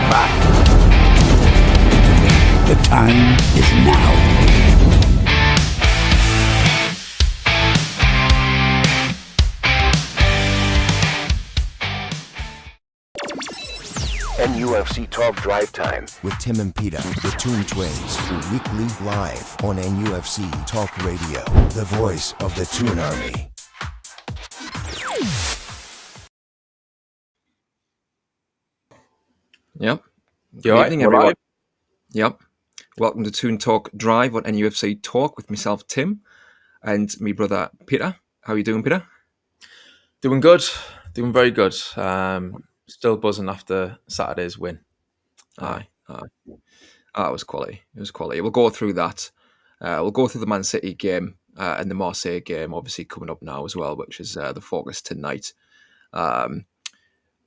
are back. The time is now. NUFC Talk Drive Time with Tim and Peter, the Toon Twins, weekly live on NUFC Talk Radio, the voice of the Toon Army. Yep. Good evening, everyone. Yep. Welcome to Toon Talk Drive on NUFC Talk with myself, Tim, and me brother, Peter. How are you doing, Peter? Doing good. Doing very good. Still buzzing after Saturday's win. Aye. It was quality. It was quality. We'll go through that. We'll go through the Man City game and the Marseille game, obviously coming up now as well, which is the focus tonight.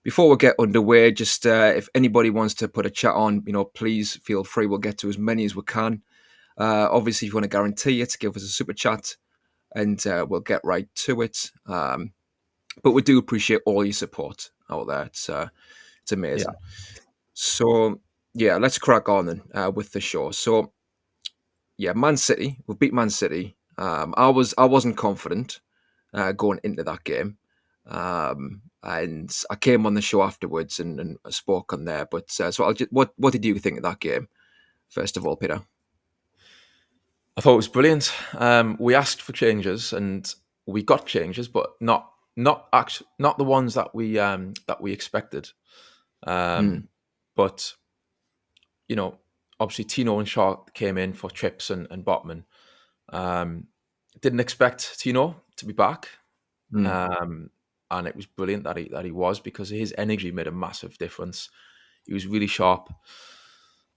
Before we get underway, just if anybody wants to put a chat on, please feel free. We'll get to as many as we can. Obviously, if you want to guarantee it, give us a super chat and we'll get right to it. But we do appreciate all your support out there. It's amazing. Yeah. So, let's crack on then with the show. So, Man City. We beat Man City. I wasn't confident going into that game. And I came on the show afterwards and spoke on there. But what did you think of that game? First of all, Peter, I thought it was brilliant. We asked for changes and we got changes, but not the ones that we expected. But obviously Tino and Shaw came in for Trips and Botman. Didn't expect Tino to be back. And it was brilliant that he was, because his energy made a massive difference. He was really sharp.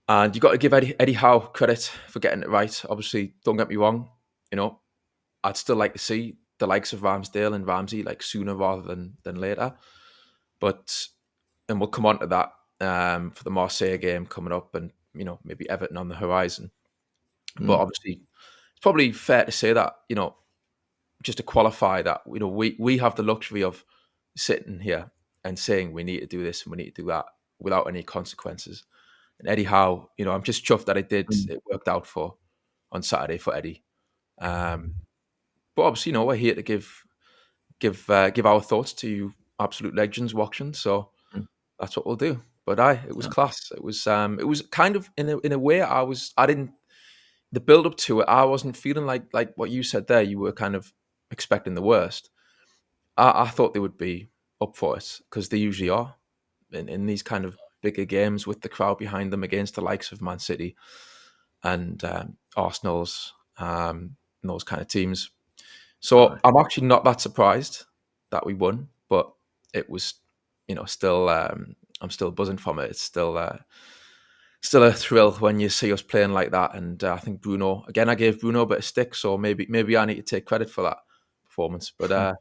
And you got to give Eddie Howe credit for getting it right. Obviously, don't get me wrong, I'd still like to see the likes of Ramsdale and Ramsey sooner rather than later. And we'll come on to that for the Marseille game coming up, and maybe Everton on the horizon. But obviously, it's probably fair to say that, just to qualify that, we have the luxury of sitting here and saying we need to do this and we need to do that without any consequences. And Eddie Howe, I'm just chuffed that it worked out on Saturday for Eddie. But obviously, we're here to give our thoughts to you absolute legends watching. So that's what we'll do. But it was class. It was kind of in a way the build up to it, I wasn't feeling like what you said there. You were kind of expecting the worst. I thought they would be up for it, because they usually are in these kind of bigger games with the crowd behind them against the likes of Man City and Arsenal's and those kind of teams. So I'm actually not that surprised that we won, but it was, still I'm still buzzing from it. It's still a thrill when you see us playing like that. And I think Bruno, again, I gave Bruno a bit of stick, so maybe I need to take credit for that performance. But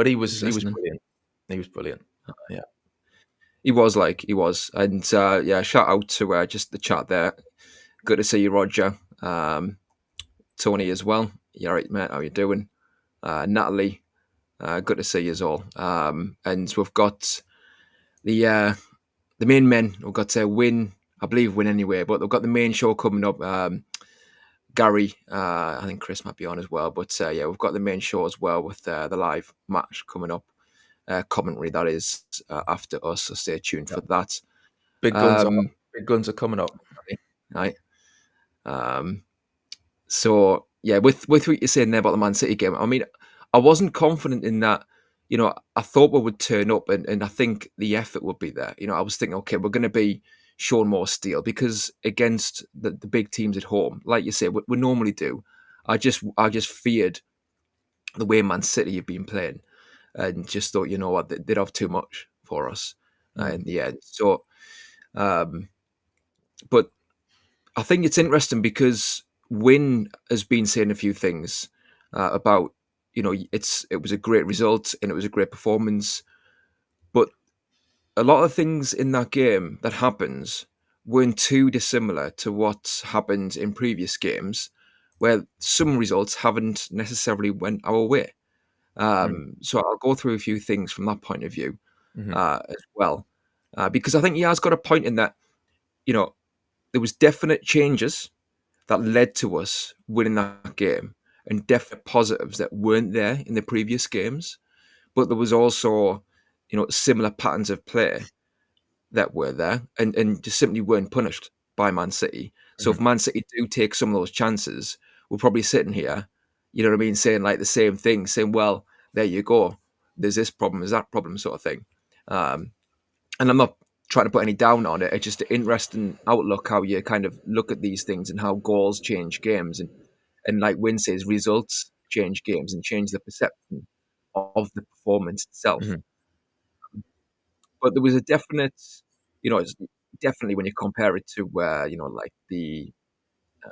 he was brilliant. He was brilliant. Yeah. he was. And shout out to just the chat there. Good to see you, Roger. Tony as well. You all right, mate? How you doing? Natalie, good to see you as all. And we've got the main men. We've got win anyway, but they've got the main show coming up. Gary, I think Chris might be on as well, but we've got the main show as well with the live match coming up, commentary that is after us, so stay tuned for that. Big guns are coming up. Right. So with what you're saying there about the Man City game, I mean, I wasn't confident in that. I thought we would turn up and I think the effort would be there. I was thinking, okay, we're going to be showing more steel, because against the big teams at home, like you say, we normally do. I just feared the way Man City have been playing, and just thought, they'd have too much for us in the end. So, but I think it's interesting because Wynne has been saying a few things about, it was a great result and it was a great performance, but a lot of things in that game that happens weren't too dissimilar to what happened in previous games, where some results haven't necessarily went our way. So I'll go through a few things from that point of view as well. because I think he has got a point in that, there was definite changes that led to us winning that game and definite positives that weren't there in the previous games. But there was also, similar patterns of play that were there and just simply weren't punished by Man City. So if Man City do take some of those chances, we're probably sitting here, saying like the same thing, saying, well, there you go. There's this problem, there's that problem sort of thing. And I'm not trying to put any down on it. It's just an interesting outlook how you kind of look at these things and how goals change games. And like Win says, results change games and change the perception of the performance itself. But there was a definite, it's definitely when you compare it to like the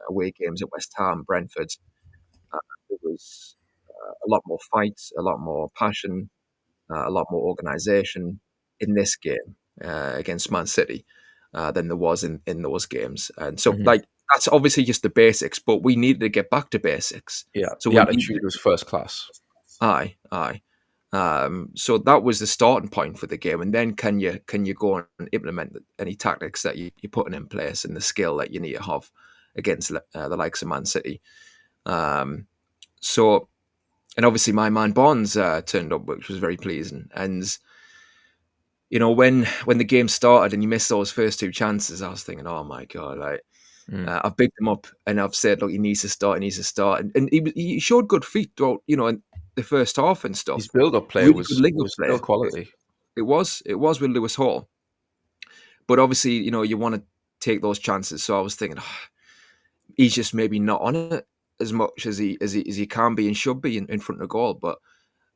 away games at West Ham, Brentford, there was a lot more fights, a lot more passion, a lot more organisation in this game against Man City than there was in those games. And so, like, that's obviously just the basics, but we needed to get back to basics. Yeah, so the attitude was first class. Aye. So that was the starting point for the game, and then can you go and implement any tactics that you're putting in place and the skill that you need to have against the likes of Man City. So, and obviously my man Bonds turned up, which was very pleasing. And when the game started and you missed those first two chances, I was thinking, oh my god, like. I've picked him up and I've said, look, he needs to start. And he showed good feet throughout, in the first half and stuff. His build-up play really was play. still quality. It was with Lewis Hall. But obviously, you want to take those chances. So I was thinking, he's just maybe not on it as much as he can be and should be in front of goal. But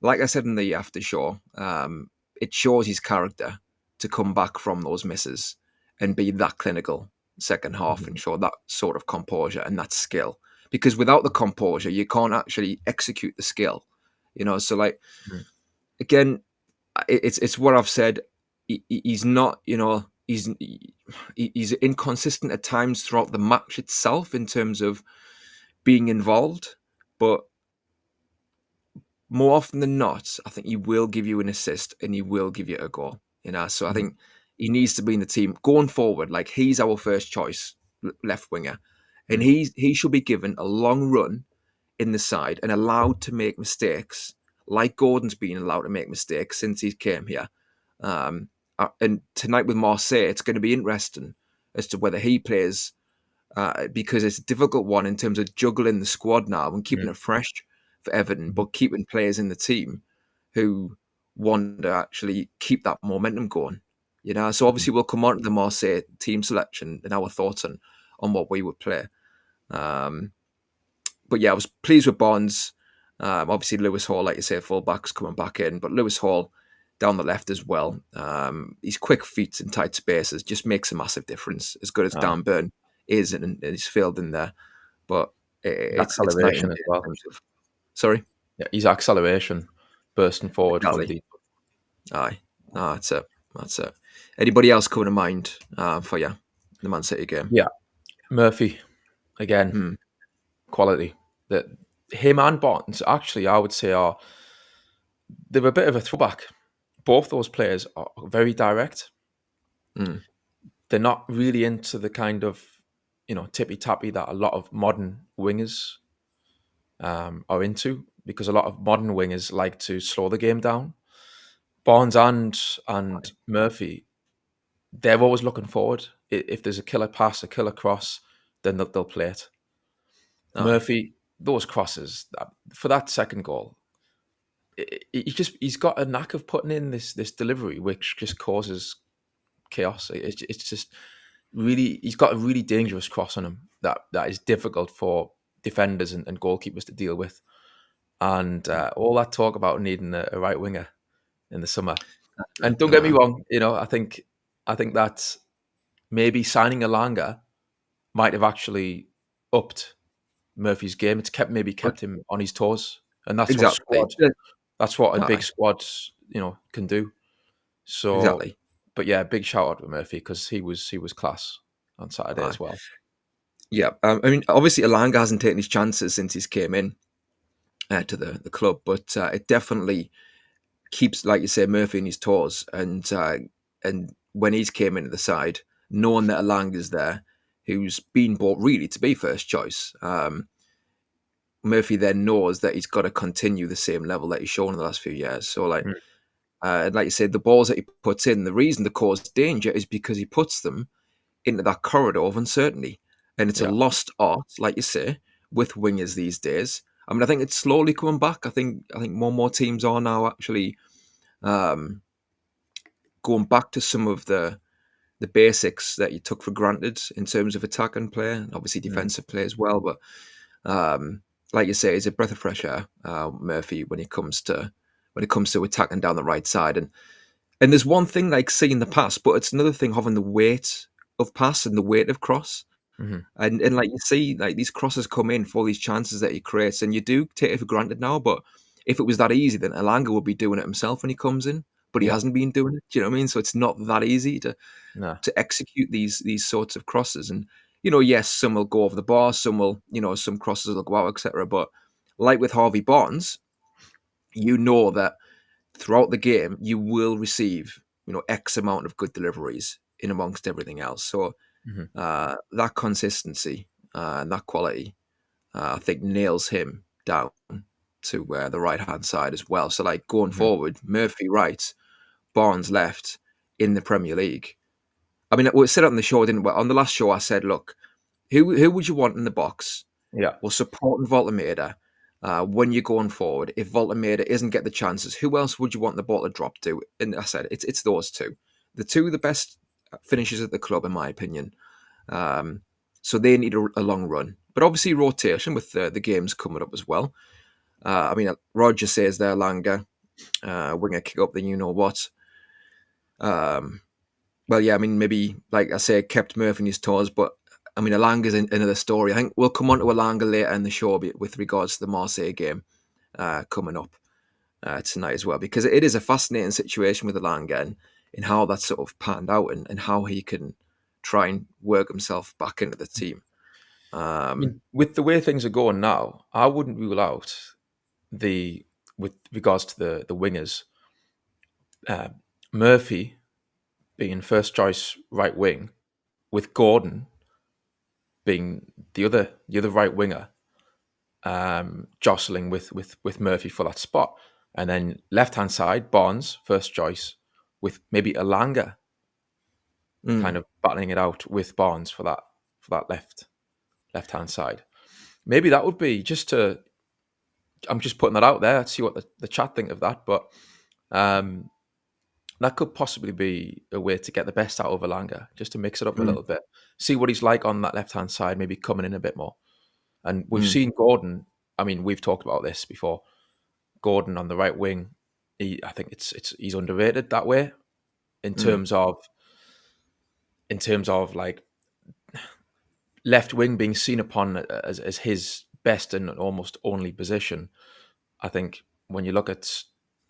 like I said in the after show, it shows his character to come back from those misses and be that clinical second half and show that sort of composure and that skill, because without the composure you can't actually execute the skill, so like again, it's what I've said. He's not, he's inconsistent at times throughout the match itself in terms of being involved, but more often than not I think he will give you an assist and he will give you a goal, so I think he needs to be in the team going forward. Like, he's our first choice left winger, and he should be given a long run in the side and allowed to make mistakes, like Gordon's been allowed to make mistakes since he came here. And tonight with Marseille, it's going to be interesting as to whether he plays, because it's a difficult one in terms of juggling the squad now and keeping it fresh for Everton, but keeping players in the team who want to actually keep that momentum going. So obviously we'll come on to the Marseille team selection and our thoughts on what we would play. But yeah, I was pleased with Bonds. Obviously Lewis Hall, like you say, full-back's coming back in, but Lewis Hall down the left as well. His quick feet in tight spaces just makes a massive difference, as good as Dan Burn is, and he's filled in there. But it's acceleration as well. Sorry? Yeah, his acceleration, bursting forward from deep. Aye. No, that's it. Anybody else coming to mind for you in the Man City game? Yeah, Murphy again, quality. That him and Bonds actually, I would say, they're a bit of a throwback. Both those players are very direct. They're not really into the kind of tippy tappy that a lot of modern wingers are into, because a lot of modern wingers like to slow the game down. Bonds and Murphy, they're always looking forward. If there's a killer pass, a killer cross, then they'll play it. Murphy, those crosses for that second goal, he's got a knack of putting in this delivery, which just causes chaos. It's just really, he's got a really dangerous cross on him that is difficult for defenders and goalkeepers to deal with. And all that talk about needing a right winger in the summer. And don't get me wrong, I think that maybe signing Alanga might have actually upped Murphy's game. It's kept him on his toes, and that's what a big squad can do. So, exactly. But yeah, big shout out to Murphy, because he was class on Saturday as well. Yeah, I mean, obviously Alanga hasn't taken his chances since he's came in to the club, but it definitely keeps, like you say, Murphy on his toes, and when he's came into the side, knowing that Alanga's there, who's been bought really to be first choice. Murphy then knows that he's got to continue the same level that he's shown in the last few years. So, like you said, the balls that he puts in, the reason they cause danger is because he puts them into that corridor of uncertainty. And it's a lost art, like you say, with wingers these days. I mean, I think it's slowly coming back. I think more and more teams are now actually going back to some of the basics that you took for granted in terms of attacking play and obviously defensive play as well. But like you say, it's a breath of fresh air, Murphy, when it comes to attacking down the right side. And there's one thing like seeing the pass, but it's another thing having the weight of pass and the weight of cross. And like you see, like these crosses come in for all these chances that he creates, and you do take it for granted now. But if it was that easy, then Elanga would be doing it himself when he comes in. But he hasn't been doing it. Do you know what I mean? So it's not that easy to execute these sorts of crosses. And yes, some will go over the bar, some will, some crosses will go out, etc. But like with Harvey Barnes, you know that throughout the game you will receive, X amount of good deliveries in amongst everything else. So that consistency and that quality, I think, nails him down to the right-hand side as well. So, like, going forward, Murphy right, Barnes left in the Premier League. I mean, we said it on the show, didn't we? On the last show, I said, look, who would you want in the box? Yeah. Well, supporting Voltemeda when you're going forward. If Voltemeda isn't get the chances, who else would you want the ball to drop to? And I said, it's those two. The best finishers at the club, in my opinion. So they need a long run. But obviously rotation with the games coming up as well. I mean, Roger says there, Langer, winger kick up the you-know-what. Well, yeah, I mean, maybe, like I say, kept Murphy in his toes, but, I mean, Alanga's another story. I think we'll come on to Alanga later in the show with regards to the Marseille game coming up tonight as well, because it is a fascinating situation with Alanga and how that sort of panned out and how he can try and work himself back into the team. I mean, with the way things are going now, I wouldn't rule out with regards to the wingers, Murphy being first choice right wing, with Gordon being the other right winger, jostling with Murphy for that spot, and then left hand side Barnes first choice with maybe Alanga kind of battling it out with Barnes for that left hand side. Maybe that would be I'm just putting that out there. Let's see what the chat think of that. But that could possibly be a way to get the best out of Alanga, just to mix it up a little bit. See what he's like on that left-hand side, maybe coming in a bit more. And we've seen Gordon. I mean, we've talked about this before. Gordon on the right wing, I think he's underrated that way in terms of like left wing being seen upon as his best and almost only position. I think when you look at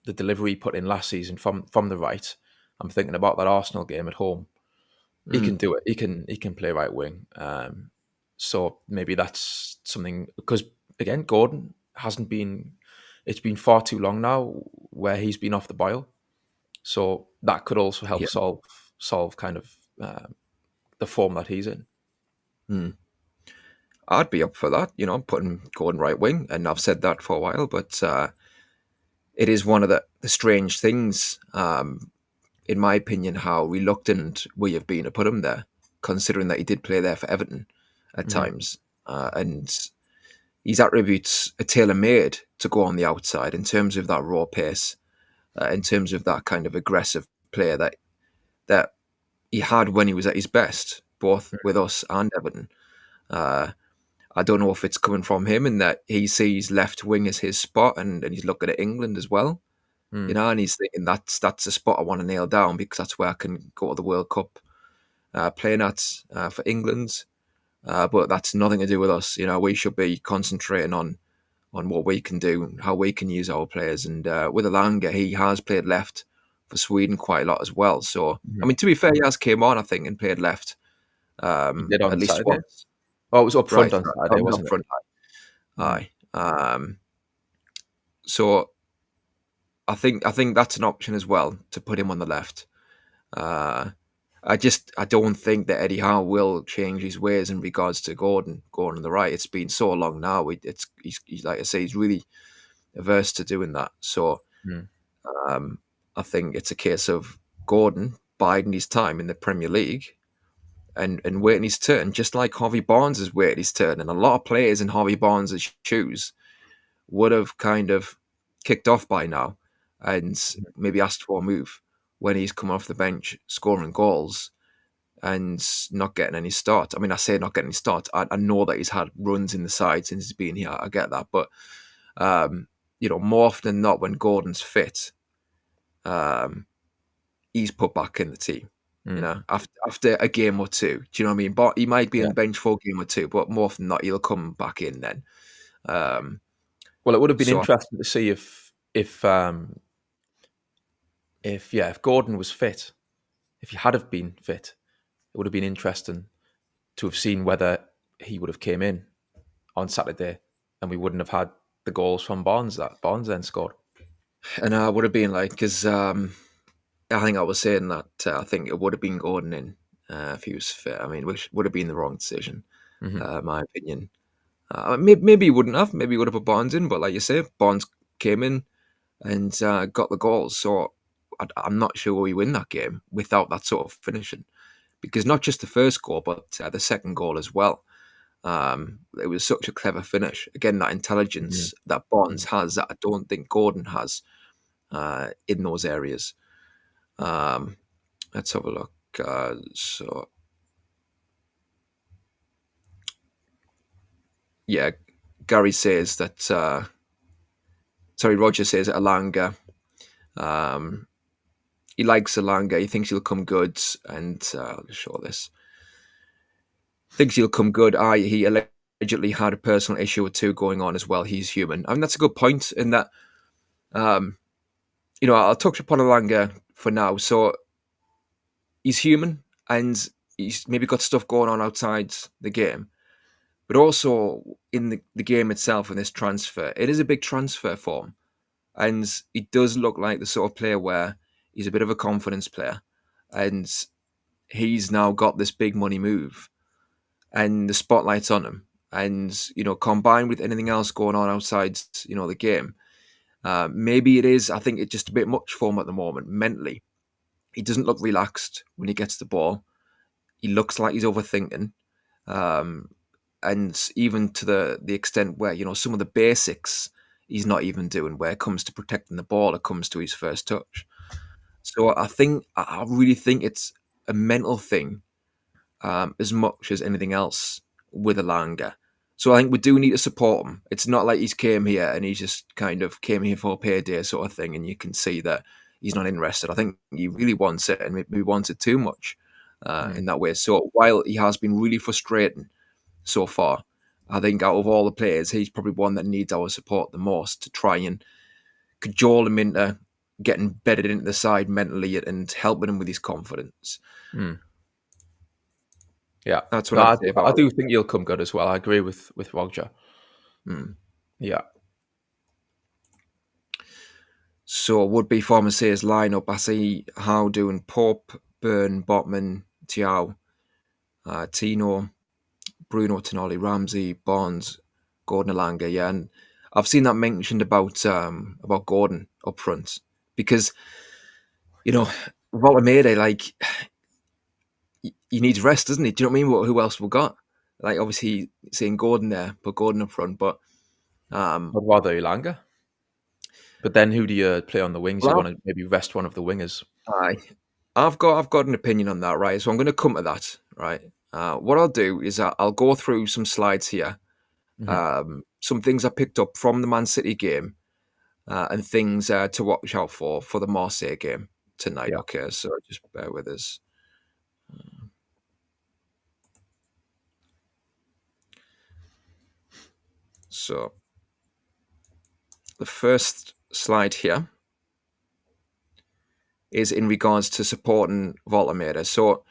the delivery he put in last season from the right, I'm thinking about that Arsenal game at home. He can do it. He can play right wing. So maybe that's something, because again, Gordon hasn't been. It's been far too long now where he's been off the boil. So that could also help solve kind of the form that he's in. I'd be up for that, putting Gordon right wing, and I've said that for a while, but it is one of the strange things, in my opinion, how reluctant we have been to put him there, considering that he did play there for Everton at times, and his attributes are tailor-made to go on the outside in terms of that raw pace, in terms of that kind of aggressive player that he had when he was at his best, both with us and Everton. I don't know if it's coming from him and that he sees left wing as his spot, and he's looking at England as well, and he's thinking that's a spot I want to nail down because that's where I can go to the World Cup playing at for England. But that's nothing to do with us. We should be concentrating on what we can do, how we can use our players. And with Alanga, he has played left for Sweden quite a lot as well. So, I mean, to be fair, he has came on, I think, and played left He did on at least Saturday. once. Oh, it was up front Right, on Saturday, wasn't up it? front. Aye. So I think that's an option as well, to put him on the left. I don't think that Eddie Howe will change his ways in regards to Gordon going on the right. It's been so long now. He's like I say, he's really averse to doing that. So Mm. I think it's a case of Gordon biding his time in the Premier League and waiting his turn, just like Harvey Barnes has waited his turn. And a lot of players in Harvey Barnes' shoes would have kind of kicked off by now and maybe asked for a move when he's come off the bench scoring goals and not getting any start. I mean, I say not getting any start. I know that he's had runs in the side since he's been here. I get that. But, more often than not, when Gordon's fit, he's put back in the team. After a game or two. Do you know what I mean? But he might be on the bench for a game or two, but more often than not, he'll come back in then. Well, it would have been interesting to see if Gordon was fit, if he had have been fit, it would have been interesting to have seen whether he would have came in on Saturday and we wouldn't have had the goals from Barnes that Barnes then scored. And I would have been like, because I think I was saying that I think it would have been Gordon in if he was fit. I mean, which would have been the wrong decision, my opinion. Maybe he wouldn't have. Maybe he would have put Barnes in. But like you say, Barnes came in and got the goals. So I'm not sure we win that game without that sort of finishing. Because not just the first goal, but the second goal as well. It was such a clever finish. Again, that intelligence that Barnes has that I don't think Gordon has in those areas. Let's have a look. Gary says that. Roger says that Alanga. He likes Alanga. He thinks he'll come good, and I'll show this. Thinks he'll come good. He allegedly had a personal issue or two going on as well. He's human. I mean, that's a good point in that. I'll touch upon Alanga for now. So he's human and he's maybe got stuff going on outside the game. But also in the game itself in this transfer, it is a big transfer for him. And he does look like the sort of player where he's a bit of a confidence player. And he's now got this big money move. And the spotlight's on him. And, combined with anything else going on outside, the game, maybe it is, I think it's just a bit much for him at the moment, mentally. He doesn't look relaxed when he gets the ball. He looks like he's overthinking. And even to the extent where, some of the basics he's not even doing, where it comes to protecting the ball, it comes to his first touch. So I really think it's a mental thing as much as anything else with Alanga. So I think we do need to support him. It's not like he's came here and he just kind of came here for a payday sort of thing, and you can see that he's not interested. I think he really wants it, and maybe wants it too much in that way. So while he has been really frustrating so far, I think out of all the players, he's probably one that needs our support the most to try and cajole him into getting bedded into the side mentally and helping him with his confidence. Yeah, that's what I'd say about I do think he'll come good as well. I agree with Roger. Yeah. So would-be for Marseille's lineup, I see Howe doing Pope, Byrne, Botman, Thiaw, Tino, Bruno, Tonali, Ramsey, Barnes, Gordon, Alanga. Yeah, and I've seen that mentioned about Gordon up front because, Voltemade, like, he needs rest, doesn't he? Do you know what I mean? Who else we got? Like, obviously, seeing Gordon there, put Gordon up front, but I'd rather Ilanga. But then who do you play on the wings? You want to maybe rest one of the wingers. I've got an opinion on that, right? So I'm going to come to that, right? What I'll do is I'll go through some slides here, some things I picked up from the Man City game, and things to watch out for the Marseille game tonight. Yeah. Okay, so just bear with us. So the first slide here is in regards to supporting Voltemade. So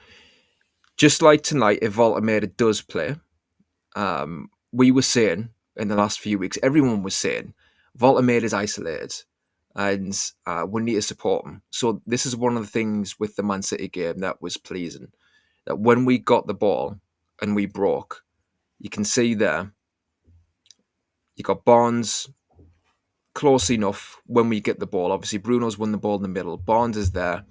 just like tonight, if Voltemade does play, we were saying in the last few weeks, everyone was saying Voltemade is isolated. and we need to support them. So this is one of the things with the Man City game that was pleasing, that when we got the ball and we broke, you can see there, you got Barnes close enough when we get the ball. Obviously, Bruno's won the ball in the middle. Barnes is there.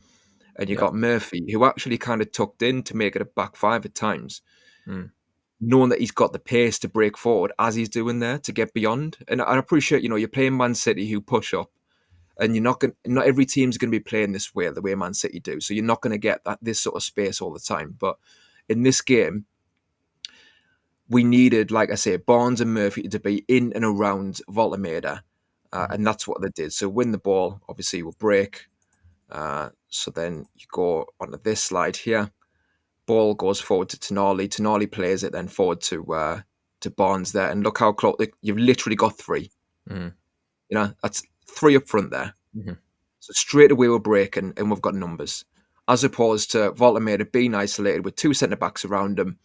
And you got Murphy, who actually kind of tucked in to make it a back five at times, knowing that he's got the pace to break forward as he's doing there to get beyond. And I appreciate, you're playing Man City who push up, and not every team's going to be playing this way, the way Man City do. So you're not going to get this sort of space all the time. But in this game, we needed, like I say, Barnes and Murphy to be in and around Voltemeda, and that's what they did. So win the ball, obviously, will break. So then you go onto this slide here. Ball goes forward to Tonali. Tonali plays it then forward to Barnes there. And look how close. You've literally got three. That's three up front there. So straight away we're breaking and we've got numbers. As opposed to Voltemeda being isolated with two centre-backs around him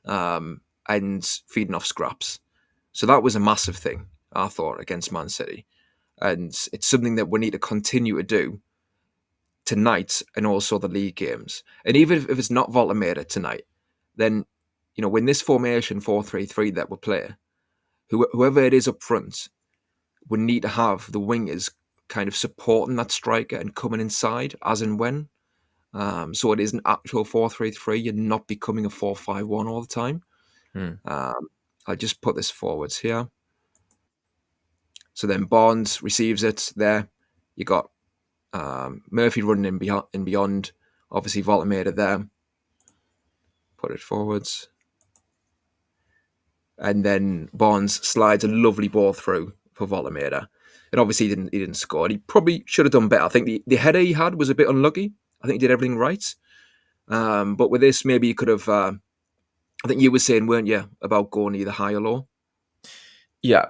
and feeding off scraps. So that was a massive thing, I thought, against Man City. And it's something that we need to continue to do tonight and also the league games. And even if it's not Voltemeda tonight, then, when this formation 4-3-3 that we play, whoever it is up front, we need to have the wingers kind of supporting that striker and coming inside as and when. So it is an actual 4-3-3 and not becoming a 4-5-1 all the time. I'll just put this forwards here. So then Barnes receives it there. You got Murphy running in beyond. Obviously, Voltemeda there. Put it forwards. And then Barnes slides a lovely ball through for Voltemeda. And obviously, he didn't score. And he probably should have done better. I think the header he had was a bit unlucky. I think he did everything right. But with this, maybe he could have... I think you were saying, weren't you, about going either high or low? Yeah.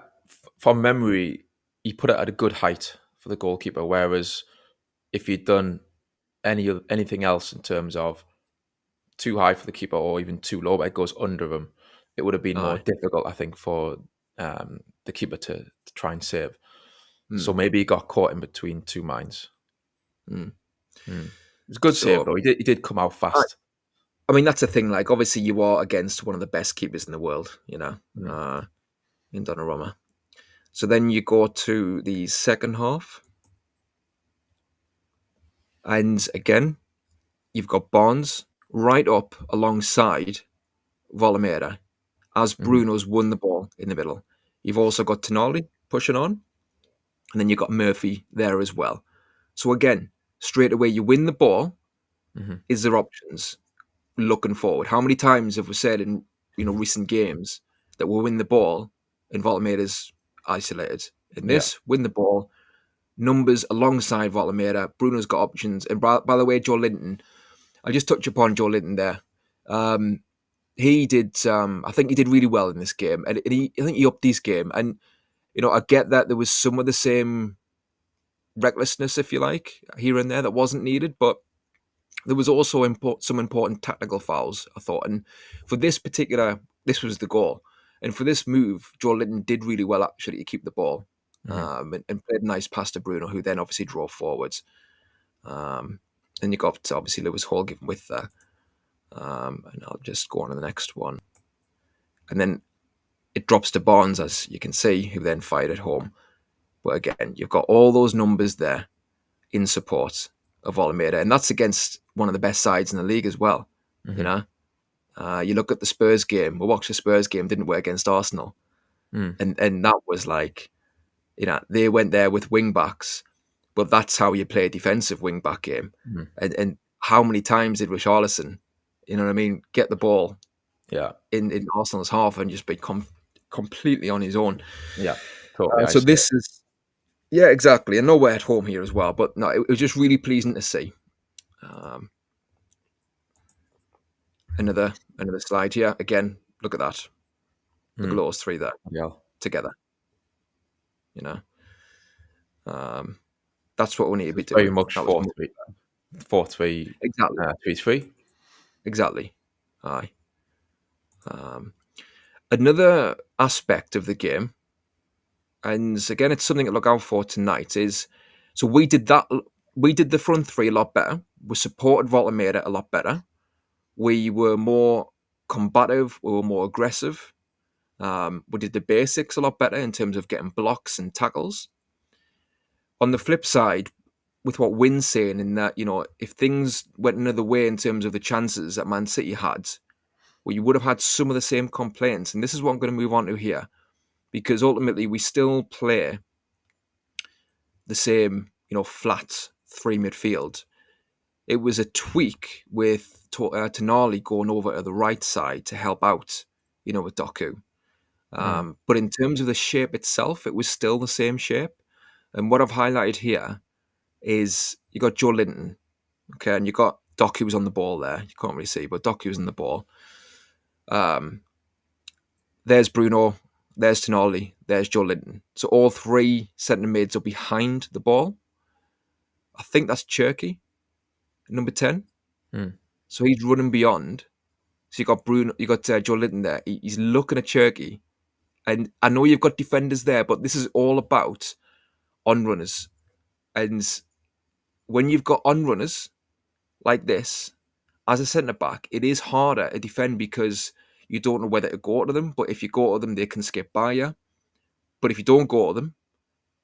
From memory, he put it at a good height for the goalkeeper, whereas if he'd done anything else in terms of too high for the keeper or even too low, but it goes under him, it would have been more difficult, I think, for the keeper to try and save. So maybe he got caught in between two minds. It was a good save, though. He did come out fast. I mean, that's the thing. Like, obviously, you are against one of the best keepers in the world, in Donnarumma. So then you go to the second half. And again, you've got Barnes right up alongside Voltemeda as Bruno's won the ball in the middle. You've also got Tonali pushing on. And then you've got Murphy there as well. So again, straight away, you win the ball. Is there options looking forward? How many times have we said in recent games that we'll win the ball and Voltemeda's isolated? In this, win the ball, numbers alongside Voltemeda. Bruno's got options. And by the way, Joe Linton, I'll just touch upon Joe Linton there. He did, I think he did really well in this game. And I think he upped his game. And, I get that there was some of the same recklessness, if you like, here and there that wasn't needed. But there was also some important tactical fouls, I thought. And for this was the goal. And for this move, Joe Linton did really well, actually, to keep the ball. And played a nice pass to Bruno, who then obviously drove forwards. And you got, obviously, Lewis Hall giving width there. And I'll just go on to the next one. And then it drops to Barnes, as you can see, who then fired it home. But again, you've got all those numbers there in support of Voltemeda. And that's against one of the best sides in the league as well. You look at the Spurs game. We watched the Spurs game, didn't we, against Arsenal? And that was like, they went there with wing backs, but that's how you play a defensive wing back game. And how many times did Richarlison, get the ball in Arsenal's half and just be completely on his own? Yeah. Totally. So this is, exactly. And nowhere at home here as well. But no, it was just really pleasing to see. Another slide here. Again, look at that. Look at those three there together. That's what we need to be doing. Very much 4-3. Exactly. 3-3. Exactly. Aye. Another aspect of the game, and again, it's something to look out for tonight, is So we did that. We did the front three a lot better. We supported Volta a lot better. We were more combative. We were more aggressive. We did the basics a lot better in terms of getting blocks and tackles. On the flip side, with what Wynn's saying, in that, you know, if things went another way in terms of the chances that Man City had, well, you would have had some of the same complaints. And this is what I'm going to move on to here, because ultimately we still play the same, you know, flat three midfield. It was a tweak with Tonali going over to the right side to help out, you know, with Doku. But in terms of the shape itself, it was still the same shape. And what I've highlighted here is you got Joe Linton, okay, and you got Doku was on the ball there. You can't really see, but Doku was on the ball. There's Bruno, there's Tonali, there's Joe Linton. So all three centre mids are behind the ball. I think that's Cherky, number 10. So he's running beyond. So you got Bruno, you got Joe Linton there. He's looking at Cherky. And I know you've got defenders there, but this is all about on-runners. And when you've got on-runners like this, as a centre-back, it is harder to defend because you don't know whether to go to them. But if you go to them, they can skip by you. But if you don't go to them,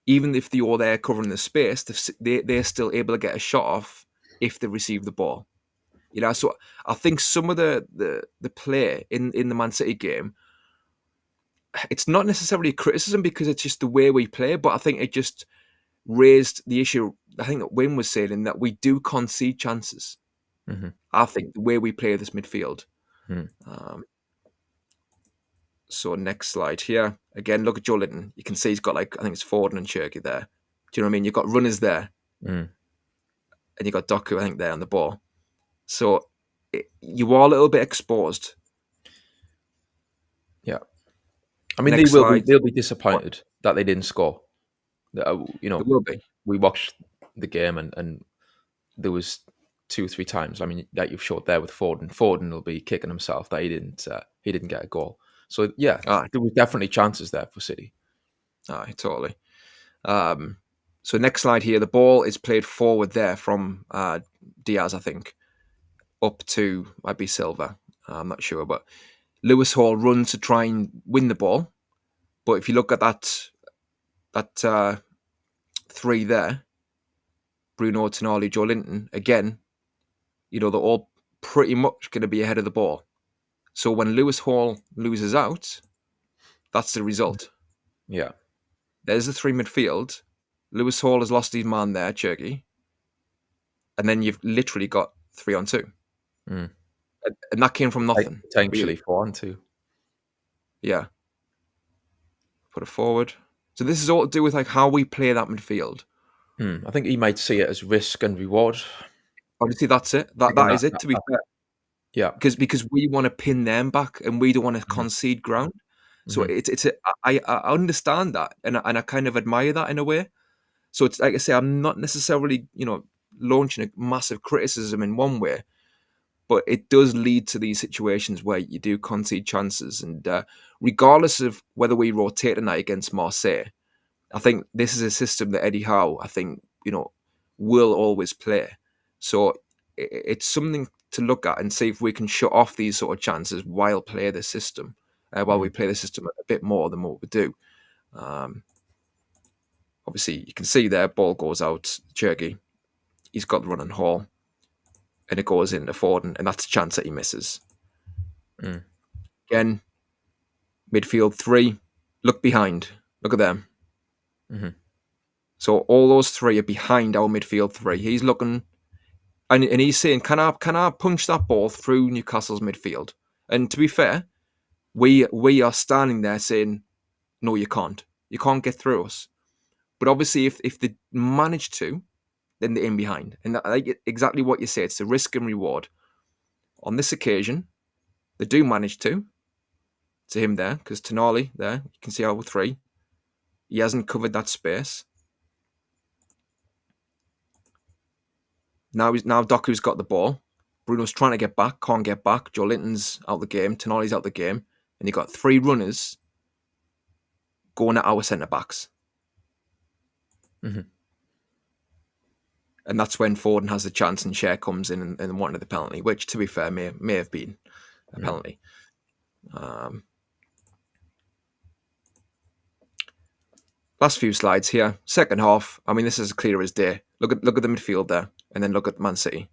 even if you're there covering the space, they're still able to get a shot off if they receive the ball. You know, so I think some of the play in the Man City game, it's not necessarily a criticism because it's just the way we play, but I think it just raised the issue. I think that Wayne was saying that we do concede chances. I think the way we play this midfield. So next slide here. Again, look at Joe Linton. You can see he's got, like, I think it's Foden and Cherky there. Do you know what I mean? You've got runners there. And you've got Doku, I think, there on the ball. So you are a little bit exposed. Yeah. I mean, Next they'll be disappointed that they didn't score. You know, They will be. We watched the game and there was 2 or 3 times, I mean, that you've showed there with Foden. Foden will be kicking himself that he didn't get a goal. So yeah, there were definitely chances there for City. Aye, totally. So next slide here, the ball is played forward there from Diaz, I think, up to, might be Silva. I'm not sure, but Lewis Hall runs to try and win the ball. But if you look at that three there, Bruno, Tonali, Joe Linton, again, you know, they're all pretty much going to be ahead of the ball. So when Lewis Hall loses out, that's the result. Yeah. There's the three midfield. Lewis Hall has lost his man there, Cherky. And then you've literally got 3-on-2. And that came from nothing. Potentially 4-on-2. Yeah. Put it forward. So this is all to do with, like, how we play that midfield. I think he might see it as risk and reward. Honestly, that's it. That is it, to be fair. Yeah. Because we want to pin them back and we don't want to concede ground. So I understand that and I kind of admire that in a way. So it's like I say, I'm not necessarily, you know, launching a massive criticism in one way, but it does lead to these situations where you do concede chances. And regardless of whether we rotate tonight against Marseille, I think this is a system that Eddie Howe, I think, you know, will always play. So it's something to look at and see if we can shut off these sort of chances while we play the system a bit more than what we do. Obviously, you can see there, ball goes out, Cherky. He's got the run and haul, and it goes into Foden, and that's a chance that he misses. Again, midfield 3, look behind. Look at them. So all those 3 are behind our midfield 3. He's looking, and he's saying, can I punch that ball through Newcastle's midfield? And to be fair, we are standing there saying, no, you can't. You can't get through us. But obviously, if they manage to, then they're in behind. And I like exactly what you say. It's the risk and reward. On this occasion, they do manage to him there, because Tonali there, you can see our 3. He hasn't covered that space. Now Doku's got the ball. Bruno's trying to get back, can't get back. Joe Linton's out the game. Tonali's out the game. And you got 3 runners going at our centre-backs. And that's when Foden has the chance and Cher comes in and wanted the penalty, which, to be fair, may have been a penalty. Last few slides here. Second half. I mean, this is as clear as day. Look at the midfield there, and then look at Man City.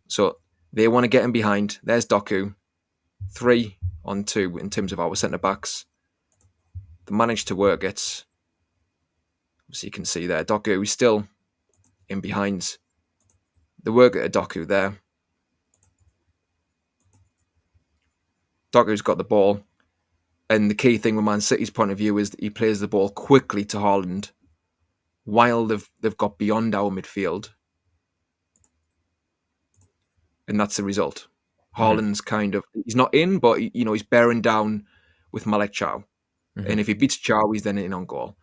So they want to get in behind. There's Doku, 3-on-2 in terms of our centre backs. They managed to work it. So you can see there, Doku is still in behind. The work at Doku there. Doku's got the ball. And the key thing from Man City's point of view is that he plays the ball quickly to Haaland while they've got beyond our midfield. And that's the result. Haaland's he's not in, but he's bearing down with Malik Chow. And if he beats Chow, he's then in on goal.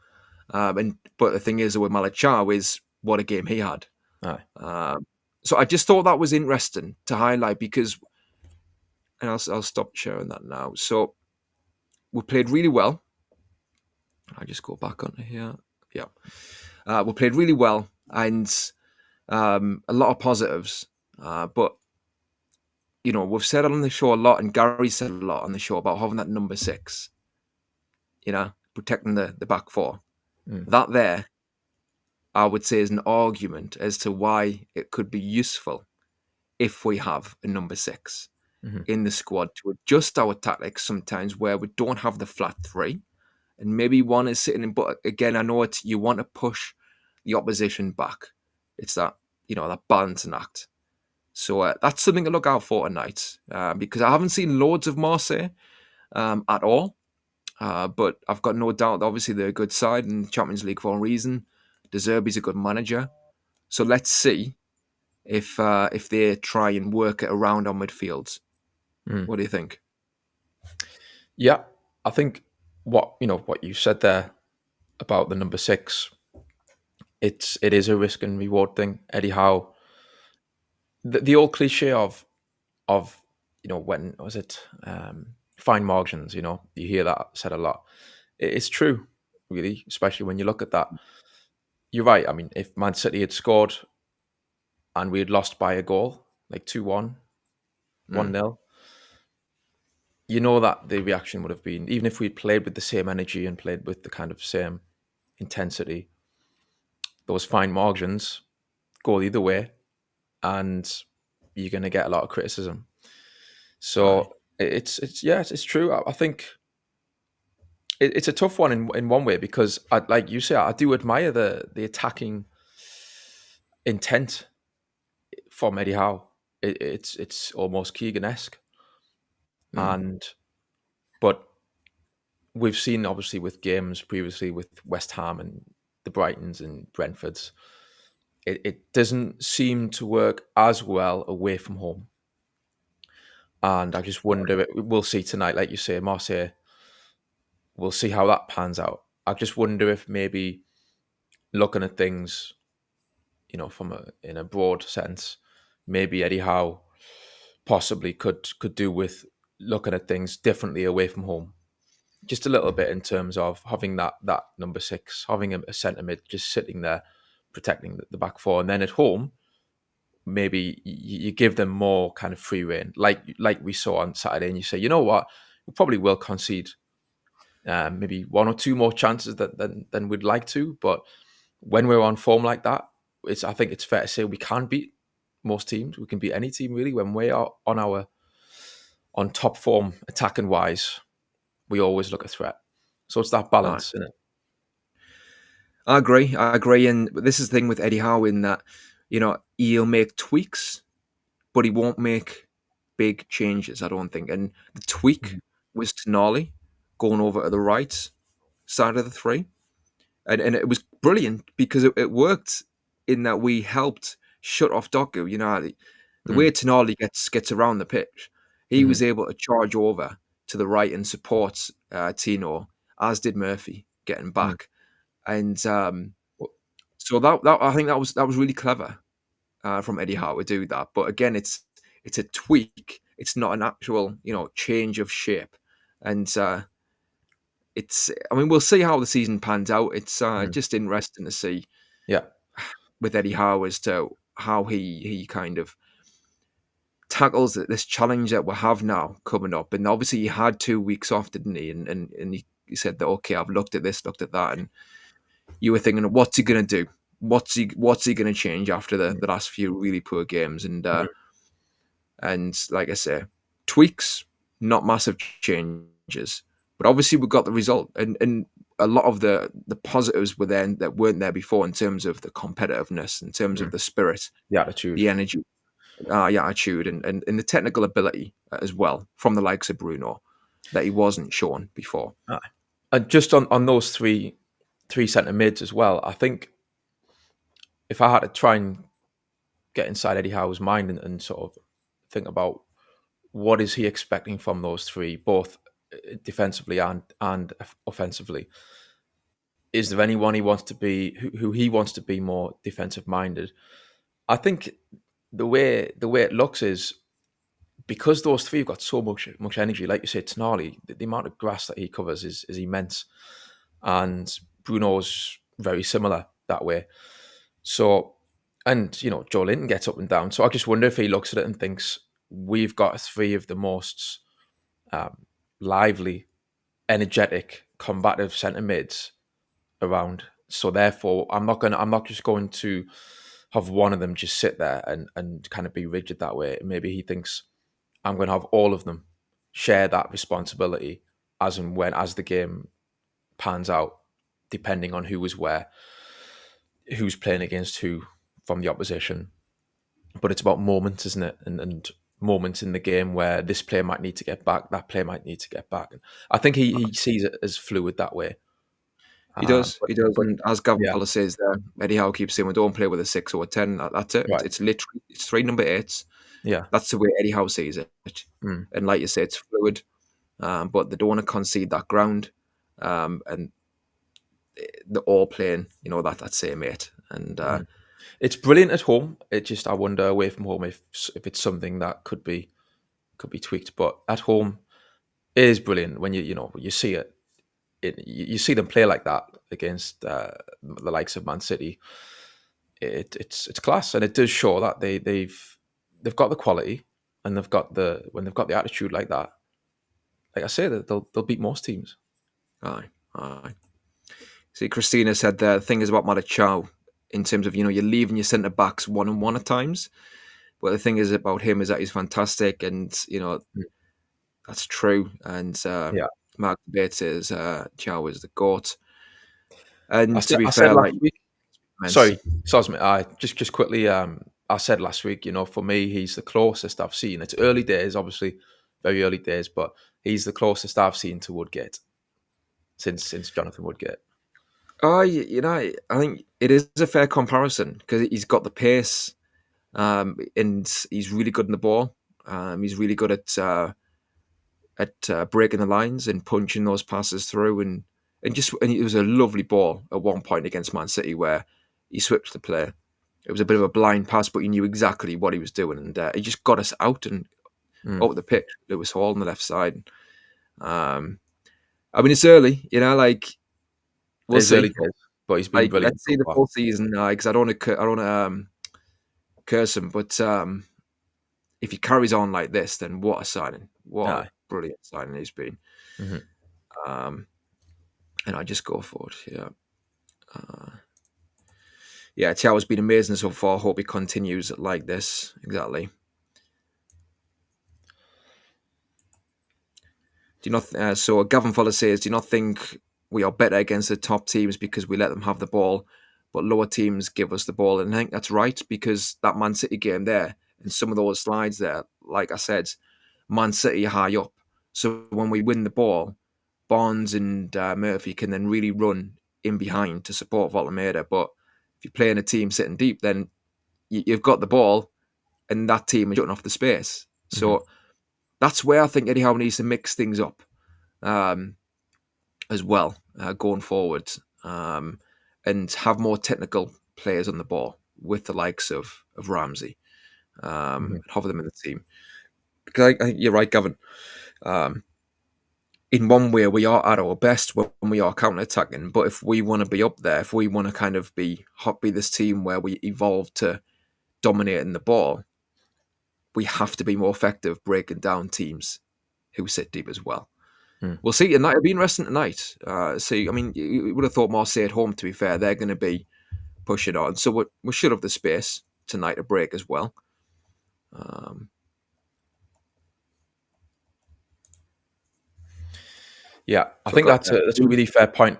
But the thing is with Malik Chow is what a game he had. So I just thought that was interesting to highlight because, and I'll stop sharing that now. So we played really well. I just go back onto here. Yeah. We played really well and a lot of positives. But, we've said on the show a lot, and Gary said a lot on the show about having that number 6, protecting the back four. That there, I would say, is an argument as to why it could be useful if we have a number 6 in the squad to adjust our tactics sometimes where we don't have the flat 3 and maybe one is sitting in. But again, I know you want to push the opposition back. It's that, that balancing act. So that's something to look out for tonight because I haven't seen loads of Marseille at all. But I've got no doubt that obviously they're a good side in the Champions League for a reason. De Zerbi's a good manager. So let's see if they try and work it around our midfields. What do you think? Yeah, I think what you said there about the number 6, it is a risk and reward thing. Eddie Howe, the old cliche of when was it fine margins? You hear that said a lot. It's true, really, especially when you look at that. You're right. I mean, if Man City had scored and we had lost by a goal, like 2-1, 1-0, that the reaction would have been, even if we played with the same energy and played with the kind of same intensity, those fine margins go either way, and you're going to get a lot of criticism. So it's true. I think it's a tough one in one way because, like you say, I do admire the attacking intent from Eddie Howe. It's almost Keegan-esque, but we've seen obviously with games previously with West Ham and the Brightons and Brentfords, it doesn't seem to work as well away from home. And I just wonder, we'll see tonight, like you say, Marseille, we'll see how that pans out. I just wonder if maybe looking at things, in a broad sense, maybe Eddie Howe possibly could do with looking at things differently away from home. Just a little bit in terms of having that number 6, having a centre mid just sitting there protecting the back four, and then at home, maybe you give them more kind of free rein, like we saw on Saturday, and you say, you know what, we probably will concede maybe 1 or 2 more chances than we'd like to, but when we're on form like that, I think it's fair to say we can beat most teams. We can beat any team really when we are on top form attacking wise. We always look a threat. So it's that balance, isn't it? I agree. And this is the thing with Eddie Howe in that, he'll make tweaks, but he won't make big changes, I don't think. And the tweak was Tonali going over to the right side of the 3. And it was brilliant because it worked in that we helped shut off Doku. The way Tonali gets around the pitch, he was able to charge over to the right and support Tino, as did Murphy getting back. And so that I think that was really clever from Eddie Howe to do that. But again, it's a tweak. It's not an actual change of shape. And we'll see how the season pans out. It's just interesting to see. Yeah. with Eddie Howe as to how he kind of tackles this challenge that we have now coming up. And obviously he had 2 weeks off, didn't he? And he said that, okay, I've looked at this, looked at that, and you were thinking, what's he going to do? What's he going to change after the last few really poor games? And like I say, tweaks, not massive changes, but obviously we got the result, and a lot of the positives were there that weren't there before, in terms of the competitiveness, in terms of the spirit, The attitude. the energy, attitude, and the technical ability as well, from the likes of Bruno, that he wasn't shown before. And just on those three centre mids as well, I think if I had to try and get inside Eddie Howe's mind and sort of think about what is he expecting from those three, both defensively and offensively, is there anyone he wants to be who he wants to be more defensive minded? I think the way it looks is, because those three have got so much energy, like you said, Tonali, the amount of grass that he covers is immense, and Bruno's very similar that way. So, and Joe Linton gets up and down. So I just wonder if he looks at it and thinks, we've got three of the most lively, energetic, combative centre mids around. So therefore, I'm not just going to have one of them just sit there and kind of be rigid that way. Maybe he thinks, I'm going to have all of them share that responsibility as the game pans out, depending on who was where, who's playing against who from the opposition. But it's about moments, isn't it? And moments in the game where this player might need to get back, that player might need to get back. And I think he sees it as fluid that way. He does. And as Gavin Fuller says there, Eddie Howe keeps saying, we don't play with a 6 or a 10. That's it. Right. It's literally, it's 3 number 8s. Yeah. That's the way Eddie Howe sees it. And like you say, it's fluid, but they don't want to concede that ground. And they're all playing, that same 8. And it's brilliant at home. It just, I wonder away from home if it's something that could be tweaked. But at home, it is brilliant when you see it. You see them play like that against the likes of Man City. It's class, and it does show that they've got the quality, and when they've got the attitude like that. Like I say, they'll beat most teams. Aye. See, Christina said the thing is about Malichao, in terms of, you're leaving your centre backs 1-on-1 at times. But the thing is about him is that he's fantastic, and that's true. And Mark Bates says Chow is the GOAT. And to be fair, sorry, Sosman, I just quickly, I said last week, for me, he's the closest I've seen. It's early days, obviously, very early days, but he's the closest I've seen to Woodgate since Jonathan Woodgate. Oh, I think it is a fair comparison, because he's got the pace, and he's really good in the ball. He's really good at breaking the lines and punching those passes through, and it was a lovely ball at one point against Man City where he switched the play. It was a bit of a blind pass, but he knew exactly what he was doing, and he just got us out and over the pitch. Lewis Hall on the left side. I mean, it's early, we'll see. Early days, but he's been brilliant. Let's see the full season, because I don't want to curse him, but if he carries on like this, then what a signing! What a brilliant signing he's been. And I just go for it. Thiago's been amazing so far. Hope he continues like this. Exactly. Do you not? So Gavin Fuller says, do you not think we are better against the top teams because we let them have the ball, but lower teams give us the ball? And I think that's right, because that Man City game there, and some of those slides there, like I said, Man City high up. So when we win the ball, Barnes and Murphy can then really run in behind to support Voltemeda. But if you're playing a team sitting deep, then you've got the ball, and that team is shutting off the space. So that's where I think Eddie Howe needs to mix things up as well going forward, and have more technical players on the ball with the likes of Ramsey, have them in the team. Because I think you're right, Gavin. in one way, we are at our best when we are counter-attacking. But if we want to be up there, if we want to kind of be this team where we evolve to dominating the ball, we have to be more effective breaking down teams who sit deep as well. We'll see tonight. It'll be interesting tonight. See, I mean, you would have thought Marseille at home, to be fair, they're going to be pushing on. So we should have the space tonight to break as well. Yeah, I think that's a really fair point.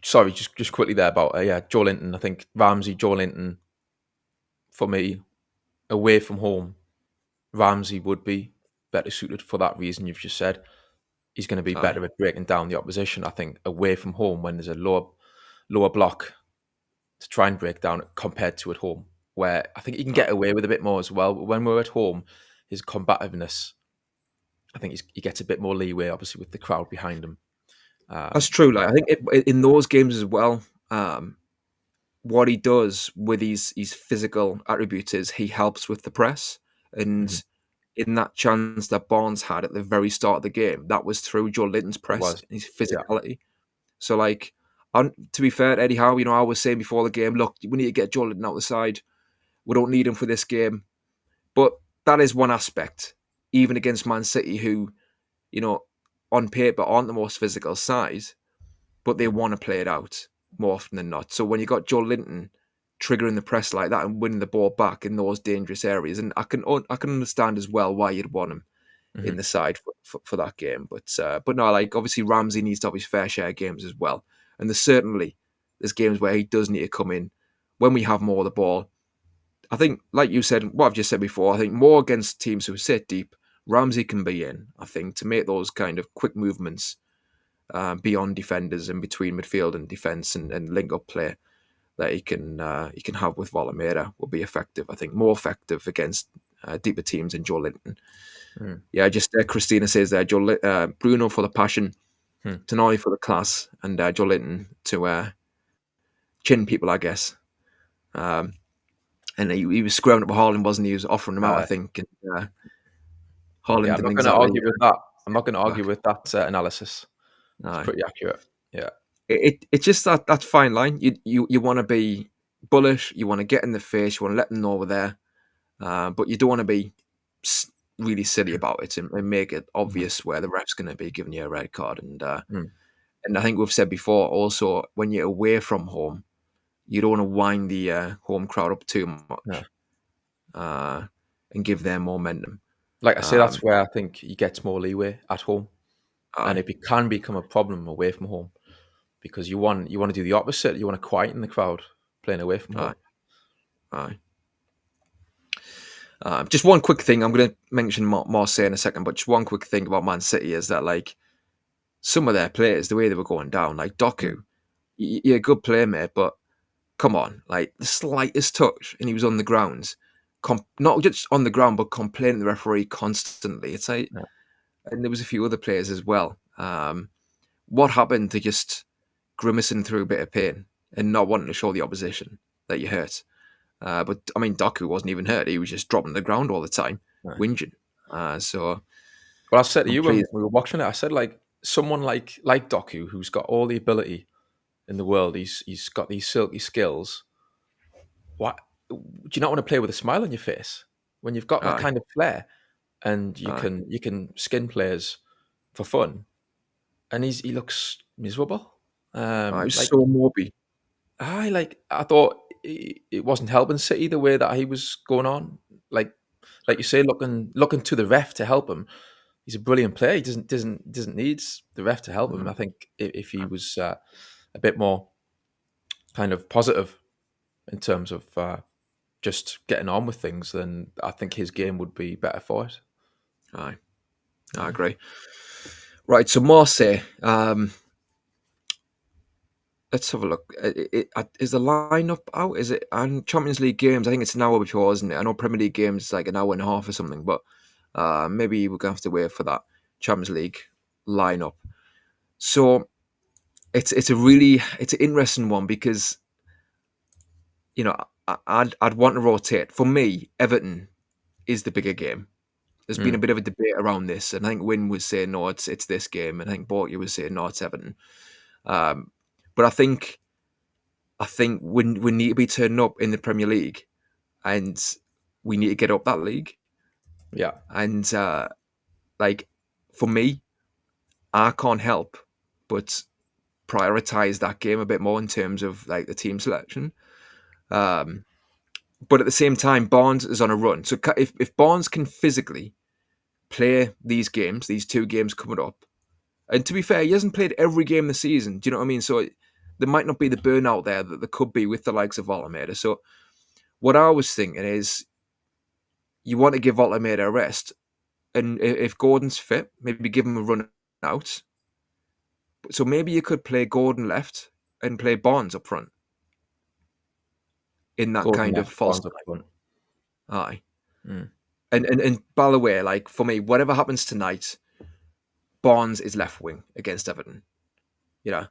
Sorry, just quickly there about Joe Linton. I think Ramsey, Joe Linton, for me, away from home, Ramsey would be better suited for that reason you've just said. He's going to be better at breaking down the opposition. I think away from home, when there's a lower block to try and break down compared to at home, where I think he can get away with a bit more as well. But when we're at home, his combativeness, I think he gets a bit more leeway, obviously, with the crowd behind him. That's true. Like, I think in those games as well, what he does with his physical attributes is he helps with the press. And in that chance that Barnes had at the very start of the game, that was through Joe Linton's press and his physicality. Yeah. So, like, to be fair to Eddie Howe, I was saying before the game, look, we need to get Joe Linton out the side. We don't need him for this game. But that is one aspect, even against Man City, who, on paper aren't the most physical side, but they want to play it out more often than not. So when you got Joe Linton triggering the press like that and winning the ball back in those dangerous areas, and I can understand as well why you'd want him in the side for that game. But no, like, obviously Ramsey needs to have his fair share of games as well. And there's games where he does need to come in when we have more of the ball. I think, like you said, what I've just said before, I think more against teams who sit deep, Ramsey can be in, I think, to make those kind of quick movements beyond defenders and between midfield and defence and link-up play that he can have with Volomera will be effective. I think more effective against deeper teams than Joe Linton. Yeah, just Christina says there, Bruno for the passion, Tonali for the class, and Joe Linton to chin people, I guess. And he was squaring up with Haaland, wasn't he? He was offering him out, I think. And Haaland I'm not going to argue with that. I'm not going to argue with that analysis. It's pretty accurate. Yeah. It's just that fine line. You want to be bullish. You want to get in the face. You want to let them know we're there. But you don't want to be really silly about it and make it obvious where the ref's going to be giving you a red card. And I think we've said before also, when you're away from home, you don't want to wind the home crowd up too much and give them momentum. Like I say, that's where I think he gets more leeway at home. And it can become a problem away from home because you want to do the opposite. You want to quieten the crowd playing away from home. Just one quick thing. I'm going to mention Marseille in a second, but just one quick thing about Man City is that, like, some of their players, the way they were going down, like Doku, you're a good player, mate, but come on, like the slightest touch and he was on the ground, not just on the ground, but complaining to the referee constantly. It's like, and there was a few other players as well. What happened to just grimacing through a bit of pain and not wanting to show the opposition that you hurt? But I mean, Doku wasn't even hurt. He was just dropping to the ground all the time, whinging. Well, I said to you when we were watching it, I said, like, someone like Doku, who's got all the ability in the world, he's got these silky skills. What do you not want to play with a smile on your face when you've got that kind of flair and you can skin players for fun? And he looks miserable. He was so mopey. I thought it wasn't helping City the way that he was going on. Like you say, looking to the ref to help him. He's a brilliant player. He doesn't need the ref to help him. I think if he was a bit more kind of positive in terms of just getting on with things, then I think his game would be better for it. I agree. Right, so Marseille. Let's have a look. Is the lineup out? Is it on Champions League games? I think it's an hour before, isn't it? I know Premier League games is like an hour and a half or something, but maybe we're going to have to wait for that Champions League lineup. So it's an interesting one because, I'd want to rotate. For me, Everton is the bigger game There's been a bit of a debate around this, and I think Wynne was saying no, it's this game, and I think Borky was saying no, it's Everton. But I think we need to be turning up in the Premier League, and we need to get up that league. Yeah. And like for me, I can't help but prioritize that game a bit more in terms of like the team selection. But at the same time, Barnes is on a run. So if Barnes can physically play these games, these 2 games coming up, and to be fair, he hasn't played every game this season. Do you know what I mean? So there might not be the burnout there that there could be with the likes of Almeida. So what I was thinking is you want to give Almeida a rest. And if Gordon's fit, maybe give him a run out. So maybe you could play Gordon left and play Barnes up front. In that Gordon kind of left, false Barnes up front. Aye. And by the way, like for me, whatever happens tonight, Barnes is left wing against Everton. You know,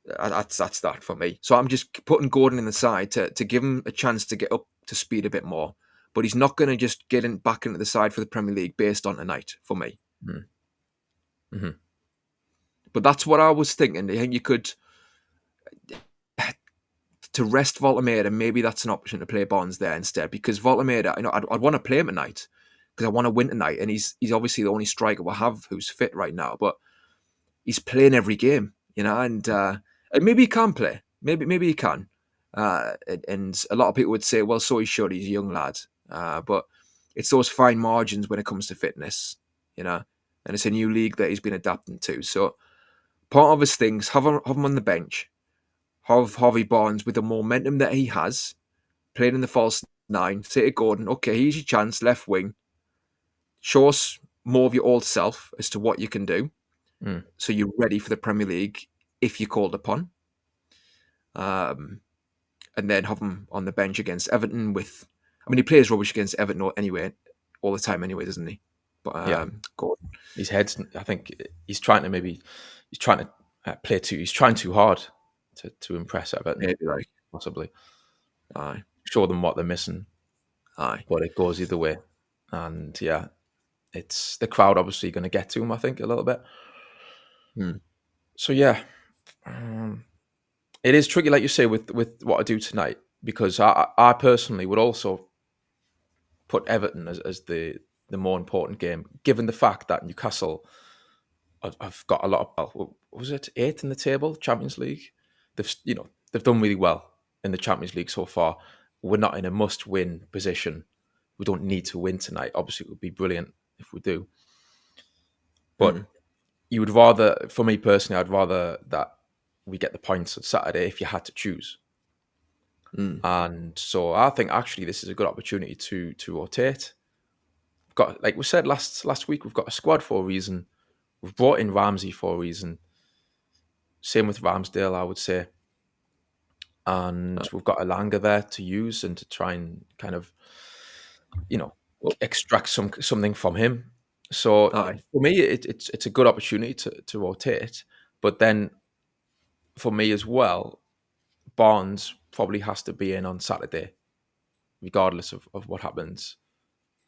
that's that for me. So I'm just putting Gordon in the side to give him a chance to get up to speed a bit more. But he's not going to just get back into the side for the Premier League based on tonight for me. Mm-hmm. But that's what I was thinking. I think you could, to rest Voltameda, maybe that's an option to play Barnes there instead. Because Voltameda, I'd want to play him tonight because I want to win tonight. And he's obviously the only striker we'll have who's fit right now. But he's playing every game, and maybe he can play. Maybe he can. And a lot of people would say, well, so he should. He's a young lad. But it's those fine margins when it comes to fitness, and it's a new league that he's been adapting to. So part of his things, have him on the bench, have Harvey Barnes with the momentum that he has, playing in the false 9, say to Gordon, okay, here's your chance, left wing, show us more of your old self as to what you can do, so you're ready for the Premier League if you're called upon. And then have him on the bench against Everton he plays rubbish against Everton anyway, all the time anyway, doesn't he? But Gordon. His head's, I think he's trying to play he's trying too hard to impress Everton. Maybe possibly. Aye. Show them what they're missing. Aye. But it goes either way. And yeah, it's the crowd obviously going to get to him, I think, a little bit. So yeah, it is tricky, like you say, with what I do tonight, because I personally would also put Everton as the more important game, given the fact that Newcastle have got a lot of, was it 8th in the table, Champions League? They've done really well in the Champions League so far. We're not in a must-win position. We don't need to win tonight. Obviously, it would be brilliant if we do. But you would rather, for me personally, I'd rather that we get the points on Saturday if you had to choose. And so I think actually this is a good opportunity to rotate. We've got, like we said last week, we've got a squad for a reason. We've brought in Ramsey for a reason. Same with Ramsdale, I would say. And we've got Elanga there to use and to try and kind of, extract something from him. So for me, it's a good opportunity to rotate. But then for me as well, Barnes probably has to be in on Saturday, regardless of what happens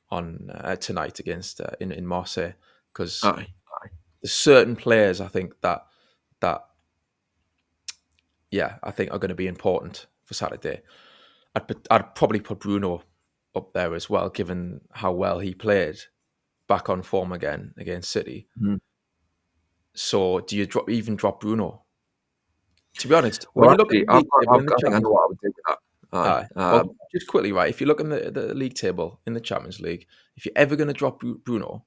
on tonight against in Marseille, because there's certain players I think that I think are going to be important for Saturday. I'd probably put Bruno up there as well, given how well he played back on form again against City. So do you drop Bruno? To be honest, well, actually, I know what I would do with that. Well, just quickly, right? If you look in the league table in the Champions League, if you're ever going to drop Bruno,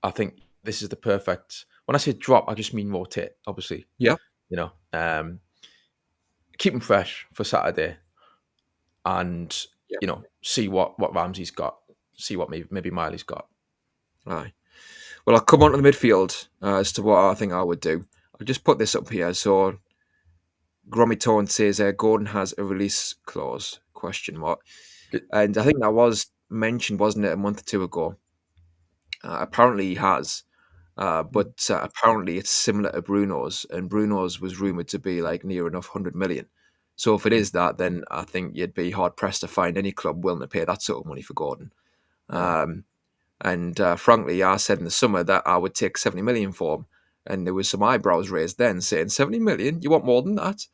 I think this is the perfect. When I say drop, I just mean rotate. Obviously, yeah. Keep him fresh for Saturday, and see what Ramsey's got, see what maybe Miley's got. Aye. Well, I'll come on to the midfield as to what I think I would do. I'll just put this up here. So, Grommy Torn says Gordon has a release clause, ? And I think that was mentioned, wasn't it, a month or two ago? Apparently he has. But apparently it's similar to Bruno's, and Bruno's was rumoured to be like near enough 100 million. So if it is that, then I think you'd be hard-pressed to find any club willing to pay that sort of money for Gordon. And And frankly, I said in the summer that I would take 70 million for him. And there was some eyebrows raised then saying, 70 million? You want more than that?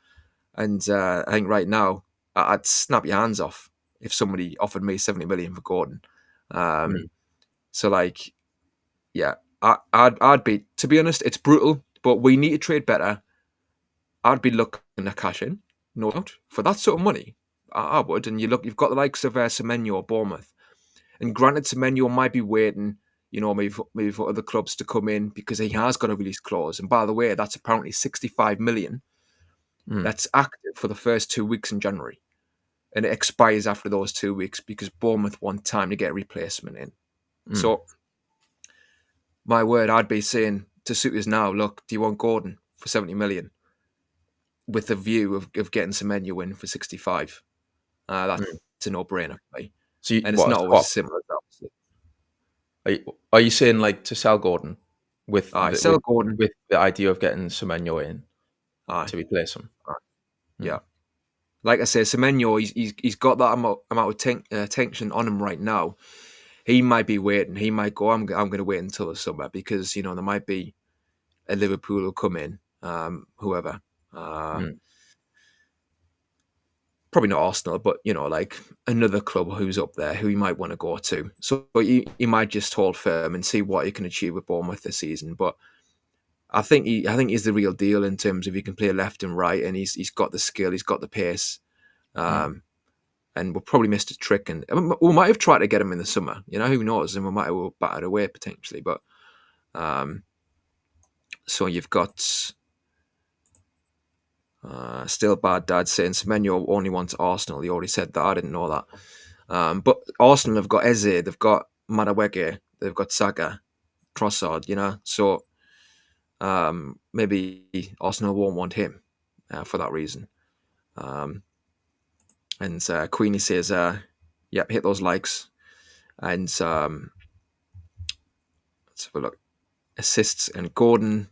And I think right now, I'd snap your hands off if somebody offered me 70 million for Gordon. So, like, yeah, I'd be, to be honest, it's brutal, but we need to trade better. I'd be looking to cash in, no doubt, for that sort of money. I would. And you've got the likes of Semenyo or Bournemouth. And granted, Semenyo might be waiting, maybe for other clubs to come in because he has got a release clause. And by the way, that's apparently 65 million. That's active for the first 2 weeks in January. And it expires after those 2 weeks because Bournemouth want time to get a replacement in. So, my word, I'd be saying to suitors now, look, do you want Gordon for 70 million? With the view of getting Semenyo in for 65. That's a no-brainer for me. So and it's not always as simple as that, obviously. Are you saying like to sell Gordon with Gordon with the idea of getting Semenyo in to replace him? Yeah, like I say, Semenyo, he's got that amount of tension on him right now. He might be waiting. He might go, I'm going to wait until the summer because there might be a Liverpool who'll come in, whoever. Probably not Arsenal, but like another club who's up there who he might want to go to. So he might just hold firm and see what he can achieve with Bournemouth this season. But I think he's the real deal in terms of he can play left and right, and he's got the skill, he's got the pace, and we'll probably missed a trick. And we might have tried to get him in the summer. Who knows? And we might have battered away potentially. But so you've got. Still bad dad saying Semenyo only wants Arsenal. He already said that. I didn't know that. But Arsenal have got Eze, they've got Madueke, they've got Saka, Trossard, So maybe Arsenal won't want him for that reason. And Queenie says, yep, hit those likes. And let's have a look. Assists and Gordon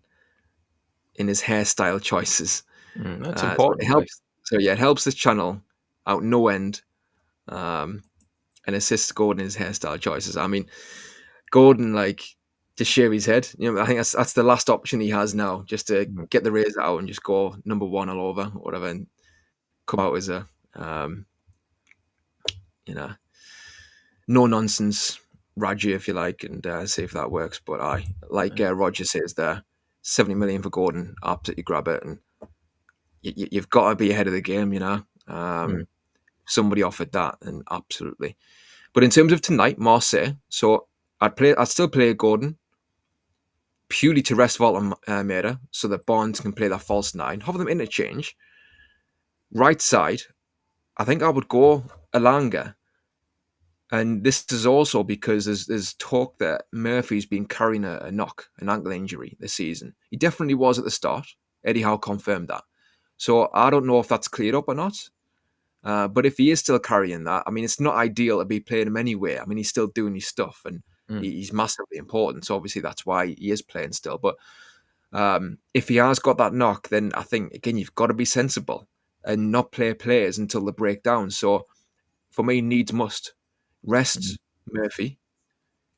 in his hairstyle choices. That's important. So it helps. So it helps this channel out no end, and assists Gordon in his hairstyle choices. I mean, Gordon just shave his head. I think that's the last option he has now, just to get the razor out and just go number one all over, or whatever, and come out as a no nonsense Raji, if you like, and see if that works. But Roger says there, 70 million for Gordon, absolutely grab it. And you've got to be ahead of the game, Somebody offered that, and absolutely. But in terms of tonight, Marseille, so I'd still play Gordon purely to rest Volta so that Barnes can play that false nine, have them interchange. Right side, I think I would go Elanga. And this is also because there's talk that Murphy's been carrying a knock, an ankle injury this season. He definitely was at the start. Eddie Howe confirmed that. So I don't know if that's cleared up or not. But if he is still carrying that, I mean, it's not ideal to be playing him anyway. I mean, he's still doing his stuff and he's massively important. So obviously that's why he is playing still. But if he has got that knock, then I think, again, you've got to be sensible and not play players until they break down. So for me, needs must. Rest Murphy.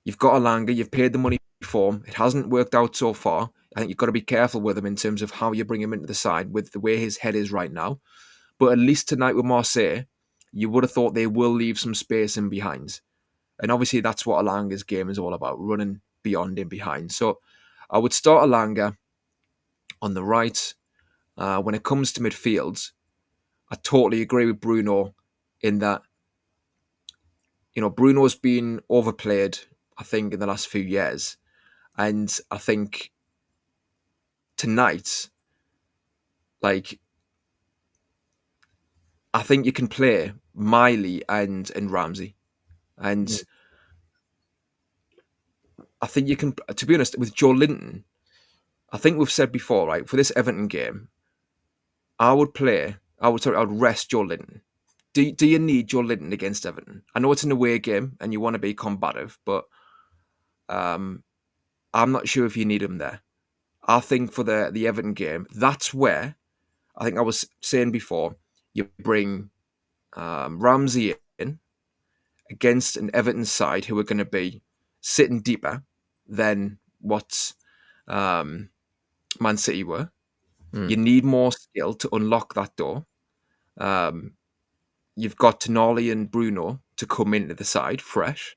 You've got Elanga. You've paid the money for him. It hasn't worked out so far. I think you've got to be careful with him in terms of how you bring him into the side with the way his head is right now. But at least tonight with Marseille, you would have thought they will leave some space in behind. And obviously that's what Elanga's game is all about, running beyond in behind. So I would start Elanga on the right. When it comes to midfield, I totally agree with Bruno in that, Bruno's been overplayed, I think, in the last few years. And I think tonight, I think you can play Miley and Ramsey. And I think you can, to be honest, with Joe Linton, I think we've said before, right, for this Everton game, I would rest Joe Linton. Do you need Joe Linton against Everton? I know it's an away game and you want to be combative, but I'm not sure if you need him there. I think for the Everton game, that's where, I think I was saying before, you bring Ramsey in against an Everton side who are going to be sitting deeper than what Man City were. You need more skill to unlock that door. You've got Tonali and Bruno to come into the side fresh.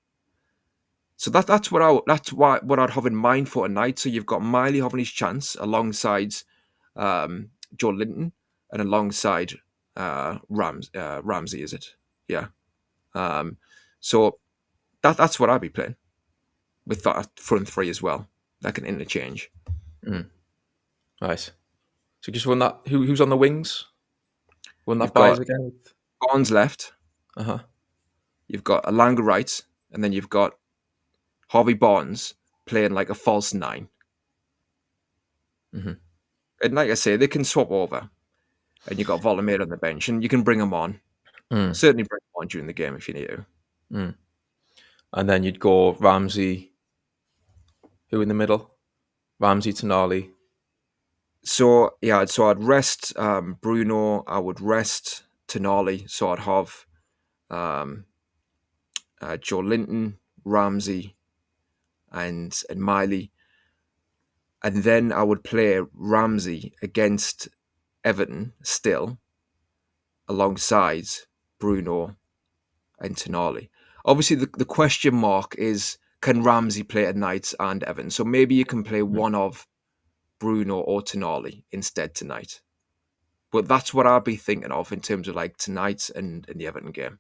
So that's what I'd have in mind for tonight. So you've got Miley having his chance alongside Joe Linton and alongside Ramsey, is it? Yeah. So that's what I'd be playing with that front three as well. That can interchange. Nice. So just run that. Who's on the wings? Run that You've buys got again. Barnes left. You've got Alanga right, and then you've got Harvey Barnes playing like a false 9. And like I say, they can swap over. And you've got Volomir on the bench, and you can bring him on. Certainly bring him on during the game if you need to. And then you'd go Ramsey. Who in the middle? Ramsey, Tonali. So I'd rest Bruno. I would rest Tonali. So I'd have Joe Linton, Ramsey, and Miley. And then I would play Ramsey against Everton still, alongside Bruno and Tonali. Obviously, the question mark is, can Ramsey play at night and Everton? So maybe you can play one of Bruno or Tonali instead tonight. But that's what I'd be thinking of in terms of like tonight and the Everton game.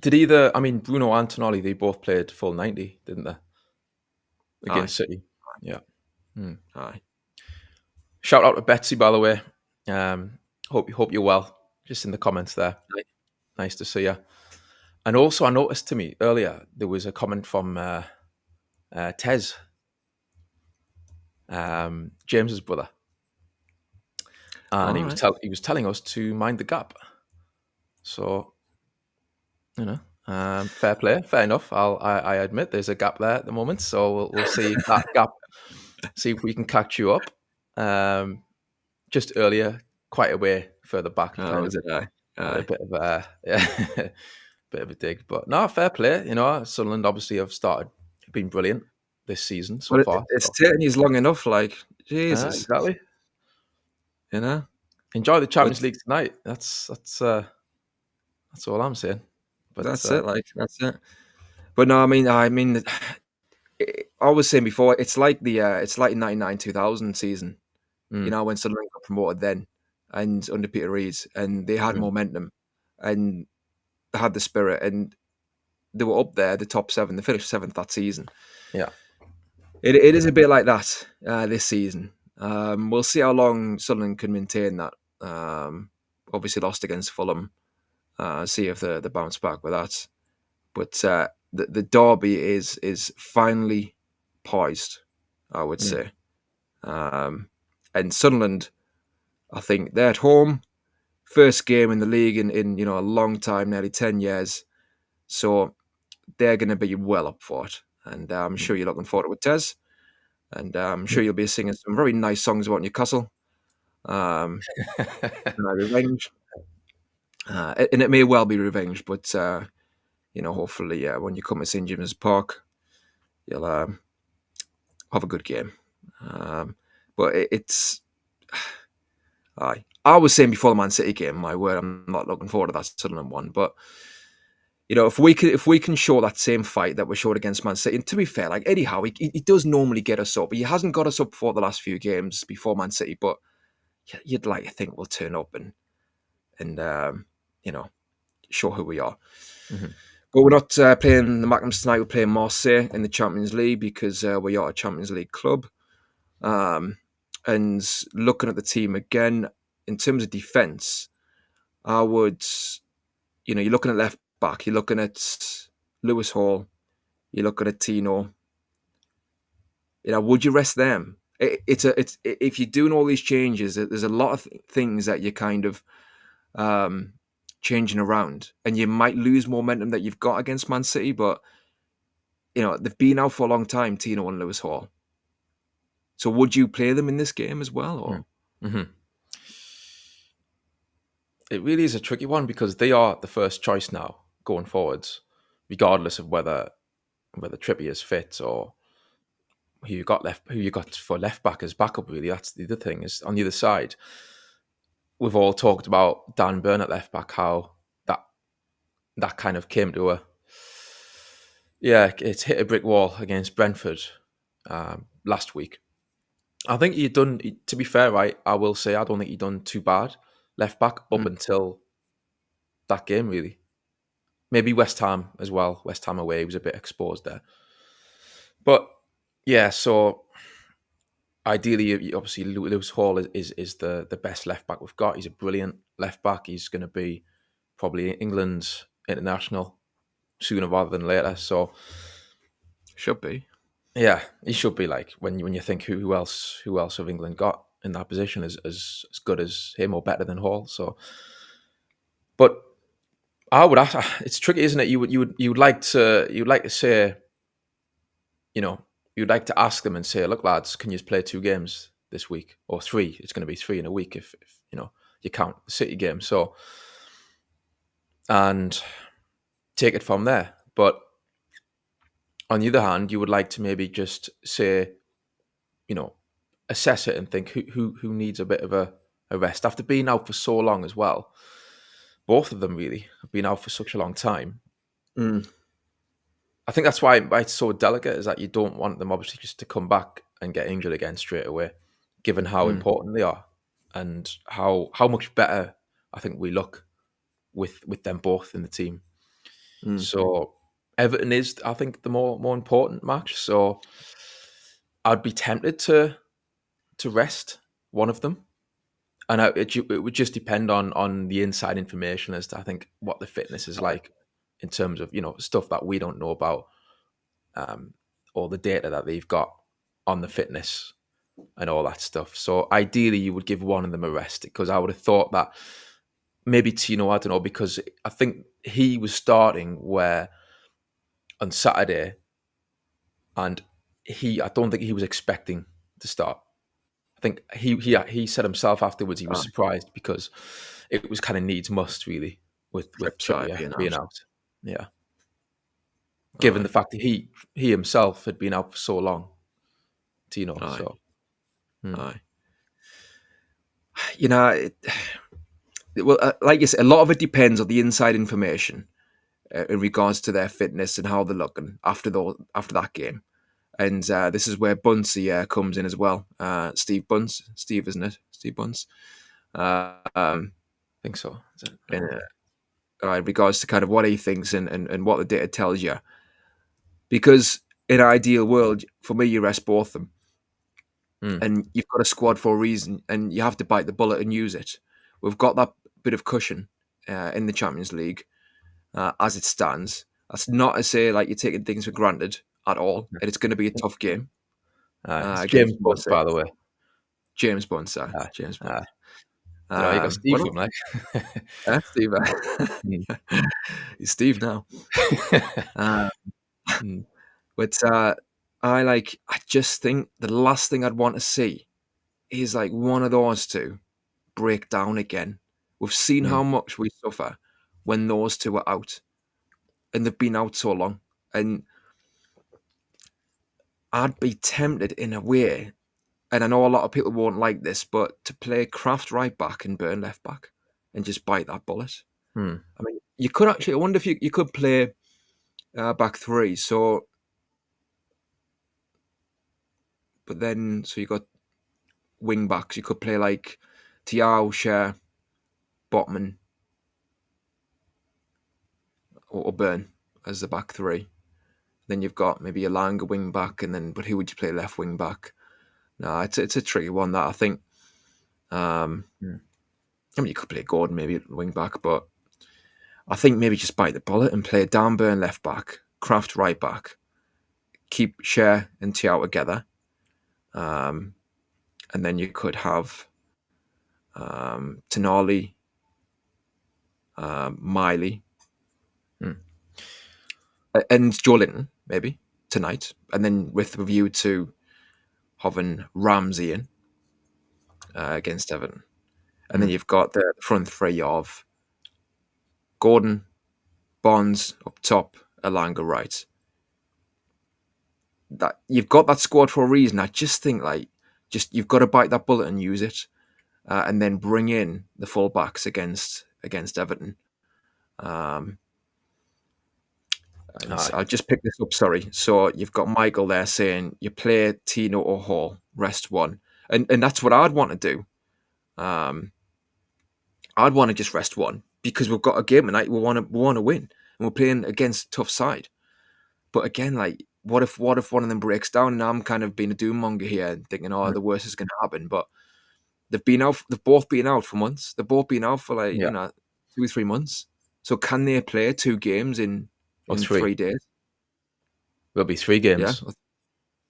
Did Bruno and Tonali, they both played full 90, didn't they? Against City. Yeah. Aye. Shout out to Betsy, by the way. Hope you're well. Just in the comments there. Aye. Nice to see you. And also, I noticed to me earlier, there was a comment from Tez, James's brother. And he was telling us to mind the gap. So, fair play, fair enough. I admit there's a gap there at the moment. So we'll see if that gap, see if we can catch you up. Just earlier, quite a way further back. Was it? A bit of a bit of a dig, but no, fair play. Sunderland obviously have been brilliant this season so far. It's taken you long enough, like Jesus. Exactly. Enjoy the Champions League tonight. That's all I'm saying. But that's it. But no, I mean, I was saying before, it's like the 99-2000 season. When Sunderland got promoted then, and under Peter Reid, and they had momentum, and they had the spirit, and they were up there, the top 7. They finished 7th that season. Yeah, it is a bit like that this season. We'll see how long Sunderland can maintain that. Obviously lost against Fulham. See if they bounce back with that. But the derby is finally poised, I would say. And Sunderland, I think they're at home. First game in the league in a long time, nearly 10 years. So they're going to be well up for it. And I'm sure you're looking forward to it, Tez. And I'm sure you'll be singing some very nice songs about Newcastle. Revenge. And it may well be revenge, but hopefully, when you come to St James's Park, you'll have a good game. But it's, I was saying before the Man City game, my word, I'm not looking forward to that Sunderland one. But if we can show that same fight that we showed against Man City, and to be fair, like Eddie Howe, he does normally get us up. He hasn't got us up for the last few games before Man City, but you'd like to think we'll turn up and show who we are. But we're not playing the Magnums tonight. We're playing Marseille in the Champions League because we are a Champions League club. And looking at the team again, in terms of defence, I would, you're looking at left back, you're looking at Lewis Hall, you're looking at Tino. Would you rest them? It's if you're doing all these changes, there's a lot of things that you're kind of changing around, and you might lose momentum that you've got against Man City. But they've been out for a long time, Tino and Lewis Hall. So would you play them in this game as well? Or it really is a tricky one because they are the first choice now going forwards, regardless of whether whether Trippier's fit or who you got for left back as backup. Really, that's the other thing. Is on the other side, we've all talked about Dan Burn at left back, how that kind of came to it's hit a brick wall against Brentford last week. I think he'd done, to be fair, right, I will say I don't think he'd done too bad left back up until that game, really. Maybe West Ham as well. West Ham away, he was a bit exposed there. But yeah, so ideally, obviously, Lewis Hall is the best left back we've got. He's a brilliant left back. He's going to be probably England's international sooner rather than later. So Should be. yeah, he should be. Like when you think who else have England got in that position as good as him or better than Hall. So, but I would ask. It's tricky, isn't it? You would like to say, you'd like to ask them and say, look, lads, can you play 2 games this week or 3? It's going to be 3 in a week if you count the City game. So, and take it from there. But on the other hand, you would like to maybe just say, assess it and think who needs a bit of a rest after being out for so long as well. Both of them really have been out for such a long time. I think that's why it's so delicate, is that you don't want them obviously just to come back and get injured again straight away, given how important they are and how much better I think we look with them both in the team. So Everton is, I think, the more important match. So I'd be tempted to rest one of them. And it would just depend on the inside information as to, I think, what the fitness is like in terms of, stuff that we don't know about, or the data that they've got on the fitness and all that stuff. So ideally, you would give one of them a rest, because I would have thought that maybe Tino, I don't know, because I think he was starting where on Saturday, and I don't think he was expecting to start. I think he said himself afterwards he was surprised because it was kind of needs must really with Trippier being out. Yeah. Given the fact that he himself had been out for so long, Tino. So, like you said, a lot of it depends on the inside information in regards to their fitness and how they're looking after that game. And this is where Bunsey comes in as well. Steve Bunce. Steve, isn't it? Steve Bunce. I think so. In regards to kind of what he thinks and what the data tells you. Because in an ideal world, for me, you rest both them. And you've got a squad for a reason, and you have to bite the bullet and use it. We've got that bit of cushion in the Champions League as it stands. That's not to say like you're taking things for granted at all. And it's going to be a tough game. James Bunce, by the way. James Bunce, James Bunce. You got Steve from like. Steve. He's Steve now. But I just think the last thing I'd want to see is like one of those two break down again. We've seen how much we suffer when those two are out, and they've been out so long. And I'd be tempted in a way, and I know a lot of people won't like this, but to play Kraft right back and Burn left back and just bite that bullet. I mean, you could actually, I wonder if you could play back 3. So, but then, so you got wing backs. You could play like Thiaw, Cher, Botman, or Burn as the back 3. Then you've got maybe a Langer wing back, but who would you play left wing back? No, it's a tricky one that I think. I mean, you could play Gordon maybe at wing back, but I think maybe just bite the bullet and play Dan Burn left back, Kraft right back, keep Cher and Thiaw together, and then you could have Tonali, Miley, and Joe Linton maybe tonight, and then with a view to having Ramsey in against Everton. And then you've got the front 3 of Gordon, Bonds up top, Elanga right. that you've got that squad for a reason. I just think you've got to bite that bullet and use it, and then bring in the fullbacks against Everton. And I'll just pick this up. Sorry. So you've got Michael there saying you play Tino or Hall, rest one, and that's what I'd want to do. I'd want to just rest one because we've got a game tonight. We want to win, and we're playing against a tough side. But again, what if one of them breaks down? And I'm kind of being a doom monger here, thinking, the worst is going to happen. But they've both been out for months. They've both been out for 2 or 3 months. So can they play 2 games in 3 days? There'll be 3 games. Yeah,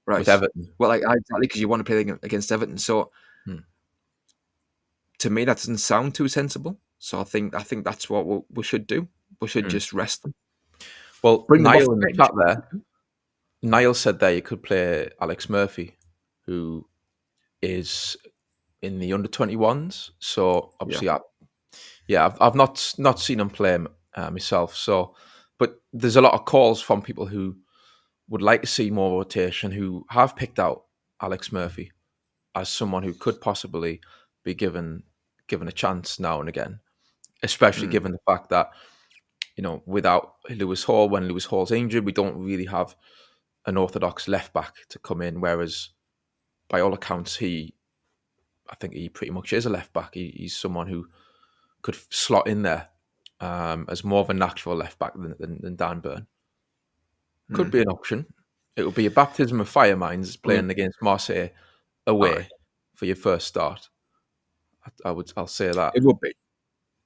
right. With Everton. Well, exactly, because you want to play against Everton. So to me, that doesn't sound too sensible. So I think that's what we should do. We should just rest them. Well, Bring them Niall off in the the chat there. Niall said there you could play Alex Murphy, who is in the under-21s. So obviously, I've not seen him play myself. So, but there's a lot of calls from people who would like to see more rotation, who have picked out Alex Murphy as someone who could possibly be given a chance now and again, especially given the fact that, without Lewis Hall, when Lewis Hall's injured, we don't really have an orthodox left back to come in. Whereas, by all accounts, I think he pretty much is a left back. He's someone who could slot in there as more of a natural left back than Dan Burn. Could be an option. It would be a baptism of fire, minds playing against Marseille away for your first start. I'll say that it would be.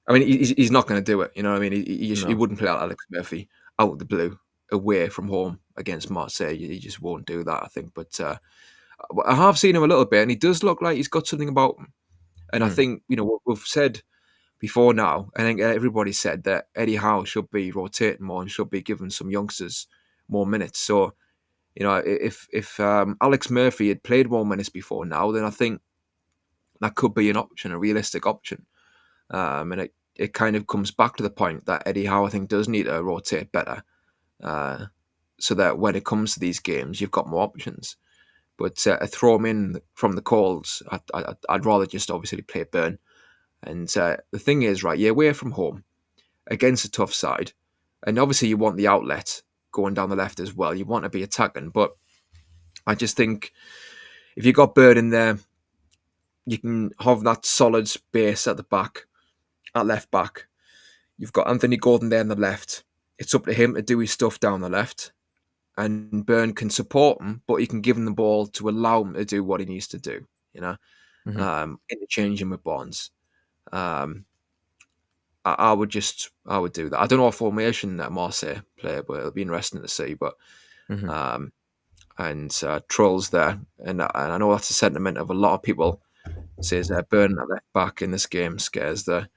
I mean, he's not going to do it. You know what I mean? He wouldn't play Alex Murphy out of the blue away from home against Marseille. He just won't do that, I think. But I have seen him a little bit, and he does look like he's got something about him. And I think, what we've said before now, I think everybody said that Eddie Howe should be rotating more and should be giving some youngsters more minutes. So, if Alex Murphy had played more minutes before now, then I think that could be an option, a realistic option. And it kind of comes back to the point that Eddie Howe, I think, does need to rotate better, so that when it comes to these games, you've got more options. But throw him in from the calls, I'd rather just obviously play Burn. And the thing is, right, you're away from home against a tough side, and obviously you want the outlet going down the left as well. You want to be attacking, but I just think if you got Burn in there, you can have that solid base at the back, at left back. You've got Anthony Gordon there on the left. It's up to him to do his stuff down the left. And Burn can support him, but he can give him the ball to allow him to do what he needs to do, interchanging with Barnes. I would do that. I don't know what formation that Marseille play, but it'll be interesting to see. But Trolls there, and I know that's a sentiment of a lot of people. Says Burn at left back in this game scares the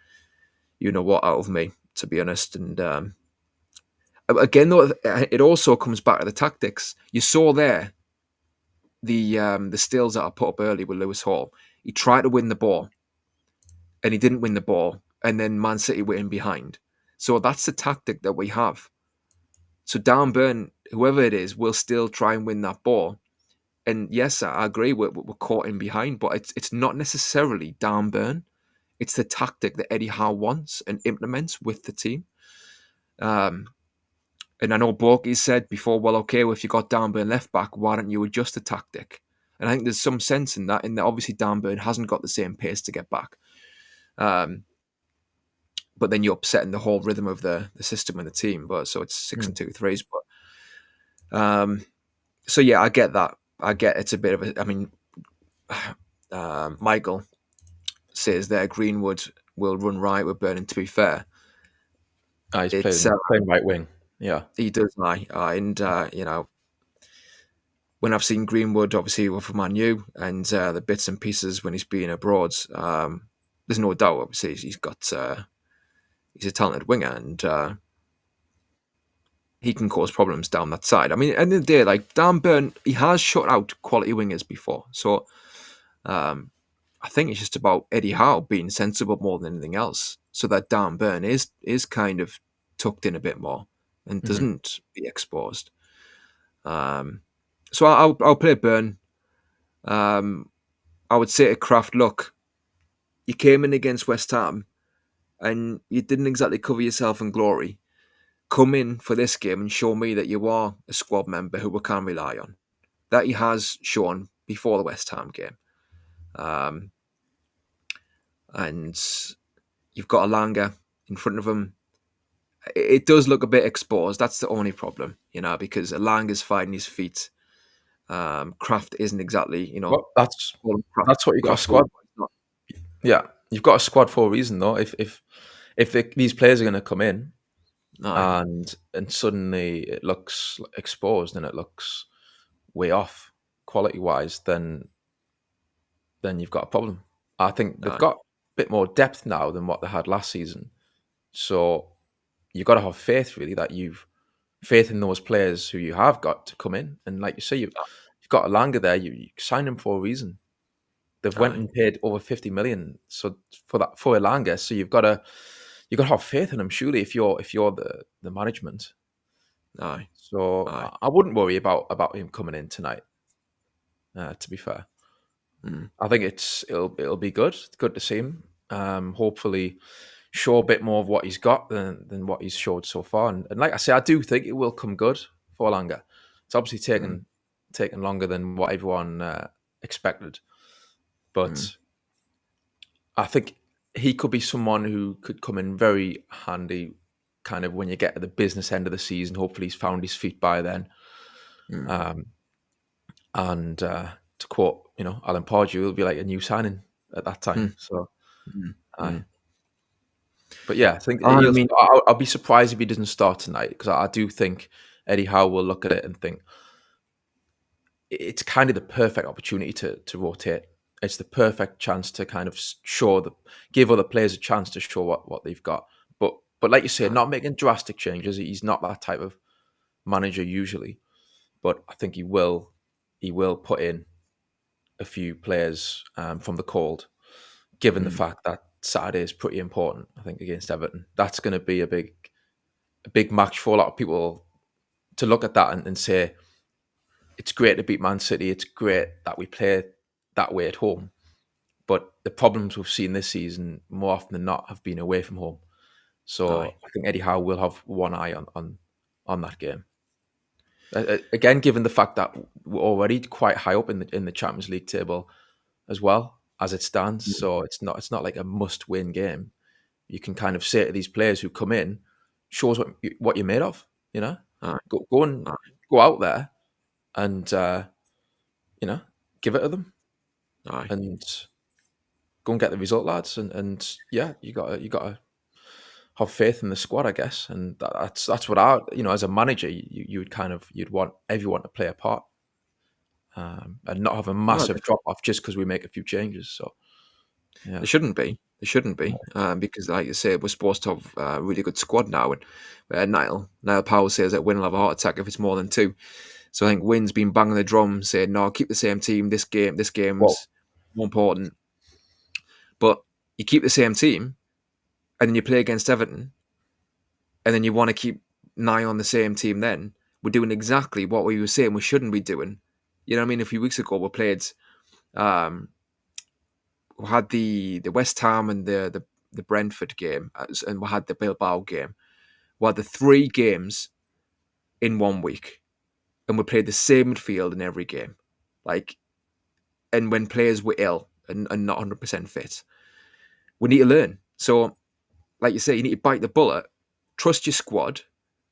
what out of me, to be honest. And again, though, it also comes back to the tactics. You saw there the stills that I put up early with Lewis Hall. He tried to win the ball, and he didn't win the ball, and then Man City were in behind. So that's the tactic that we have. So Dan Burn, whoever it is, will still try and win that ball. And yes, I agree, we're caught in behind, but it's not necessarily Dan Burn. It's the tactic that Eddie Howe wants and implements with the team. And I know Borky said before, well, okay, well, if you got Dan Burn left back, why don't you adjust the tactic? And I think there's some sense in that obviously Dan Burn hasn't got the same pace to get back. But then you're upsetting the whole rhythm of the system and the team. But so it's 6 and 2 threes. But so yeah, I get that. I get it's a bit of a. I mean, Michael says there Greenwood will run right with Burn. To be fair, he's playing right wing. Yeah, he does. And when I've seen Greenwood, obviously from Man U and the bits and pieces when he's been abroad, there's no doubt. Obviously, he's a talented winger and. He can cause problems down that side. I mean, at the end of the day, like Dan Burn, he has shut out quality wingers before. So I think it's just about Eddie Howe being sensible more than anything else, so that Dan Burn is kind of tucked in a bit more and doesn't be exposed. So So I'll play Burn. I would say to Kraft, look, you came in against West Ham and you didn't exactly cover yourself in glory. Come in for this game and show me that you are a squad member who we can rely on. That he has shown before the West Ham game. And you've got Alanga in front of him. It does look a bit exposed. That's the only problem, because Alanga's fighting his feet. Kraft isn't exactly, Well, that's what you got a squad. Yeah, you've got a squad for a reason, though. If these players are going to come in and suddenly it looks exposed and it looks way off quality wise, then you've got a problem. I think they've got a bit more depth now than what they had last season. So you've got to have faith, really, that you've faith in those players who you have got to come in. And like you say, you've got Alanga there. You signed him for a reason. They've went and paid over 50 million for Alanga. So you've got to have faith in him, surely, if you're the management. So I wouldn't worry about him coming in tonight. To be fair, I think it'll be good. It's good to see him. Hopefully, show a bit more of what he's got than what he's showed so far. And like I say, I do think it will come good for Alanga. It's obviously taken longer than what everyone expected, but I think he could be someone who could come in very handy, kind of when you get to the business end of the season. Hopefully, he's found his feet by then. And to quote, Alan Pardew, it'll be like a new signing at that time. So, but yeah, I think I'll be surprised if he doesn't start tonight, because I do think Eddie Howe will look at it and think it's kind of the perfect opportunity to rotate. It's the perfect chance to kind of give other players a chance to show what they've got. But like you say, not making drastic changes. He's not that type of manager usually, but I think he will put in a few players from the cold, given the fact that Saturday is pretty important. I think against Everton, that's going to be a big match for a lot of people to look at that and say it's great to beat Man City. It's great that we play that way at home, but the problems we've seen this season more often than not have been away from home. So I think Eddie Howe will have one eye on that game. Again, given the fact that we're already quite high up in the Champions League table as well as it stands, so it's not like a must-win game. You can kind of say to these players who come in, shows what you're made of. Go out there and give it to them, and go and get the result, lads. And yeah, you got to have faith in the squad, I guess, and that's what as a manager, you'd want everyone to play a part, and not have a massive drop off just because we make a few changes. So yeah, there shouldn't be, because like you say, we're supposed to have a really good squad now, and Niall Powell says that Wynn will have a heart attack if it's more than 2. So I think Wynn's been banging the drum saying, no, keep the same team. This game's more important. But you keep the same team, and then you play against Everton, and then you want to keep an eye on the same team then. We're doing exactly what we were saying we shouldn't be doing. You know what I mean? A few weeks ago, we played... we had the West Ham and the Brentford game, and we had the Bilbao game. We had the 3 games in 1 week, and we played the same midfield in every game. And when players were ill and not 100% fit. We need to learn. So, like you say, you need to bite the bullet, trust your squad,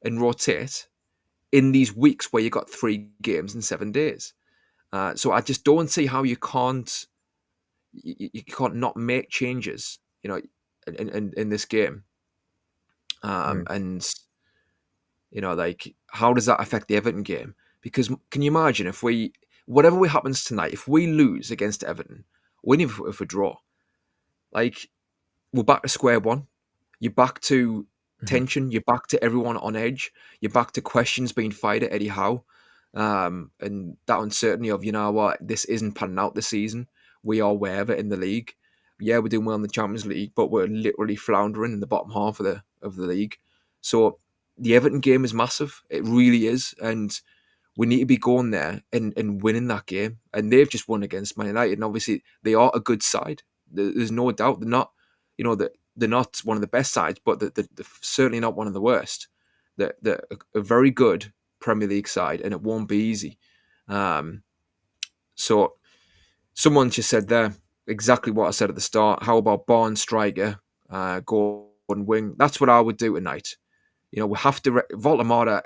and rotate in these weeks where you got 3 games in 7 days. So I just don't see how you can't not make changes, in this game. And how does that affect the Everton game? Because can you imagine if whatever happens tonight, if we lose against Everton, or even if we draw, we're back to square one. You're back to tension. You're back to everyone on edge. You're back to questions being fired at Eddie Howe. And that uncertainty of, this isn't panning out this season. We are wherever in the league. Yeah, we're doing well in the Champions League, but we're literally floundering in the bottom half of the league. So the Everton game is massive. It really is. And we need to be going there and winning that game. And they've just won against Man United, and obviously they are a good side. There's no doubt they're not, they're not one of the best sides, but they're certainly not one of the worst. They're a very good Premier League side, and it won't be easy. So someone just said there exactly what I said at the start. How about Barnes striker, Gordon wing? That's what I would do tonight. We have to. Voltamata,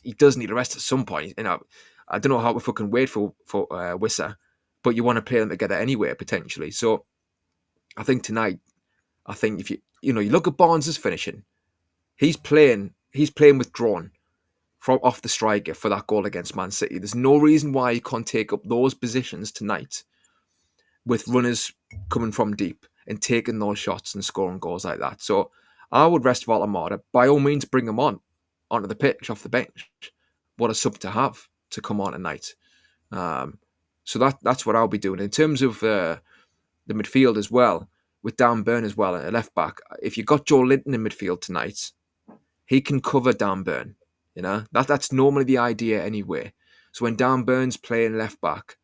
he does need a rest at some point. I don't know how we fucking wait for Wissa, but you want to play them together anyway potentially. So I think tonight, if you look at Barnes' finishing, he's playing withdrawn from off the striker for that goal against Man City. There's no reason why he can't take up those positions tonight with runners coming from deep and taking those shots and scoring goals like that. So I would rest Voltamata. By all means, bring him onto the pitch off the bench. What a sub to have to come on tonight. So that's what I'll be doing. In terms of the midfield as well, with Dan Burn as well at left back, if you got Joe Linton in midfield tonight, he can cover Dan Burn. That's normally the idea anyway. So when Dan Burn's playing left back,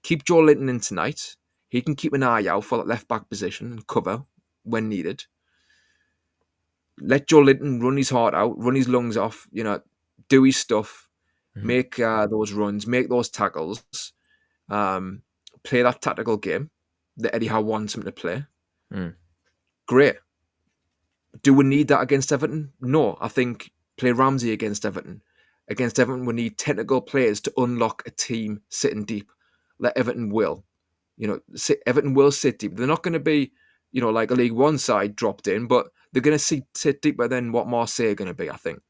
keep Joe Linton in tonight. He can keep an eye out for that left back position and cover when needed. Let Joe Linton run his heart out, run his lungs off, do his stuff, make those runs, make those tackles, play that tactical game that Eddie Howe wants him to play. Great. Do we need that against Everton? No, I think play Ramsey against Everton. Against Everton, we need technical players to unlock a team sitting deep. Let Everton will. Everton will sit deep. They're not going to be, like a League One side dropped in, but they're going to sit deeper than what Marseille are going to be, I think.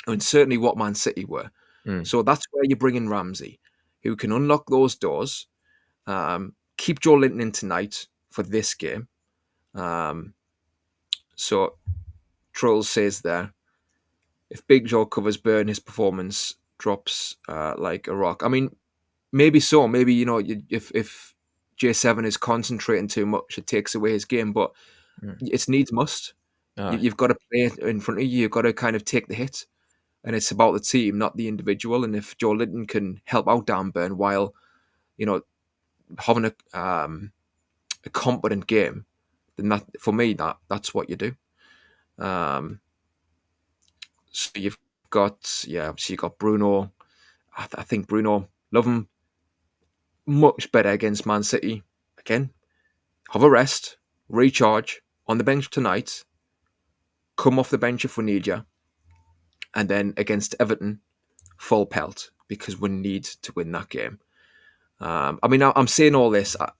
And certainly what Man City were. So that's where you bring in Ramsey, who can unlock those doors. Keep Joe Linton in tonight for this game. So Trolls says there, if Big Joe covers Burn, his performance drops like a rock. I mean, maybe so. Maybe, if J7 is concentrating too much, it takes away his game. But it's needs must. You've got to play it in front of you. You've got to kind of take the hit. And it's about the team, not the individual. And if Joe Linton can help out Dan Burn while, having a competent game, then that, for me, that's what you do. So you've got, obviously you've got Bruno. I think Bruno, love him, much better against Man City. Again, have a rest, recharge, on the bench tonight, come off the bench if we need you, and then against Everton, full pelt, because we need to win that game. I'm saying all this, I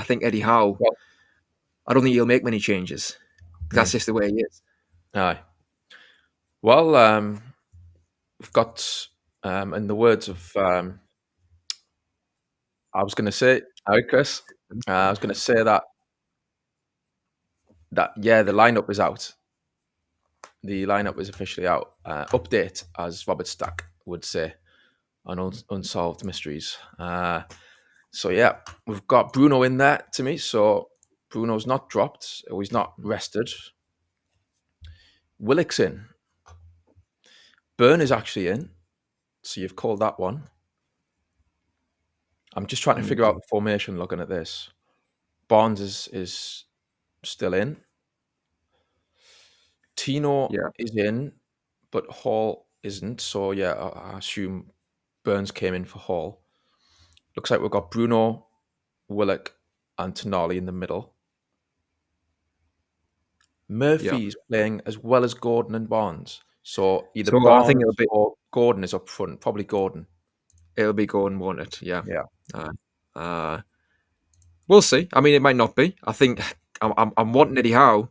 think Eddie Howe, I don't think he'll make many changes. That's just the way he is. Aye. Well, we've got, in the words of, I was going to say, hi Chris, I was going to say that the lineup is out. The lineup is officially out. Update, as Robert Stack would say, on Unsolved Mysteries. So yeah, we've got Bruno in there to me. So Bruno's not dropped, or he's not rested. Willock's in. Burn is actually in. So you've called that one. I'm just trying to figure out the formation looking at this. Barnes is still in. Tino is in, but Hall isn't. So yeah, I assume Burns came in for Hall. Looks like we've got Bruno, Willock, and Tonali in the middle. Murphy's playing as well as Gordon and Barnes. So either Barnes I think or Gordon is up front. Probably Gordon. It'll be Gordon, won't it? Yeah. We'll see. I mean, it might not be. I think I'm wanting Eddie Howe.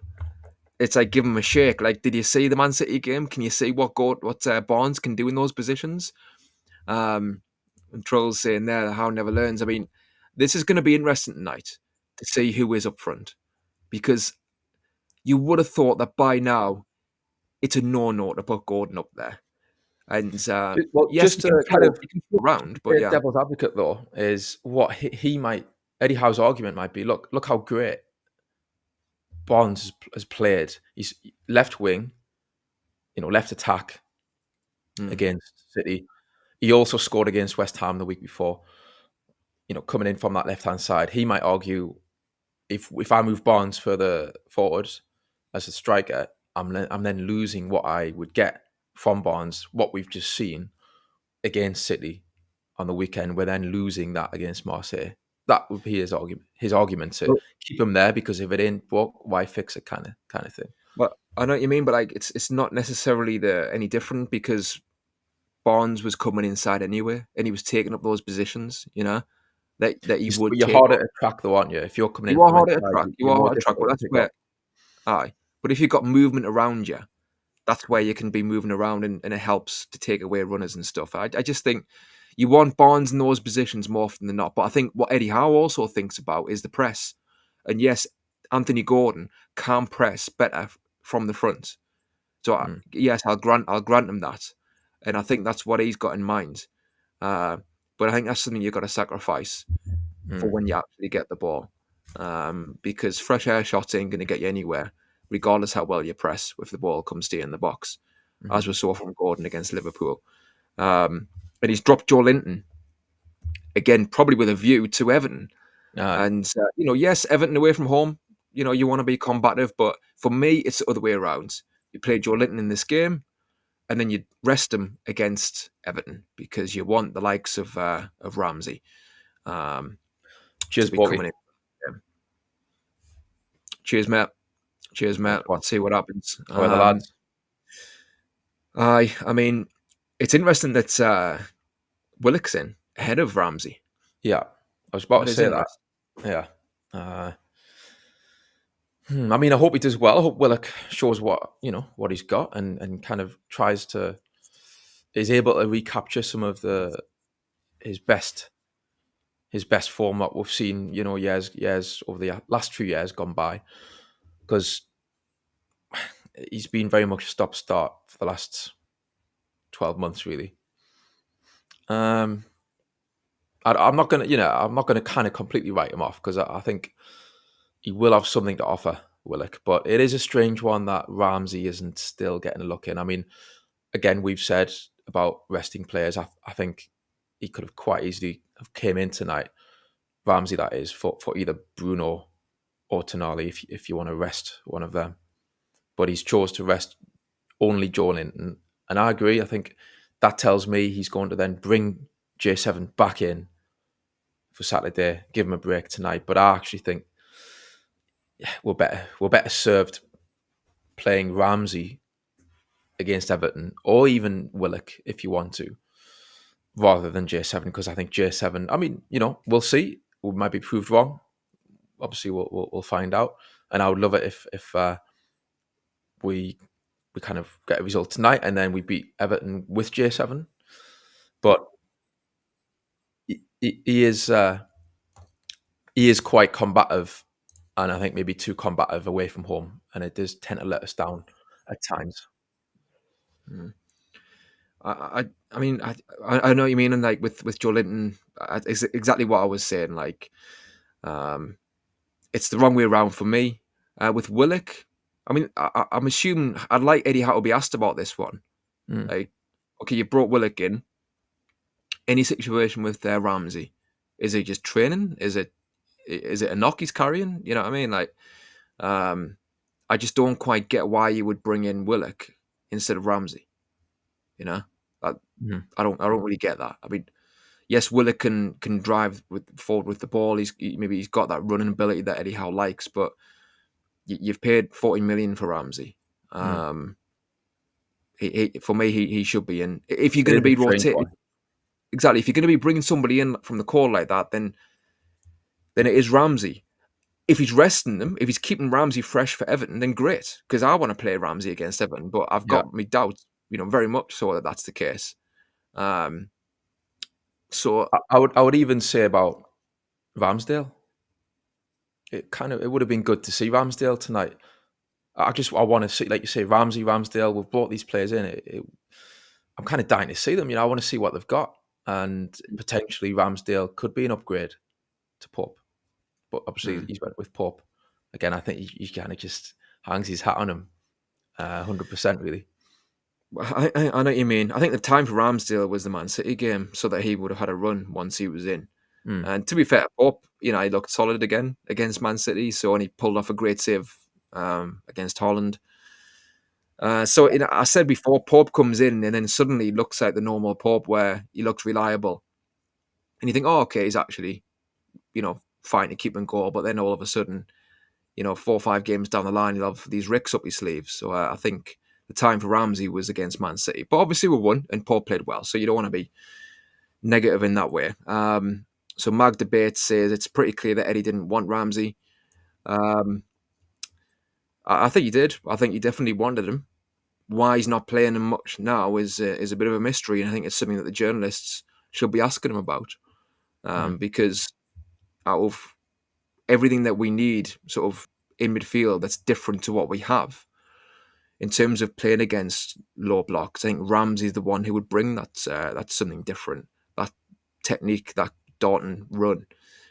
It's like give him a shake. Like, did you see the Man City game? Can you see what Barnes can do in those positions? And Trolls saying there, Howe never learns. I mean, this is going to be interesting tonight to see who is up front, because you would have thought that by now it's a no-no to put Gordon up there. And just to kind of around, but devil's advocate though is what he might. Eddie Howe's argument might be: look how great Barnes has played. He's left wing, left attack against City. he also scored against West Ham the week before. Coming in from that left-hand side, he might argue if I move Barnes further forward as a striker, I'm then losing what I would get from Barnes, what we've just seen against City on the weekend. We're then losing that against Marseille. That would be his argument to Well, keep him there, because if it ain't broke, why fix it, kind of thing. but I know what you mean, but like it's not necessarily any different, because Barnes was coming inside anyway, and he was taking up those positions. That he would You're take harder up. to track, though, aren't you? If you're coming in You are from harder to inside, track. You you're are more harder to track, but difficult that's to pick where up. aye. But if you've got movement around you, that's where you can be moving around, and it helps to take away runners and stuff. I just think you want Barnes in those positions more often than not. But I think what Eddie Howe also thinks about is the press. And yes, Anthony Gordon can press better from the front. So yes, I'll grant him that, and I think that's what he's got in mind. But I think that's something you've got to sacrifice for when you actually get the ball, because fresh air shots ain't going to get you anywhere, regardless how well you press if the ball comes to you in the box, as we saw from Gordon against Liverpool. And he's dropped Joe Linton again, probably with a view to Everton. Aye. And yes, Everton away from home, you want to be combative, but for me, it's the other way around. You play Joe Linton in this game, and then you rest him against Everton, because you want the likes of Ramsey Cheers, to be Bobby. coming in. Yeah. Cheers, mate. Cheers, mate. Let's see what happens. How are the lads? I mean, it's interesting that Willock's in ahead of Ramsey. Yeah, I was about That to is say that. interesting. Yeah. I mean, I hope he does well. I hope Willock shows what he's got, and kind of is able to recapture some of his best form that we've seen, years over the last few years gone by, because he's been very much a stop-start for the last 12 months, really. I'm not gonna kind of completely write him off, because I think he will have something to offer, Willock. But it is a strange one that Ramsey isn't still getting a look in. I mean, again, we've said about resting players. I think he could have quite easily have came in tonight, Ramsey that is, for either Bruno or Tonali, if you want to rest one of them. But he's chose to rest only Joe Linton. And I agree. I think that tells me he's going to then bring J7 back in for Saturday, give him a break tonight. But I actually think we're better served playing Ramsey against Everton, or even Willock if you want to, rather than J7, because I think J7, I mean, we'll see. We might be proved wrong. Obviously, we'll find out. And I would love it if we kind of get a result tonight, and then we beat Everton with J7. But he is quite combative, and I think maybe too combative away from home, and it does tend to let us down at times. I mean, I know what you mean, and like with Joe Linton, it's exactly what I was saying. Like, it's the wrong way around for me. With Willock, I mean, I'm assuming I'd like Eddie Howe to be asked about this one. Like, okay, you brought Willock in. Any situation with Ramsey, is he just training? Is it a knock he's carrying? You know what I mean? Like, I just don't quite get why you would bring in Willock instead of Ramsey. I don't really get that. I mean, yes, Willock can drive forward with the ball. Maybe he's got that running ability that Eddie Howe likes, but you've paid 40 million for Ramsey. For me, he should be in. If you're going to be rotating, exactly. If you're going to be bringing somebody in from the core like that, then it is Ramsey. If he's resting them, if he's keeping Ramsey fresh for Everton, then great, because I want to play Ramsey against Everton. But I've got my doubts, very much so that that's the case. So I would even say about Ramsdale. It would have been good to see Ramsdale tonight. I want to see, like you say, Ramsdale. We've brought these players in. I'm kind of dying to see them. I want to see what they've got, and potentially Ramsdale could be an upgrade to Pope. But obviously he's went with Pope again. I think he kind of just hangs his hat on him, 100% really. I know what you mean. I think the time for Ramsdale was the Man City game, so that he would have had a run once he was in. And to be fair, Pope, he looked solid again against Man City, so and he pulled off a great save against Holland. So I said before, Pope comes in and then suddenly looks like the normal Pope, where he looks reliable, and you think, oh, okay, he's actually, fine to keep in goal. But then all of a sudden, 4 or 5 games down the line, he'll have these ricks up his sleeves. So I think the time for Ramsey was against Man City, but obviously we won and Pope played well, so you don't want to be negative in that way. So Mag Debate says it's pretty clear that Eddie didn't want Ramsey. I think he did. I think he definitely wanted him. Why he's not playing him much now is a bit of a mystery, and I think it's something that the journalists should be asking him about. Because out of everything that we need sort of in midfield that's different to what we have, in terms of playing against low blocks, I think Ramsey's the one who would bring that something different, that technique, that Dortmund run,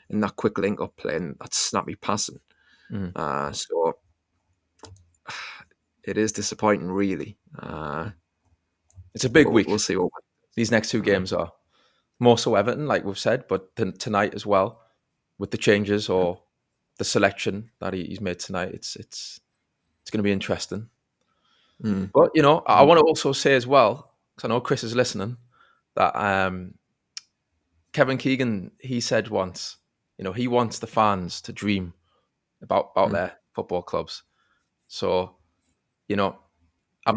and that quick link-up play, and that snappy passing. So it is disappointing, really. It's a big week. We'll see what these next 2 games are. More so Everton, like we've said, but tonight as well, with the changes or the selection that he's made tonight, it's going to be interesting. But I want to also say as well, because I know Chris is listening, that Kevin Keegan, he said once, he wants the fans to dream about their football clubs. So, I'm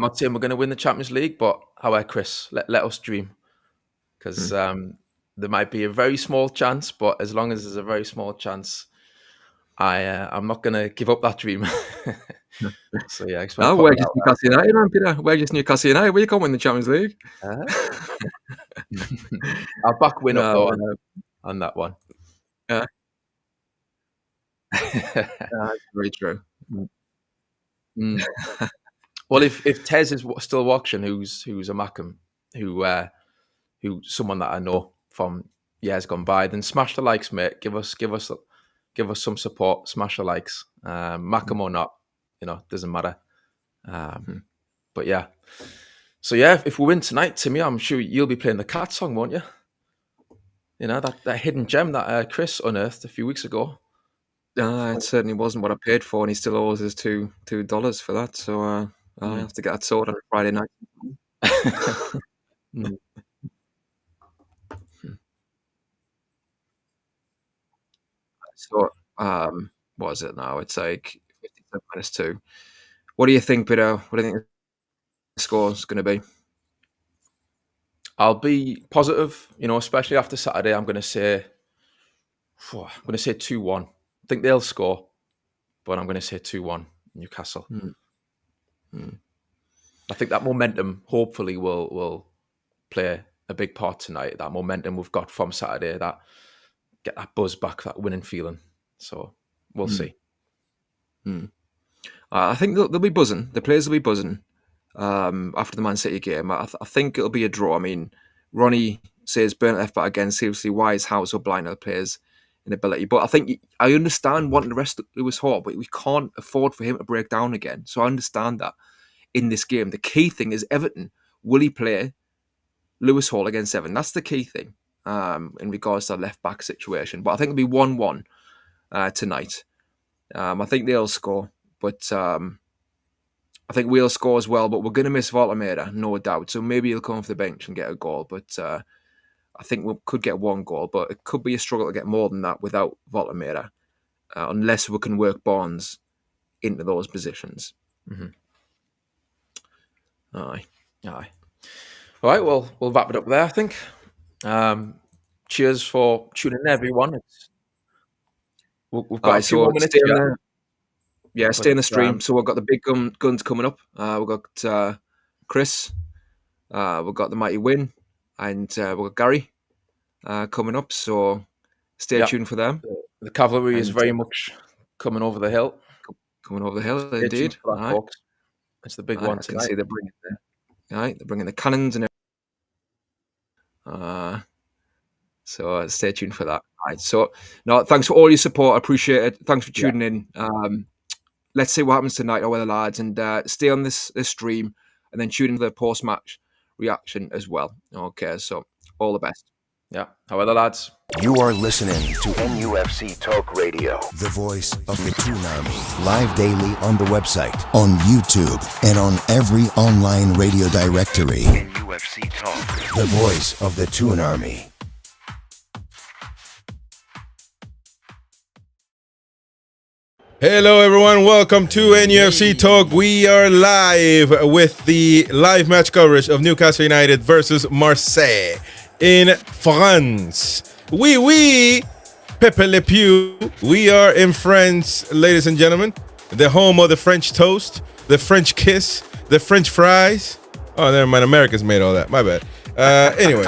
not saying we're going to win the Champions League, but however, Chris, let us dream. Because there might be a very small chance, but as long as there's a very small chance, I'm not going to give up that dream. So yeah, we're just Newcastle United, man, Peter. We're just Newcastle United. We can't win the Champions League. I'll back win up though on that one. Yeah, that's very true. Well, if Tez is still watching, who's a Mackham, who someone that I know from years gone by, then smash the likes, mate. Give us some support. Smash the likes, Mackham or not, doesn't matter. But yeah, so yeah, if we win tonight, Timmy, I'm sure you'll be playing the Cat song, won't you? That hidden gem that Chris unearthed a few weeks ago. It certainly wasn't what I paid for, and he still owes us $2 for that. So I have to get that sorted on a Friday night. So, what is it now? It's like 57-2. What do you think, Peter? What do you think the score is going to be? I'll be positive, especially after Saturday. I'm going to say 2-1. I think they'll score, but I'm going to say 2-1 Newcastle. I think that momentum hopefully will play a big part tonight. That momentum we've got from Saturday, that get that buzz back, that winning feeling. So we'll see. I think they'll be buzzing. The players will be buzzing after the Man City game. I think it'll be a draw. I mean, Ronnie says burnt left back again. Seriously, why is Howe so blind to the players' inability? But I think I understand wanting to rest Lewis Hall, but we can't afford for him to break down again. So I understand that in this game. The key thing is Everton. Will he play Lewis Hall against Everton? That's the key thing in regards to that left back situation. But I think it'll be 1-1 tonight. I think they'll score, but I think we'll score as well. But we're going to miss Voltemera, no doubt. So maybe he'll come off the bench and get a goal. But I think we could get 1 goal, but it could be a struggle to get more than that without Voltemera, unless we can work Barnes into those positions. Aye. All right, well, we'll wrap it up there, I think. Cheers for tuning in, everyone. We've got a few more minutes. Stay in the stream. So we've got the big guns coming up. We've got Chris. We've got the mighty Win. And we've got Gary coming up. So stay tuned for them. The cavalry is very much coming over the hill. Coming over the hill, indeed. It's the big one. I can see they're bringing the cannons and so stay tuned for that. Right. So no, thanks for all your support. I appreciate it. Thanks for tuning in. Let's see what happens tonight with the lads, and stay on this stream. and then tune into the post-match reaction as well. Okay, so all the best. Yeah. How are the lads? You are listening to NUFC Talk Radio. the voice of the Toon Army. Live daily on the website, on YouTube, and on every online radio directory. NUFC Talk. The voice of the Toon Army. Hello everyone, welcome to NUFC Talk. We are live with the live match coverage of Newcastle United versus Marseille in France. Oui, Pepe Le Pew. We are in France, ladies and gentlemen. The home of the French toast, the French kiss, the French fries. Oh, never mind, America's made all that, my bad. Anyway,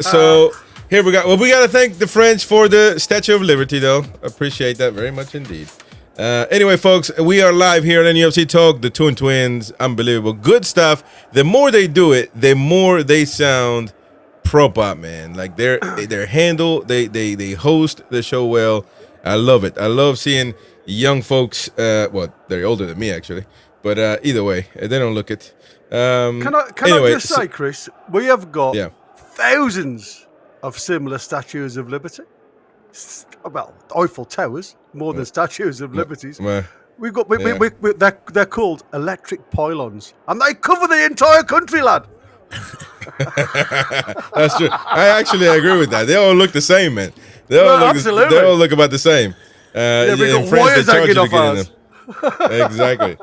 so here we go. Well, we got to thank the French for the Statue of Liberty, though. Appreciate that very much indeed. Anyway, folks, we are live here at NUFC Talk. The Toon Twins, unbelievable, good stuff. The more they do it, the more they sound proper, man. Like their handle, they host the show well. I love it. I love seeing young folks. Well, they're older than me actually, but either way, they don't look it. Can I just say, Chris, we have got thousands of similar statues of liberty. Well, Eiffel Towers, more than statues of liberties. We've got they're called electric pylons, and they cover the entire country, lad. That's true. I actually agree with that. They all look the same, man. They all look about the same. In France, they charge you to get in them. Exactly.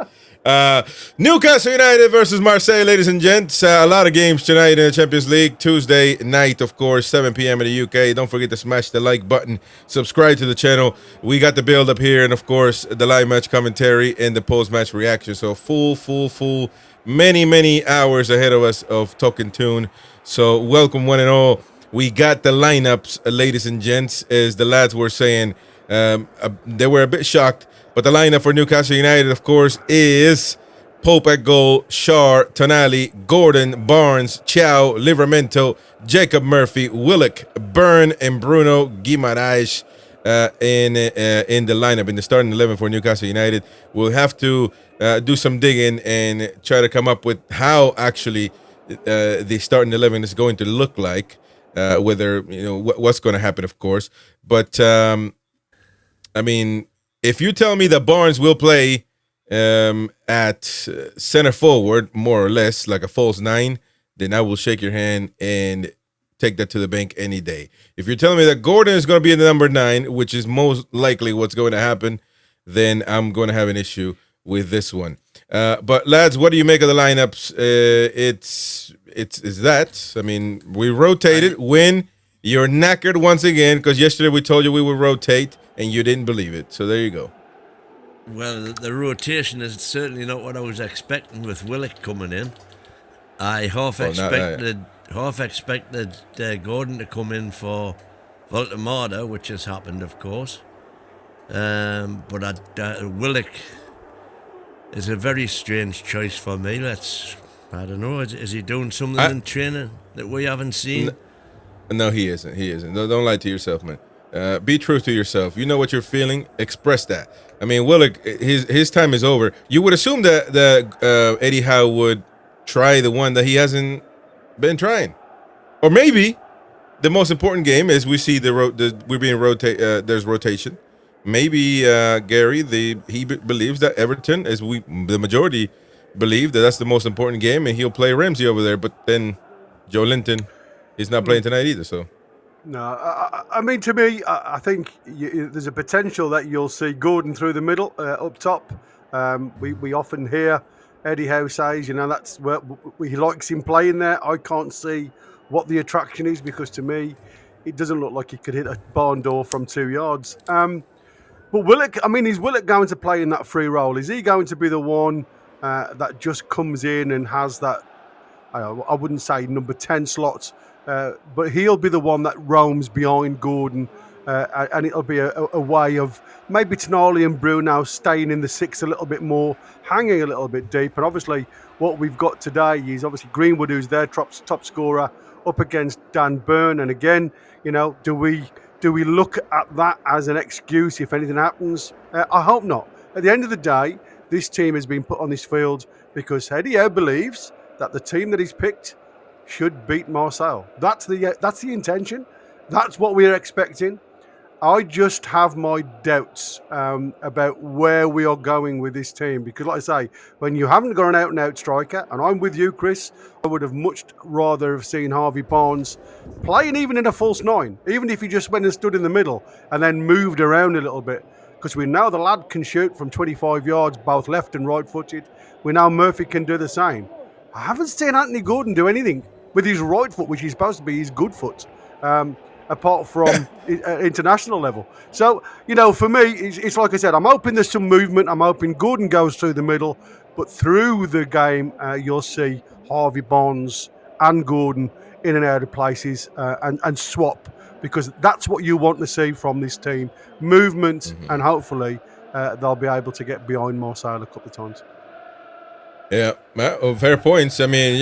Newcastle United versus Marseille, ladies and gents. A lot of games tonight in the Champions League. Tuesday night, of course, 7 p.m. in the UK. Don't forget to smash the like button. Subscribe to the channel. We got the build up here, and of course, the live match commentary and the post-match reaction. So full, many hours ahead of us of talking Toon. So welcome one and all. We got the lineups, ladies and gents, as the lads were saying. They were a bit shocked. But the lineup for Newcastle United, of course, is Pope at goal, Schär, Tonali, Gordon, Barnes, Chow, Livramento, Jacob Murphy, Willock, Byrne, and Bruno Guimaraes in the lineup, in the starting 11 for Newcastle United. We'll have to do some digging and try to come up with how actually the starting 11 is going to look like, whether, what's going to happen, of course. But, I mean, if you tell me that Barnes will play at center forward, more or less, like a false 9, then I will shake your hand and take that to the bank any day. If you're telling me that Gordon is going to be in the number 9, which is most likely what's going to happen, then I'm going to have an issue with this one. But lads, what do you make of the lineups? It's that. I mean, we rotated. When you're knackered once again, because yesterday we told you we would rotate, and you didn't believe it. So there you go. Well, the rotation is certainly not what I was expecting with Willock coming in. I half expected Gordon to come in for Voltemada, which has happened, of course. But Willock is a very strange choice for me. I don't know. Is he doing something in training that we haven't seen? No, he isn't. He isn't. Don't lie to yourself, man. Be true to yourself. You know what you're feeling. Express that. I mean, Willock, his time is over. You would assume that Eddie Howe would try the one that he hasn't been trying, or maybe the most important game is we see we're being there's rotation. Maybe Gary, he believes that Everton, as the majority believe, that's the most important game, and he'll play Ramsey over there. But then Joe Linton, he's not playing tonight either, so. No, I mean, to me, I think there's a potential that you'll see Gordon through the middle, up top. We often hear Eddie Howe says, that's where he likes him playing there. I can't see what the attraction is, because to me, it doesn't look like he could hit a barn door from 2 yards. But Willock, I mean, is Willock going to play in that free role? Is he going to be the one that just comes in and has that, I wouldn't say number 10 slot, but he'll be the one that roams behind Gordon, and it'll be a way of maybe Tonali and Bruno staying in the 6 a little bit more, hanging a little bit deep. And obviously what we've got today is obviously Greenwood, who's their top scorer, up against Dan Byrne. And again, do we look at that as an excuse if anything happens? I hope not. At the end of the day, this team has been put on this field because Eddie Howe believes that the team that he's picked should beat Marseille. That's the intention. That's what we're expecting. I just have my doubts about where we are going with this team because, like I say, when you haven't got an out-and-out striker, and I'm with you, Chris, I would have much rather have seen Harvey Barnes playing even in a false nine, even if he just went and stood in the middle and then moved around a little bit, because we know the lad can shoot from 25 yards, both left and right-footed. We know Murphy can do the same. I haven't seen Anthony Gordon do anything with his right foot, which is supposed to be his good foot. Apart from international level. So, for me, it's like I said, I'm hoping there's some movement. I'm hoping Gordon goes through the middle, but through the game, you'll see Harvey Barnes and Gordon in and out of places and swap, because that's what you want to see from this team. Movement, and hopefully they'll be able to get behind Marseille a couple of times. Yeah, fair points. I mean,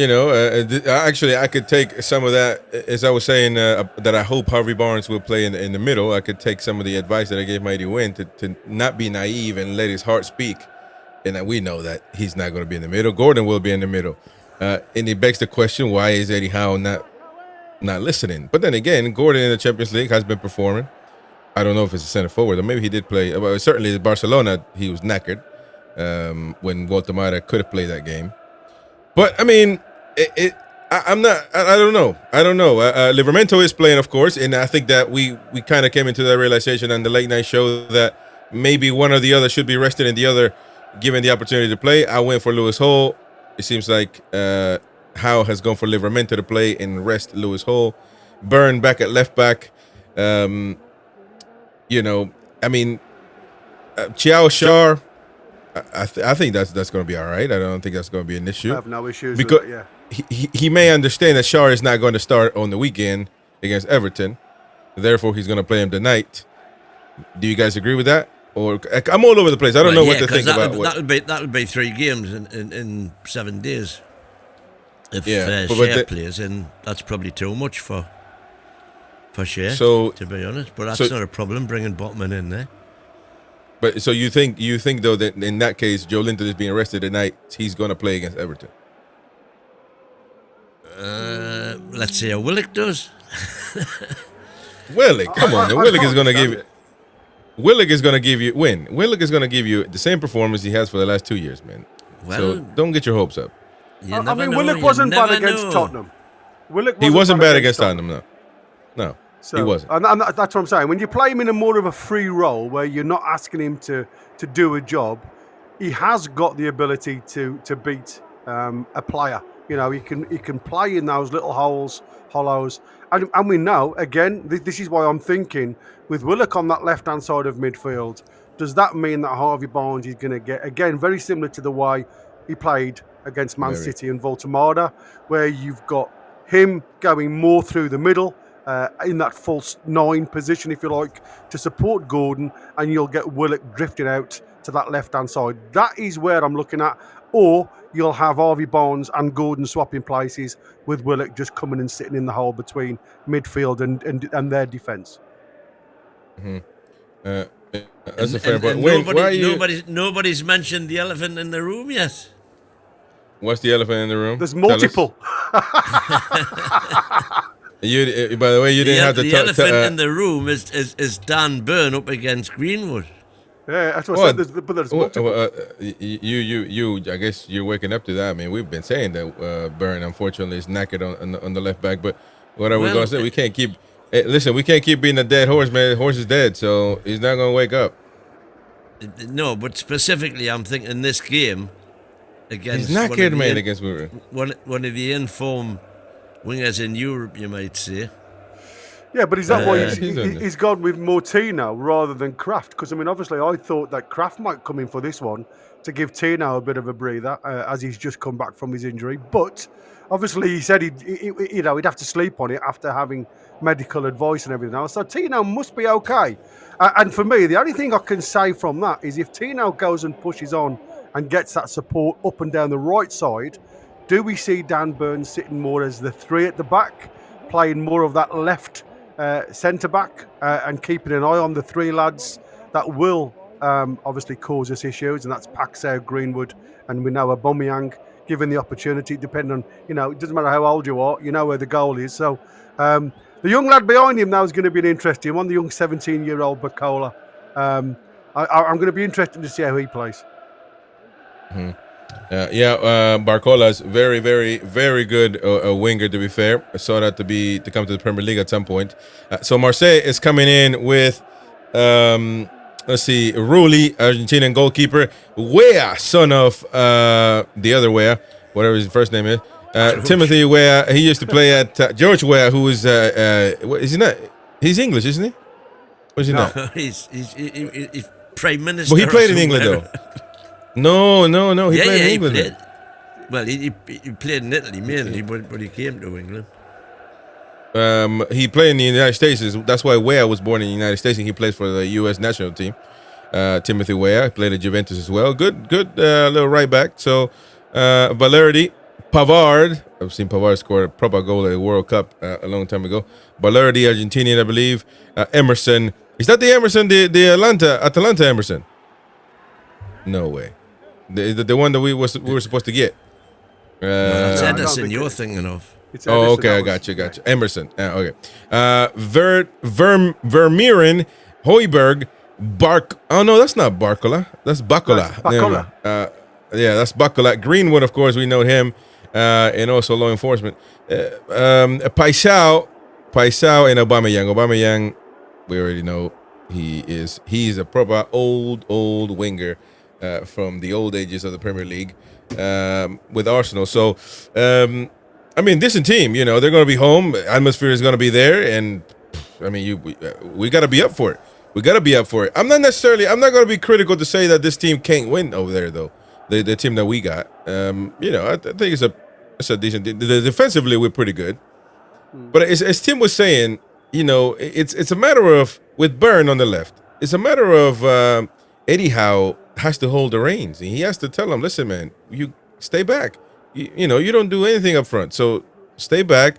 actually, I could take some of that, as I was saying, that I hope Harvey Barnes will play in the middle. I could take some of the advice that I gave Mighty Win to not be naive and let his heart speak. And we know that he's not going to be in the middle. Gordon will be in the middle. And it begs the question, why is Eddie Howe not listening? But then again, Gordon in the Champions League has been performing. I don't know if it's a center forward, or maybe he did play. Well, certainly in Barcelona, he was knackered. When Guatemala could have played that game. But, I mean, I don't know. Livramento is playing, of course, and I think that we kind of came into that realization on the late night show that maybe one or the other should be rested and the other given the opportunity to play. I went for Lewis Hall. It seems like Howe has gone for Livramento to play and rest Lewis Hall. Byrne back at left back. Chiao Shar. I think that's going to be all right. I don't think that's going to be an issue. I have no issues because with that, he may understand that Shar is not going to start on the weekend against Everton. Therefore, he's going to play him tonight. Do you guys agree with that? Or I'm all over the place. I don't know what to think about. That'll be 3 games in 7 days. If Share plays, and that's probably too much for Share. So, to be honest, but that's not a problem bringing Botman in there. But so you think though that in that case, Joe Linton is being arrested tonight. He's going to play against Everton. Let's see how Willock does. Willock, come on, Willock is going to give you. Willock is going to give you Willock is going to give you the same performance he has for the last 2 years, man. Well, so don't get your hopes up. Willock wasn't bad against Tottenham. He wasn't bad against Tottenham, no. So, he wasn't. And that's what I'm saying. When you play him in a more of a free role where you're not asking him to do a job, he has got the ability to beat a player. He can play in those little hollows. And we know, again, this is why I'm thinking, with Willock on that left-hand side of midfield, does that mean that Harvey Barnes is going to get, again, very similar to the way he played against Man City and Voltemada, where you've got him going more through the middle, in that false 9 position, if you like, to support Gordon, and you'll get Willock drifting out to that left-hand side. That is where I'm looking at. Or you'll have Harvey Barnes and Gordon swapping places, with Willock just coming and sitting in the hole between midfield and their defence. Mm-hmm. That's a fair point. Nobody's mentioned the elephant in the room yet. What's the elephant in the room? There's multiple. By the way, you didn't have to. The elephant in the room is Dan Byrne up against Greenwood. Yeah, that's what I said. But there's multiple. You. I guess you're waking up to that. I mean, we've been saying that Byrne, unfortunately, is knackered on the left back. But what are we going to say? We can't keep. Listen, we can't keep being a dead horse, man. The horse is dead, so he's not going to wake up. No, but specifically, I'm thinking this game against. He's knackered, man, against one of the informed wingers in Europe, you might say. Yeah, but is that why he's gone with Tino rather than Kraft? Because, I mean, obviously I thought that Kraft might come in for this one to give Tino a bit of a breather as he's just come back from his injury. But obviously he said he'd have to sleep on it after having medical advice and everything else. So Tino must be okay. And for me, the only thing I can say from that is if Tino goes and pushes on and gets that support up and down the right side, do we see Dan Byrne sitting more as the 3 at the back, playing more of that left centre-back and keeping an eye on the 3 lads that will obviously cause us issues, and that's Paxao, Greenwood, and we know Aubameyang, given the opportunity, depending on, it doesn't matter how old you are, you know where the goal is. So the young lad behind him now is going to be an interesting one, the young 17-year-old Bacola. I'm going to be interested to see how he plays. Mm-hmm. Barcola's very, very, very good winger, to be fair. I saw that to come to the Premier League at some point. So Marseille is coming in with, let's see, Rulli, Argentinian goalkeeper. Wea, son of the other Wea, whatever his first name is. Timothy Wea. He used to play at George Wea, who is, is he not? He's English, isn't he? Or is he not? He's Prime Minister. Well, he played in England, though. No. He played in England. He played. Well, he played in Italy mainly, but he came to England. He played in the United States. That's why Weah was born in the United States, and he plays for the U.S. national team. Timothy Weah played at Juventus as well. Good little right back. So Valerdi, Pavard. I've seen Pavard score a proper goal at the World Cup a long time ago. Valerdi, Argentinian, I believe. Emerson. Is that the Emerson, the Atalanta Emerson? No way. The one that we were supposed to get. That's Edison you're thinking of. Edison, okay, I got you. Emerson. Okay. Vermeeren, Hoiberg, Oh no, that's not Barcola. That's Bacola. That's Bacola. Greenwood, of course, we know him, and also law enforcement. Paisao, and Aubameyang. Aubameyang, we already know he's a proper old winger. From the old ages of the Premier League with Arsenal. So, decent team. They're going to be home. Atmosphere is going to be there. And, we got to be up for it. I'm not going to be critical to say that this team can't win over there, though. The team that we got. I think it's a decent team. Defensively, we're pretty good. But as Tim was saying, it's a matter of, with Byrne on the left, it's a matter of Eddie Howe has to hold the reins. He has to tell them, listen, man, you stay back. You don't do anything up front. So stay back,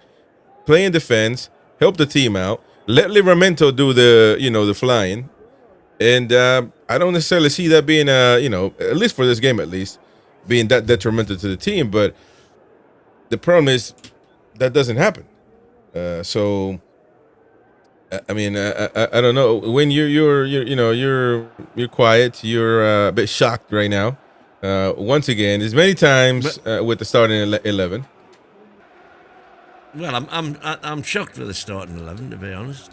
play in defense, help the team out. Let Livramento do the flying. And I don't necessarily see that being, at least for this game, being that detrimental to the team. But the problem is that doesn't happen. So I don't know. When you're quiet, you're a bit shocked right now. Once again, as many times with the starting 11. Well, I'm shocked with the starting 11, to be honest.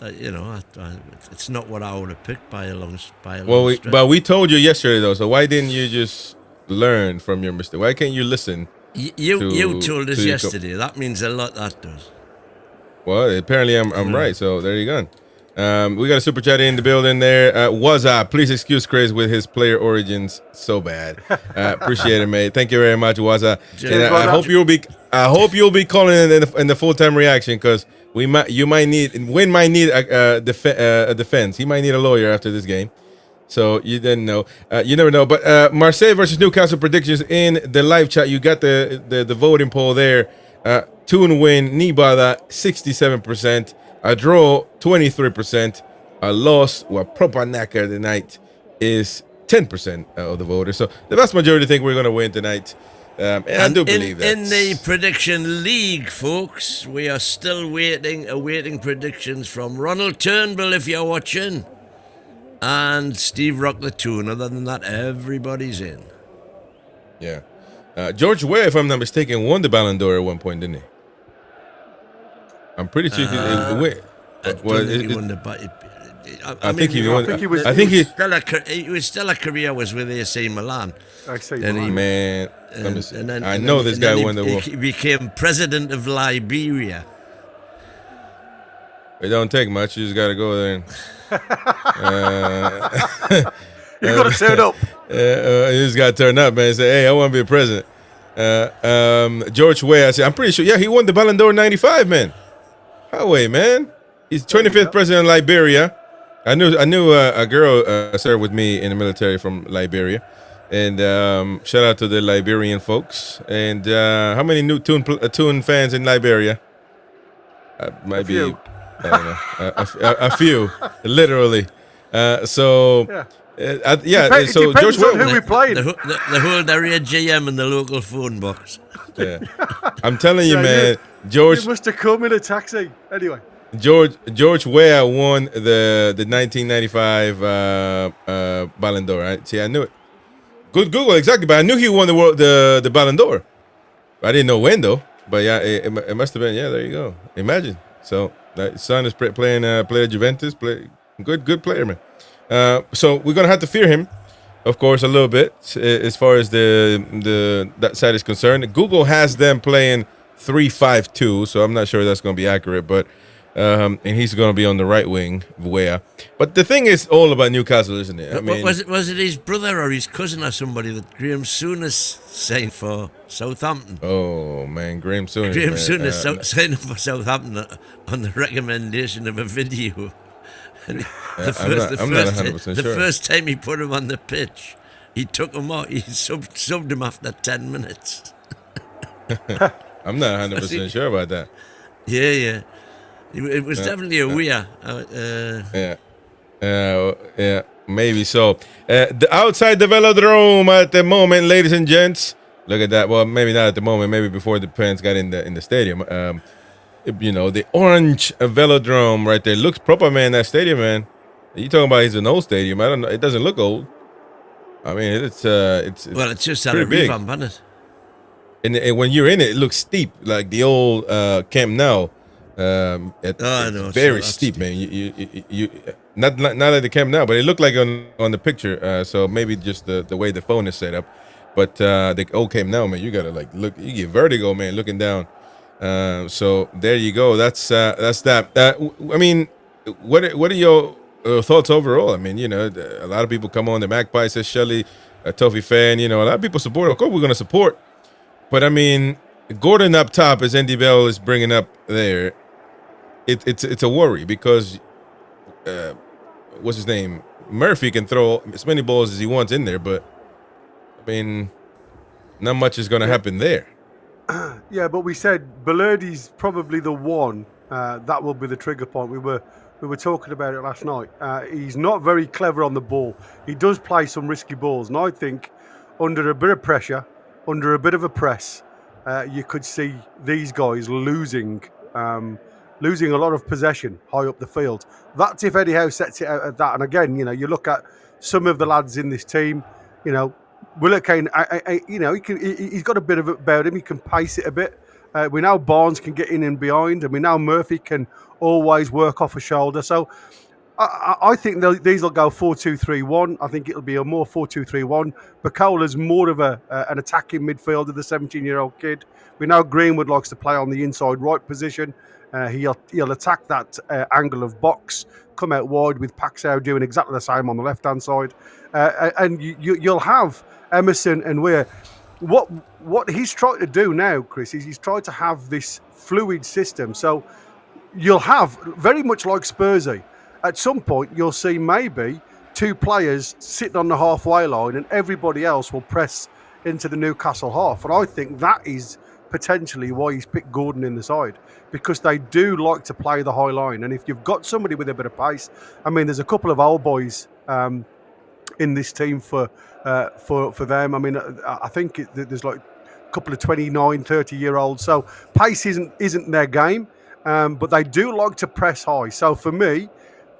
It's not what I would have picked by a long stretch. But we told you yesterday though. So why didn't you just learn from your mistake? Why can't you listen? You told us yesterday. That means a lot. That does. Well, apparently I'm right, so there you go. We got a super chat in the building there. Waza, please excuse Chris with his player origins so bad. Appreciate it, mate. Thank you very much, Waza. And I hope you'll be calling in the full-time reaction, because Win might need a defense. He might need a lawyer after this game. So you didn't know. You never know. But Marseille versus Newcastle predictions in the live chat. You got the voting poll there. Toon win, Nibada 67%, a draw 23%, a loss, proper knacker tonight is 10% of the voters. So the vast majority think we're going to win tonight. And I do believe that. In the prediction league, folks, we are still awaiting predictions from Ronald Turnbull, if you're watching, and Steve Rock the Toon. Other than that, everybody's in. Yeah. George Weah, if I'm not mistaken, won the Ballon d'Or at one point, didn't he? I'm pretty sure he won. I think he won. I think he was still a career was with AC Milan. Man, let me see. I know this guy won the war. He became president of Liberia. It don't take much. You just got to go there. You got to turn up. You just got to turn up, man. Say, hey, I want to be a president. George Weah, I'm pretty sure. Yeah, he won the Ballon d'Or '95, man. Highway, man. He's 25th president of Liberia. I knew a girl served with me in the military from Liberia, and shout out to the Liberian folks. And how many new Toon fans in Liberia? Might be, I don't know, a few, literally. So Yeah. It So depends George on who we played. The whole area GM in the local phone box. Yeah. I'm telling you, Yeah, man. You George must have come in a taxi. Anyway. George Weah won the 1995 Ballon d'Or. Right? See, I knew it. Good Google, exactly. But I knew he won the Ballon d'Or. I didn't know when though. But yeah, it must have been. Yeah, there you go. Imagine. So that son is playing at Juventus. Good player, man. So we're gonna have to fear him, of course, a little bit as far as that side is concerned. Google has them playing 3-5-2, so I'm not sure that's gonna be accurate, but. And he's going to be on the right wing, Weah. But the thing is all about Newcastle, isn't it? I mean, was it his brother or his cousin or somebody that Graham Souness signed for Southampton? Oh man, Graham Souness. Graham Souness signed for Southampton on the recommendation of a video. And the first time he put him on the pitch, he took him out. He subbed him after 10 minutes. I'm not 100% sure about that. Yeah. It was definitely a Weah. Yeah, maybe so. The outside the Velodrome at the moment, ladies and gents. Look at that. Well, maybe not at the moment. Maybe before the fans got in the stadium. The orange Velodrome right there looks proper, man. That stadium, man. You talking about it's an old stadium? I don't know. It doesn't look old. I mean, it's just had a revamp, hasn't it? And when you're in it, it looks steep, like the old Camp Nou. It's very steep, man. You not at the Camp Nou, but it looked like on the picture. So maybe just the way the phone is set up. But the old Camp Nou, man, you gotta like look. You get vertigo, man, looking down. So there you go. That's that. I mean, what are your thoughts overall? I mean, a lot of people come on. The Magpies, says Shelley, a Toffee fan. A lot of people support. Of course, we're gonna support. But I mean, Gordon up top, as Andy Bell is bringing up there. It's a worry because what's his name? Murphy can throw as many balls as he wants in there, but I mean, not much is going to happen there. Yeah, but we said Berardi's probably the one that will be the trigger point. We were talking about it last night. He's not very clever on the ball. He does play some risky balls, and I think under a bit of pressure, under a bit of a press, you could see these guys losing a lot of possession high up the field. That's if Eddie Howe sets it out at that. And again, you look at some of the lads in this team. Willock Kane, he's got a bit of it about him. He can pace it a bit. We know Barnes can get in and behind, and we know Murphy can always work off a shoulder. So I think these will go 4-2-3-1. I think it'll be a more 4-2-3-1. Bacola's more of an attacking midfielder, the 17-year-old kid. We know Greenwood likes to play on the inside right position. He'll attack that angle of box, come out wide with Paxao doing exactly the same on the left-hand side. And you'll have Emerson and Weah. What he's trying to do now, Chris, is he's trying to have this fluid system. So you'll have, very much like Spursy, at some point you'll see maybe two players sitting on the halfway line and everybody else will press into the Newcastle half. And I think that is potentially why he's picked Gordon in the side, because they do like to play the high line. And if you've got somebody with a bit of pace, I mean, there's a couple of old boys in this team for them. I mean, I think there's like a couple of 29, 30-year-olds. So pace isn't their game, but they do like to press high. So for me,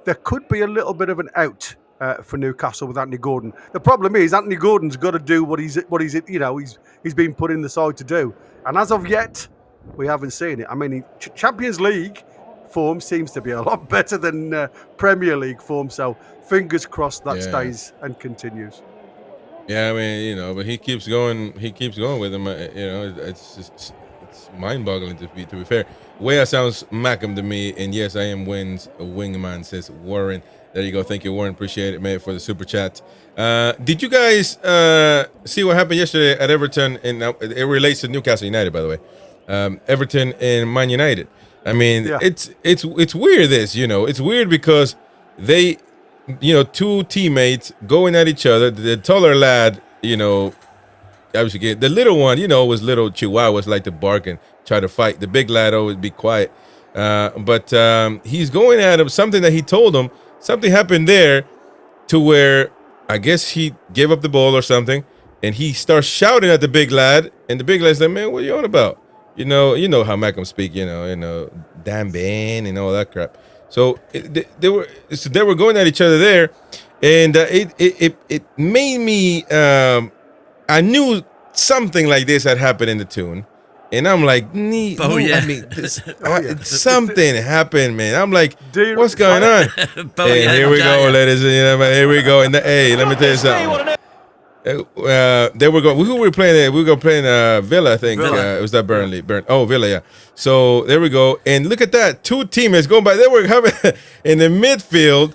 there could be a little bit of an out for Newcastle with Anthony Gordon. The problem is Anthony Gordon's got to do what he's been put in the side to do. And as of yet, we haven't seen it. I mean, Champions League form seems to be a lot better than Premier League form. So fingers crossed that stays and continues. Yeah, I mean, but he keeps going. He keeps going with him. It's mind-boggling to be fair. Weah sounds Mackham to me, and yes, I am Wynn's wingman, says Warren. There you go. Thank you, Warren. Appreciate it, man, for the super chat. Did you guys see what happened yesterday at Everton? And it relates to Newcastle United, by the way. Everton and Man United. I mean, it's weird. It's weird because they, two teammates going at each other. The taller lad, obviously the little one, was little chihuahuas like to bark and try to fight. The big lad always be quiet. But he's going at him. Something that he told him. Something happened there to where I guess he gave up the ball or something, and he starts shouting at the big lad, and the big lad's like, "Man, what are you on about?" You know how Malcolm speak. Damn Ben and all that crap. So they were going at each other there, and it made me. I knew something like this had happened in the Toon, and I'm like, something happened, man. I'm like, what's going on? And here we go, ladies and gentlemen. Here we go. Let me tell you something. They were going. Who were we playing? We were playing Villa, I think. It was that Burnley. Villa, yeah. So there we go. And look at that. 2 teammates going by. They were having in the midfield.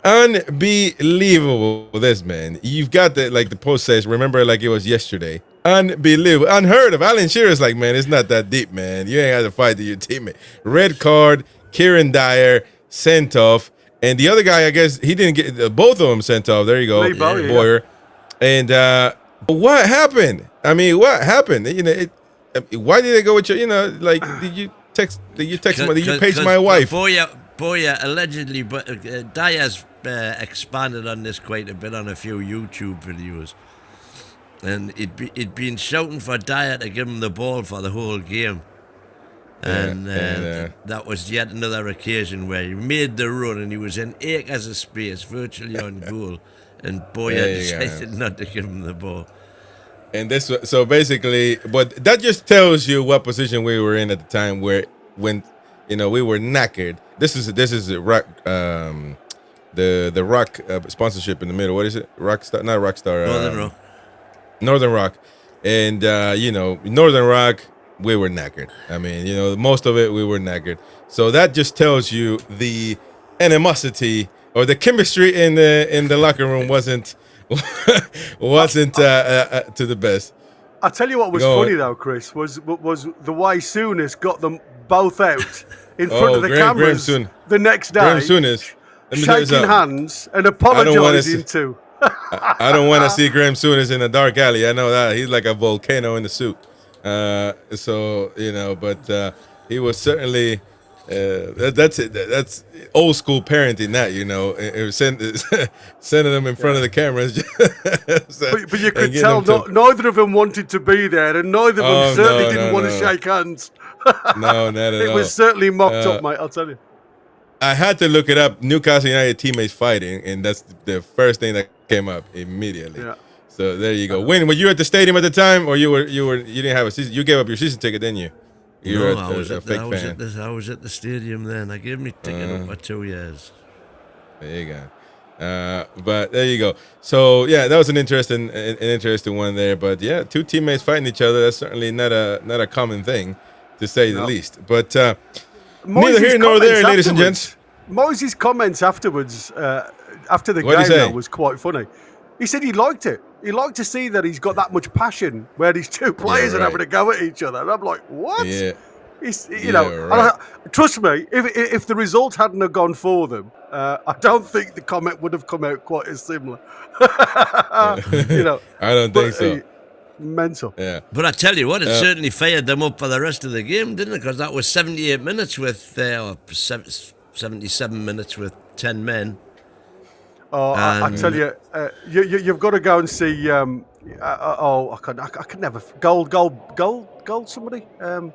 Unbelievable, this man. You've got the post says, remember like it was yesterday. Unbelievable. Unheard of. Alan Shearer's like, man, it's not that deep, man. You ain't had to fight to your teammate. Red card, Kieran Dyer sent off. And the other guy, I guess, he didn't get both of them sent off. There you go. Boyer. And what happened? I mean, what happened? Why did they go with you? Did you text my, did you page my wife? Boyer allegedly, but Dyer's expanded on this quite a bit on a few YouTube videos, and he'd been shouting for Dyer to give him the ball for the whole game, and that was yet another occasion where he made the run and he was in acres of space, virtually on goal, and Boyer decided not to give him the ball. And so basically, but that just tells you what position we were in at the time, when we were knackered. This is the Rock, the Rock sponsorship in the middle. What is it? Rockstar, not Rockstar. Northern Rock, and Northern Rock. We were knackered. I mean, most of it we were knackered. So that just tells you the animosity or the chemistry in the locker room wasn't to the best. I tell you what was funny though, Chris, was the way Souness got them both out in front of the cameras the next day, shaking hands and apologising too. I don't want to see Graham Souness in a dark alley. I know that. He's like a volcano in the suit. But he was certainly that's it. That's old school parenting. Sending them in front of the cameras. but you could tell neither of them wanted to be there, and neither of them certainly didn't want to shake hands. No, not at all. It was certainly mocked up, mate. I'll tell you. I had to look it up. Newcastle United teammates fighting, and that's the first thing that came up immediately. Yeah. So there you go. Were you at the stadium at the time, or you didn't have a season? You gave up your season ticket, didn't you? I was at the stadium then. I gave me ticket up for 2 years. There you go. But there you go. So yeah, that was an interesting one there. But yeah, 2 teammates fighting each other. That's certainly not a common thing, to say the least. But neither here nor there, ladies and gents. Moyes' comments afterwards, after the game, though, was quite funny. He said he liked it. He liked to see that he's got that much passion where these 2 players are having a go at each other. And I'm like, what? Yeah. Trust me, if the result hadn't have gone for them, I don't think the comment would have come out quite as similar. I don't think so. Mental. Yeah. But I tell you what, it certainly fired them up for the rest of the game, didn't it? Because that was 78 minutes with 77 minutes with 10 men. Oh, I tell you, you've got to go and see. I could never gold. Somebody.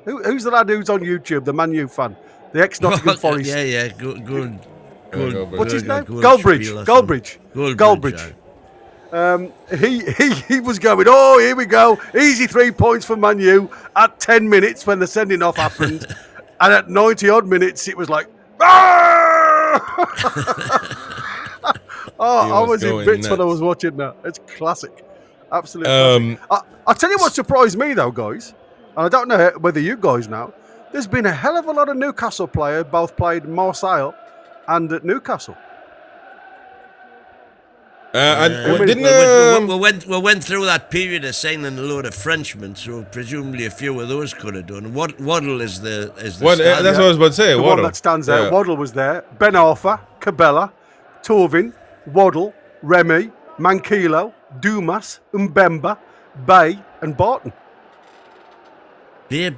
Who's the lad who's on YouTube? The Man U fan, the ex-Nottingham Forest. Yeah. Good. What's his name? Goldbridge. He was going. Oh, here we go. Easy 3 points for Man U at 10 minutes when the sending off happened, and at 90 odd minutes it was like. I was in bits nuts when I was watching that. It's classic. Absolutely. I'll tell you what surprised me, though, guys. And I don't know whether you guys know. There's been a hell of a lot of Newcastle players, both played Marseille and at Newcastle. We went through that period of signing a load of Frenchmen, so presumably a few of those could have done. Waddle is the that's what I was about to say. The Waddle. One that stands out. Waddle was there. Ben Arfa, Cabella, Torvin, Waddle, Remy, Mankilo, Dumas, Mbemba, Bay, and Barton.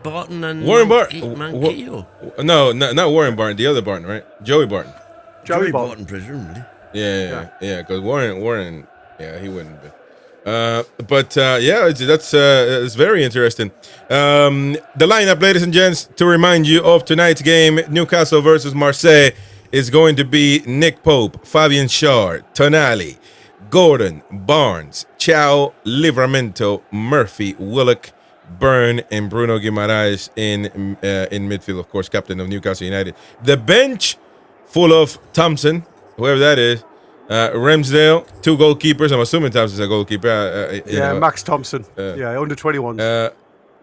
Barton and Warren Barton. Mankilo. No, not Warren Barton. The other Barton, right? Joey Barton. Joey Barton, presumably. Yeah. Because Warren Yeah, he wouldn't be. It's very interesting. The lineup, ladies and gents, to remind you of tonight's game, Newcastle versus Marseille, is going to be Nick Pope, Fabian Schär, Tonali, Gordon, Barnes, Chow, Livramento, Murphy, Willock, Byrne, and Bruno Guimaraes in midfield, of course, captain of Newcastle United. The bench full of Thompson, whoever that is, Ramsdale, 2 goalkeepers. I'm assuming Thompson's a goalkeeper. Max Thompson. Under 21s.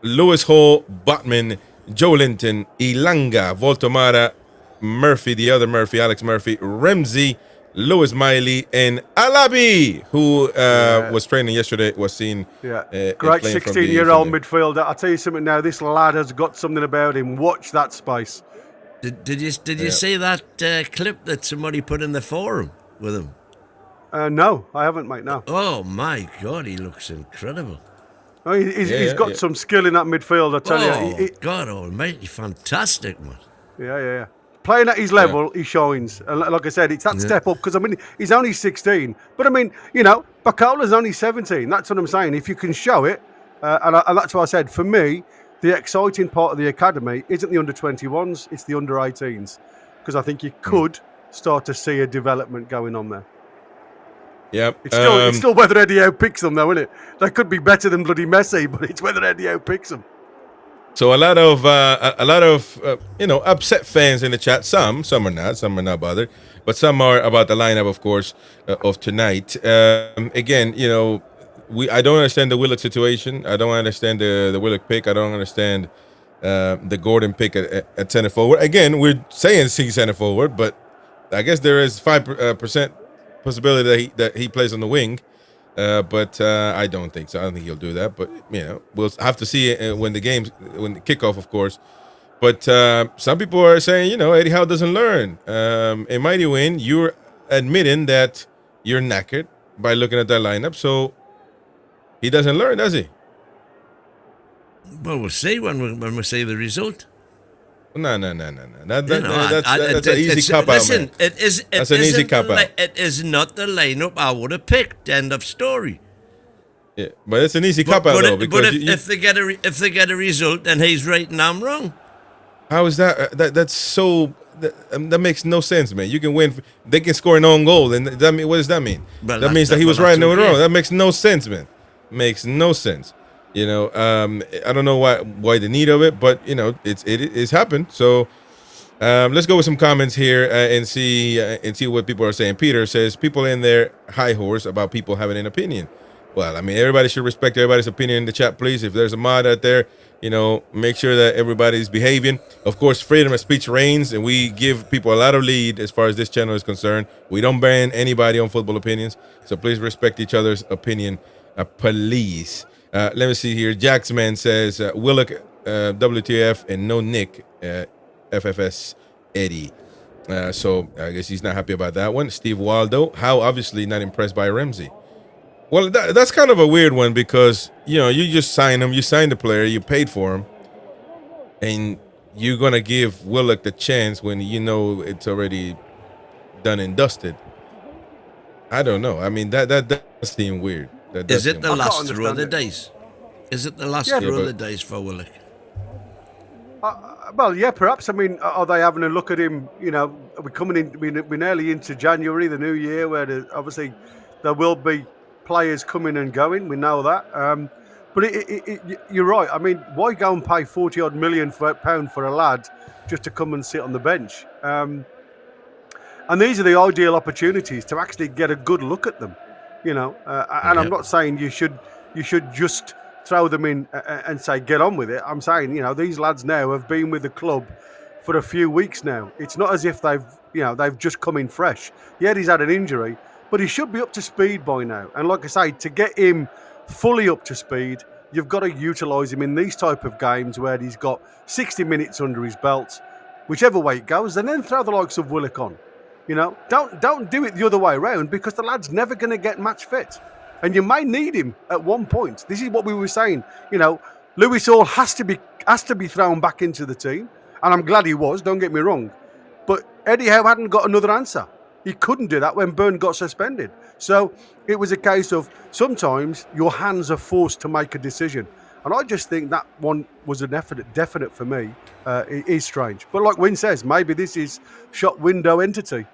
Lewis Hall, Botman, Joe Linton, Ilanga, Voltomara, Murphy, the other Murphy, Alex Murphy, Ramsey, Lewis Miley, and Alabi, who was training yesterday, was seen. Great 16-year-old midfielder. I'll tell you something now. This lad has got something about him. Watch that space. Did you see that clip that somebody put in the forum with him? No, I haven't, mate. No. Oh my God, he looks incredible. Oh, he's got some skill in that midfield. I tell you. God Almighty, fantastic, man. Yeah. Playing at his level, he shines. And like I said, it's that step up because, I mean, he's only 16. But, I mean, Bakola's only 17. That's what I'm saying. If you can show it, and that's what I said, for me, the exciting part of the academy isn't the under-21s, it's the under-18s. Because I think you could start to see a development going on there. Yep. It's still whether Eddie Howe picks them, though, isn't it? They could be better than bloody Messi, but it's whether Eddie Howe picks them. So a lot of upset fans in the chat. Some are not bothered, but some are about the lineup, of course, of tonight. Again, I don't understand the Willock situation. I don't understand the Willock pick. I don't understand the Gordon pick at center forward. Again, we're saying C center forward, but I guess there is 5% possibility that he plays on the wing. But I don't think so. I don't think he'll do that. But we'll have to see when the kickoff, of course. But some people are saying, Eddie Howe doesn't learn. In Mighty Win, you're admitting that you're knackered by looking at that lineup. So he doesn't learn, does he? Well, we'll see when we see the result. No. That's an easy cop out, man. That's an easy cop out. It is not the lineup I would have picked. End of story. Yeah, but it's an easy cop out though. But if they get a result, then he's right and I'm wrong. How is that? That's so. That makes no sense, man. You can win. They can score an own goal, and what does that mean? Well, that means that he was right and they were wrong. That makes no sense, man. Makes no sense. I don't know why the need of it, but it's happened. So let's go with some comments here and see what people are saying. Peter says people in their high horse about people having an opinion. Well, I mean, everybody should respect everybody's opinion in the chat, please. If there's a mod out there, make sure that everybody's behaving. Of course, freedom of speech reigns, and we give people a lot of lead as far as this channel is concerned. We don't ban anybody on football opinions, so please respect each other's opinion, please. Let me see here. Jacksman says, Willock, WTF, and no Nick, FFS Eddie. So I guess he's not happy about that one. Steve Waldo, how obviously not impressed by Ramsey. Well, that's kind of a weird one because, you just sign him. You signed the player. You paid for him. And you're going to give Willock the chance when it's already done and dusted. I don't know. I mean, that does seem weird. Is it the last throw of the dice? Is it the last throw of the dice for Willock? Well, yeah, perhaps. I mean, are they having a look at him? Are we coming in? We're nearly into January, the new year, where obviously there will be players coming and going. We know that. But you're right. I mean, why go and pay £40-odd million pound for a lad just to come and sit on the bench? And these are the ideal opportunities to actually get a good look at them. And I'm not saying you should just throw them in and say get on with it. I'm saying these lads now have been with the club for a few weeks now. It's not as if they've just come in fresh. Yeah, he's had an injury, but he should be up to speed by now. And like I say, to get him fully up to speed, you've got to utilise him in these type of games where he's got 60 minutes under his belt, whichever way it goes, and then throw the likes of Willock on. Don't do it the other way around because the lad's never going to get match fit. And you may need him at one point. This is what we were saying. Lewis Hall has to be thrown back into the team. And I'm glad he was, don't get me wrong. But Eddie Howe hadn't got another answer. He couldn't do that when Byrne got suspended. So it was a case of sometimes your hands are forced to make a decision. And I just think that one was a definite for me. It is strange. But like Wynn says, maybe this is shop window entity.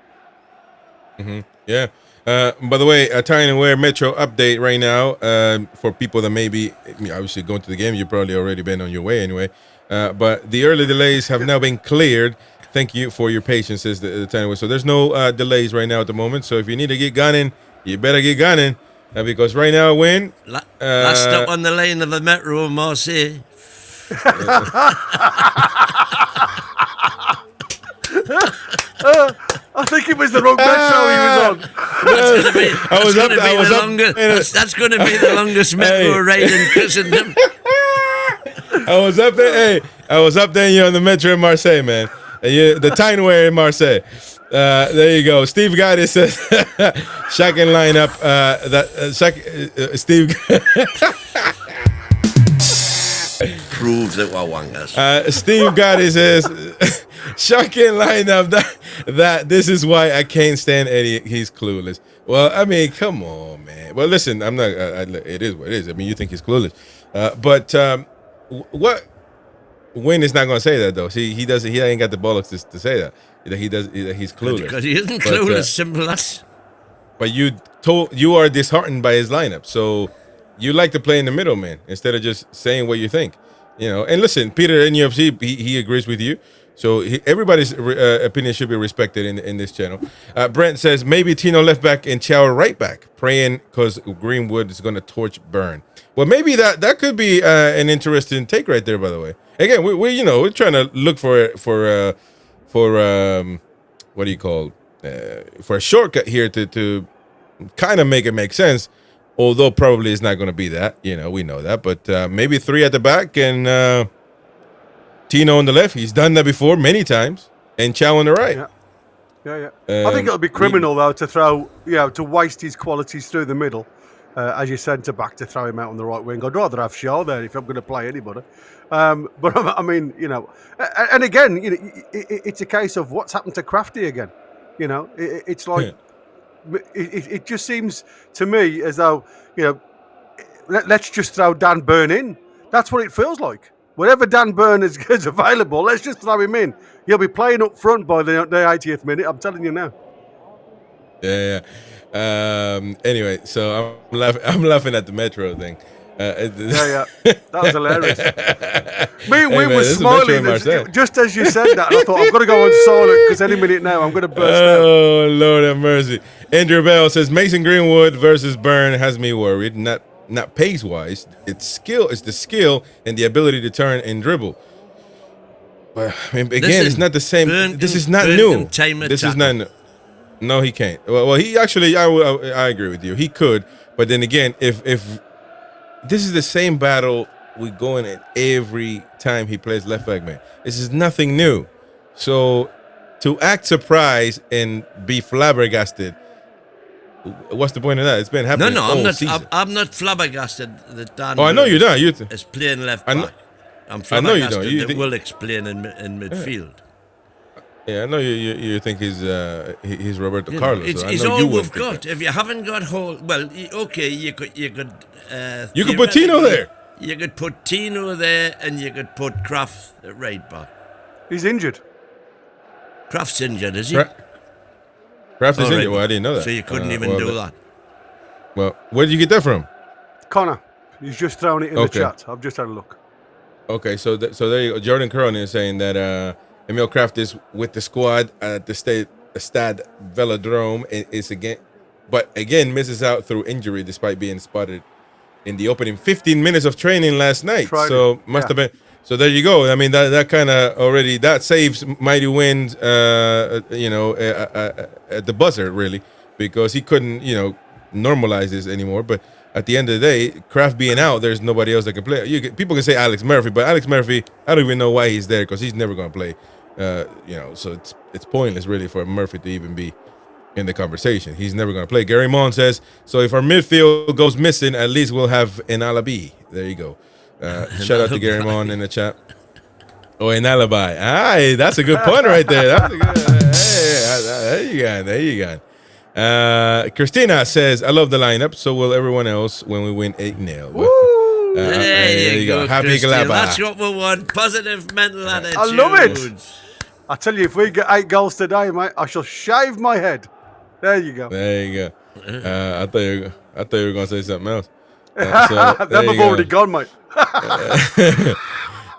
Mm-hmm. Yeah. By the way, a Tyne and Wear Metro update right now for people that maybe obviously going to the game. You've probably already been on your way anyway. But the early delays have now been cleared. Thank you for your patience, says the Tyne and Wear. So there's no delays right now at the moment. So if you need to get gunning, you better get gunning. Because right now, Win. Last stop on the line of the Metro in Marseille. I think it was the wrong Metro he was on. That's going to be the longest Metro ride in Christendom. I was up there. Hey, I was up there. And you're on the Metro in Marseille, man. The Tyne and Wear in Marseille. There you go. Steve Gotti says, shocking lineup. Steve proves that we're wangers. Steve Gotti says, shocking lineup. That this is why I can't stand Eddie. He's clueless. Well, I mean, come on, man. Well, listen, I'm not. It is what it is. I mean, you think he's clueless, but what? Wynn is not going to say that though. See, he doesn't. He ain't got the bollocks to say that. He's clueless. Because he isn't clueless. Simple as. But you are disheartened by his lineup, so you like to play in the middle, man, instead of just saying what you think. And listen, Peter in UFC, he agrees with you. So everybody's opinion should be respected in this channel. Brent says maybe Tino left back and Chow right back, praying because Greenwood is going to torch Byrne. Well, maybe that could be an interesting take right there. By the way, again, we're trying to look for what do you call for a shortcut here to kind of make it make sense. Although probably it's not going to be that. We know that, but maybe three at the back and. Tino on the left, he's done that before many times, and Chow on the right. Yeah. I think it'll be criminal though to throw, to waste his qualities through the middle as your centre back to throw him out on the right wing. I'd rather have Shaw there if I'm going to play anybody. But I mean, and again, it's a case of what's happened to Crafty again. It's like it just seems to me as though let's just throw Dan Byrne in. That's what it feels like. Wherever Dan Byrne is available, let's just throw him in. He'll be playing up front by the 80th minute. I'm telling you now. Yeah. Anyway, so I'm laughing at the Metro thing. That was hilarious. We were smiling just as you said that. And I thought, I've got to go on silent because any minute now I'm going to burst out. Oh, Lord have mercy. Andrew Bell says Mason Greenwood versus Byrne has me worried. Not pace wise, it's the skill and the ability to turn and dribble. But I mean, again, it's not the same. This is not new. This is not new. No, he can't. Well, he actually, I agree with you. He could, but then again, if this is the same battle we go in at every time he plays left back, man. This is nothing new. So to act surprised and be flabbergasted. What's the point of that? It's been happening all season. I'm not flabbergasted that Dan. I know you're not. Is playing left back. I'm flabbergasted that Willock's playing in midfield. Yeah, I know you think he's Roberto Carlos. He's all we've got. If you haven't got okay, you could put Tino there. You could put Tino there, and you could put Kraft at right back. He's injured. Kraft's injured, is he? Kraft is injured. Well, I didn't know that. So you couldn't even do that. Well, where did you get that from? Connor. He's just thrown it in the chat. I've just had a look. Okay, so there you go. Jordan Curran is saying that Emil Kraft is with the squad at the Stade Velodrome. But again misses out through injury despite being spotted in the opening 15 minutes of training last night. Must have been. So there you go. I mean, that kind of already that saves Mighty Wind, at the buzzer really, because he couldn't normalize this anymore. But at the end of the day, Kraft being out, there's nobody else that can play. People can say Alex Murphy, but Alex Murphy, I don't even know why he's there because he's never going to play. So it's pointless really for Murphy to even be in the conversation. He's never going to play. Gary Mon says, so if our midfield goes missing, at least we'll have an alibi. There you go. Shout out to Gary Mon in the chat. Oh, an alibi. Aye, that's a good point right there. That's a good, There you go. Christina says, I love the lineup, so will everyone else when we win 8-0. There you go. Happy Christine. Glabber. That's what we want. Positive mental attitude. I love it. I tell you, if we get 8 goals today, mate, I shall shave my head. There you go. There you go. I thought you were going to say something else. Them have already gone, mate.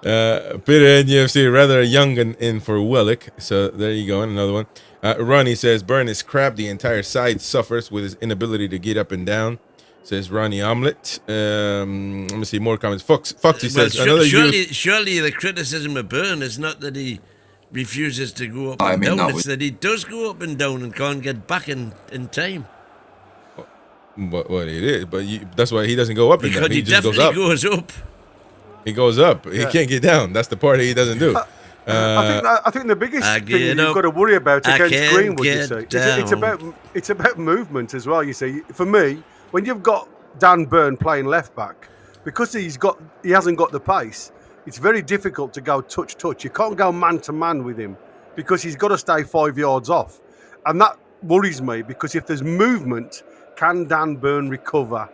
Peter NUFC rather young and in for Willock. So there you go. Another one. Ronnie says, Burn is crap. The entire side suffers with his inability to get up and down. Says Ronnie Omelette. Let me see more comments. Foxy says, surely the criticism of Burn is not that he refuses to go up and down. It's that he does go up and down and can't get back in time. What it is, but that's why he doesn't go up and down. He just goes up. He goes up. He can't get down. That's the part he doesn't do. I think the biggest thing you've got to worry about against Greenwood, you see, it's about movement as well. You see, for me, when you've got Dan Burn playing left back, because he hasn't got the pace, it's very difficult to go touch. You can't go man to man with him because he's got to stay 5 yards off, and that worries me because if there's movement, can Dan Burn recover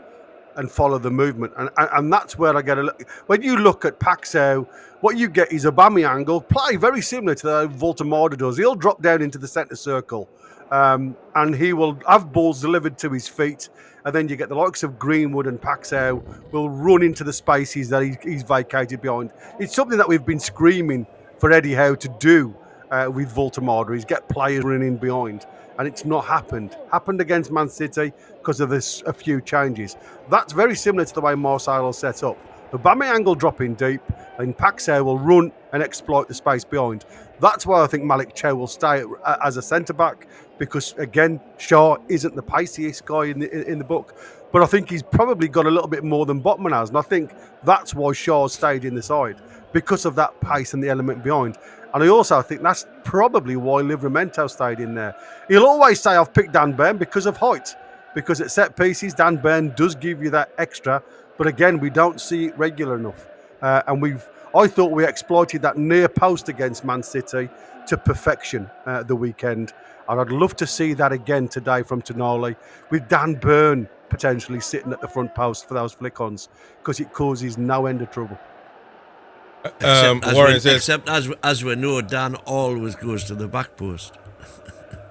and follow the movement? And that's where I get a look. When you look at Paxo, what you get is Aubameyang play very similar to the Voltemada does. He'll drop down into the centre circle and he will have balls delivered to his feet. And then you get the likes of Greenwood and Paxo will run into the spaces that he's vacated behind. It's something that we've been screaming for Eddie Howe to do with Voltemada, is get players running behind. And it's not happened. Happened against Man City because of a few changes. That's very similar to the way Marseille will set up. Aubameyang will drop in deep and Paxo will run and exploit the space behind. That's why I think Malik Chow will stay as a centre-back because, again, Shaw isn't the paciest guy in the book. But I think he's probably got a little bit more than Botman has. And I think that's why Shaw stayed in the side, because of that pace and the element behind. And I also think that's probably why Livramento stayed in there. He'll always say, I've picked Dan Burn because of height. Because at set pieces, Dan Burn does give you that extra. But again, we don't see it regular enough. I thought we exploited that near post against Man City to perfection the weekend. And I'd love to see that again today from Tonali, with Dan Burn potentially sitting at the front post for those flick-ons, because it causes no end of trouble. Except as we know, Dan always goes to the back post.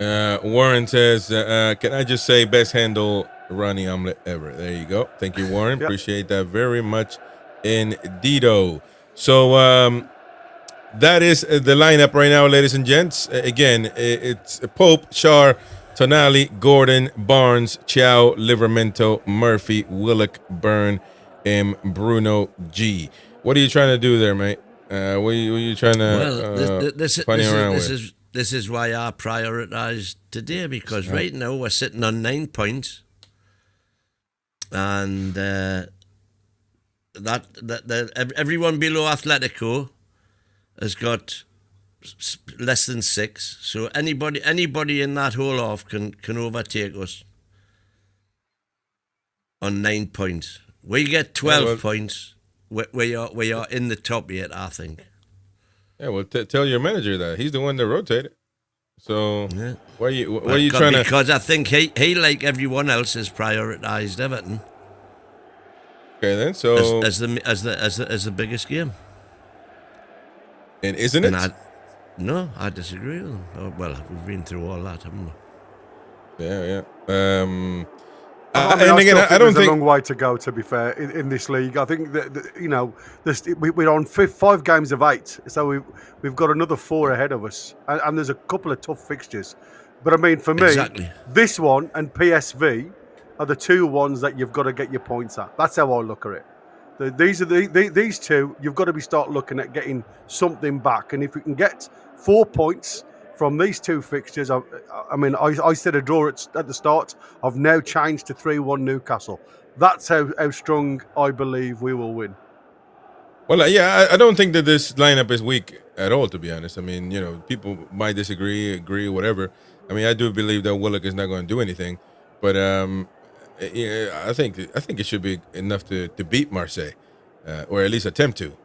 Warren says, can I just say best handle Ronnie Omelette ever? There you go. Thank you, Warren. Yep. Appreciate that very much indeedo. So that is the lineup right now, ladies and gents. Again, it's Pope, Schär, Tonali, Gordon, Barnes, Chow, Livramento, Murphy, Willock, Burn, and Bruno G. What are you trying to do there, mate? What are you trying to This is why I prioritised today, because right now we're sitting on 9 points, and that everyone below Atletico has got less than 6. So anybody in that whole half can overtake us on 9 points. We get 12 points. We are in the top 8, I think. Yeah, well, tell your manager that he's the one that rotated. So why are you trying to? Because I think he like everyone else has prioritised Everton. Okay, then so as the biggest game. And isn't it? I disagree with him. Oh, well, we've been through all that, haven't we? Yeah. I don't think there's a long way to go, to be fair, in this league. I think that we're on 5 games of 8, so we've got another 4 ahead of us, and there's a couple of tough fixtures. But I mean, for me, this one and PSV are the 2 ones that you've got to get your points at. That's how I look at it. These 2, you've got to start looking at getting something back, and if we can get 4 points from these 2 fixtures, I said a draw at the start. I've now changed to 3-1 Newcastle. That's how strong I believe we will win. Well, I don't think that this lineup is weak at all, to be honest. I mean, people might disagree, agree, whatever. I mean, I do believe that Willock is not going to do anything, but I think it should be enough to beat Marseille, or at least attempt to.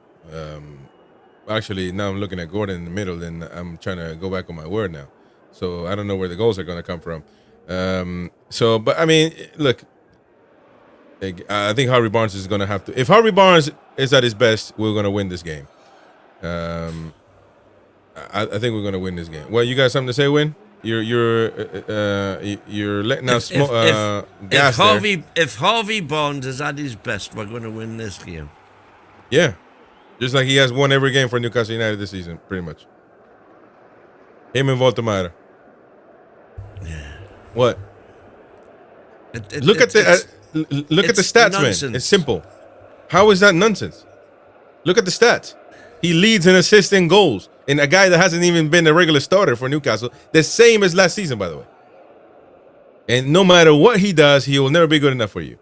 Actually, now I'm looking at Gordon in the middle, and I'm trying to go back on my word now. So I don't know where the goals are going to come from. But I mean, look, I think Harvey Barnes is going to have to. If Harvey Barnes is at his best, we're going to win this game. I think we're going to win this game. Well, you got something to say, Win? You're letting out gas there. If Harvey Barnes is at his best, we're going to win this game. Yeah, just like he has won every game for Newcastle United this season, pretty much. Him and Voltemara. Yeah. What? Look at the stats, nonsense. Man. It's simple. How is that nonsense? Look at the stats. He leads in assists and goals. And a guy that hasn't even been a regular starter for Newcastle, the same as last season, by the way. And no matter what he does, he will never be good enough for you.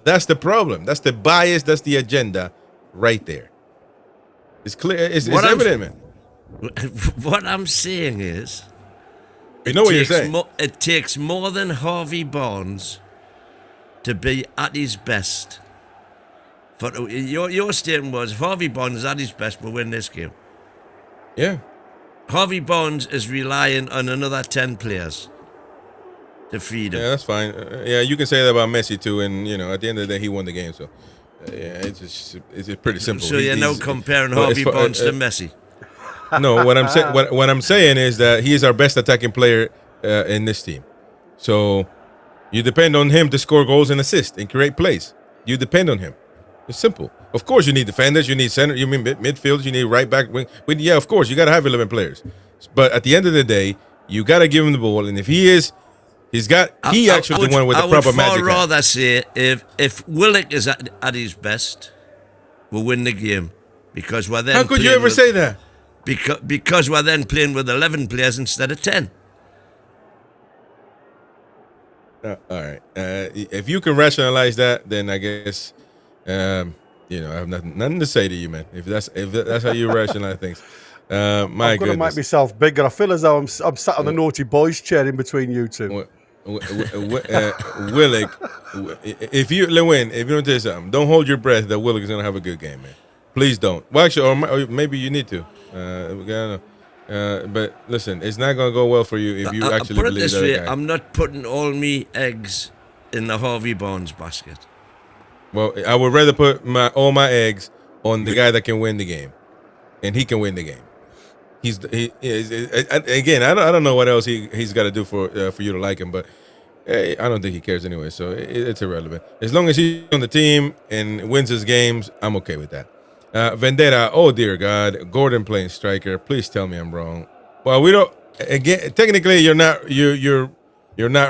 That's the problem. That's the bias. That's the agenda right there. It's clear. It's evident, man. What I'm saying is, you know what you're saying. It takes more than Harvey Barnes to be at his best. Your statement was, if Harvey Barnes is at his best, we'll win this game. Yeah. Harvey Barnes is relying on another 10 players to feed him. Yeah, that's fine. Yeah, you can say that about Messi too. And at the end of the day, he won the game. So it's pretty simple. So you're now comparing Harvey Barnes to Messi. No, what I'm saying is that he is our best attacking player in this team. So you depend on him to score goals and assist and create plays. You depend on him. It's simple. Of course, you need defenders, you need center, you mean midfielders, you need right back wing. But yeah, of course, you got to have 11 players. But at the end of the day, you got to give him the ball. And if he actually the one with the proper magic. I would rather say if Willock is at his best, we'll win the game, because we're then. How could you ever say that? Because we're then playing with 11 players instead of 10. All right. If you can rationalize that, then I guess. I have nothing to say to you, man. If that's how you rationalize things, I'm gonna make myself bigger. I feel as though I'm sat on the naughty boys chair in between you two. Willock, if you don't tell you something, don't hold your breath that Willock is gonna have a good game, man. Please don't. Well, actually, or maybe you need to. But listen, it's not gonna go well for you if you actually believe that guy. I'm not putting all me eggs in the Harvey Barnes basket. Well, I would rather put all my eggs on the guy that can win the game, and he can win the game. Again, I don't know what else he's got to do for you to like him, but hey, I don't think he cares anyway, so it's irrelevant. As long as he's on the team and wins his games, I'm okay with that. Vendetta, oh dear God, Gordon playing striker. Please tell me I'm wrong. Well, we don't. Again, technically, you're not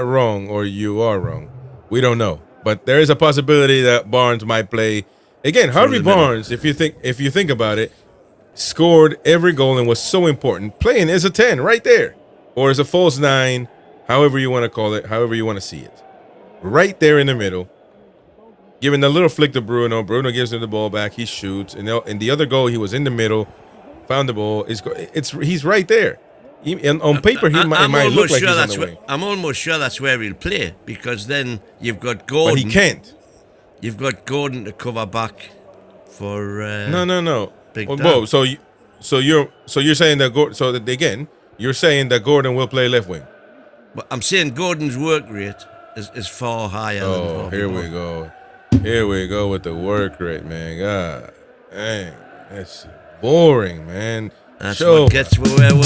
wrong, or you are wrong. We don't know. But there is a possibility that Barnes might play again. Harvey Barnes, if you think about it, scored every goal and was so important. Playing as a 10 right there, or as a false 9, however you want to call it, however you want to see it, right there in the middle, giving a little flick to Bruno. Bruno gives him the ball back. He shoots, and the other goal, he was in the middle, found the ball. He's right there. On paper, he might look like he's on the wing. I'm almost sure that's where he'll play, because then you've got Gordon. But he can't. You've got Gordon to cover back for. No. Big Whoa, so you're saying that you're saying that Gordon will play left wing. But I'm saying Gordon's work rate is far higher. Oh, here we go. Here we go with the work rate, man. God, dang, that's boring, man. That's what gets where we got to.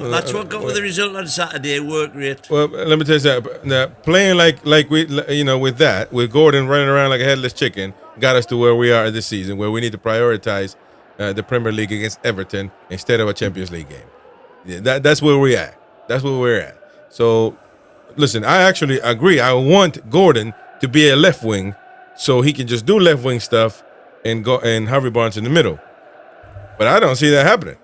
That's what got with the result on Saturday. Work rate. Well, let me tell you something. Playing like we, with Gordon running around like a headless chicken, got us to where we are this season, where we need to prioritize the Premier League against Everton instead of a Champions League game. Yeah, that's where we're at. That's where we're at. So, listen, I actually agree. I want Gordon to be a left wing, so he can just do left wing stuff and Harvey Barnes in the middle. But I don't see that happening.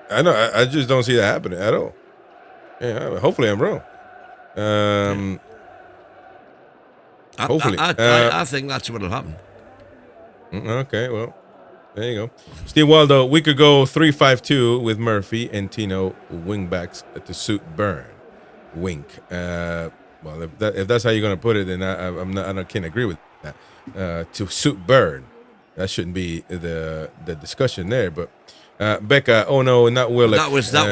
I just don't see that happening at all. Yeah, hopefully I'm wrong. Hopefully. I think that's what'll happen. Okay, well, there you go. Steve Waldo, we could go 3-5-2 with Murphy and Tino wingbacks to suit Burn. Wink. Well, if that's how you're going to put it, then I can't agree with that. To suit Burn. That shouldn't be the discussion there, but Becca, oh no, not Willock. That was your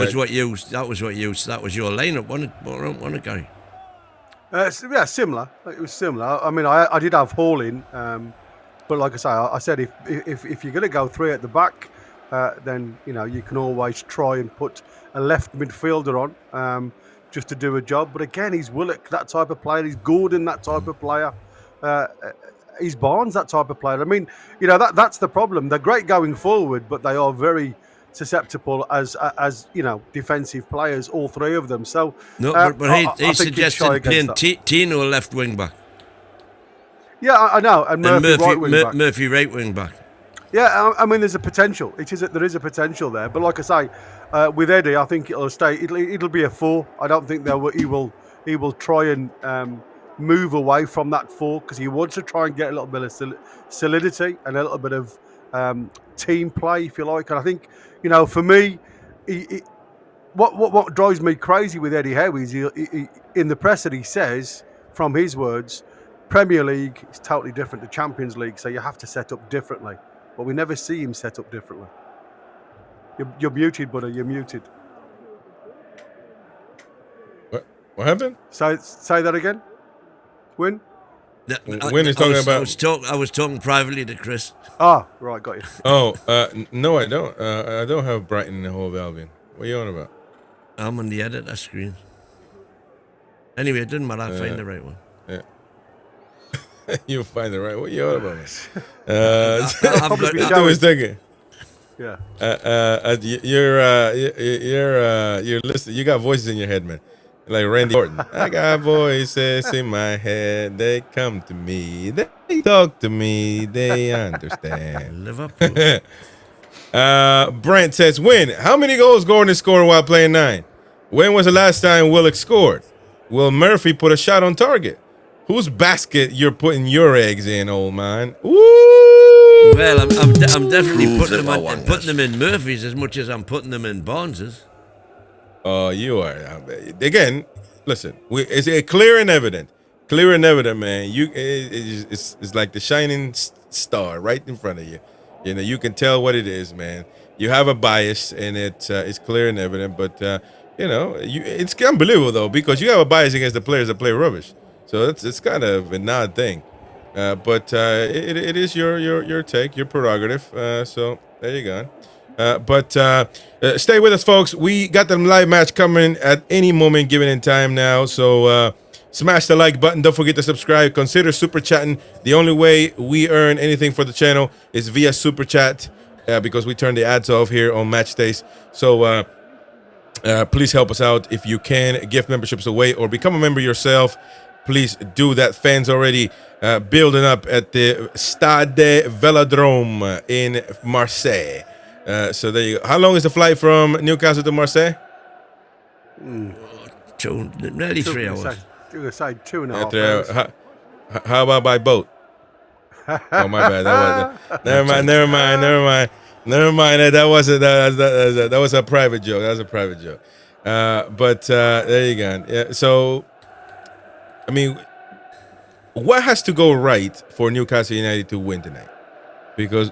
lineup, wasn't it, Gary? Yeah, similar. It was similar. I mean, I did have Hall in, but like I say, I said if you're going to go 3 at the back, then you can always try and put a left midfielder on just to do a job. But again, he's Willock, that type of player. He's Gordon, that type of player. He's Barnes, that type of player. I mean, that's the problem. They're great going forward, but they are very susceptible as defensive players, all 3 of them. So no, but he suggested playing Tino left wing back. Yeah, I know, and Murphy right wing back. Murphy right wing back. Yeah, I mean, there's a potential. There is a potential there, but like I say, with Eddie, I think it'll stay. It'll be a 4. I don't think he will try and move away from that 4 because he wants to try and get a little bit of solidity and a little bit of team play, if you like. And I think, for me, what drives me crazy with Eddie Howe is he, in the press that he says, from his words, Premier League is totally different to Champions League, so you have to set up differently. But we never see him set up differently. You're muted, buddy. You're muted. What happened? Say that again. Win? Win is talking about. I was talking privately to Chris. Ah, right, got you. Oh, no, I don't. I don't have Brighton and the whole Albion. What are you on about? I'm on the editor screen. Anyway, it doesn't matter. I'll find the right one. Yeah. You'll find the right. What are you on about? I was thinking. Yeah. You're listening. You got voices in your head, man. Like Randy Orton. I got voices in my head. They come to me. They talk to me. They understand. Liverpool. Brent says, "Win. How many goals Gordon scored while playing 9? When was the last time Willock scored? Will Murphy put a shot on target? Whose basket you're putting your eggs in, old man?" Woo! Well, I'm definitely putting them in Murphy's as much as I'm putting them in Barnes's. Oh, you are. Again, listen, it's clear and evident. Clear and evident, man. It's like the shining star right in front of you. You can tell what it is, man. You have a bias, and it's clear and evident. But it's unbelievable though, because you have a bias against the players that play rubbish. So it's kind of an odd thing. But it is your take, your prerogative. So there you go. But stay with us, folks. We got the live match coming at any moment given in time now. So smash the like button. Don't forget to subscribe. Consider super chatting. The only way we earn anything for the channel is via super chat, because we turn the ads off here on match days. So please help us out if you can. Gift memberships away or become a member yourself. Please do that. Fans already building up at the Stade Velodrome in Marseille. So there you go. How long is the flight from Newcastle to Marseille? Nearly 3 hours. I'm going to say 2.5 hours. How about by boat? Oh, my bad. Never mind. That was a private joke. That was a private joke. But there you go. Yeah, so, I mean, what has to go right for Newcastle United to win tonight? Because,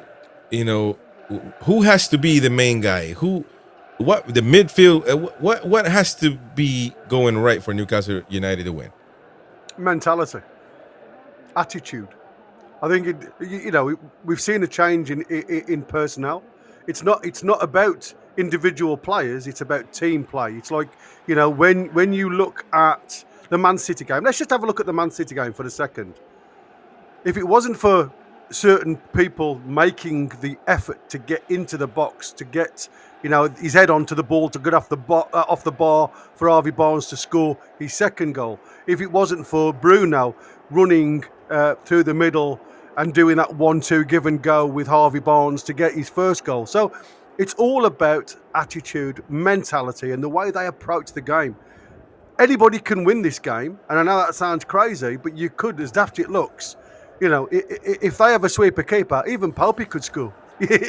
who has to be the main guy? The midfield? What has to be going right for Newcastle United to win? Mentality, attitude. I think we've seen a change in personnel. It's not about individual players. It's about team play. It's like when you look at the Man City game. Let's just have a look at the Man City game for a second. If it wasn't for certain people making the effort to get into the box, to get his head onto the ball, to get off the bar for Harvey Barnes to score his second goal. If it wasn't for Bruno running through the middle and doing that 1-2 give and go with Harvey Barnes to get his first goal. So it's all about attitude, mentality, and the way they approach the game. Anybody can win this game, and I know that sounds crazy, but you could, as daft it looks. If they have a sweeper keeper, even Popey could score.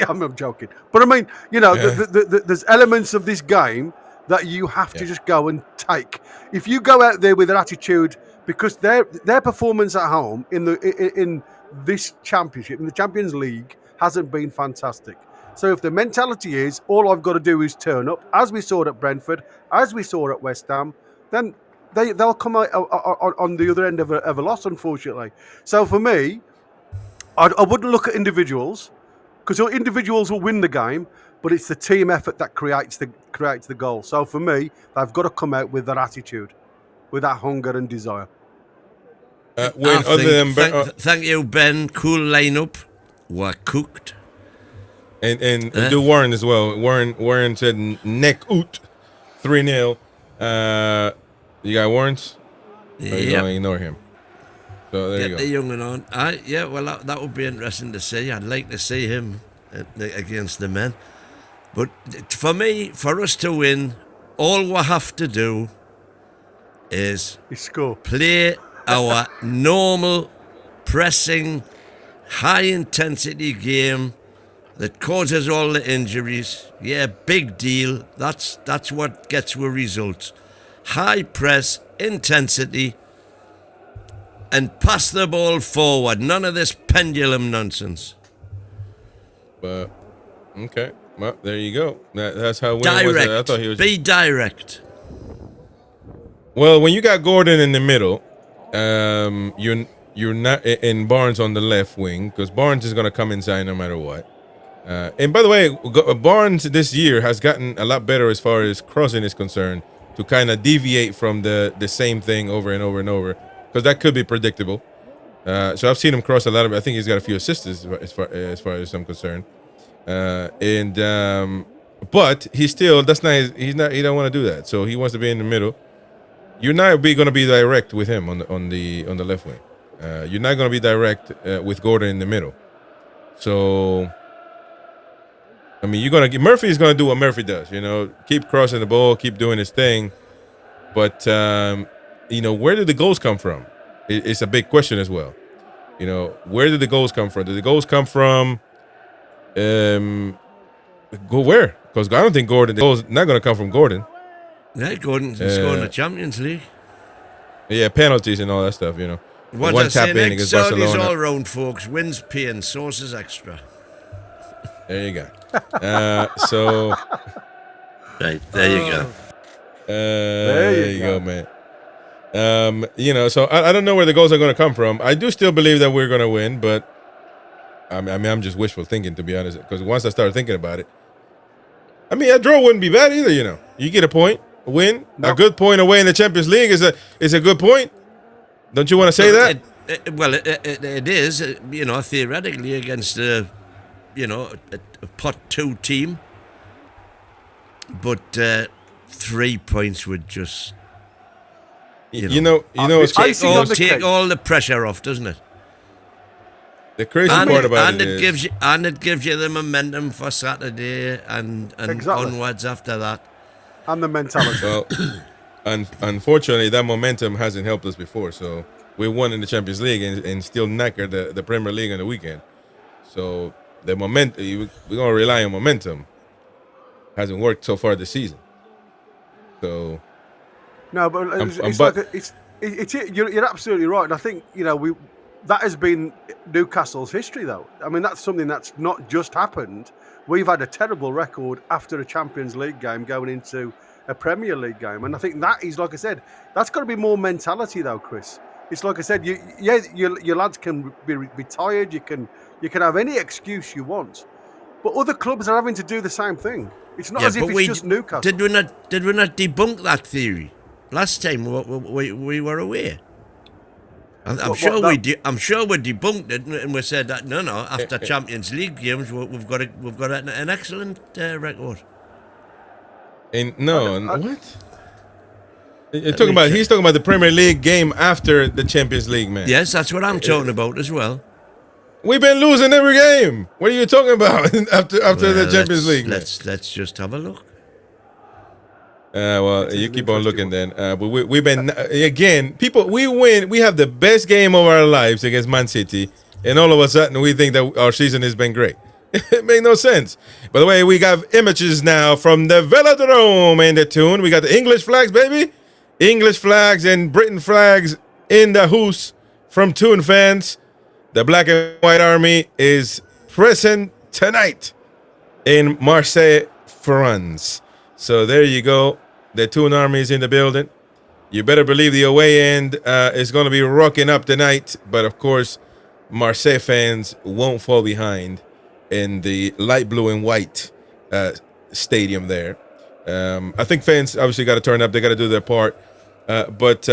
I'm joking. But I mean, there's elements of this game that you have to just go and take. If you go out there with an attitude, because their performance at home in this championship, in the Champions League, hasn't been fantastic. So if the mentality is all I've got to do is turn up, as we saw at Brentford, as we saw at West Ham, then they'll come out on the other end of a loss, unfortunately. So for me, I wouldn't look at individuals, because individuals will win the game, but it's the team effort that creates the goal. So for me, they've got to come out with that attitude, with that hunger and desire. Thank you, Ben. Cool lineup. We're cooked. And do Warren as well. Warren said neck out 3-0. You got Warren's? Yeah. Ignore him. So there you go. Get the young one on. Yeah, well, that would be interesting to see. I'd like to see him against the men. But for me, for us to win, all we have to do is score. Play our normal, pressing, high-intensity game that causes all the injuries. Yeah, big deal. That's what gets with results. High press, intensity, and pass the ball forward. None of this pendulum nonsense. But okay, well there you go. That's how direct. I thought he was. Be direct. Well, when you got Gordon in the middle, you're not in Barnes on the left wing, because Barnes is going to come inside no matter what. And by the way, Barnes this year has gotten a lot better as far as crossing is concerned, to kind of deviate from the same thing over and over and over, because that could be predictable. So I've seen him cross a lot of. I think he's got a few assists as far as I'm concerned. But he still he don't want to do that. So he wants to be in the middle. You're not going to be direct with him on the left wing. You're not going to be direct with Gordon in the middle. So I mean, Murphy's going to do what Murphy does. Keep crossing the ball, keep doing his thing. But where did the goals come from? It's a big question as well. Where did the goals come from? Did the goals come from? Go where? Because I don't think the goals not going to come from Gordon. Yeah, Gordon's scoring the Champions League. Yeah, penalties and all that stuff. What one I tap say in next, against Barcelona. all round, folks. Wins paying, sauces extra. There you go. So. Right, there you go. There you go, man. So I don't know where the goals are going to come from. I do still believe that we're going to win, but I mean, I'm just wishful thinking, to be honest, because once I started thinking about it, I mean, a draw wouldn't be bad either. You get a point, a win, a good point away in the Champions League is a good point. Don't you want to say that? It is, theoretically against a pot 2 team, but 3 points would just take all the pressure off, doesn't it? The crazy part about it gives you the momentum for Saturday and onwards after that, and the mentality. Well, unfortunately, that momentum hasn't helped us before. So we won in the Champions League and still knackered the Premier League on the weekend. So the momentum, we're gonna rely on momentum. Hasn't worked so far this season. So no, but you're absolutely right, and I think that has been Newcastle's history, though. I mean, that's something that's not just happened. We've had a terrible record after a Champions League game going into a Premier League game, and I think that is, like I said, that's got to be more mentality, though, Chris. It's like I said, your lads can be tired. You can have any excuse you want, but other clubs are having to do the same thing. It's not as if it's just Newcastle. Did we not debunk that theory last time we were away? I'm sure we debunked it, and we said that no. After Champions League games, we've got an excellent record. What? He's talking about the Premier League game after the Champions League, man. Yes, that's what I'm talking about as well. We've been losing every game. What are you talking about after the Champions League? Let's just have a look. You keep on looking then. But we've been again. People, we win. We have the best game of our lives against Man City, and all of a sudden we think that our season has been great. It makes no sense. By the way, we got images now from the Velodrome in the Toon. We got the English flags, baby. English flags and Britain flags in the house from Toon fans. The Black and White Army is present tonight. in Marseille, France. So there you go. The Toon Army is in the building. You better believe the away end is going to be rocking up tonight. But of course, Marseille fans won't fall behind in the light blue and white stadium there. I think fans obviously got to turn up. They got to do their part. But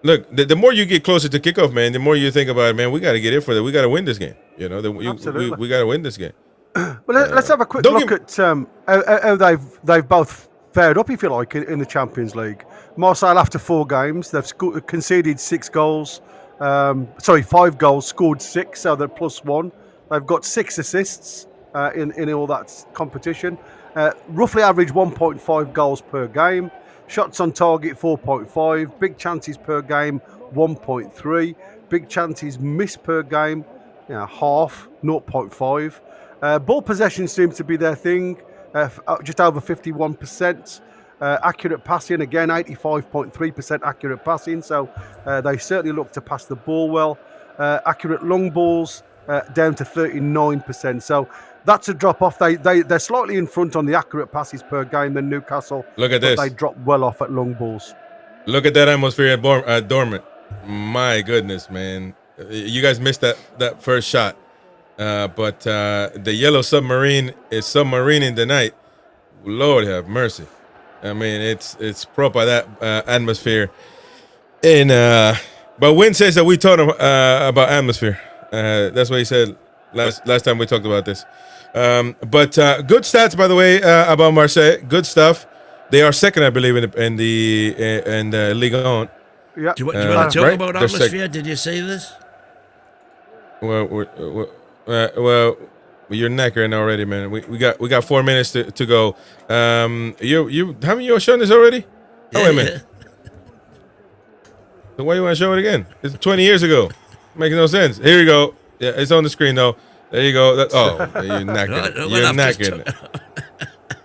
look, the more you get closer to kickoff, man, the more you think about, man, we got to get in for that. We got to win this game. You know, we got to win this game. Well, let's have a quick look at how they've both fared up, if you like, in the Champions League. Marseille, after 4 games, they've conceded 6 goals. 5 goals, scored 6, so they're +1. They've got 6 assists in all that competition. Roughly average 1.5 goals per game. Shots on target 4.5. Big chances per game 1.3. Big chances missed per game, half 0.5. Ball possession seems to be their thing. Just over 51%. Accurate passing, again, 85.3% accurate passing. So they certainly look to pass the ball well. Accurate long balls down to 39%. So that's a drop off. They're slightly in front on the accurate passes per game than Newcastle. Look at this. They drop well off at long balls. Look at that atmosphere at Dortmund. My goodness, man. You guys missed that first shot. But the yellow submarine is submarining tonight. Lord have mercy. I mean, it's proper that atmosphere. And but Wynn says that we taught him about atmosphere. That's what he said last time we talked about this. But good stats, by the way, about Marseille. Good stuff. They are second, I believe, in the Ligue 1. Yeah. Do you want to talk right? about They're atmosphere? Did you say this? Well, you're knackering already, man. We got 4 minutes to go. You haven't you shown this already? Oh, wait a minute. So why you want to show it again? It's 20 years ago. Makes no sense. Here you go. Yeah, it's on the screen though. There you go. You're knackered. You're knackered.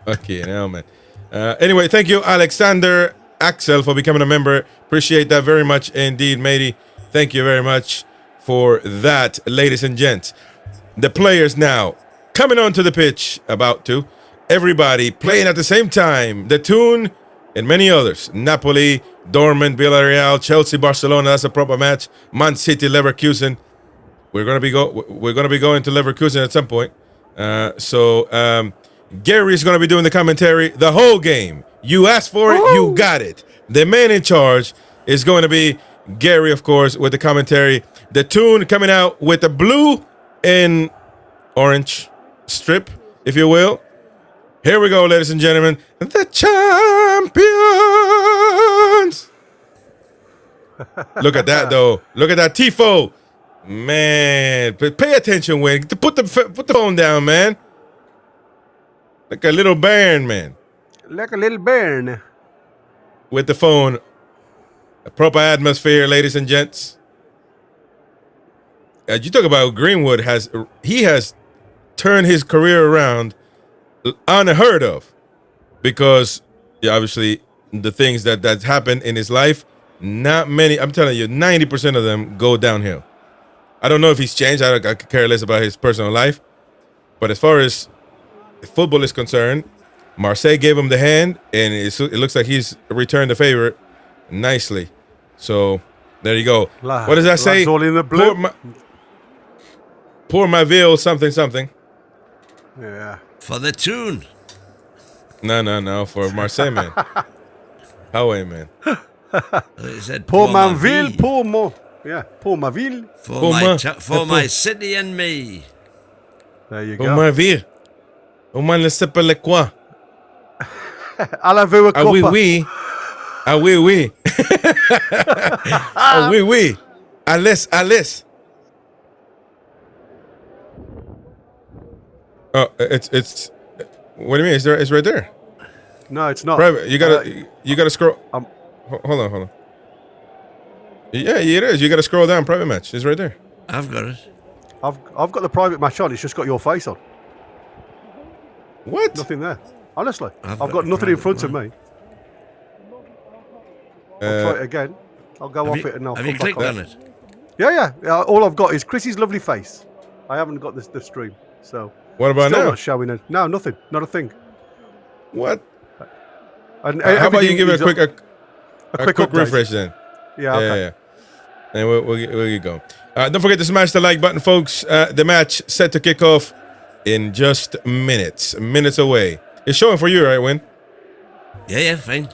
Okay, now, man. Anyway, thank you, Alexander Axel, for becoming a member. Appreciate that very much indeed, matey. Thank you very much for that, ladies and gents. The players now coming onto the pitch, about to. Everybody playing at the same time. The Toon and many others. Napoli, Dortmund, Villarreal, Chelsea, Barcelona. That's a proper match. Man City, Leverkusen. We're gonna be going to Leverkusen at some point. So Gary's gonna be doing the commentary the whole game. You asked for it, you got it. The man in charge is going to be Gary, of course, with the commentary. The Toon coming out with the blue and orange strip, if you will. Here we go, ladies and gentlemen. The champions. Look at that, though. Look at that tifo. Man, pay attention, Wayne. Put the phone down, man. Like a little bairn, man. Like a little bairn. With the phone. A proper atmosphere, ladies and gents. You talk about Greenwood he has turned his career around unheard of, because obviously the things that happened in his life, not many, I'm telling you, 90% of them go downhill. I don't know if he's changed. I could care less about his personal life, but as far as football is concerned, Marseille gave him the hand, and it looks like he's returned the favor nicely. So there you go. What does that say? All in the blue. Pour my veal, something. Yeah. For the Toon. No, for Marseille, man. How man? He said, pour ma ville, pour mon. Yeah, pour ma ville. For my city and me. There you Pour go. ma ville. Au moins le s'appelle quoi? Allez-vous Ah oui, oui. Ah oui, oui. Ah oui, oui. Alice. Oh, it's. What do you mean? It's right there. No, it's not. Private. You gotta scroll. Hold on. Yeah, it is. You gotta scroll down. Private match. It's right there. I've got it. I've got the private match on. It's just got your face on. What? Nothing there. Honestly, I've got got nothing in front of one. me. I'll try it again. I'll go off it and I'll Have come you back clicked on on it? Yeah. All I've got is Chrissy's lovely face. I haven't got the stream. So What about Still now? not showing it. No, nothing. Not a thing. What? And How about you give it a quick update. refresh then? Yeah, okay. Yeah. And we'll get going. Don't forget to smash the like button, folks. The match set to kick off in just minutes. Minutes away. It's showing for you, right, Win? Yeah, fine.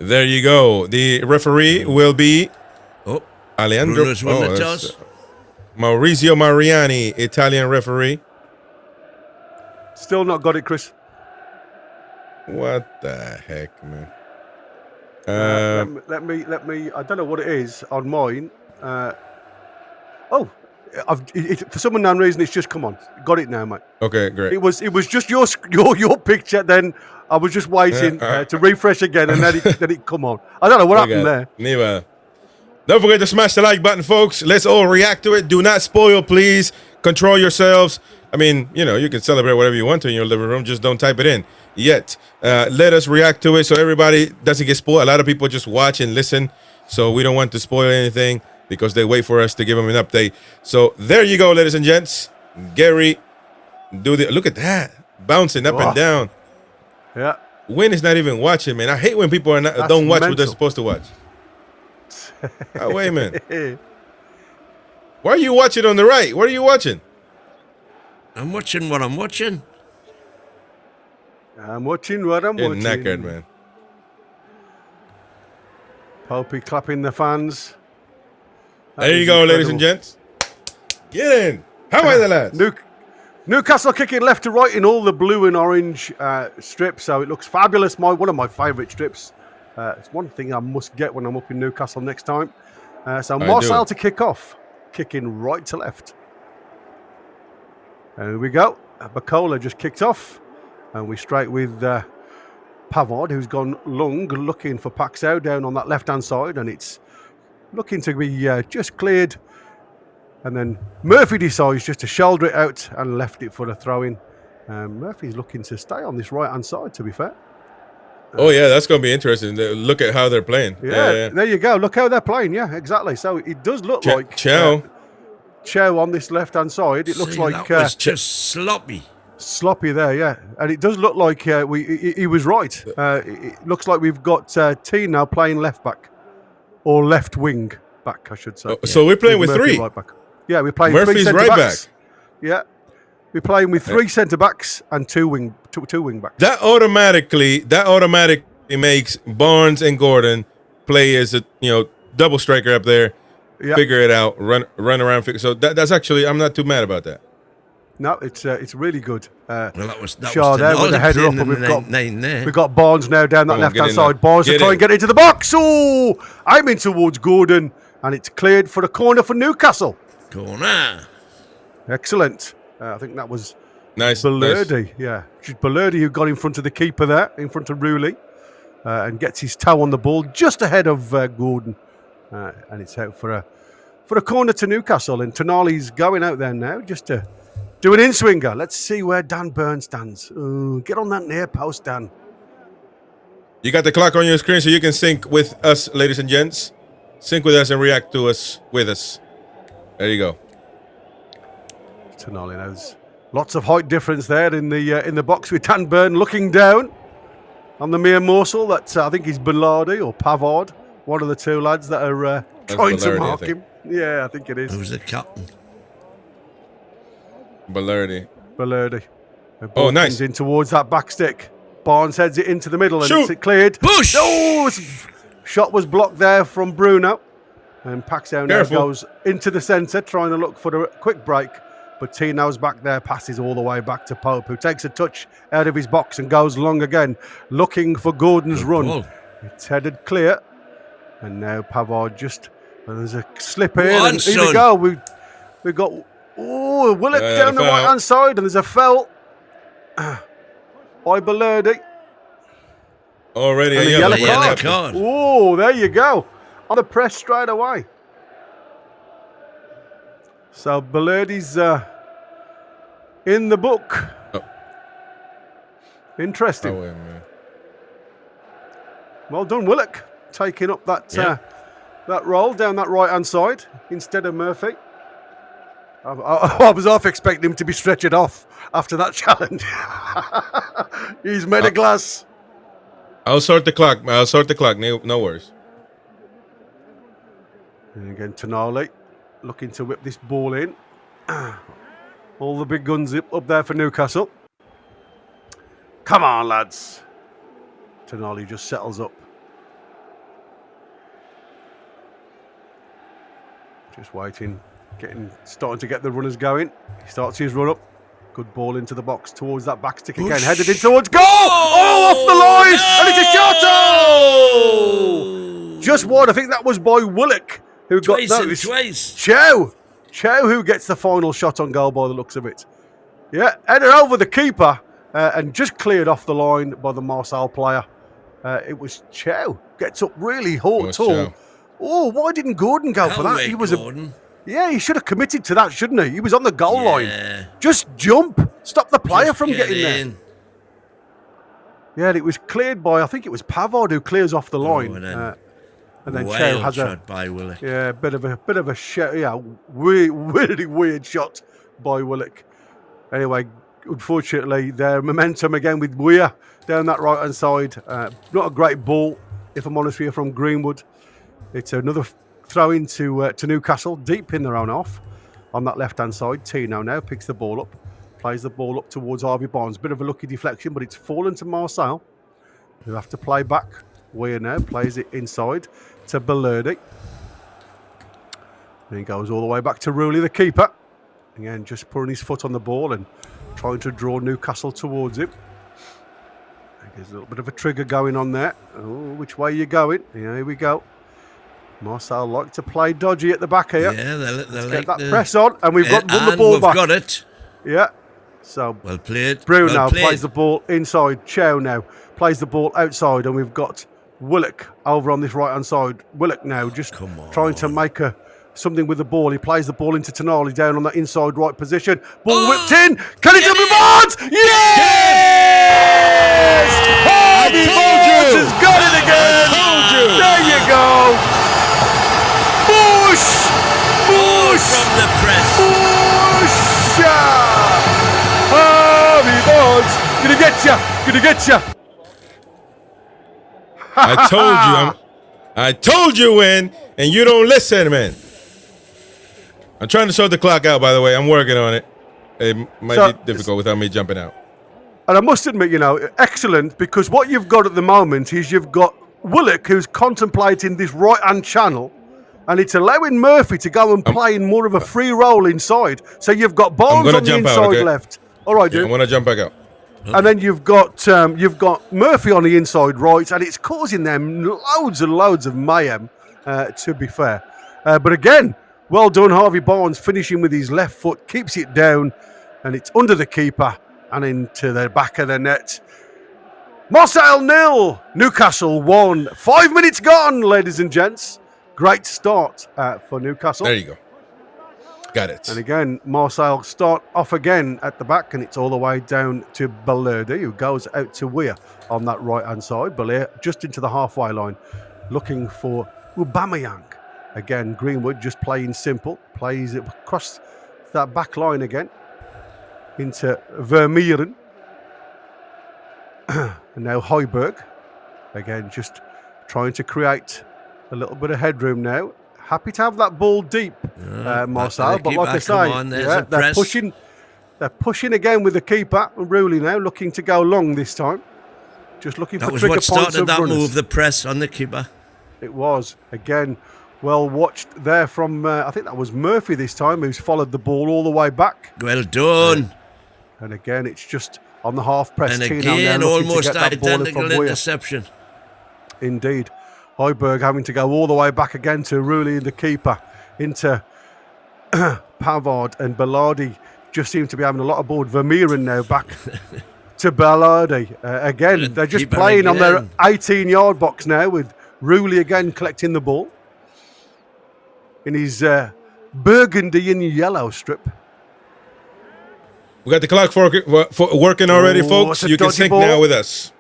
There you go. The referee will be Alejandro. Bruno's won the toss. Maurizio Mariani, Italian referee. Still not got it, Chris. What the heck, man? Let me. I don't know what it is on mine. For some unknown reason, it's just come on. Got it now, mate. Okay, great. It was just your picture. Then I was just waiting to refresh again, and then it come on. I don't know what happened there. Neither. Don't forget to smash the like button, folks. Let's all react to it. Do not spoil, please. Control yourselves. I mean, you can celebrate whatever you want to in your living room. Just don't type it in yet. Let us react to it so everybody doesn't get spoiled. A lot of people just watch and listen, so we don't want to spoil anything because they wait for us to give them an update. So there you go, ladies and gents. Gary, look at that. Bouncing up and down. Yeah. Win is not even watching, man. I hate when people don't watch what they're supposed to watch. Oh, wait a minute. Why are you watching on the right? What are you watching? I'm watching what I'm watching. I'm watching what I'm You're watching. knackered, man. Popey clapping the fans. There you go, ladies and gents. Get in. How are the lads? Newcastle kicking left to right in all the blue and orange strips, so it looks fabulous. One of my favourite strips. It's one thing I must get when I'm up in Newcastle next time. So Marseille to kick off, kicking right to left. And here we go. Bacola just kicked off, and we straight with Pavard, who's gone long, looking for Paxao down on that left-hand side, and it's looking to be just cleared. And then Murphy decides just to shoulder it out and left it for the throw-in. Murphy's looking to stay on this right-hand side, to be fair. Oh, yeah, that's going to be interesting. Look at how they're playing. Yeah, there you go. Look how they're playing. Yeah, exactly. So it does look like Chow on this left-hand side. It looks like that was just sloppy. Sloppy there, yeah. And it does look like he was right. It looks like we've got T now playing left back. Or left wing back, I should say. So we're playing with Murphy three. Right back. Yeah, we're playing Murphy's three centre right backs. back. Yeah. We're playing with three centre backs and two wing backs. That automatically makes Barnes and Gordon play as a double striker up there. Yeah. Figure it out, run around. So that's actually, I'm not too mad about that. No, it's really good. Well, that was Shaw there with the header up, and we've got Barnes now down that left-hand side. Barnes to try and get into the box. Oh, I'm in towards Gordon, and it's cleared for the corner for Newcastle. Corner. Excellent. I think that was Nice. Balerdi. Nice. Yeah, just Balerdi who got in front of the keeper there, in front of Rooley, and gets his toe on the ball just ahead of Gordon, and it's out for a corner to Newcastle. And Tonali's going out there now just to do an in-swinger. Let's see where Dan Burn stands. Ooh, get on that near post, Dan. You got the clock on your screen so you can sync with us, ladies and gents. Sync with us and react to us with us. There you go. Tonali knows. Lots of height difference there in the box with Dan Burn looking down on the mere morsel. That I think is Bellardi or Pavard, one of the two lads that are trying to mark him. Yeah, I think it is. Who's the captain? Balerdi. Oh, nice. In towards that back stick. Barnes heads it into the middle and it's cleared. Push! Oh, shot was blocked there from Bruno. And Paxao now goes into the centre, trying to look for the quick break. But Tino's back there, passes all the way back to Pope, who takes a touch out of his box and goes long again, looking for Gordon's run. Ball. It's headed clear. And now Pavard there's a slip here. And son. here we go. We've got Willock down the right-hand side, and there's a foul by Balerdi. Already and a yellow card. Oh, there you go. On the press straight away. So Balerdi's in the book. Oh. Interesting. Oh, wait, man. Well done, Willock. taking up that role down that right-hand side instead of Murphy. I was half expecting him to be stretchered off after that challenge. He's made a glass. I'll sort the clock. No worries. And again, Tonali looking to whip this ball in. All the big guns up there for Newcastle. Come on, lads. Tonali just settles up. Just waiting, starting to get the runners going. He starts his run up. Good ball into the box towards that back stick again. Headed in towards goal! Oh, off the line! And it's a shot! Oh! Just wide. I think that was by Willock who got twice. Chow who gets the final shot on goal by the looks of it. Yeah, header over the keeper and just cleared off the line by the Marseille player. It was Chow. Gets up really tall. Chow. Oh, why didn't Gordon go for that? He was Gordon. he should have committed to that, shouldn't he? He was on the goal line. Just jump. Stop the player from getting there. Yeah, it was cleared by, I think it was Pavard who clears off the line. And then Chow has shot by Willock. Yeah, bit of a shot. Yeah, really weird shot by Willock. Anyway, unfortunately, their momentum again with Weir down that right-hand side. Not a great ball, if I'm honest with you, from Greenwood. It's another throw into to Newcastle, deep in their own half. On that left-hand side, Tino now picks the ball up, plays the ball up towards Harvey Barnes. Bit of a lucky deflection, but it's fallen to Marseille, who have to play back. Weir now plays it inside to Balerdi. And he goes all the way back to Rooley, the keeper. Again, just putting his foot on the ball and trying to draw Newcastle towards him. There's a little bit of a trigger going on there. Oh, which way are you going? Yeah, here we go. Marseille like to play dodgy at the back here. Yeah, Let's get that press on, and we've got won the ball back. Got it. Yeah. So well played. Bruno plays the ball inside. Chow now plays the ball outside, and we've got Willock over on this right-hand side. Willock now just trying to make something with the ball. He plays the ball into Tonali down on that inside right position. Ball whipped in. Can he double Barnes? Yes! Harvey Barnes has got it again. There you go. Bush from the press. Harvey Barnes, gonna get you. I told you when, and you don't listen, man. I'm trying to sort the clock out, by the way. I'm working on it. It might be difficult without me jumping out. And I must admit, excellent, because what you've got at the moment is you've got Willock, who's contemplating this right-hand channel, and it's allowing Murphy to go and play in more of a free role inside. So you've got Barnes on the inside left. All right, dude. I'm going to jump back out. And then you've got Murphy on the inside right, and it's causing them loads and loads of mayhem, to be fair. But again, well done, Harvey Barnes, finishing with his left foot, keeps it down, and it's under the keeper and into the back of the net. Marseille 0, Newcastle 1. 5 minutes gone, ladies and gents. Great start for Newcastle. There you go. Got it. And again, Marseille start off again at the back, and it's all the way down to Balerdi, who goes out to Weir on that right-hand side. Balerdi just into the halfway line, looking for Aubameyang. Again, Greenwood just playing simple, plays it across that back line again into Vermeeren. And now Højbjerg, again, just trying to create a little bit of headroom now. Happy to have that ball deep, Marseille. But like I say, they're pushing again with the keeper. Rooley now looking to go long this time. Just looking for trigger points of runners. That was what started that move, the press on the keeper. It was. Again, well watched there from, I think that was Murphy this time, who's followed the ball all the way back. Well done. And again, it's just on the half press. And again, almost identical interception. Indeed. Højbjerg having to go all the way back again to Rooley, the keeper, into Pavard, and Balerdi just seem to be having a lot of board. Vermeeren now back to Balerdi. Again, they're just playing on their 18-yard box now, with Rooley again collecting the ball in his burgundy and yellow strip. We got the clock working already, folks. You can sync now with us.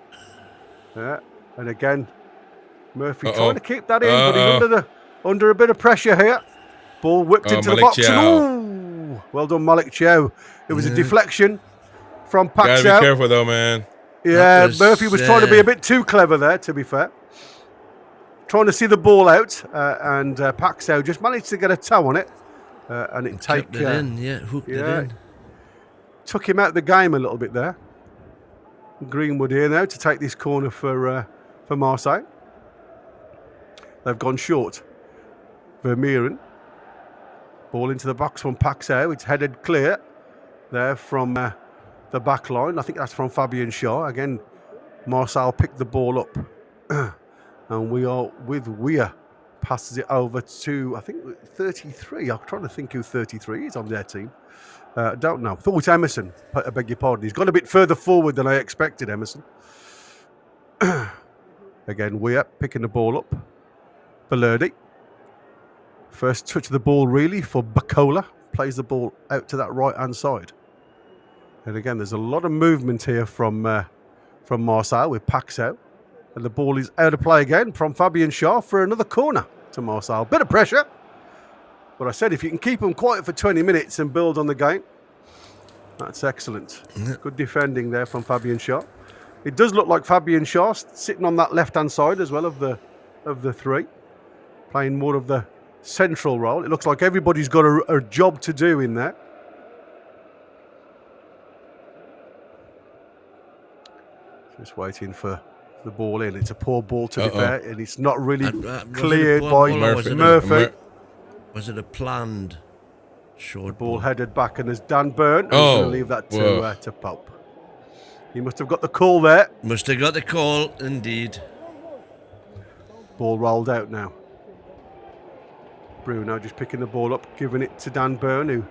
Yeah, and again, Murphy trying to keep that in, but he's under a bit of pressure here. Ball whipped into the Malik box. Chow. And, well done, Malik Chow. It was a deflection from Paxao. Gotta be careful though, man. Yeah, Murphy was trying to be a bit too clever there, to be fair. Trying to see the ball out, and Paxao just managed to get a toe on it. And it hooked it in. Took him out of the game a little bit there. Greenwood here now to take this corner for Marseille. They've gone short. Vermeeren. Ball into the box from Paxao. It's headed clear there from the back line. I think that's from Fabian Shaw. Again, Marseille picked the ball up. And we are with Weir. Passes it over to, I think, 33. I'm trying to think who 33 is on their team. Don't know. Thought it was Emerson. I beg your pardon. He's gone a bit further forward than I expected, Emerson. Again, Weir picking the ball up. Valerdi. First touch of the ball, really, for Bacola. Plays the ball out to that right-hand side. And again, there's a lot of movement here from Marseille with Paxao. And the ball is out of play again from Fabian Shaw for another corner to Marseille. Bit of pressure. But I said if you can keep them quiet for 20 minutes and build on the game, that's excellent. Good defending there from Fabian Shaw. It does look like Fabian Shaw sitting on that left-hand side as well of the three. Playing more of the central role. It looks like everybody's got a job to do in there. Just waiting for the ball in. It's a poor ball to be fair, and it's not really cleared by Murphy. Was it a planned short ball headed back, and there's Dan Byrne. I'm going to leave that to Pope. He must have got the call there. Must have got the call, indeed. Ball rolled out now. Bruno just picking the ball up, giving it to Dan Byrne, who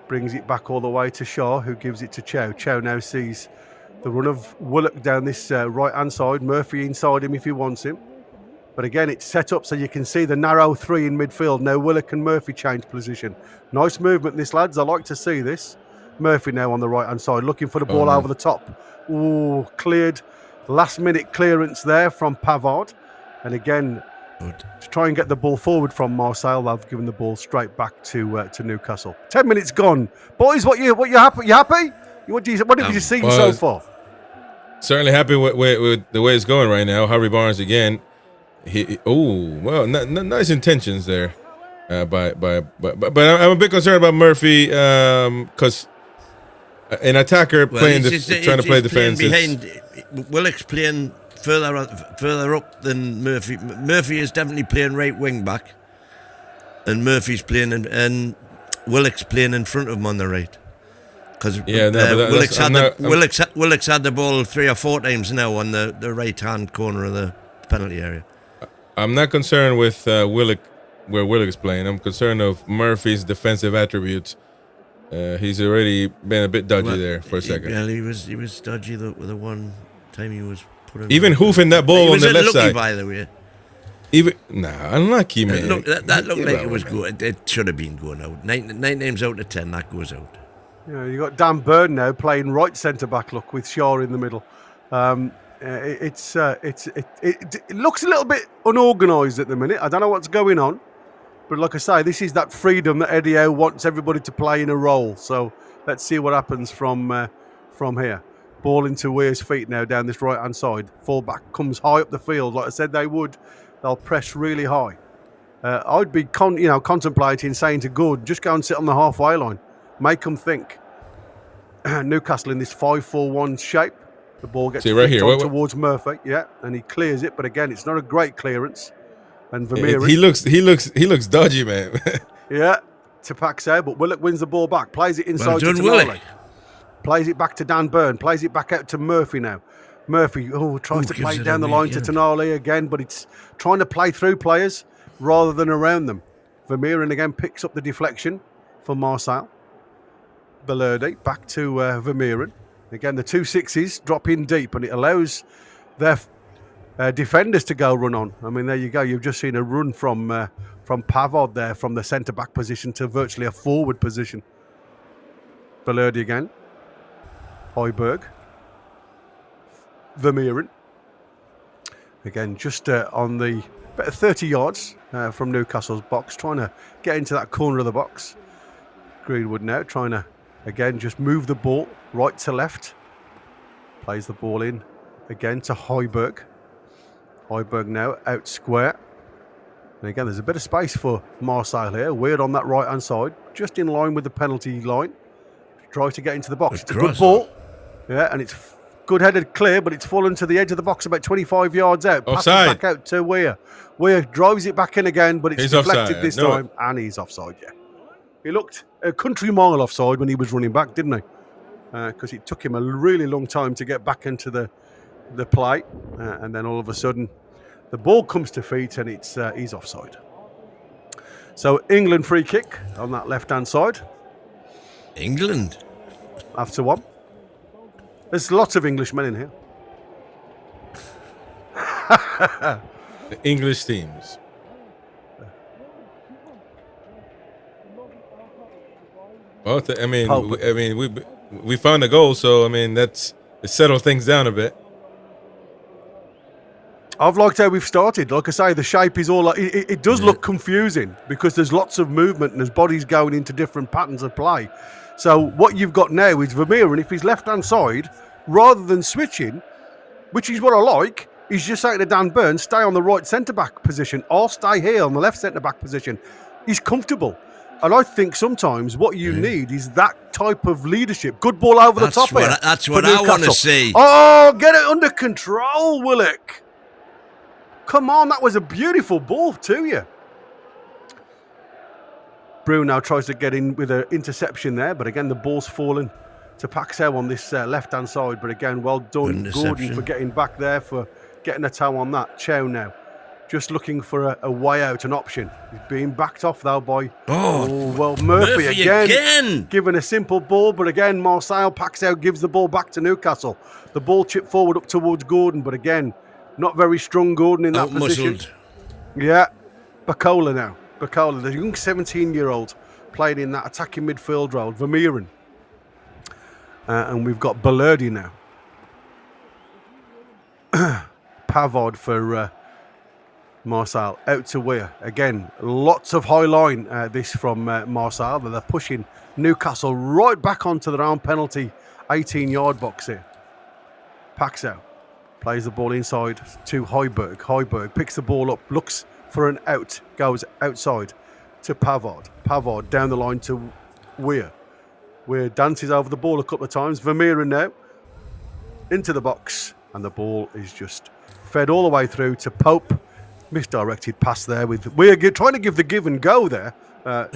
brings it back all the way to Shaw, who gives it to Chow. Chow now sees the run of Willock down this right-hand side. Murphy inside him if he wants him. But again, it's set up so you can see the narrow three in midfield. Now Willock and Murphy change position. Nice movement, this, lads. I like to see this. Murphy now on the right-hand side, looking for the ball over the top. Ooh, cleared. Last-minute clearance there from Pavard. And again, to try and get the ball forward from Marseille, they've given the ball straight back to Newcastle. 10 minutes gone. Boys, what you happy? You happy? What have you seen so far? Certainly happy with the way it's going right now. Harvey Barnes again. Nice intentions there, but I'm a bit concerned about Murphy because an attacker trying to play defense. Willock's playing further up than Murphy. Murphy is definitely playing right wing back, and Murphy's playing and Willock's playing in front of him on the right. Because Willock's had the ball 3 or 4 times now on the right-hand corner of the penalty area. I'm not concerned with Willock, where Willock is playing. I'm concerned of Murphy's defensive attributes. He's already been a bit dodgy there for a second. Yeah, he was dodgy the one time he was put in. Even hoofing that ball on the left side. By the way. Unlucky, man. That looked like it was good. It should have been going out. 9 times out of 10, that goes out. Yeah, you got Dan Byrne now playing right centre back. Look, with Shaw in the middle. It looks a little bit unorganised at the minute. I don't know what's going on, but like I say, this is that freedom that Eddie Howe wants everybody to play in a role. So let's see what happens from here. Ball into Weir's feet now down this right hand side. Fullback comes high up the field, like I said they would. They'll press really high. I'd be contemplating saying to Good, just go and sit on the halfway line. Make them think. Newcastle in this 5-4-1 shape. The ball gets towards Murphy, and he clears it. But again, it's not a great clearance. And Vermeeren, he looks dodgy, man. to Paxao, but Willock wins the ball back, plays it inside to Tonali. Plays it back to Dan Byrne, plays it back out to Murphy now. Murphy tries to play it down the line to Tonali again, but it's trying to play through players rather than around them. Vermeeren again picks up the deflection for Marseille. Balerdi back to Vermeeren. Again, the 2 6s drop in deep, and it allows their defenders to go run on. I mean, there you go. You've just seen a run from Pavard there, from the centre-back position to virtually a forward position. Balerdi again. Højbjerg. Vermeeren. Again, just on the about 30 yards from Newcastle's box, trying to get into that corner of the box. Greenwood now trying to, again, just move the ball right to left. Plays the ball in again to Højbjerg. Højbjerg now out square. And again, there's a bit of space for Marseille here. Weird on that right-hand side, just in line with the penalty line. Try to get into the box. It's a good ball. Yeah, and it's good headed clear, but it's fallen to the edge of the box about 25 yards out. Passes back out to Weir. Weir drives it back in again, but it's deflected this time, and he's offside, yeah. He looked a country mile offside when he was running back, didn't he? Because it took him a really long time to get back into the play. And then all of a sudden, the ball comes to feet, and he's offside. So England free kick on that left-hand side. England? After one. There's lots of Englishmen in here. The English teams. Well, we found a goal, so it settled things down a bit. I've liked how we've started. Like I say, the shape is all like it does look confusing because there's lots of movement and there's bodies going into different patterns of play. So what you've got now is Vermeer, and if he's left-hand side, rather than switching, which is what I like, he's just saying to Dan Burns, stay on the right centre-back position. I'll stay here on the left centre-back position. He's comfortable. And I think sometimes what you need is that type of leadership. Good ball over the top here. That's what I want to see. Oh, get it under control, Willock. Come on, that was a beautiful ball to you. Bruno tries to get in with an interception there, but again, the ball's fallen to Paxel on this left-hand side. But again, well done, Gordon, for getting back there, for getting a toe on that. Chow now, just looking for a way out, an option. He's being backed off, though, by... Murphy again. Given a simple ball, but again, Marseille, Paxel gives the ball back to Newcastle. The ball chipped forward up towards Gordon, but again, not very strong Gordon in that position. Yeah, Bacola now. Bacola, the young 17-year-old, playing in that attacking midfield role. Vermeeren. And we've got Balerdi now. Pavard for Marseille. Out to Weir. Again, lots of high line this from Marseille. They're pushing Newcastle right back onto their own penalty 18-yard box here. Paxel plays the ball inside to Højbjerg. Højbjerg picks the ball up, looks for an out, goes outside to Pavard. Pavard down the line to Weir. Weir dances over the ball a couple of times. Vermeer now into the box, and the ball is just fed all the way through to Pope. Misdirected pass there with Weir trying to give the give and go there.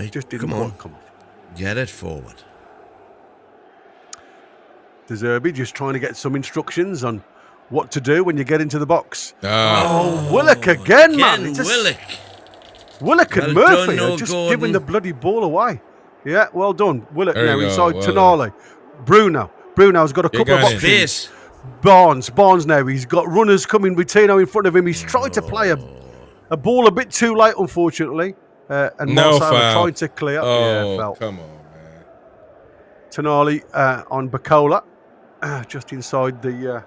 Just didn't quite come off. Get it forward. De Zerbi just trying to get some instructions on what to do when you get into the box. Willock again, man. Willock and Murphy are just giving the bloody ball away. Yeah, well done. Willock now inside Tonali. Bruno's got a couple of options. Barnes now. He's got runners coming with Tino in front of him. He's tried to play a ball a bit too late, unfortunately. And Marseille are trying to clear. Oh, come on, man. Tonali on Bacola. Just inside the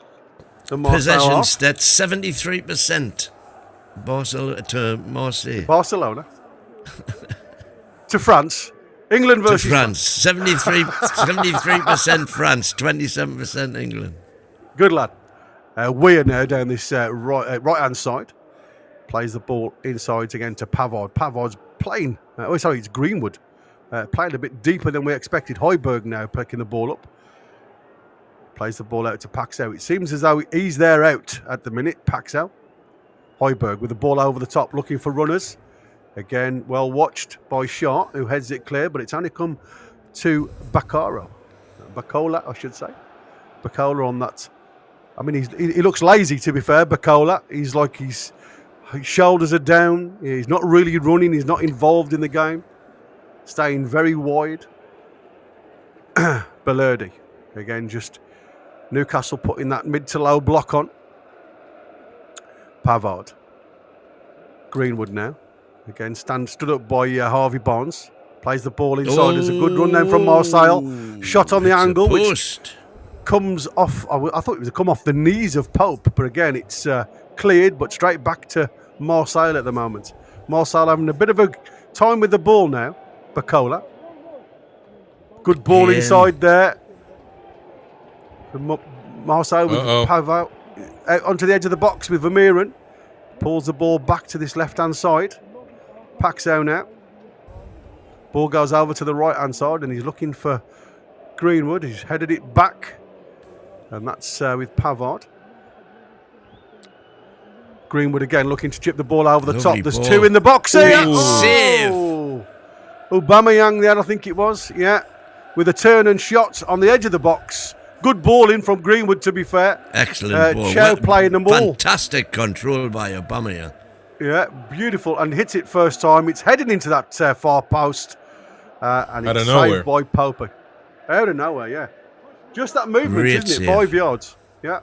possessions, that's 73%. Barcelona to Marseille. Barcelona. To France. England versus France. 73% France, 27% England. Good lad. Weir now down this right-hand side. Plays the ball inside again to Pavard. Pavard's playing. It's Greenwood. Playing a bit deeper than we expected. Højbjerg now picking the ball up. Plays the ball out to Paxel. It seems as though he's there out at the minute, Paxel. Højbjerg with the ball over the top, looking for runners. Again, well watched by Shaw, who heads it clear, but it's only come to Bacola, I should say. Bacola on that. I mean, he looks lazy, to be fair, Bacola. He's like his shoulders are down. He's not really running. He's not involved in the game. Staying very wide. Balerdi. Again, just Newcastle putting that mid to low block on. Pavard. Greenwood now. Again, stood up by Harvey Barnes. Plays the ball inside. There's a good run then from Marseille. Shot on the angle, which comes off. I thought it was come off the knees of Pope, but again, it's cleared, but straight back to Marseille at the moment. Marseille having a bit of a time with the ball now. Bacola. Good ball inside there. Marseille with Pavard out onto the edge of the box with Vermeeren. Pulls the ball back to this left-hand side. Paxo now. Ball goes over to the right-hand side and he's looking for Greenwood. He's headed it back. And that's with Pavard. Greenwood again looking to chip the ball over the top. There's two in the box here. Save. Aubameyang there, I think it was. Yeah. With a turn and shot on the edge of the box. Good ball in from Greenwood, to be fair. Excellent ball. Chow playing the ball. Fantastic control by Aubameyang. Yeah, beautiful. And hits it first time. It's heading into that far post. And it's saved by Popey. Out of nowhere, yeah. Just that movement, Great isn't it? save. 5 yards. Yeah.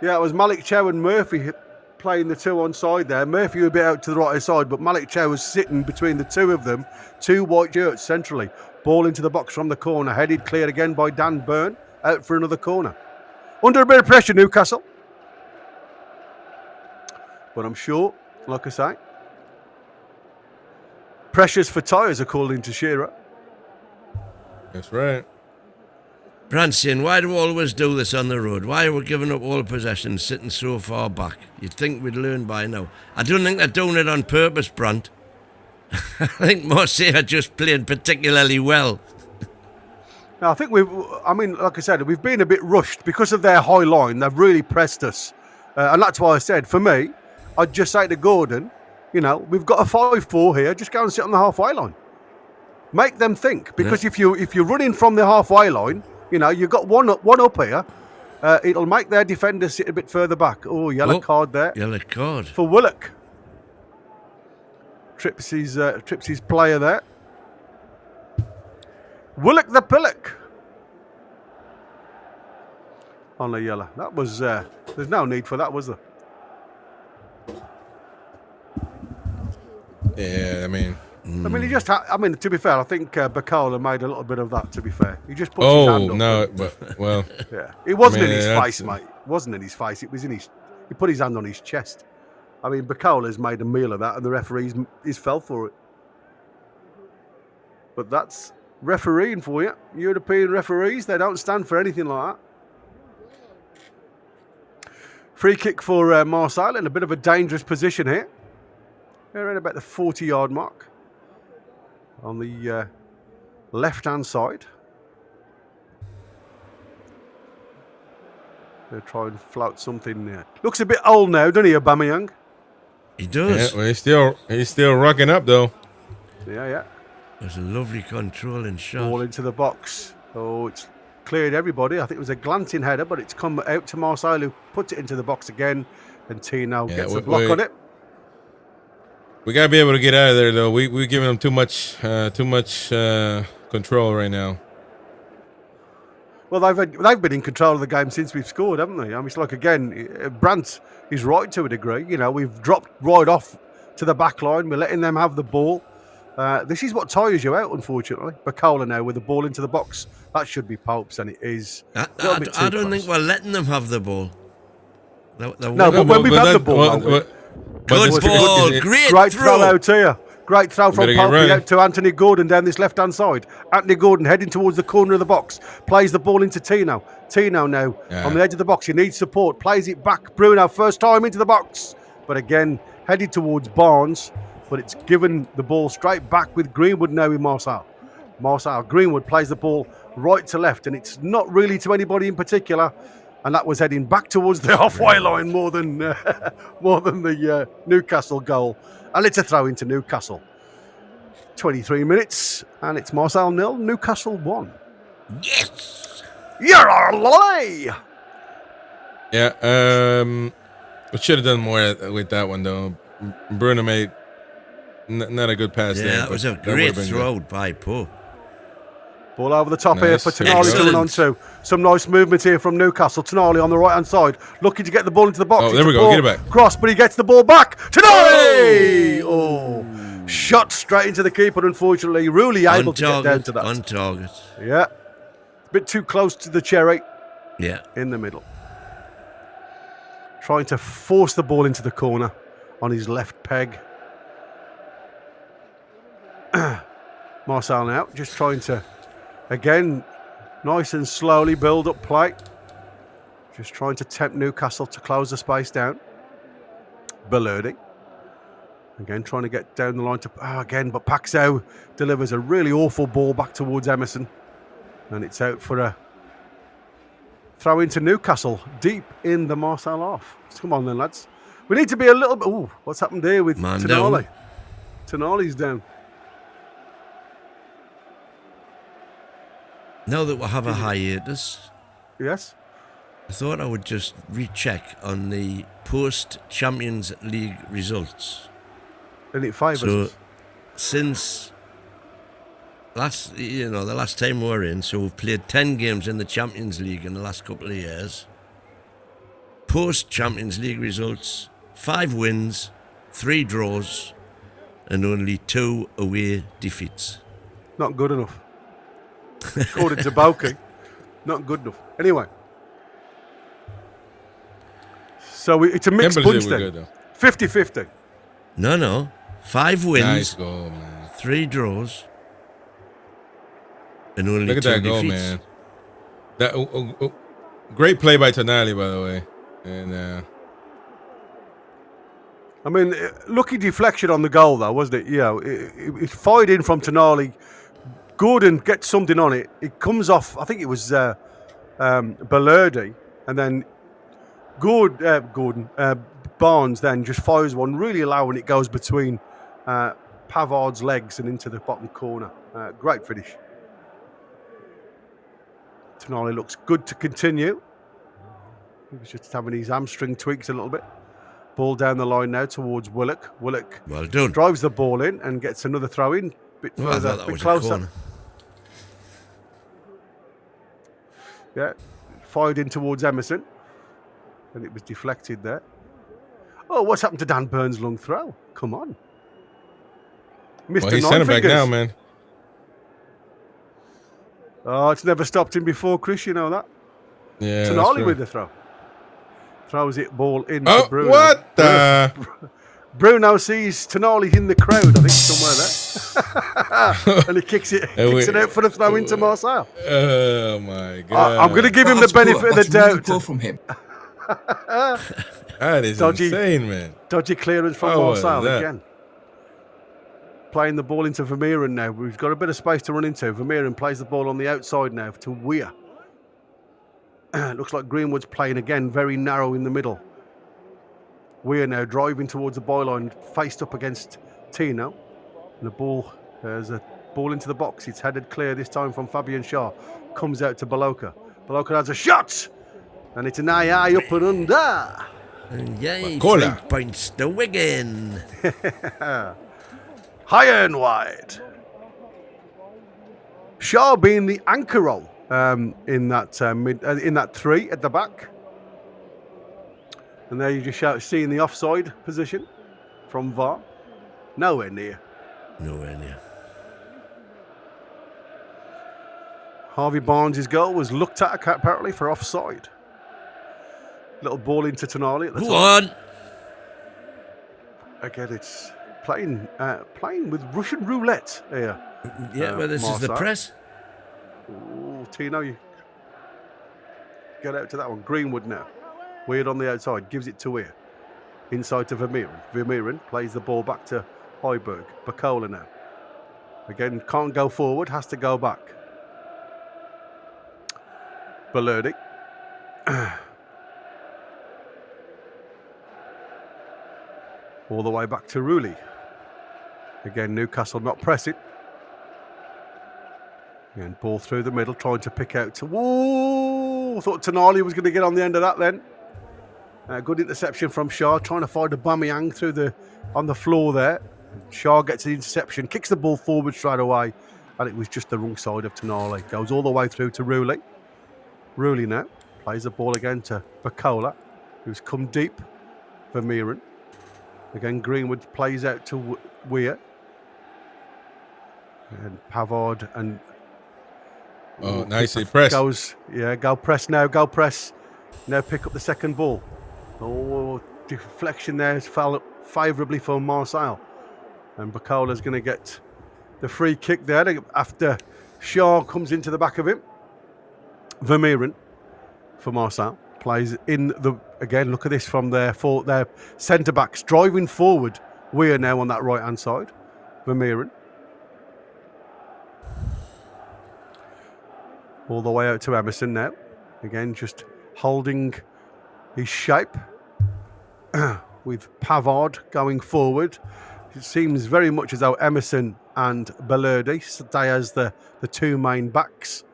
Yeah, it was Malik Chow and Murphy playing the two on side there. Murphy would be out to the right side, but Malik Chow was sitting between the two of them. Two white shirts centrally. Ball into the box from the corner. Headed cleared again by Dan Byrne. Out for another corner. Under a bit of pressure, Newcastle. But I'm sure, like I say, pressures for tyres, according to Shearer. That's right. Branson, why do we always do this on the road? Why are we giving up all possession, sitting so far back? You'd think we'd learn by now. I don't think they're doing it on purpose, Brandt. I think Marseille are just playing particularly well. I think like I said, we've been a bit rushed because of their high line. They've really pressed us. And that's why I said, for me, I'd just say to Gordon, we've got a 5-4 here. Just go and sit on the halfway line. Make them think. Because if you're running from the halfway line, you've got one up here. It'll make their defenders sit a bit further back. Oh, yellow card there. Yellow card. For Willock. Trips his player there. Willock the Pillock. On the yellow. That was, there's no need for that, was there? Yeah, he just to be fair, I think Bacola made a little bit of that, to be fair. He just put his hand up. No, but, well. Yeah. It wasn't in his face, mate. It wasn't in his face. It was in his... He put his hand on his chest. Bacola's made a meal of that, and the referees fell for it. But that's refereeing for you. European referees, they don't stand for anything like that. Free kick for Marseille in a bit of a dangerous position here. They're around about the 40-yard mark on the left-hand side. They'll try and float something there. Looks a bit old now, doesn't he, Aubameyang? He does. Yeah, well, he's still rocking up, though. Yeah. There's a lovely control and shot. Ball into the box. Oh, it's cleared everybody. I think it was a glancing header, but it's come out to Marseille, who puts it into the box again, and Tino gets a block on it. We gotta be able to get out of there, though. We're giving them too much control right now. Well, they've been in control of the game since we've scored, haven't they? It's like, again, Brandt is right to a degree. We've dropped right off to the back line. We're letting them have the ball. This is what tires you out, unfortunately. Bacola now with the ball into the box. That should be Pope's, and it is. I don't think we're letting them have the ball. But when we've had the ball... Good ball. Great throw out here. Great throw from Pope out to Anthony Gordon down this left-hand side. Anthony Gordon heading towards the corner of the box. Plays the ball into Tino. Tino now on the edge of the box. He needs support. Plays it back. Bruno, first time into the box. But again, headed towards Barnes. But it's given the ball straight back with Greenwood now in Marseille. Greenwood plays the ball right to left. And it's not really to anybody in particular. And that was heading back towards the halfway line more than the Newcastle goal. And it's a throw into Newcastle. 23 minutes, and it's Marseille 0, Newcastle 1. Yes! You're our lolly! Yeah, we should have done more with that one, though. Bruno made not a good pass there. Yeah, that was a great throw by Pope. Ball over the top here for Tonali coming on to. Some nice movement here from Newcastle. Tonali on the right-hand side, looking to get the ball into the box. Oh, there we go. Get it back. Cross, but he gets the ball back. Tonali! Oh, shot straight into the keeper, unfortunately. Really able to get down to that. On target. Yeah. A bit too close to the cherry. Yeah. in the middle. Trying to force the ball into the corner on his left peg. Marseille now just trying to, again, nice and slowly build up play. Just trying to tempt Newcastle to close the space down. Balerdi. Again, trying to get down the line to again, but Paxao delivers a really awful ball back towards Emerson. And it's out for a throw into Newcastle, deep in the Marseille half. Come on then, lads. We need to be a little bit... Ooh, what's happened there with Man Tonali? down. Tonali's down. Now that we have a hiatus, Yes? I thought I would just recheck on the post-Champions League results. And it favours So, us. since the last time we were in, so we've played 10 games in the Champions League in the last couple of years. Post-Champions League results, 5 wins, 3 draws, and only 2 away defeats. Not good enough. According to Bauke, not good enough. Anyway. So it's a mixed bunch then. 50-50. No. 5 wins, Nice goal, man. 3 draws, and only Look at 2 that goal, defeats. man. That great play by Tonali, by the way. And I mean, lucky deflection on the goal, though, wasn't it? Yeah, it fired in from Tonali. Gordon gets something on it. It comes off, I think it was Balerdi, and then Barnes then just fires one really low, and it goes between Pavard's legs and into the bottom corner. Great finish. Tonali looks good to continue. He was just having his hamstring tweaks a little bit. Ball down the line now towards Willock. Willock Well done. drives the ball in and gets another throw in. Bit Oh, I further, thought that bit was a closer. corner. Yeah, fired in towards Emerson, and it was deflected there. Oh, what's happened to Dan Burns' long throw? Come on, Mr. well, he's Nine centre back Fingers. now, man. Oh, it's never stopped him before, Chris. You know that. Yeah. that's Tonali true. with the throw. Throws it ball in to Oh, Bruno. what the? Bruno sees Tonali in the crowd, I think, somewhere there. And he kicks it out for the throw into Marseille. Oh, my God. I'm going to give him the That's benefit poor. of the That's really doubt. poor from him. That is Dodgy. insane, man. Dodgy clearance from How was Marseille that? again. Playing the ball into Vermeeren now. We've got a bit of space to run into. Vermeeren plays the ball on the outside now to Weir. Looks like Greenwood's playing again, very narrow in the middle. Weir now driving towards the byline, faced up against Tino. And the ball, there's a ball into the box. It's headed clear this time from Fabian Schär. Comes out to Baloka. Baloka has a shot! And it's an eye up and under. And yay, Cola. 3 points to Wigan. High and wide. Schär being the anchor role in that 3 at the back. And there you just seeing the offside position from VAR. Nowhere near. Nowhere near. Harvey Barnes' goal was looked at apparently for offside. Little ball into Tonali at the Go top. on. Again, it's playing with Russian roulette here. Yeah, well, this is the Marseille. press. Ooh, Tino, you get out to that one. Greenwood now. Weird on the outside, gives it to Weir. Inside to Vermeeren. Vermeeren plays the ball back to Højbjerg. Bacola now. Again, can't go forward, has to go back. Balerdi. All the way back to Rulli. Again, Newcastle not pressing. And ball through the middle, trying to pick out to... Whoa! Thought Tonali was going to get on the end of that then. Good interception from Schär, trying to find Aubameyang on the floor there. Schär gets the interception, kicks the ball forward straight away, and it was just the wrong side of Tonali. Goes all the way through to Rulli. Rulli now plays the ball again to Bacola, who's come deep. Vermeeren. Again, Greenwood plays out to Weir. And Pavard and Oh, nicely pressed. Go press now, go press. Now pick up the second ball. Oh, deflection there has fell favourably for Marseille. And Bacola's going to get the free kick there after Shaw comes into the back of him. Vermeeren for Marseille plays in again, look at this from their centre-backs driving forward. We're now on that right-hand side. Vermeeren. All the way out to Emerson now. Again, just holding his shape with Pavard going forward. It seems very much as though Emerson and Belerde stay as the two main backs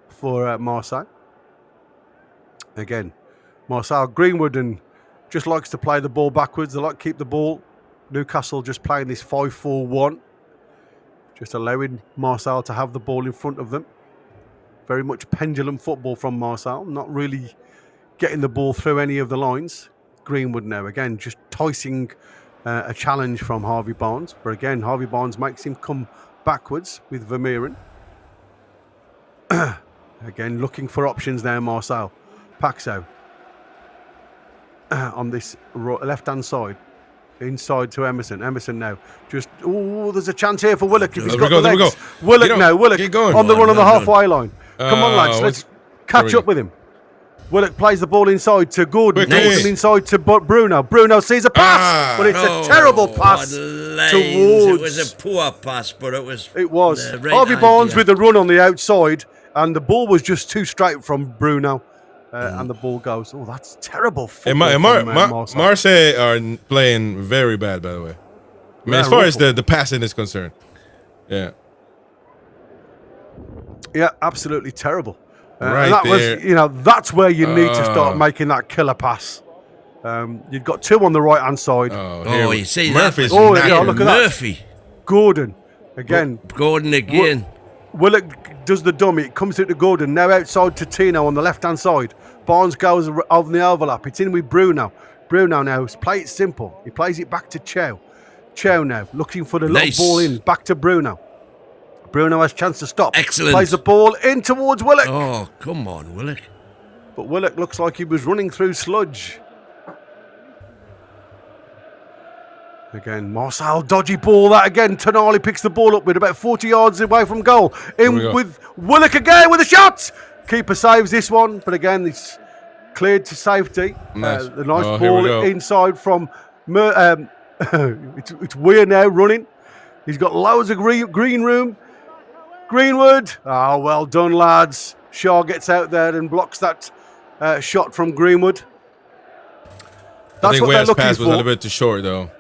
for Marseille. Again, Marseille, Greenwood and just likes to play the ball backwards. They like to keep the ball. Newcastle just playing this 5-4-1. Just allowing Marseille to have the ball in front of them. Very much pendulum football from Marseille. Not really getting the ball through any of the lines. Greenwood now, again, just enticing a challenge from Harvey Barnes. But again, Harvey Barnes makes him come backwards with Vermeeren. Again, looking for options now, Marseille. Paxo on this left-hand side. Inside to Emerson. Emerson now. There's a chance here for Willock if he's got the legs. Willock now. Willock on the run on the halfway line. Come on, lads. Let's catch up with him. Willock plays the ball inside to Gordon. Gordon inside to Bruno. Bruno sees a pass, but it's a terrible pass towards. It was a poor pass, but it was. It was. Right Harvey Barnes idea. with the run on the outside, and the ball was just too straight from Bruno. And the ball goes. Oh, that's terrible football from Marseille are playing very bad, by the way. I mean, as far as the passing is concerned. Yeah. Yeah, absolutely terrible. Right and that there. was, that's where you need to start making that killer pass. You've got two on the right-hand side. You see Murphy's that? look at Murphy. that. Gordon, again. Gordon again. Willock does the dummy. It comes through to Gordon. Now outside to Tino on the left-hand side. Barnes goes over the overlap. It's in with Bruno. Bruno now plays it simple. He plays it back to Chow. Chow now looking for the little ball in. Back to Bruno. Bruno has a chance to stop. Excellent. Plays the ball in towards Willock. Oh, come on, Willock. But Willock looks like he was running through sludge. Again, Marseille, dodgy ball. That again, Tonali picks the ball up with about 40 yards away from goal. In with Willock again with a shot. Keeper saves this one, but again, it's cleared to safety. Nice. The nice ball inside from... it's Weir now running. He's got loads of green room. Greenwood. Oh, well done, lads. Shaw gets out there and blocks that shot from Greenwood. I think Weir's pass was a little bit too short, though.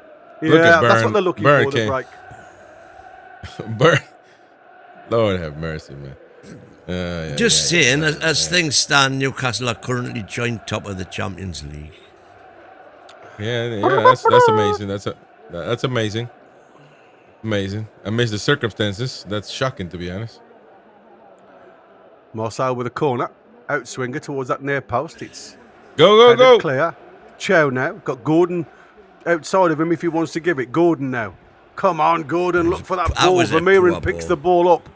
Yeah, that's what they're looking for, the break. Burn. Lord have mercy, man. Saying, as things stand, Newcastle are currently joint top of the Champions League. Yeah, that's amazing. That's amazing. Amazing. Amidst the circumstances, that's shocking, to be honest. Marseille with a corner, outswinger towards that near post. It's go clear. Chow now got Gordon outside of him if he wants to give it. Gordon now. Come on, Gordon, look for that ball. Vermeeren picks the ball up.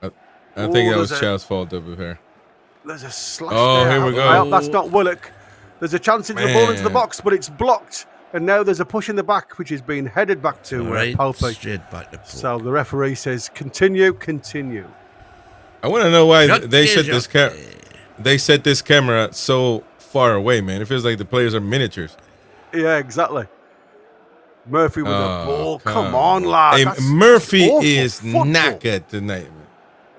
I think that was Chow's fault over here. There's a slash there. Here we go. That's not Willock. There's a chance into the ball into the box, but it's blocked. And now there's a push in the back, which is being headed back to Pope. Straight back to Pope. So the referee says, continue. I want to know why they set this camera so far away, man. It feels like the players are miniatures. Yeah, exactly. Murphy with the ball. Come on, lad. Hey, Murphy is knackered tonight, man.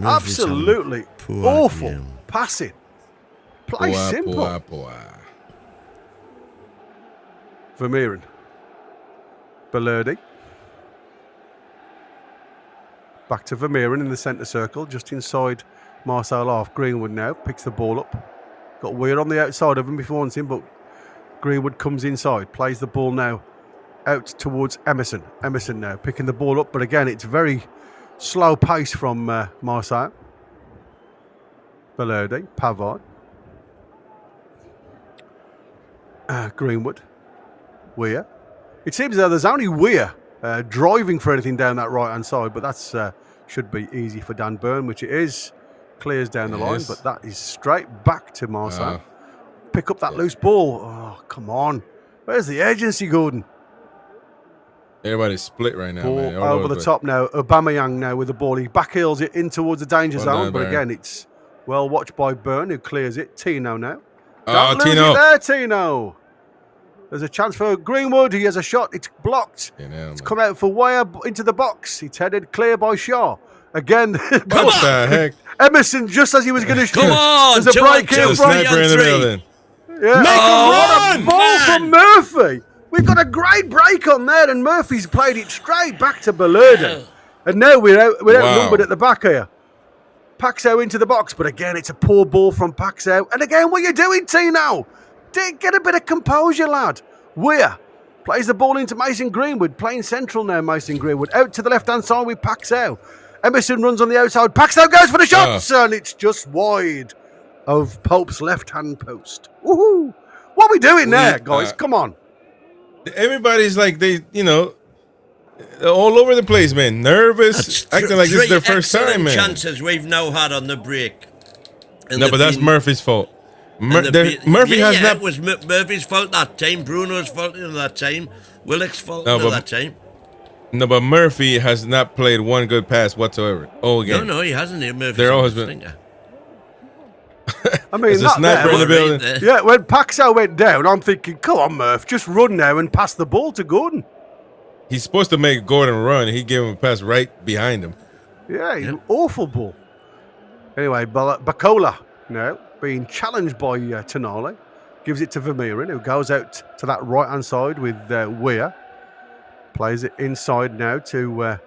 Absolutely awful passing. Play simple. Vermeeren. Belerde. Back to Vermeeren in the centre circle, just inside Marseille half. Greenwood now picks the ball up. Got Weir on the outside of him if he wants him, but Greenwood comes inside, plays the ball now out towards Emerson. Emerson now picking the ball up, but again, it's very slow pace from Marseille. Belerde, Pavard. Greenwood. Weir. It seems that there's only Weir driving for anything down that right-hand side, but that's should be easy for Dan Burn, which it is. Clears down the line, Yes. but that is straight back to Marseille. Pick up that loose ball. Oh, come on. Where's the urgency, Gordon? Everybody's split right now, Ball man. All over over the top now. Aubameyang now with the ball. He backheels it in towards the danger Well zone, done, but Byrne. again, it's well watched by Byrne, who clears it. Tino now. Oh, Don't lose Tino. it there, Tino. There's a chance for Greenwood. He has a shot. It's blocked. It's come out for Weah into the box. It's headed clear by Shaw. Again, What the heck? Emerson, just as he was going to shoot. Come on, There's a break here The from... sniper in the building. Yeah. Make him What a run! ball from Murphy. We've got a great break on there, and Murphy's played it straight back to Belerde. And now we're outnumbered at the back here. Paxo into the box, but again, it's a poor ball from Paxo. And again, what are you doing, Tino? Get a bit of composure, lad. Weir plays the ball into Mason Greenwood, playing central now, Mason Greenwood. Out to the left-hand side with Paxo. Emerson runs on the outside. Paxo goes for the shots, and it's just wide of Pope's left-hand post. Woohoo! What are we doing there, guys? Come on. Everybody's like all over the place, man. Nervous, acting like this is their first time, man. Chances we've now had on the break. And No, but that's Murphy's fault. Murphy has not. It was Murphy's fault that time. Bruno's fault that time. Willock's fault that time. No, but Murphy has not played one good pass whatsoever. Oh, again. No, he hasn't. Murphy's They're always a been. stinker. I mean, There's a not sniper there, in the building. Right there. Yeah, when Paxo went down, I'm thinking, come on, Murph, just run now and pass the ball to Gordon. He's supposed to make Gordon run. He gave him a pass right behind him. Yeah, awful ball. Anyway, Bacola now being challenged by Tonali. Gives it to Vermeeren, who goes out to that right-hand side with Weir. Plays it inside now to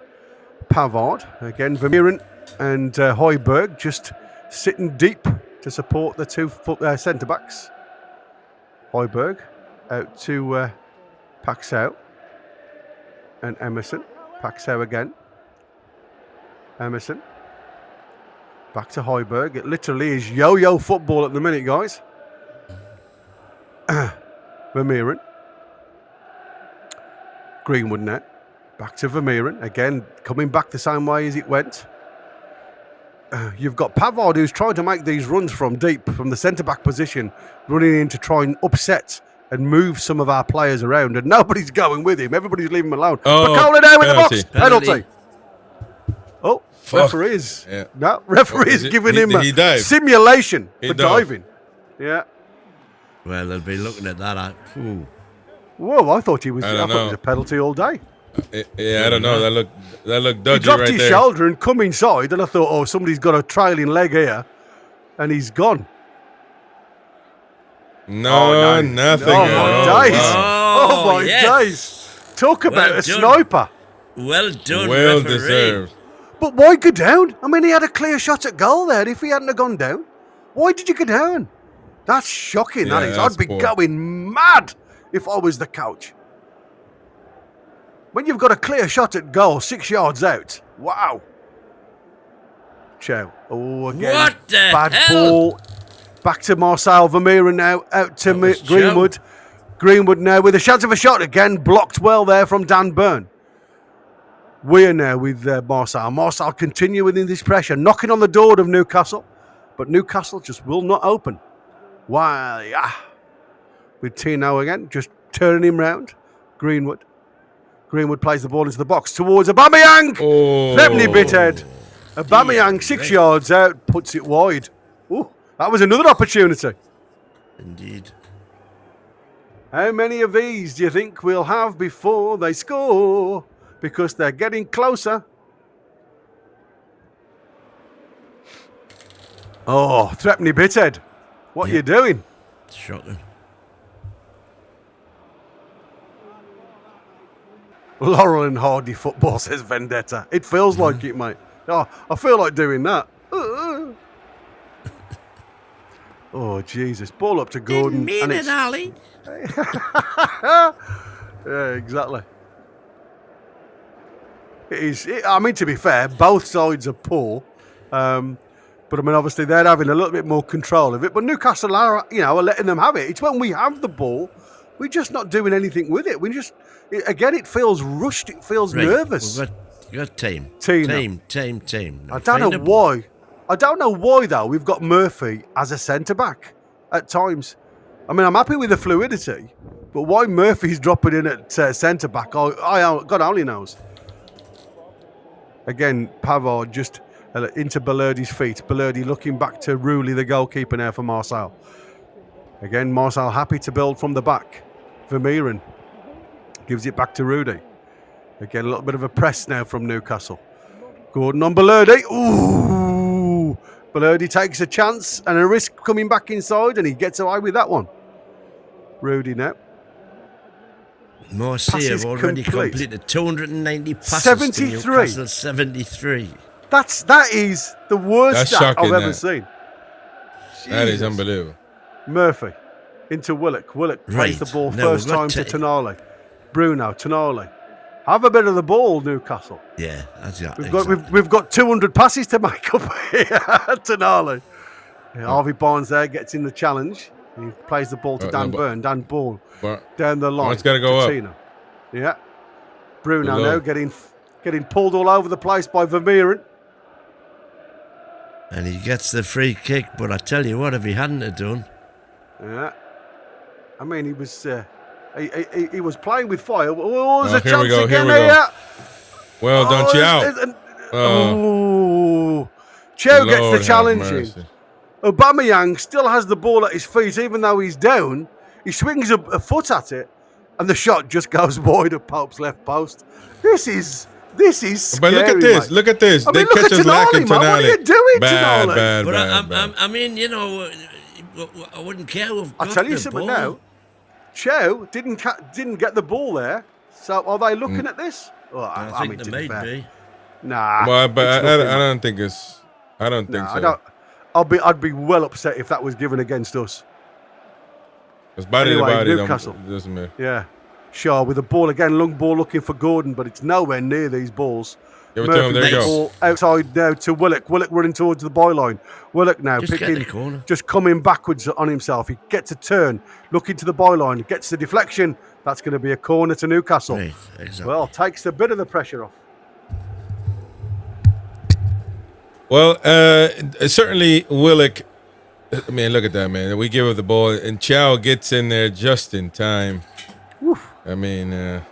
Pavard. Again, Vermeeren and Højbjerg just sitting deep to support the two centre-backs. Højbjerg out to Paxo and Emerson. Paxo again. Emerson. Back to Højbjerg. It literally is yo-yo football at the minute, guys. Vermeeren. Greenwood now. Back to Vermeeren. Again, coming back the same way as it went. You've got Pavard, who's trying to make these runs from deep, from the centre-back position, running in to try and upset and move some of our players around, and nobody's going with him. Everybody's leaving him alone. Bacola now in the box. Penalty. Oh, referees. Yeah. No, referees giving him he a dived. simulation for dived. diving. Yeah. Well, they'll be looking at that. Whoa, I thought he was. I I don't thought it know. was a penalty all day. Yeah, I don't know. That looked He dodgy dropped right his there. shoulder and come inside, and I thought, oh, somebody's got a trailing leg here, and he's gone. No, nothing. Oh my days! wow. Oh my yes. days! Talk about Well a done. sniper. Well done, Well referee. deserved. But why go down? I mean, he had a clear shot at goal there. If he hadn't have gone down, why did you go down? That's shocking. Yeah, that is. that's I'd be poor. going mad if I was the coach. When you've got a clear shot at goal 6 yards out, wow. Chow. Oh, again. What the bad hell? ball. Back to Marcel Vermeeren now. Out to was Greenwood. Greenwood now with a chance of a shot again. Blocked well there from Dan Byrne. We're now with Marcel. Marcel continuing in this pressure, knocking on the door of Newcastle, but Newcastle just will not open. Wow, yeah. With Tino again, just turning him round. Greenwood plays the ball into the box towards Aubameyang. Oh. Lemney bithead. Aubameyang 6 yards out, puts it wide. Ooh, that was another opportunity. Indeed. How many of these do you think we'll have before they score? Because they're getting closer. Oh, Threpney bithead. What are you doing? Shocking. Laurel and Hardy football, says Vendetta. It feels like it, mate. Oh, I feel like doing that. Oh, Jesus. Ball up to Gordon. Didn't mean it, Ali. Yeah, exactly. It is. I mean, to be fair, both sides are poor. But I mean, obviously, they're having a little bit more control of it. But Newcastle are letting them have it. It's when we have the ball, we're just not doing anything with it. Again, it feels rushed. It feels nervous. You got team. Team. Now I don't know why I don't know why, though, we've got Murphy as a centre-back at times. I mean, I'm happy with the fluidity, but why Murphy's dropping in at centre-back, God only knows. Again, Pavard just into Balerdi's feet. Balerdi looking back to Rouley, the goalkeeper now for Marseille. Again, Marseille happy to build from the back. Vermeeren gives it back to Rudy. Again, a little bit of a press now from Newcastle. Gordon on Balerdi. Ooh! Balerdi takes a chance and a risk coming back inside, and he gets away with that one. Rudy now. Marseille have already completed 290 passes 73. to Newcastle 73. That is the worst That's stat I've shocking, ever that. seen. That is Jesus. unbelievable. Murphy into Willock. Willock plays the ball first time to Tonali. Bruno, Tonali. Have a bit of the ball, Newcastle. Yeah, exactly. We've got 200 passes to make up here. Tonali. Harvey Barnes there gets in the challenge. He plays the ball to Dan Burn. Dan Ball down the line. It's got to go up. Tina. Yeah. Bruno now getting pulled all over the place by Vermeeren. And he gets the free kick, but I tell you what, if he hadn't have done. Yeah. I mean, he was he was playing with fire. Oh, there's a here we chance go, again here we go. here. Well done, Chow. Oh, Chow gets the challenge in. Aubameyang still has the ball at his feet, even though he's down. He swings a foot at it, and the shot just goes wide of Pope's left post. This is scary. But look at this. Mate. Look at this. I mean, They catch us lacking Tonali. What are you doing, Tonali? But I mean, you know, I wouldn't care who've got I'll tell you the something ball. now. Chow didn't get the ball there. So are they looking at this? Well, I think they may be. Nah. Well, but I don't think it's. I don't think so. I'd be well upset if that was given against us. It's body Anyway, to body. Newcastle. Doesn't matter. Yeah. Shaw with the ball again, long ball looking for Gordon, but it's nowhere near these balls. Give it to him. There you go. Ball outside now to Willock. Willock running towards the byline. Willock now just coming backwards on himself. He gets a turn, looking to the byline, gets the deflection. That's going to be a corner to Newcastle. Right, exactly. Well, takes a bit of the pressure off. Well, certainly Willock. I mean, look at that, man. We give up the ball, and Chow gets in there just in time. Oof. I mean, yeah,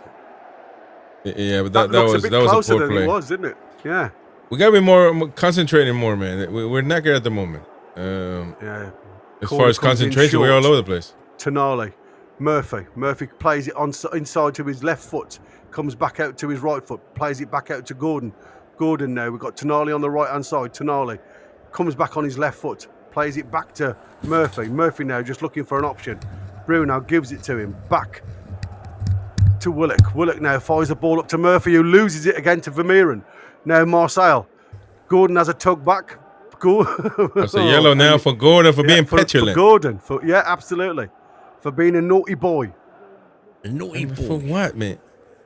but That was a bit a closer poor than play. it was, didn't it? Yeah. We gotta be more concentrating more, man. We're knackered at the moment. Yeah. As Corner far as comes in concentration, we're short. all over the place. Tonali. Murphy plays it inside to his left foot, comes back out to his right foot, plays it back out to Gordon. Gordon now, we've got Tonali on the right-hand side. Tonali comes back on his left foot, plays it back to Murphy. Murphy now just looking for an option. Bruno gives it to him, back to Willock. Willock now fires the ball up to Murphy, who loses it again to Vermeeren. Now Marseille. Gordon has a tug back. That's a yellow now for Gordon for being petulant. For Gordon, yeah, absolutely. For being a naughty boy. A naughty boy. For what, man?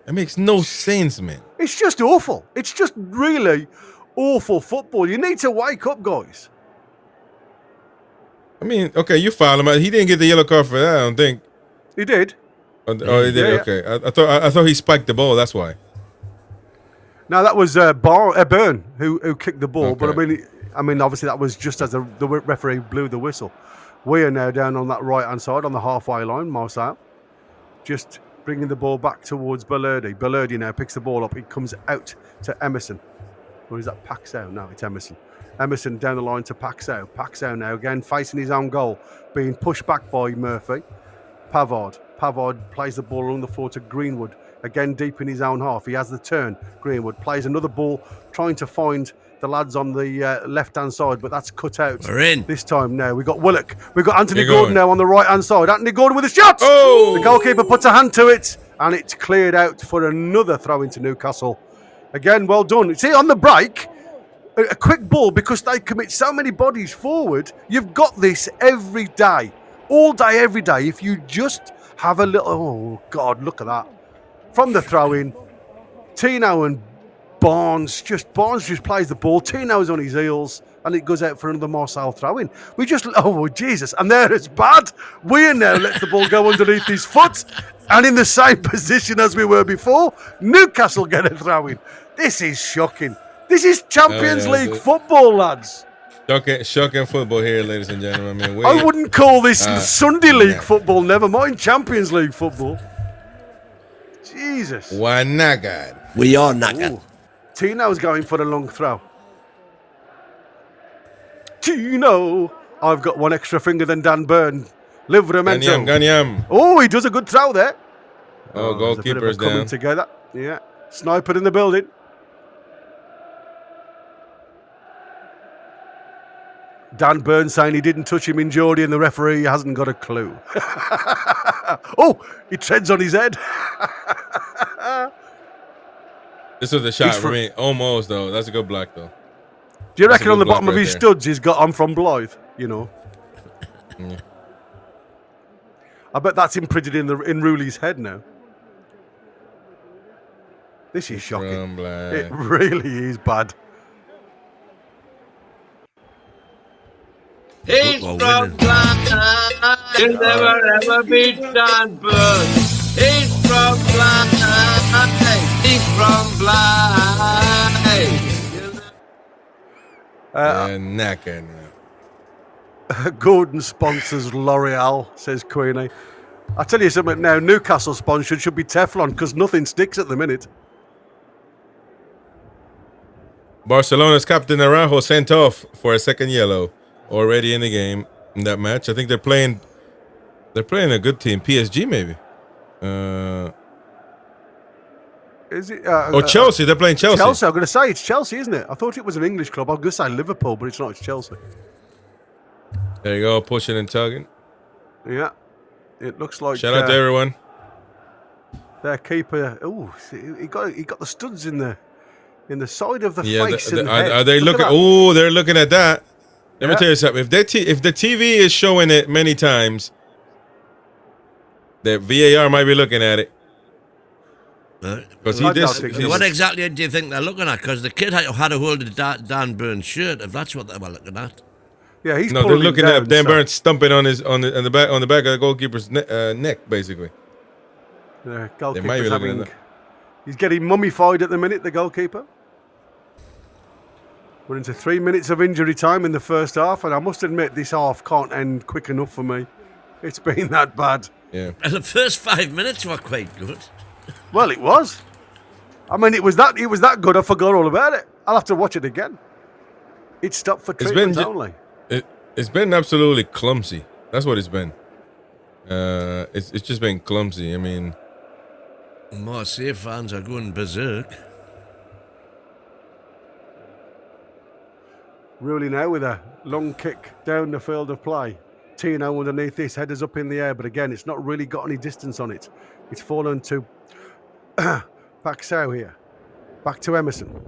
It makes no sense, man. It's just awful. It's just really awful football. You need to wake up, guys. I mean, okay, you foul him. He didn't get the yellow card for that, I don't think. He did. Oh, he did? Yeah. Okay. I thought he spiked the ball, that's why. No, that was Byrne who kicked the ball. Okay. But I mean, obviously that was just as the referee blew the whistle. We are now down on that right-hand side on the halfway line, Marseille. Just bringing the ball back towards Balerdi. Balerdi now picks the ball up. It comes out to Emerson. Or is that Paxao? No, it's Emerson. Emerson down the line to Paxao. Paxao now again facing his own goal. Being pushed back by Murphy. Pavard plays the ball along the floor to Greenwood. Again deep in his own half. He has the turn. Greenwood plays another ball, trying to find the lads on the left-hand side, but that's cut out. We're in. This time now. We've got Willock. We've got Anthony You're Gordon going. now on the right-hand side. Anthony Gordon with a shot! Oh! The goalkeeper puts a hand to it, and it's cleared out for another throw into Newcastle. Again, well done. See, on the break, a quick ball, because they commit so many bodies forward. You've got this every day. All day, every day. If you just have a little... Oh, God, look at that. From the throw-in, Tino and Barnes just plays the ball. Tino's on his heels, and it goes out for another Marseille throw-in. Oh, Jesus. And there it's bad. Weir now lets the ball go underneath his foot, and in the same position as we were before, Newcastle get a throw-in. This is shocking. This is Champions League football, lads. Shocking football here, ladies and gentlemen. I mean, I wouldn't call this Sunday League yeah. football, never mind Champions League football. Jesus. Why not, God? We are knackered. Tino's going for the long throw. Tino. I've got one extra finger than Dan Burn. Livramento. Ganyam. Oh, he does a good throw there. Oh, goalkeeper's coming down. together. Yeah. Sniper in the building. Dan Burns saying he didn't touch him in Geordie and the referee hasn't got a clue. Oh, he treads on his head. This was a shot for me. Almost, though. That's a good block, though. Do you That's reckon on the bottom of right his there. studs he's got "I'm from Blythe"? You know. Yeah. I bet that's imprinted in Rooley's head now. This is shocking. It really is bad. He's from Blythe. He'll never ever be Dan Burn. He's from Blythe. He's from Blythe. Knacking. Gordon sponsors L'Oreal, says Queenie. I tell you something now, Newcastle sponsored should be Teflon because nothing sticks at the minute. Barcelona's captain Araujo sent off for a second yellow already in the game in that match. I think they're playing a good team. PSG maybe. Is it? Chelsea. They're playing Chelsea. Chelsea. I'm going to say it's Chelsea, isn't it? I thought it was an English club. I was going to say Liverpool, but it's not. It's Chelsea. There you go, pushing and tugging. Yeah, it looks like. Shout out to everyone. Their keeper. Oh, he got the studs in the side of the face. Are they looking? Oh, they're looking at that. Let me tell you something. If the TV is showing it many times, the VAR might be looking at it. What exactly do you think they're looking at? Because the kid had a hold of Dan Burns' shirt. If that's what they were looking at. Yeah, he's they're looking at Dan Burns stumping on the back of the goalkeeper's neck, basically. The goalkeeper's he's getting mummified at the minute. The goalkeeper. We're into 3 minutes of injury time in the first half, and I must admit this half can't end quick enough for me. It's been that bad. Yeah. And the first 5 minutes were quite good. Well, it was. I mean, it was that good. I forgot all about it. I'll have to watch it again. It stopped for treatment only. It's been absolutely clumsy. That's what it's been. It's just been clumsy. I mean, Marseille fans are going berserk. Rooley now with a long kick down the field of play. Tino underneath this, headers up in the air, but again, it's not really got any distance on it. It's fallen to Paxau here. Back to Emerson.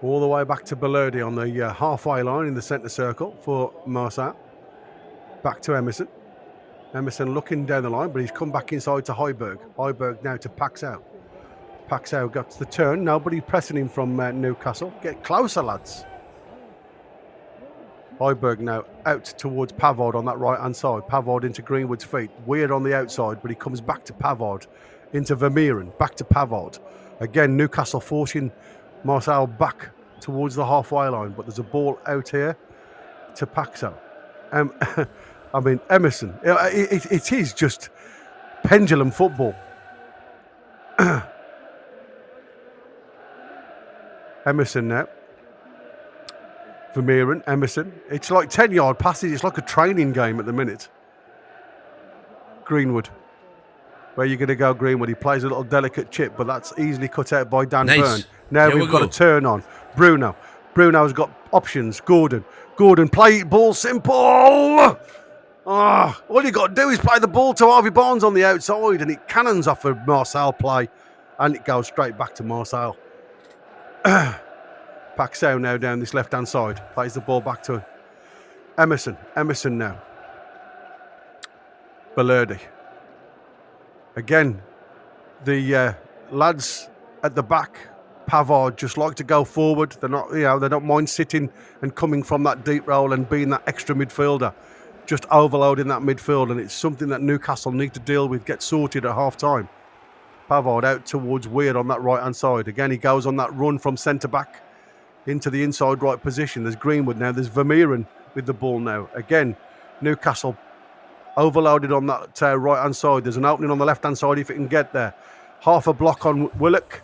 All the way back to Bellerdi on the halfway line in the centre circle for Marseille. Back to Emerson. Emerson looking down the line, but he's come back inside to Heiberg. Heiberg now to Paxau. Paxau got the turn. Nobody pressing him from Newcastle. Get closer, lads. Heiberg now out towards Pavard on that right-hand side. Pavard into Greenwood's feet. Weird on the outside, but he comes back to Pavard. Into Vermeeren. Back to Pavard. Again, Newcastle forcing Marseille back towards the halfway line, but there's a ball out here to Paxau. I mean, Emerson. It is just pendulum football. Emerson now. Vermeeren, Emerson. It's like 10-yard passes. It's like a training game at the minute. Greenwood. Where are you going to go, Greenwood? He plays a little delicate chip, but that's easily cut out by Dan Burn. Now we've got a turn on. Bruno. Bruno's got options. Gordon, play ball simple. All you got to do is play the ball to Harvey Barnes on the outside, and it cannons off a Marseille play, and it goes straight back to Marseille. Paxau now down this left-hand side. Plays the ball back to Emerson. Emerson now. Bellerdi. Again, the lads at the back, Pavard, just like to go forward. They're not, they don't mind sitting and coming from that deep role and being that extra midfielder, just overloading that midfield. And it's something that Newcastle need to deal with, get sorted at half-time. Pavard out towards Weird on that right-hand side. Again, he goes on that run from centre-back. into the inside right position. There's Greenwood now. There's Vermeeren with the ball now. Again, Newcastle overloaded on that right hand side. There's an opening on the left hand side if it can get there. Half a block on Willock,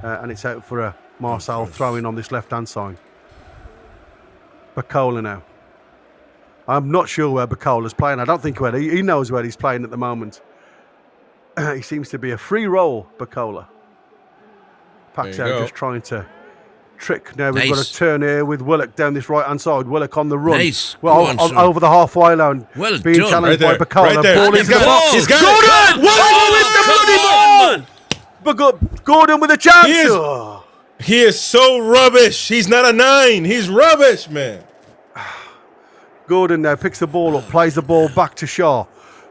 and it's out for a Marseille throw-in on this left hand side. Bacola now. I'm not sure where Bacola's playing. I don't think he knows where he's playing at the moment. He seems to be a free roll, Bacola. Paxo just trying to trick. Now we've got a turn here with Willock down this right hand side. Willock on the run. Nice. Well, over the halfway line. Well being done. challenged Right by there. Bacola. Right there. Ball into the box. He's got Gordon with the bloody ball. Gordon with a chance. He is so rubbish. He's not a 9. He's rubbish, man. Gordon now picks the ball up, plays the ball back to Shaw.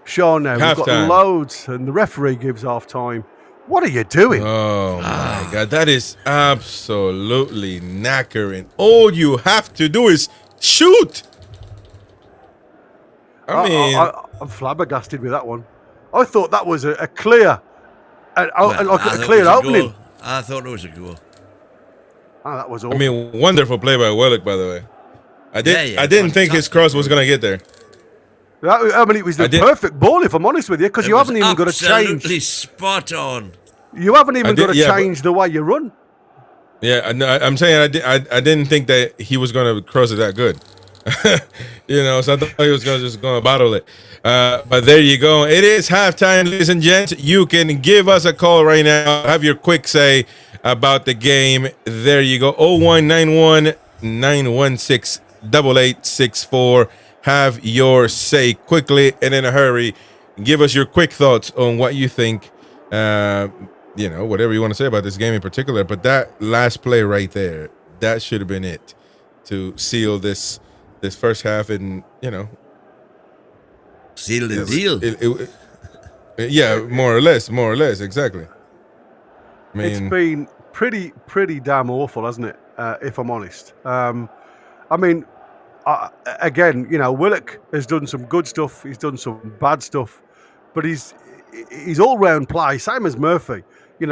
Shaw now. We've got Half-time. loads, and the referee gives half time. What are you doing? Oh my God, that is absolutely knackering. All you have to do is shoot. I'm flabbergasted with that one. I thought that was a clear, a clear opening. I thought it was a goal. Oh, that was awful. I mean, wonderful play by Willock, by the way. I didn't think his cross was gonna get there. It was the perfect ball, if I'm honest with you, because you haven't even got to change. Absolutely spot on. You haven't even got to change the way you run. Yeah, I'm saying I didn't think that he was gonna cross it that good. So I thought he was just gonna bottle it. But there you go. It is halftime, ladies and gents. You can give us a call right now. Have your quick say about the game. There you go. 0191 916 8864. Have your say quickly and in a hurry. Give us your quick thoughts on what you think. Whatever you want to say about this game in particular. But that last play right there, that should have been it to seal this first half, and seal the deal. Yeah, more or less, exactly. I mean, it's been pretty damn awful, hasn't it? If I'm honest. Again, Willock has done some good stuff. He's done some bad stuff, but he's all-round play, same as Murphy. They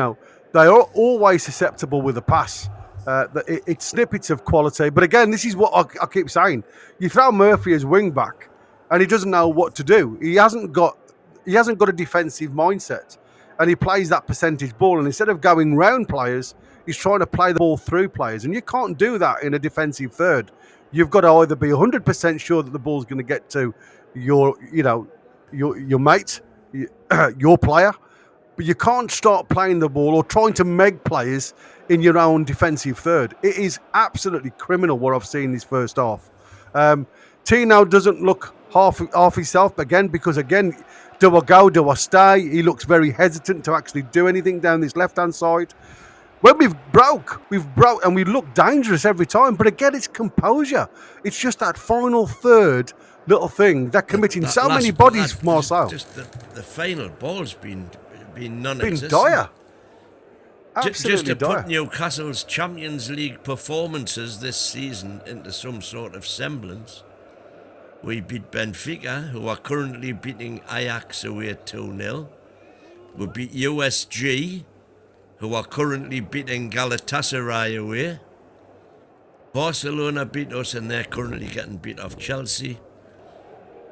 are always susceptible with a pass. It's snippets of quality, but again, this is what I keep saying. You throw Murphy as wing back, and he doesn't know what to do. He hasn't got a defensive mindset, and he plays that percentage ball. And instead of going round players, he's trying to play the ball through players, and you can't do that in a defensive third. You've got to either be 100% sure that the ball's going to get to your mate, your player, but you can't start playing the ball or trying to meg players in your own defensive third. It is absolutely criminal what I've seen this first half. Tino doesn't look half himself again, because again, do I go, do I stay? He looks very hesitant to actually do anything down this left-hand side. When we've broke, and we look dangerous every time. But again, it's composure. It's just that final third little thing. They're committing so many bodies, Marseille. Just the final ball's been non-existent. Been dire. Just to dire. put Newcastle's Champions League performances this season into some sort of semblance, we beat Benfica, who are currently beating Ajax away 2-0. We beat USG, who are currently beating Galatasaray away. Barcelona beat us, and they're currently getting beat off Chelsea.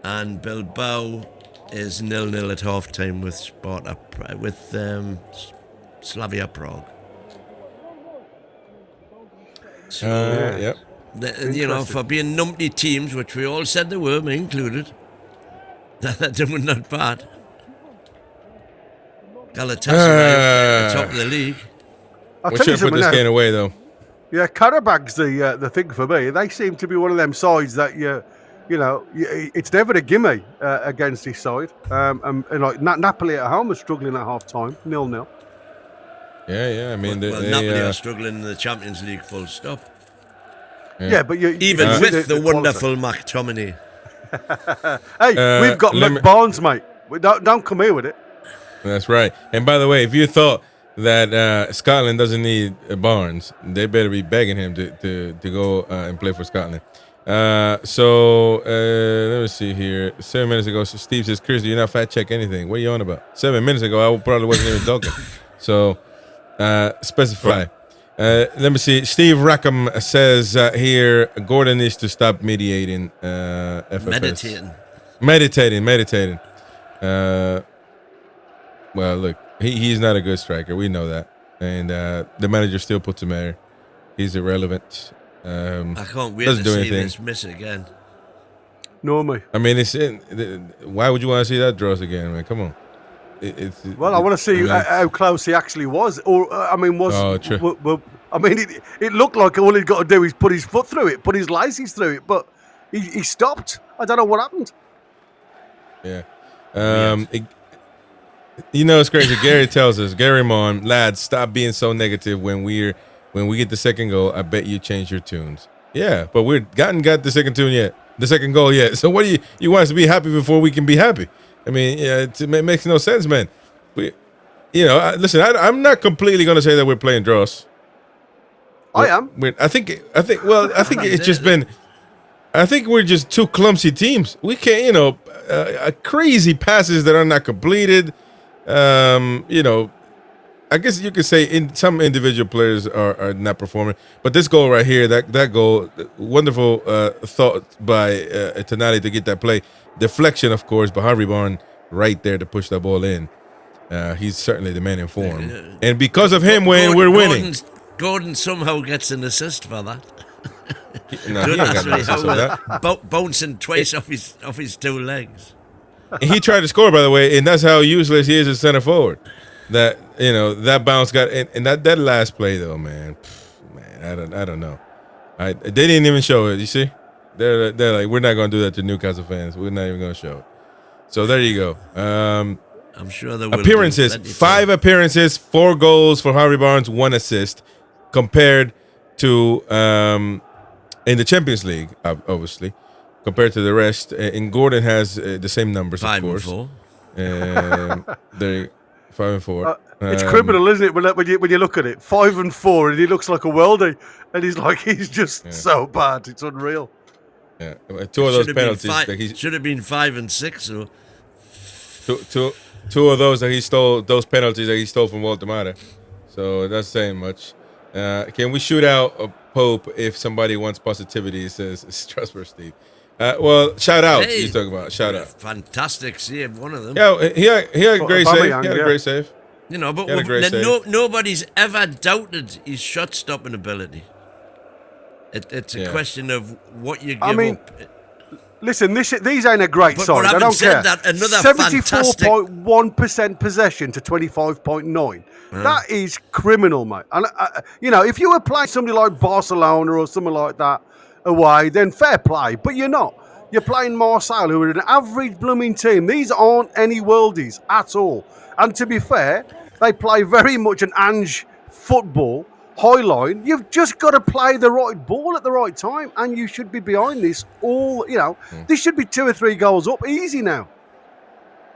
And Bilbao is 0-0 at half-time with Slavia Prague. So, yep. For being numpty teams, which we all said they were, me included, they were not bad. Galatasaray at the top of the league. I'll We tell you should have put something this now. game away, though. Yeah, Karabak's the thing for me. They seem to be one of them sides that it's never a gimme against this side. And like Napoli at home are struggling at half time, 0-0. Yeah. I mean, Napoli are struggling in the Champions League, full stop. Yeah, but even with the wonderful McTominay. Hey, we've got McBarnes, mate. Don't come here with it. That's right. And by the way, if you thought that Scotland doesn't need Barnes, they better be begging him to go and play for Scotland. Let me see here. 7 minutes ago, so Steve says, Chris, do you not fact check anything? What are you on about? 7 minutes ago, I probably wasn't even talking. So, specify. Let me see. Steve Rackham says here, Gordon needs to stop mediating. FFS. Meditating. Well, look, he's not a good striker. We know that, and the manager still puts him there. He's irrelevant. I can't wait doesn't to do see anything. this miss again. Nor me. I mean, why would you want to see that draws again, man? Come on. Well, I want to see how close he actually was. Or, I mean, true. I mean, it looked like all he'd got to do is put his foot through it, put his laces through it, but he stopped. I don't know what happened. Yeah. It's crazy. Gary tells us, Gary Mon, lads, stop being so negative when we get the second goal. I bet you change your tunes. Yeah, but we got the second tune yet. The second goal yet. So what do you want us to be happy before we can be happy? I mean, yeah, it makes no sense, man. Listen, I'm not completely going to say that we're playing draws. I am. I think it's just been. I think we're just two clumsy teams. We can't, crazy passes that are not completed. I guess you could say some individual players are not performing, but this goal right here, that goal, wonderful thought by Tonali to get that play. Deflection, of course, but Harvey Barnes right there to push that ball in. He's certainly the man in form, and because of him, we're winning. Gordon somehow gets an assist for that. No, he ain't got no assist for that. Bouncing twice off his two legs. He tried to score, by the way, and that's how useless he is as center forward. That bounce got and that last play though, man, I don't know. They didn't even show it. You see, they're like, we're not going to do that to Newcastle fans. We're not even going to show it. So there you go. I'm sure there will appearances. 5 appearances, 4 goals for Harvey Barnes, 1 assist, compared to in the Champions League, obviously, compared to the rest. And Gordon has the same numbers, 5 of course. and 4. They're 5 and 4. It's criminal, isn't it? When you look at it, 5 and 4, and he looks like a worldie, and he's just so bad. It's unreal. Yeah, 2 of those penalties. Should have been 5 and 6. Or 2 of those that he stole. Those penalties that he stole from Walter Mata. So that's saying much. Can we shoot out a Pope if somebody wants positivity? Says Strasbourg Steve. Well, shout out. Hey, He's talking about shout out. Fantastic save, one of them. Yeah, he had a great save. He had a great save. But nobody's ever doubted his shot stopping ability. It's a question of what you give up. Listen, these ain't a great side. I don't care. That, another 74.1% possession to 25.9. That is criminal, mate. And if you were playing somebody like Barcelona or something like that away, then fair play. But you're not. You're playing Marseille, who are an average blooming team. These aren't any worldies at all. And to be fair, they play very much an Ange football. High line, you've just got to play the right ball at the right time, and you should be behind this all. This should be 2 or 3 goals up, easy now.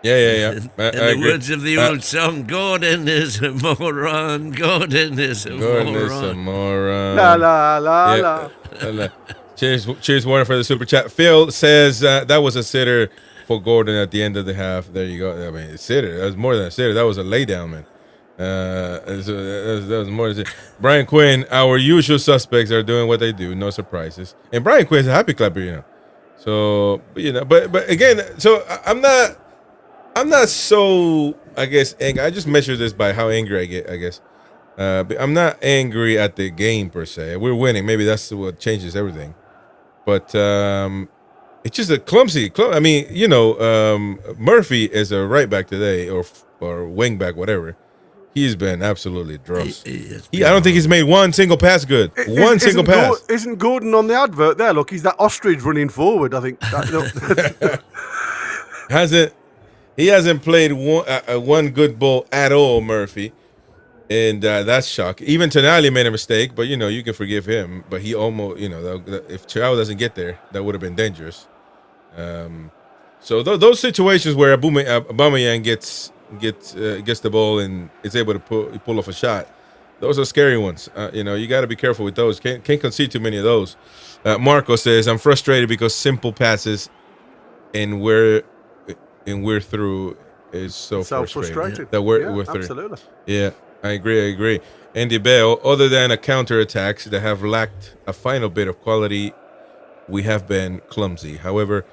Yeah. In the words of the old song, Gordon is a moron. Gordon is a moron. La la la la. Cheers, Warner, for the super chat. Phil says that was a sitter for Gordon at the end of the half. There you go. I mean, a sitter. That was more than a sitter. That was a laydown, man. That was more than Brian Quinn. Our usual suspects are doing what they do. No surprises. And Brian Quinn's a happy clapper, So but again, so I'm not so, I guess, angry. I just measure this by how angry I get, I guess. But I'm not angry at the game per se. We're winning. Maybe that's what changes everything. But it's just a clumsy. I mean, Murphy is a right back today, or wing back, whatever. He's been absolutely dross. I don't think he's made one single pass good. One single pass. Isn't Gordon on the advert there? Look, he's that ostrich running forward, I think. He hasn't played one good ball at all, Murphy. And that's shocking. Even Tonali made a mistake, but, you can forgive him. But he almost, if Thiago doesn't get there, that would have been dangerous. So those situations where Aubameyang gets the ball and is able to pull off a shot, those are scary ones. You got to be careful with those. Can't concede too many of those. Marco says, I'm frustrated because simple passes and we're through is so frustrating. Frustrated. That we're through. Absolutely. Yeah. I agree. Andy Bell, other than a counterattacks that have lacked a final bit of quality, we have been clumsy. However,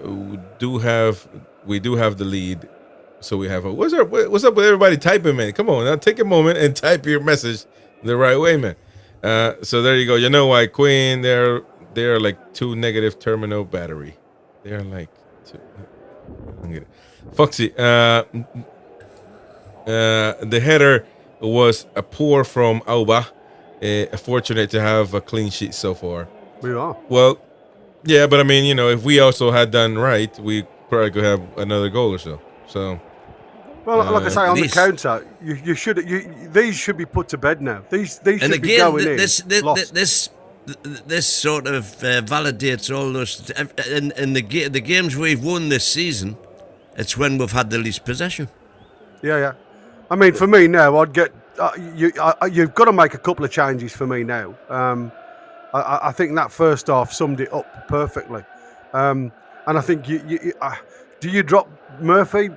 we do have the lead. So we have what's up with everybody typing, man? Come on, now take a moment and type your message the right way, man. So there you go. You know why Queen? They're like 2 negative terminal battery. They're like 2. Foxy. The header was a pour from Auba. Fortunate to have a clean sheet so far. We are. Well, yeah, but I mean, you know, if we also had done right, we probably could have another goal or so. So. Well, like I say, on the counter, these should be put to bed now. These should be going in. This sort of validates all those. In the games we've won this season, it's when we've had the least possession. Yeah. I mean, for me now, I'd get you've got to make a couple of changes for me now. I think that first half summed it up perfectly, and I think do you drop Murphy?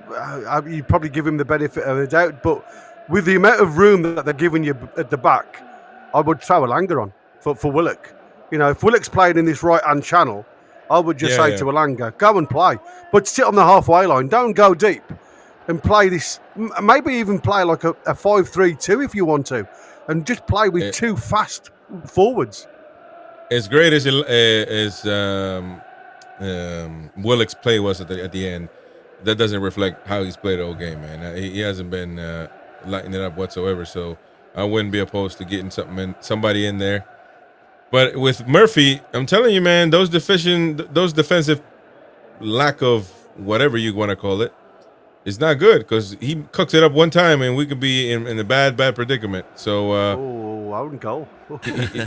You probably give him the benefit of the doubt, but with the amount of room that they're giving you at the back, I would throw Alanga on for Willock. You know, if Willock's playing in this right-hand channel, I would just say to Alanga, go and play, but sit on the halfway line. Don't go deep, and play this. Maybe even play like a 5-3-2 if you want to, and just play with 2 fast forwards. As great as Willock's play was at the end, that doesn't reflect how he's played the whole game, man. He hasn't been lighting it up whatsoever, so I wouldn't be opposed to getting somebody in there. But with Murphy, I'm telling you, man, those defensive lack of whatever you want to call it is not good, because he cooks it up one time and we could be in a bad predicament. So own goal.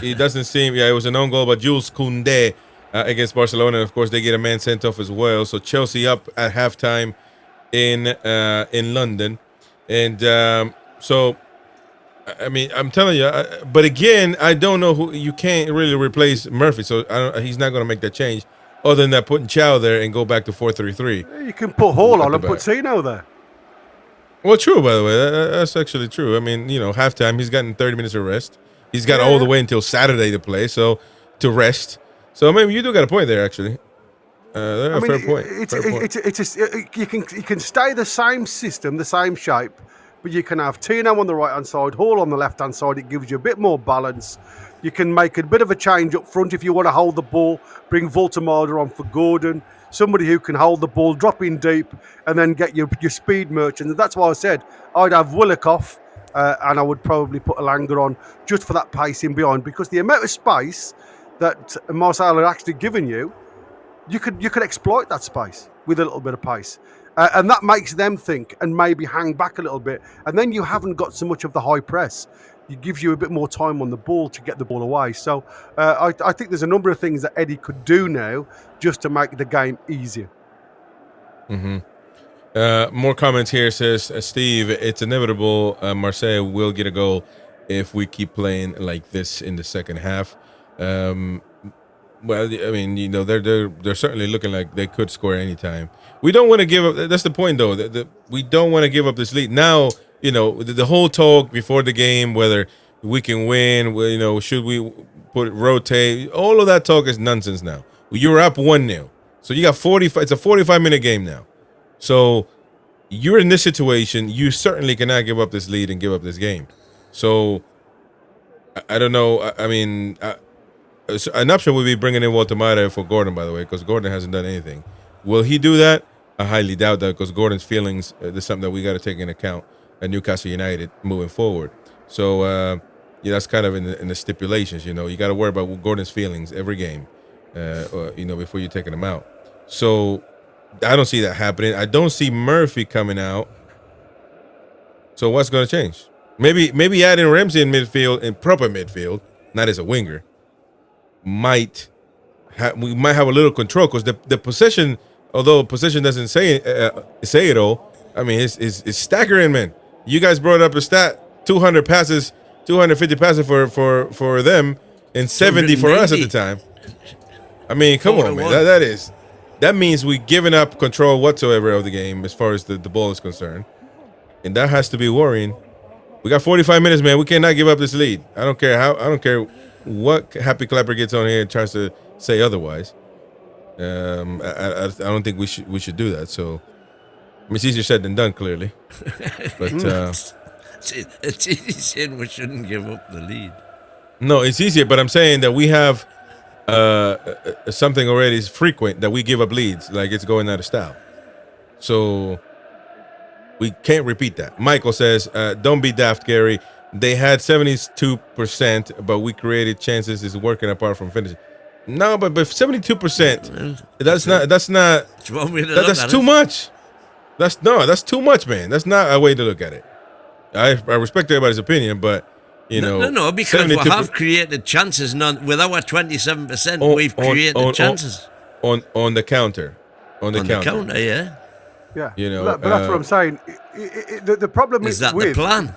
He doesn't seem. Yeah, it was an own goal by Jules Koundé against Barcelona. And of course, they get a man sent off as well. So Chelsea up at halftime in London, and so I mean, I'm telling you. But again, I don't know who. You can't really replace Murphy, so he's not going to make that change. Other than that, putting Chow there and go back to 4-3-3. You can put Hall on and put Tino there. Well, true, by the way. That's actually true. I mean, you know, halftime, he's gotten 30 minutes of rest. He's got all the way until Saturday to play, so to rest. So, maybe you do got a point there, actually. Fair point. You can stay the same system, the same shape, but you can have Tino on the right-hand side, Hall on the left-hand side. It gives you a bit more balance. You can make a bit of a change up front if you want to hold the ball, bring Voltemada on for Gordon, somebody who can hold the ball, drop in deep, and then get your speed merchant. And that's why I said I'd have Willock off, and I would probably put Alanga on just for that pace in behind, because the amount of space that Marseille are actually giving you, you could exploit that space with a little bit of pace. And that makes them think and maybe hang back a little bit. And then you haven't got so much of the high press. It gives you a bit more time on the ball to get the ball away. So I think there's a number of things that Eddie could do now just to make the game easier. Mm-hmm. More comments here. Says Steve, it's inevitable Marseille will get a goal if we keep playing like this in the second half. Well, I mean, you know, they're certainly looking like they could score anytime. We don't want to give up. That's the point, though. We don't want to give up this lead. Now, you know, the whole talk before the game, whether we can win, you know, should we rotate, all of that talk is nonsense now. You're up 1-0. So you got 45. It's a 45-minute game now. So you're in this situation. You certainly cannot give up this lead and give up this game. So I don't know. I mean, an option would be bringing in Voltemada for Gordon, by the way, because Gordon hasn't done anything. Will he do that? I highly doubt that, because Gordon's feelings is something that we got to take into account at Newcastle United moving forward. So, yeah, that's kind of in the stipulations. You know, you got to worry about Gordon's feelings every game, you know, before you're taking him out. So I don't see that happening. I don't see Murphy coming out. So what's going to change? Maybe adding Ramsey in midfield, in proper midfield, not as a winger, we might have a little control, because the possession, although possession doesn't say it all, I mean, it's staggering, man. You guys brought up a stat: 200 passes, 250 passes for them, and 70 for us at the time. I mean, come on, man. That means we're giving up control whatsoever of the game as far as the ball is concerned, and that has to be worrying. We got 45 minutes, man. We cannot give up this lead. I don't care what Happy Clapper gets on here and tries to say otherwise. I don't think we should do that. So, I mean, it's easier said than done, clearly. But it's easy saying we shouldn't give up the lead. No, it's easier. But I'm saying that we have something already frequent that we give up leads, like it's going out of style. So we can't repeat that. Michael says, "Don't be daft, Gary. They had 72%, but we created chances. Is working apart from finishing." No, but 72%. That's too much. That's too much, man. That's not a way to look at it. I respect everybody's opinion, but you know, no, because we have created chances. With our 27%, we've created chances on the counter. On the counter, yeah. Yeah, you know, but that's what I'm saying. The problem is that the plan.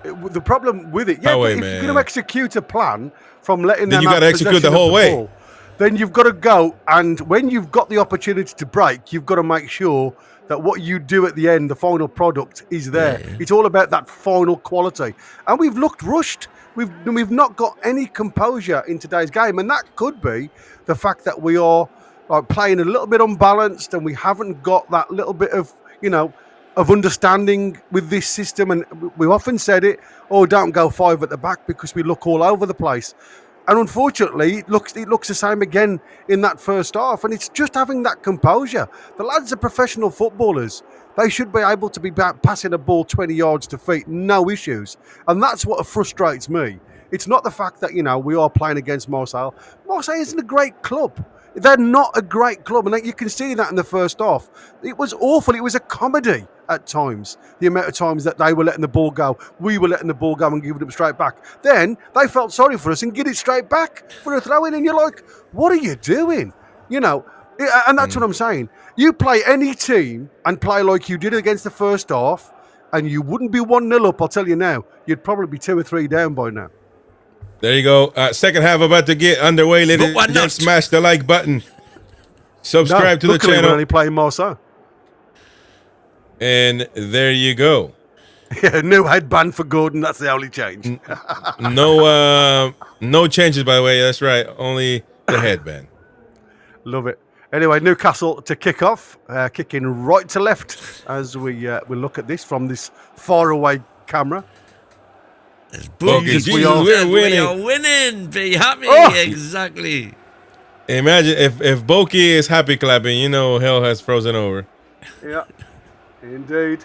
The problem with it, yeah, but if you're going to execute a plan from letting them, then you got to execute the whole way. Then you've got to go, and when you've got the opportunity to break, you've got to make sure that what you do at the end, the final product, is there. Yeah. It's all about that final quality, and we've looked rushed. We've not got any composure in today's game, and that could be the fact that we are playing a little bit unbalanced, and we haven't got that little bit of of understanding with this system. And we've often said it, don't go 5 at the back because we look all over the place. And unfortunately, it looks the same again in that first half. And it's just having that composure. The lads are professional footballers. They should be able to be passing a ball 20 yards to feet, no issues. And that's what frustrates me. It's not the fact that, we are playing against Marseille. Marseille isn't a great club. They're not a great club, and you can see that in the first half. It was awful. It was a comedy at times, the amount of times that they were letting the ball go. We were letting the ball go and giving it straight back. Then they felt sorry for us and get it straight back for a throw-in, and you're like, what are you doing? And that's what I'm saying. You play any team and play like you did against the first half, and you wouldn't be 1-0 up, I'll tell you now. You'd probably be 2 or 3 down by now. There you go. Second half about to get underway, ladies and gents. Smash the like button. Subscribe to the channel. We're only playing Marseille. And there you go. Yeah, new headband for Gordon. That's the only change. No changes, by the way. That's right. Only the headband. Love it. Anyway, Newcastle to kick off, kicking right to left as we look at this from this faraway camera. We are winning. Be happy. Exactly. Imagine if Boki is happy clapping, hell has frozen over. Yeah, indeed.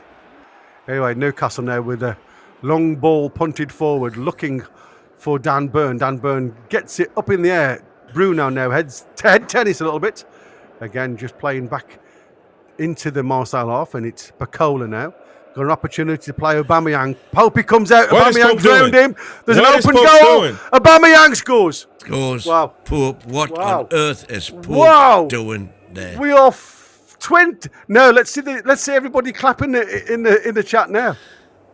Anyway, Newcastle now with a long ball punted forward, looking for Dan Burn. Dan Burn gets it up in the air. Bruno now heads head tennis a little bit. Again, just playing back into the Marseille half, and it's Bacola now. Got an opportunity to play Aubameyang. Popey comes out. Aubameyang drowned him. There's an open goal. Aubameyang scores. Wow. Pope. What on earth is Pope doing there? We are 20. No, let's see everybody clapping in the chat now.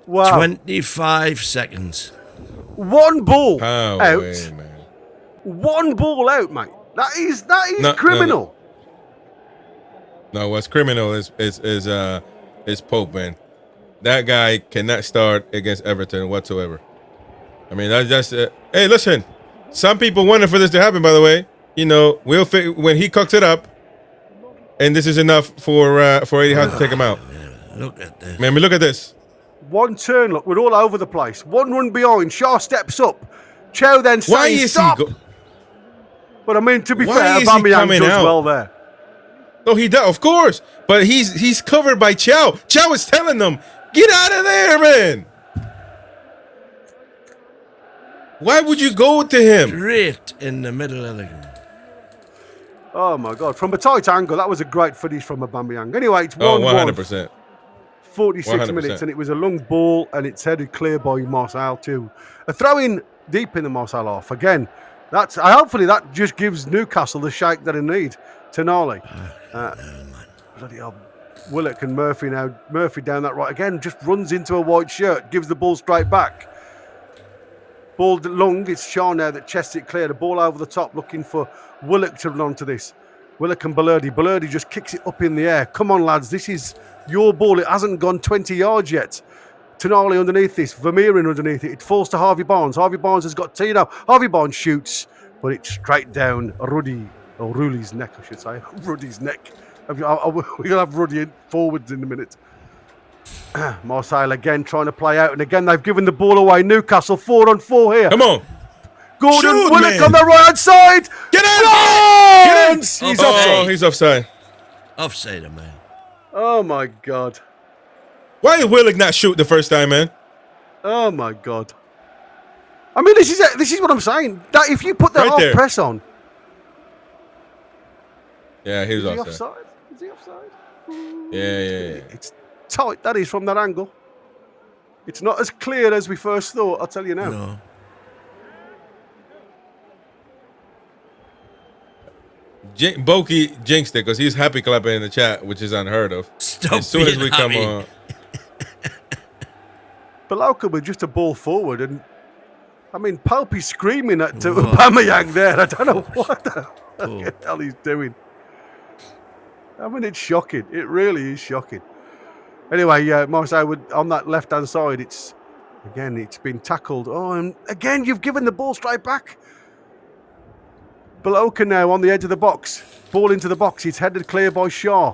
Wow. 25 seconds. One ball out. Man. One ball out, mate. That is criminal. No, what's criminal is Pope, man. That guy cannot start against Everton whatsoever. I mean, that's hey, listen. Some people wanted for this to happen, by the way. We'll when he cooks it up, and this is enough for Eddie Howe to take him out. Look at this. Man, look at this. One turn, look, we're all over the place. One run behind. Shaw steps up. Chow then says, why is stop. But I mean, to be fair, Aubameyang does well there. No, he does, of course. But he's covered by Chow. Chow is telling them, get out of there, man. Why would you go to him? Straight in the middle of the game. Oh, my God. From a tight angle, that was a great finish from Aubameyang. Anyway, it's 1-1. 100%. 46 100%. Minutes, and it was a long ball, and it's headed clear by Marseille too. A throw-in deep in the Marseille half. Again, hopefully that just gives Newcastle the shake that they need. Tonali. Bloody hell. Willock and Murphy now. Murphy down that right. Again, just runs into a white shirt. Gives the ball straight back. Ball long. It's Shaw now that chests it clear. The ball over the top looking for Willock to run onto this. Willock and Balerdi. Balerdi just kicks it up in the air. Come on, lads. This is your ball. It hasn't gone 20 yards yet. Tonali underneath this, Vermeeren underneath it. It falls to Harvey Barnes. Harvey Barnes has got Tino. Harvey Barnes shoots, but it's straight down Rulli's neck, I should say. Ruddy's neck. We're going to have Ruddy forwards in a minute. Marseille again trying to play out, and again they've given the ball away. Newcastle 4-on-4 here. Come on. Gordon Shoot, Willock man. on the right hand side. Get in! Get in! He's offside. He's offside. Offside, man. Oh my God. Why did Willock not shoot the first time, man? Oh my God. I mean, this is what I'm saying. That if you put the Right half there. press on, Yeah, he was is he offside. offside? Is he offside? Yeah. It's tight. That is from that angle. It's not as clear as we first thought. I'll tell you now. No. Boki jinxed it because he's happy clapping in the chat, which is unheard of. Stop As soon as being we come happy. on. Belauka with just a ball forward, and I mean, Palpy's screaming at Aubameyang there. I don't know what the hell he's doing. I mean, it's shocking. It really is shocking. Anyway, Marseille on that left-hand side, it's been tackled. Oh, and again, you've given the ball straight back. Belauka now on the edge of the box. Ball into the box. It's headed clear by Shaw.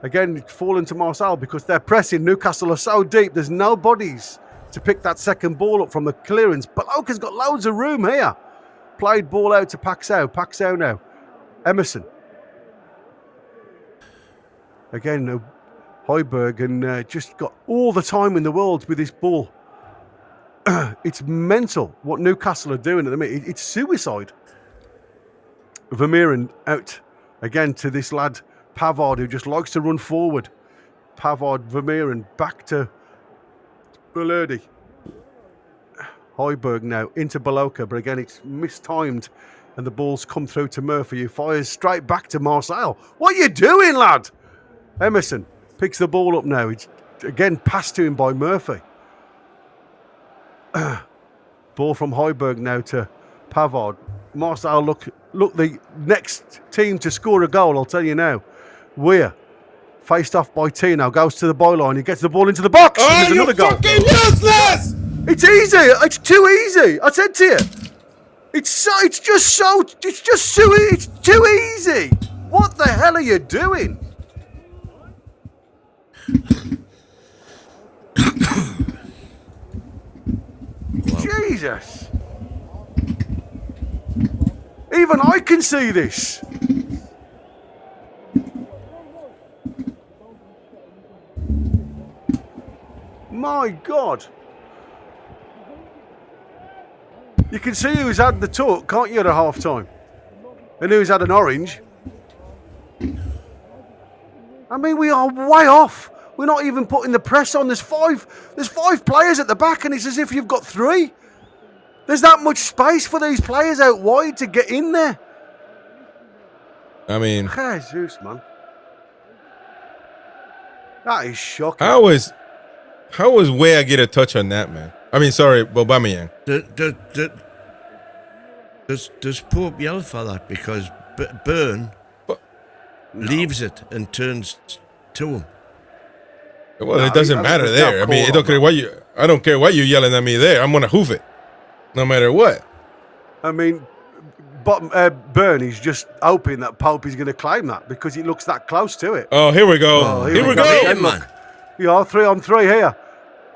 Again, it's fallen to Marseille because they're pressing. Newcastle are so deep. There's no bodies to pick that second ball up from the clearance. Belauka's got loads of room here. Played ball out to Paxao. Paxao now. Emerson. Again, Højbjerg and just got all the time in the world with this ball. It's mental what Newcastle are doing at the minute. It's suicide. Vermeeren out again to this lad Pavard, who just likes to run forward. Pavard, Vermeeren back to Belerde. Højbjerg now into Belauka, but again it's mistimed and the ball's come through to Murphy, who fires straight back to Marseille. What are you doing, lad? Emerson picks the ball up now. It's again passed to him by Murphy. Ball from Højbjerg now to Pavard. Marseille look the next team to score a goal, I'll tell you now. Weir, faced off by Tino, goes to the byline, he gets the ball into the box. Oh, There's you another goal. fucking useless! It's easy. It's too easy. I said to you. It's too easy. What the hell are you doing? Jesus. Even I can see this. My God. You can see who's had the talk, can't you, at a half time? And who's had an orange. I mean, we are way off. We're not even putting the press on. There's five players at the back, and it's as if you've got three. There's that much space for these players out wide to get in there. I mean, Jesus, man. That is shocking. how was Weah get a touch on that, man? I mean, sorry, Aubameyang. Does Pope yell for that because Byrne leaves it and turns to him? Well, it doesn't matter there. I mean, I don't care why you're yelling at me there. I'm gonna hoof it, no matter what. I mean, Byrne is just hoping that Pope is going to claim that because he looks that close to it. Oh, here we go. Here we go. Again, look. Yeah, 3-on-3 here.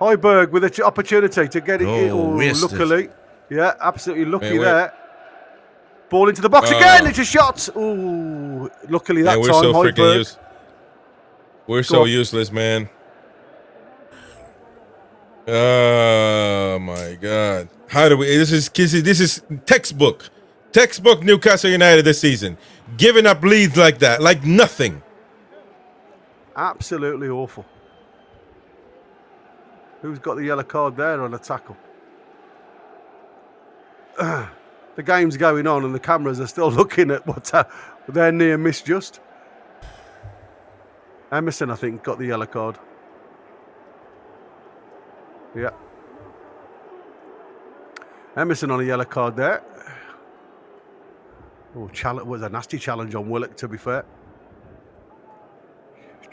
Højbjerg with an opportunity to get it. Luckily. Yeah, absolutely lucky there. Ball into the box again. It's a shot. Ooh, luckily that we're time. so Højbjerg. We're so useless, man. Oh my God! How do we? This is textbook Newcastle United this season. Giving up leads like that, like nothing. Absolutely awful. Who's got the yellow card there on a tackle? The game's going on and the cameras are still looking at what's their near miss just. Emerson, I think, got the yellow card. Yeah. Emerson on a yellow card there. Oh, was a nasty challenge on Willock, to be fair.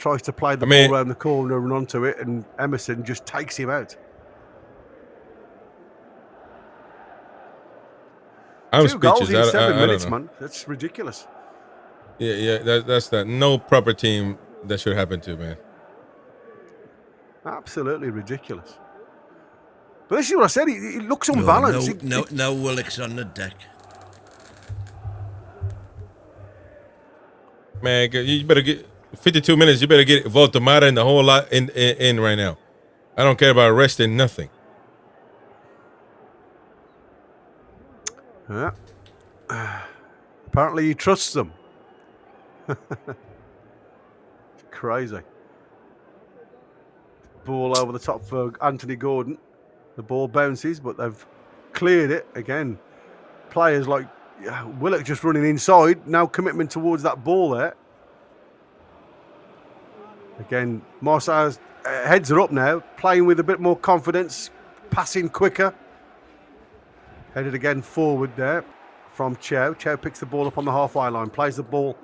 tries to play the ball around the corner and onto it, and Emerson just takes him out. I'm 2 goals speechless. in 7 minutes, I don't know. man. That's ridiculous. Yeah, that's that. No proper team that should happen to, man. Absolutely ridiculous. But this is what I said. He looks unbalanced. No Willock's on the deck. Man, you better get 52 minutes. You better get Voltamata and the whole lot in right now. I don't care about resting, nothing. Yeah. Apparently he trusts them. It's crazy. Ball over the top for Anthony Gordon. The ball bounces, but they've cleared it again. Players like Willock just running inside. Now commitment towards that ball there. Again, Marseille's heads are up now, playing with a bit more confidence, passing quicker. Headed again forward there from Chow. Chow picks the ball up on the halfway line, plays the ball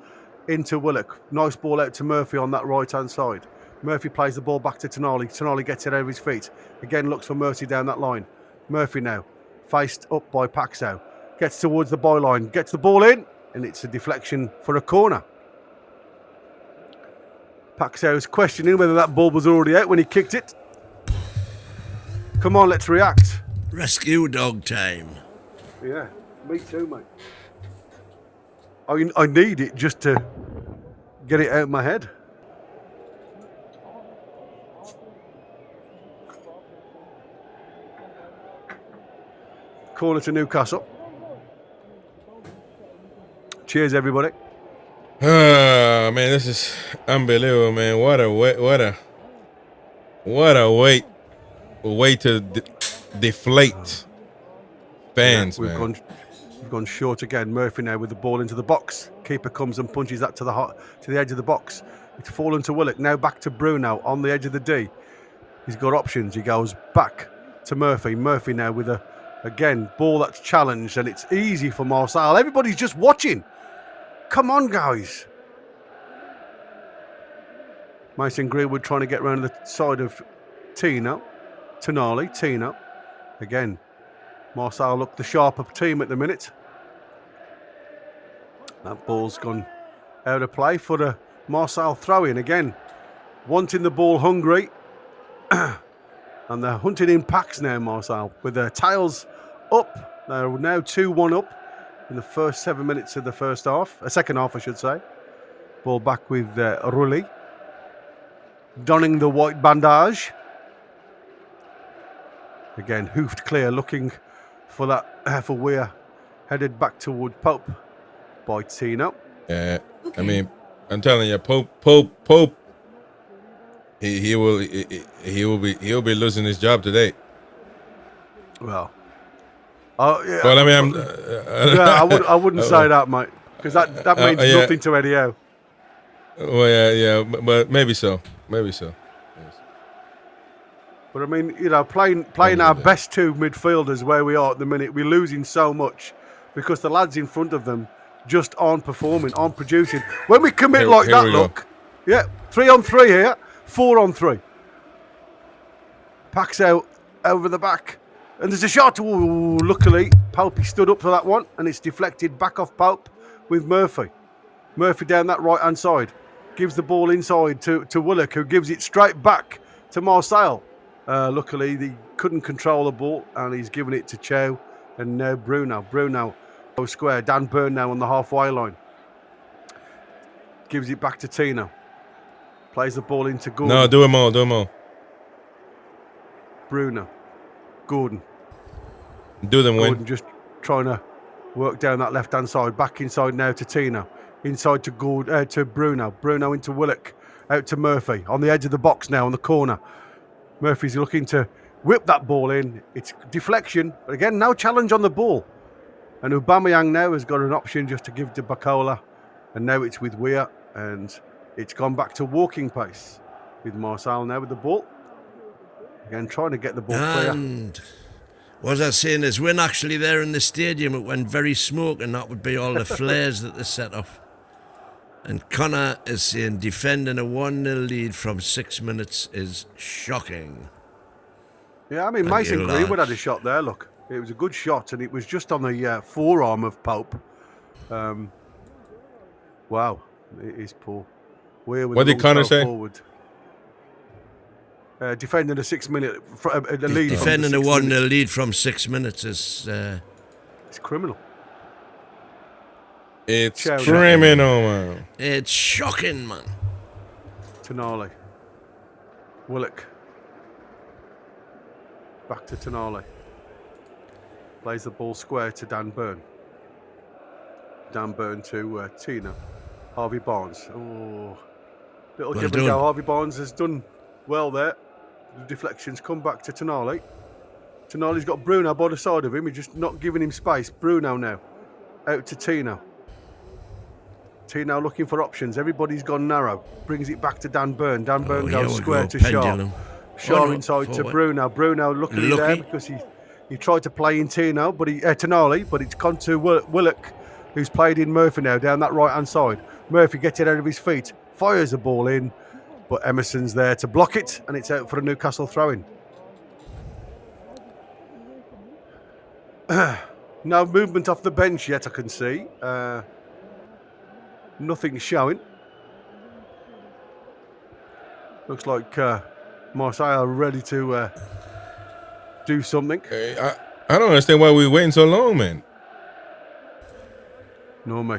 into Willock. Nice ball out to Murphy on that right-hand side. Murphy plays the ball back to Tonali. Tonali gets it over his feet. Again, looks for Murphy down that line. Murphy now, faced up by Paxo. Gets towards the byline, gets the ball in, and it's a deflection for a corner. Paxo's questioning whether that ball was already out when he kicked it. Come on, let's react. Rescue dog time. Yeah, me too, mate. I need it just to get it out of my head. Corner to Newcastle. Cheers, everybody. Man, this is unbelievable, man. What a way to deflate fans, man. We've gone short again. Murphy now with the ball into the box. Keeper comes and punches that to the edge of the box. It's fallen to Willock. Now back to Bruno on the edge of the D. He's got options. He goes back to Murphy. Murphy now with again, ball that's challenged, and it's easy for Marseille. Everybody's just watching. Come on, guys. Mason Greenwood trying to get around the side of Tino. Again, Marseille look the sharper team at the minute. That ball's gone out of play for the Marseille throw-in again. Wanting the ball hungry. And they're hunting in packs now, Marseille, with their tails up. They're now 2-1 up in the first 7 minutes of the second half, I should say. Ball back with Rulli. Donning the white bandage. Again, hoofed clear, looking for that for Weir. Headed back toward Pope by Tino. Yeah, okay. I mean, I'm telling you, Pope. He'll be losing his job today. Well, yeah. Well, I mean, I wouldn't say that, mate, because that means nothing to Eddie Howe. Well, yeah, but maybe so. Yes. But I mean, playing our best two midfielders where we are at the minute, we're losing so much because the lads in front of them just aren't performing, aren't producing. When we commit like that, look, 3-on-3 here. 4-on-3. Packs out over the back. And there's a shot. Ooh, luckily, Pope stood up for that one. And it's deflected back off Pope with Murphy. Murphy down that right-hand side. Gives the ball inside to Willock, who gives it straight back to Marseille. Luckily, he couldn't control the ball. And he's given it to Chow. And now Bruno. Bruno square. Dan Burn now on the halfway line. Gives it back to Tino. Plays the ball into Gordon. No, do him all. Bruno. Gordon. Do them, Gordon win. just trying to work down that left-hand side. Back inside now to Tino. Inside to Bruno. Bruno into Willock. Out to Murphy. On the edge of the box now, on the corner. Murphy's looking to whip that ball in. It's deflection. But again, no challenge on the ball. And Aubameyang now has got an option just to give to Bacola. And now it's with Weir. And it's gone back to walking pace with Marseille now with the ball. Again, trying to get the ball clear. And what I was saying is, when actually there in the stadium, it went very smoke, and that would be all the flares that they set off. And Connor is saying defending a 1-0 lead from 6 minutes is shocking. Yeah, I mean, Thank Mason you, Greenwood had a lads. shot there, look. It was a good shot, and it was just on the forearm of Pope. Wow, it is poor. What did Connor say? Forward. Defending a 6 minute lead. Defending a 1-0 lead from 6 minutes is... it's criminal. It's Shout out. criminal, man. It's shocking, man. Tonali. Willock. Back to Tonali. Plays the ball square to Dan Burn. Dan Burn to Tina. Harvey Barnes. Oh, little Well give done. and go. Harvey Barnes has done well there. The deflections come back to Tonali. Tonali's got Bruno by the side of him. He's just not giving him space. Bruno now. Out to Tino. Tino looking for options. Everybody's gone narrow. Brings it back to Dan Burn. Dan Burn here goes we square go, to Shaw. pendulum. Shaw no, inside to forward. Bruno. Bruno luckily there Lucky. because he tried to play in Tino, but Tonali, but it's gone to Willock, who's played in Murphy now down that right hand side. Murphy gets it out of his feet, fires the ball in, but Emerson's there to block it, and it's out for a Newcastle throw-in. No movement off the bench yet, I can see. Nothing showing. Looks like Marseille are ready to do something. I don't understand why we're waiting so long, man. Nor me.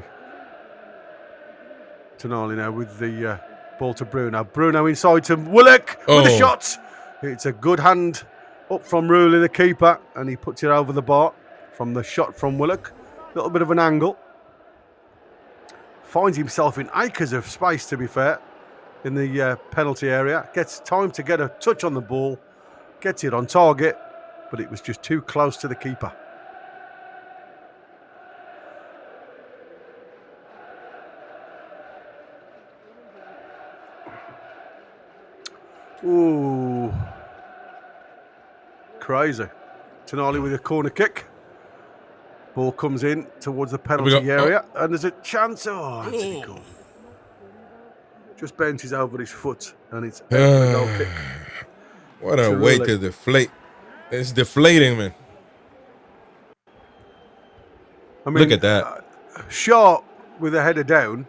Tonali now with the ball to Bruno. Bruno inside to Willock with a shot. It's a good hand up from Rulli, the keeper, and he puts it over the bar from the shot from Willock. A little bit of an angle. Finds himself in acres of space, to be fair, in the penalty area. Gets time to get a touch on the ball. Gets it on target, but it was just too close to the keeper. Ooh. Crazy. Tonali with a corner kick. Ball comes in towards the penalty area, and there's a chance. Oh, that's a goal. Just bounces over his foot, and it's a goal kick. What a way to deflate. It's deflating, man. I mean, look at that. Shaw with a header down.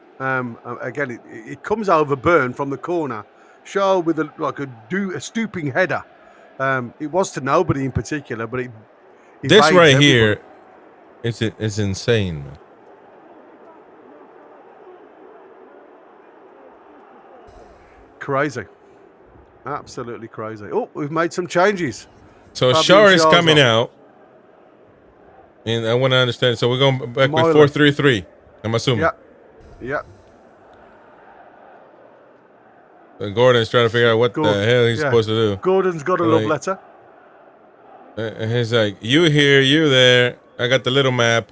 Again, it comes over Burn from the corner. Shaw with a stooping header. It was to nobody in particular, but it this evades right everybody. here, it's insane, man. Crazy. Absolutely crazy. Oh, we've made some changes. So Fabian Shaw is Schär's coming off. out. And I want to understand. So we're going back Myler. with 4-3-3. I'm assuming. Yeah. Gordon's trying to figure out what the hell he's supposed to do. Gordon's got a love letter. He's like, you here, you there. I got the little map.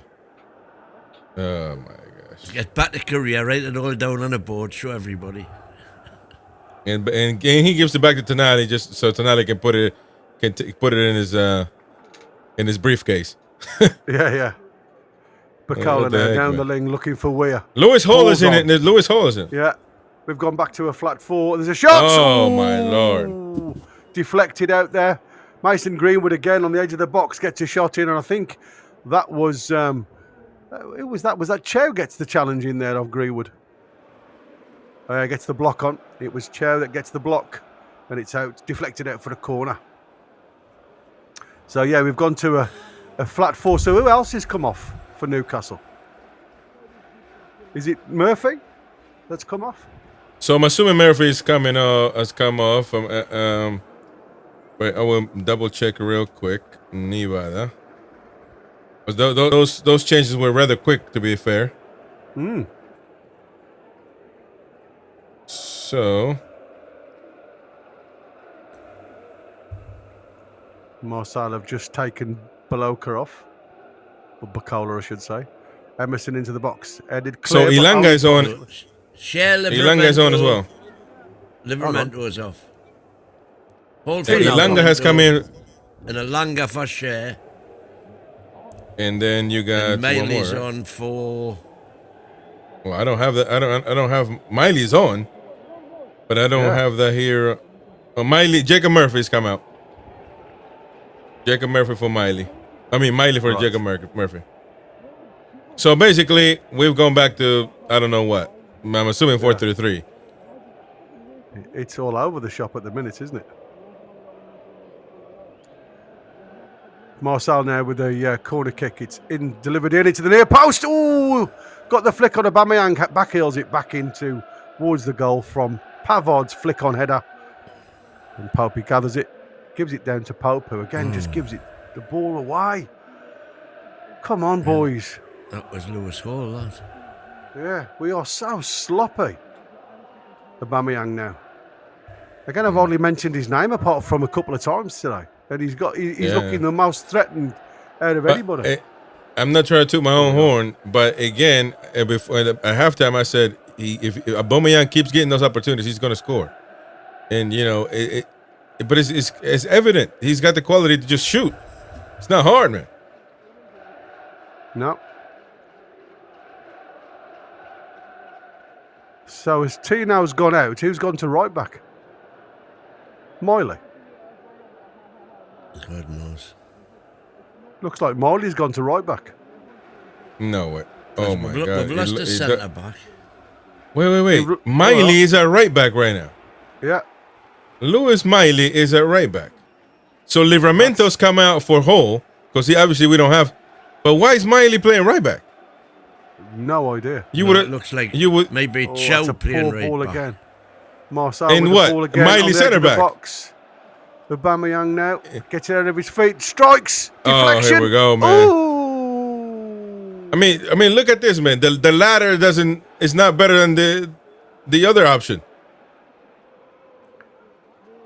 Oh my gosh. Get back to Korea, write it all down on a board, show everybody. And he gives it back to Tonali just so Tonali can put it in his briefcase. Yeah. Bacola now down the lane looking for Weir. Lewis Hall is in it. There's Lewis Hall is in it. Yeah. We've gone back to a flat four. There's a shot. Oh my lord. Deflected out there. Mason Greenwood again on the edge of the box gets a shot in, and I think that was was that Chow gets the challenge in there of Greenwood. Gets the block on. It was Chow that gets the block, and it's out, deflected out for the corner. So yeah, we've gone to a flat four. So who else has come off for Newcastle? Is it Murphy that's come off? So I'm assuming Murphy has come off. Wait, I will double check real quick. Nevada. Those changes were rather quick, to be fair. So Marseille have just taken Baloka off. Or Bacola, I should say. Emerson into the box. Headed clear. So Ilanga is on. Ilanga is on as well. Livermento is off. Ilanga has come in. And Ilanga for Share. And then you got And one Miley's more. on for Well, I don't have that. I don't have Miley's on, but I don't have that here. Miley, Jacob Murphy's come out. Jacob Murphy for Miley. I mean Miley for Jacob Murphy. So basically, we've gone back to I don't know what. I'm assuming 4-3-3. It's all over the shop at the minute, isn't it? Marseille now with a corner kick. It's delivered in into the near post. Ooh, got the flick on Aubameyang. Back heels it back into towards the goal from Pavard's flick on header. And Pope gathers it, gives it down to Pope, who again just gives it the ball away. Come on, boys. That was Lewis Hall, that. Yeah, we are so sloppy. Aubameyang now. Again, I've only mentioned his name apart from a couple of times today. And he's looking the most threatened out of anybody. I'm not trying to toot my own horn, but again, before at halftime, I said if Aubameyang keeps getting those opportunities, he's going to score. And you know, but it's evident he's got the quality to just shoot. It's not hard, man. No. So as Tino's gone out, who's gone to right back? Miley. God knows. Looks like Miley's gone to right back. No way. Oh my God. We've lost a centre back. Wait. Miley is at right back right now. Yeah. Lewis Miley is at right back. So Livramento's come out for Hull because obviously we don't have. But why is Miley playing right back? No idea. It looks like maybe Chow playing right ball back. Again. Marseille in with what? The ball again Miley centre back. Box. Aubameyang now gets it out of his feet, strikes. Deflection. Oh, here we go, man. Ooh. I mean, look at this, man. The ladder it's not better than the other option.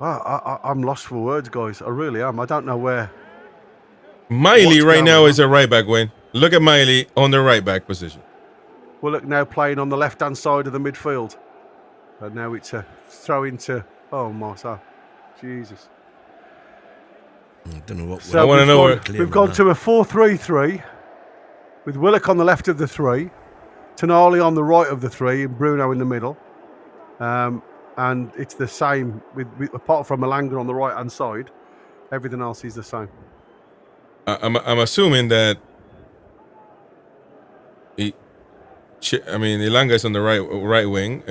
I'm lost for words, guys. I really am. I don't know where. Miley right now is a right back. Win. Look at Miley on the right back position. Willock now playing on the left-hand side of the midfield. And now it's a throw into Marseille. Jesus. I don't know what. So I want to know where we've gone to a 4-3-3 with Willock on the left of the three, Tonali on the right of the three, and Bruno in the middle. And it's the same with apart from Malanga on the right-hand side. Everything else is the same. I'm assuming that. Ilanga's on the right wing.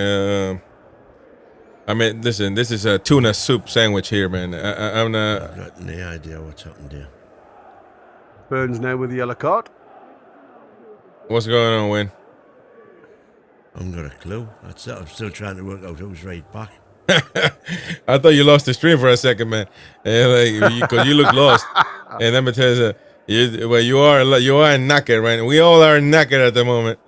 Listen, this is a tuna soup sandwich here, man. I'm not. I've got no idea what's happened here. Burns now with the yellow card. What's going on, Wayne? I haven't got a clue. That's it. I'm still trying to work out who's right back. I thought you lost the stream for a second, man. Because you look lost. And let me tell you, you are knackered, right? We all are knackered at the moment.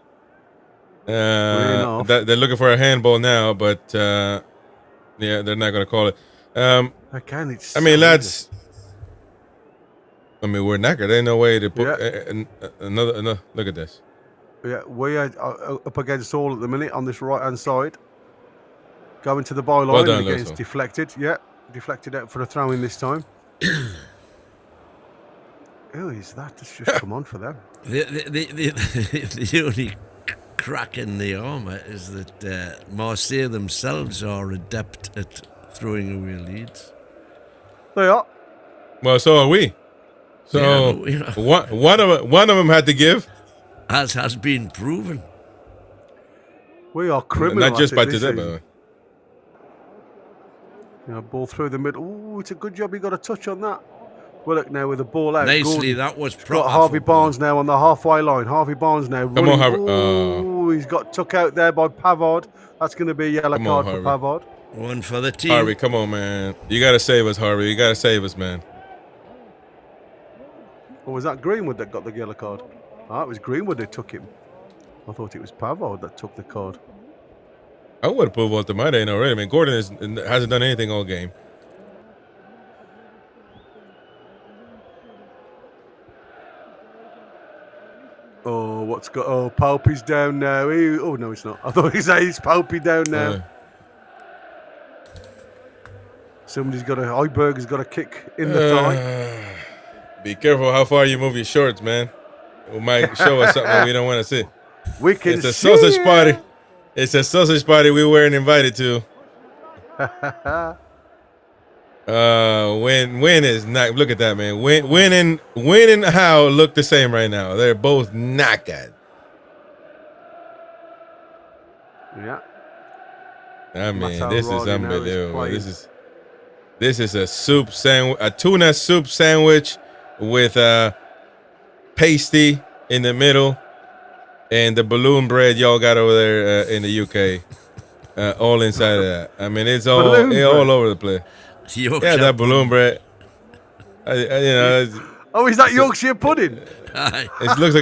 They're looking for a handball now, but they're not going to call it. Again, it's. Lads. We're knackered. There's no way to put another. Look at this. Yeah, we are up against all at the minute on this right-hand side. Going to the byline. Well done, again, it's deflected. Yeah, deflected out for a throw-in this time. Who is that? That's just come on for them. The only crack in the armour is that Marseille themselves are adept at throwing away leads. They are. Well, so are we. So one of them had to give. As has been proven. We are criminal. Not just by today, by the way. Ball through the middle. Ooh, it's a good job he got a touch on that. Willock now with the ball out. Nicely, Gordon. that was got Harvey Barnes now on the halfway line. Harvey Barnes now. Come on, Harvey. Ooh, he's got took out there by Pavard. That's going to be a yellow card for Pavard. One for the team. Harvey, come on, man. You got to save us, Harvey. You got to save us, man. Or was that Greenwood that got the yellow card? It was Greenwood that took him. I thought it was Pavard that took the card. I would have put Walter Mate in already. I mean, Gordon hasn't done anything all game. Palpy's down now. No, it's not. I thought he said he's Palpy down now. Heiberger's got a kick in the thigh. Be careful how far you move your shorts, man. It might show us something we don't want to see. We can It's a see sausage it. party. It's a sausage party we weren't invited to. Win is not. Look at that, man. Win and Howe look the same right now. They're both knackered. Yeah. I mean, Matt this is O'Reilly now is unbelievable. playing. This is a soup sandwich, a tuna soup sandwich with pasty in the middle, and the balloon bread y'all got over there in the UK, all inside of that. I mean, it's all over the place. Yorkshire Yeah, that balloon pudding. bread. Oh, is that Yorkshire pudding? Aye. It looks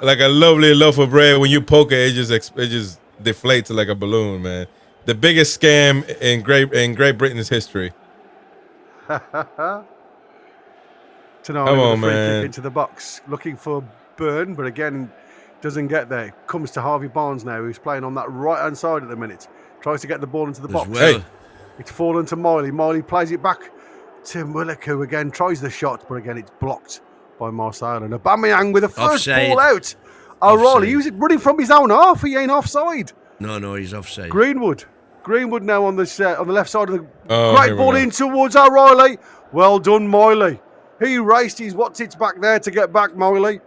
like a lovely loaf of bread. When you poke it, it just deflates like a balloon, man. The biggest scam in Great Britain's history. Toon Come Army with on, a free man. kick into the box, looking for Byrne, but again doesn't get there. Comes to Harvey Barnes now, who's playing on that right hand side at the minute. Tries to get the ball into the box. Well. Hey. It's fallen to Miley. Miley plays it back to Willock, who again tries the shot, but again it's blocked by Marseille. And Aubameyang with the first Offside. ball out. O'Reilly, Offside. he was running from his own half. He ain't offside. No, he's offside. Greenwood now on the left side of the Oh, great here we ball go. in towards O'Reilly. Well done, Miley. He raced his what's-its back there to get back, Miley.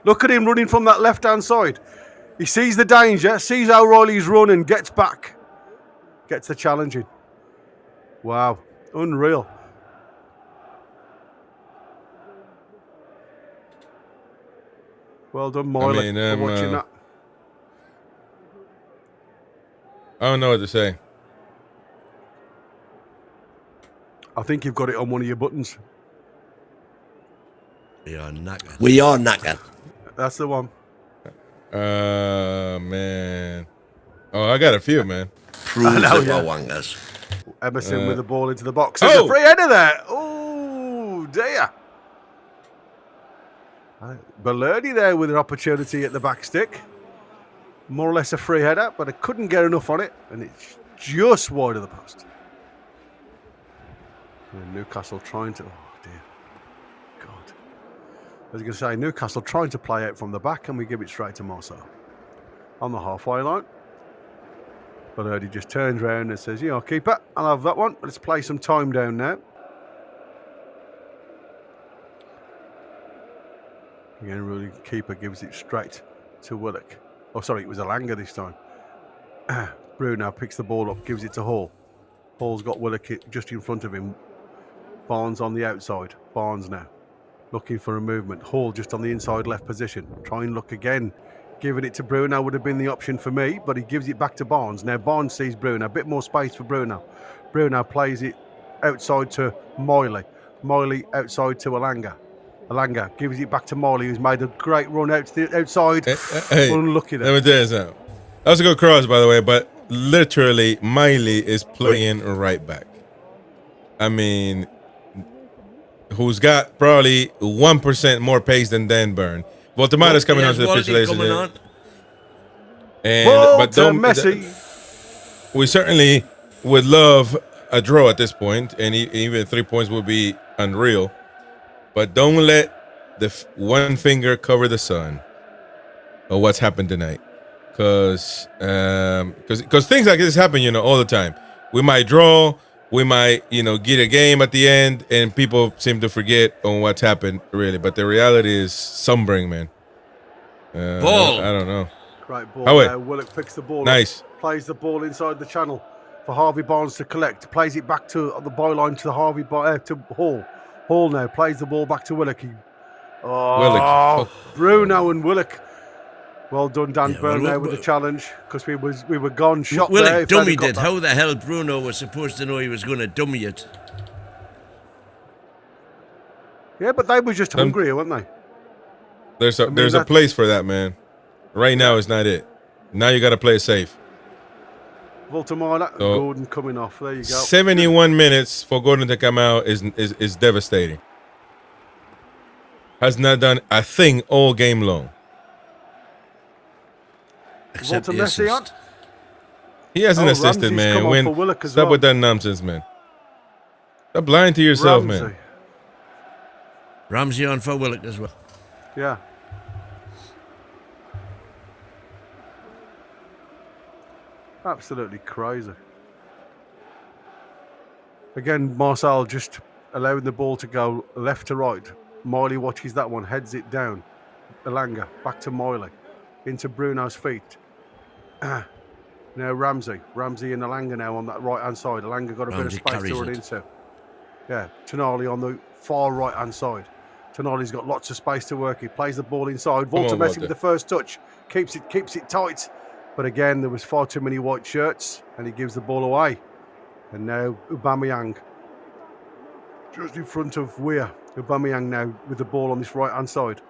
Look at him running from that left-hand side. He sees the danger, sees O'Reilly's run and gets back. Gets the challenge in. Wow, unreal. Well done, Miley, for watching that. I don't know what to say. I think you've got it on one of your buttons. We are knackered. We are knackered. That's the one. Man. Oh, I got a few, man. Prove know, that yeah. we're wangers. Emerson with the ball into the box. There's a free header there. Oh, dear. Balerdi there with an opportunity at the back stick. More or less a free header, but I couldn't get enough on it. And it's just wide of the post. And Newcastle trying to... Oh, dear. God. I was going to say, Newcastle trying to play out from the back, and we give it straight to Marseille. On the halfway line. Balerdi just turns around and says, yeah, keeper, I'll have that one. Let's play some time down now. Again, really, keeper gives it straight to Willock. Oh, sorry, it was Alanga this time. Bruno picks the ball up, gives it to Hall. Hall's got Willock just in front of him. Barnes on the outside. Barnes now looking for a movement. Hall just on the inside left position. Try and look again. Giving it to Bruno would have been the option for me, but he gives it back to Barnes. Now Barnes sees Bruno. A bit more space for Bruno. Bruno plays it outside to Miley. Miley outside to Alanga. Alanga gives it back to Miley, who's made a great run out to the outside. Hey, unlucky there. let me tell you something. That was a good cross, by the way, but literally, Miley is playing right back. I mean, who's got probably 1% more pace than Dan Burn. Well, Tomato's coming onto the pitch later. But don't Messi. We certainly would love a draw at this point, and even 3 points would be unreal. But don't let the one finger cover the sun of what's happened tonight, because things like this happen, all the time. We might draw, we might, get a game at the end, and people seem to forget on what's happened really. But the reality is sombering, man. Ball. I don't know. Great ball Oh, wait. there. Willock picks the ball Nice. up, plays the ball inside the channel for Harvey Barnes to collect. Plays it back to the byline to to Hall. Hall now plays the ball back to Willock. Willock. Bruno and Willock. Well done, Dan Yeah, Byrne well, there with the challenge, because we were gone shot there. Willock if they'd have dummied got it. that. How the hell Bruno was supposed to know he was going to dummy it? Yeah, but they were just hungry, weren't they? There's a place for that, man. Right now is not it. Now you got to play it safe. Voltamala, So- Gordon coming off. There you go. 71 minutes for Gordon to come out is devastating. Has not done a thing all game long. Except the Messi on. assist. He hasn't assisted, Ramsey's man. come on for Willock as Stop well. with that nonsense, man. Stop lying to yourself, Ramsey. man. Ramsey on for Willock as well. Yeah. Absolutely crazy. Again, Marseille just allowing the ball to go left to right. Miley watches that one, heads it down. Elanga, back to Miley. Into Bruno's feet. Now Ramsey. Ramsey and Elanga now on that right-hand side. Elanga got a bit of space to run into. Yeah, Tonali on the far right-hand side. Tonali's got lots of space to work. He plays the ball inside. Walter Messi with the first touch. Keeps it tight. But again, there was far too many white shirts, and he gives the ball away. And now Aubameyang, just in front of Weir. Aubameyang now with the ball on this right-hand side.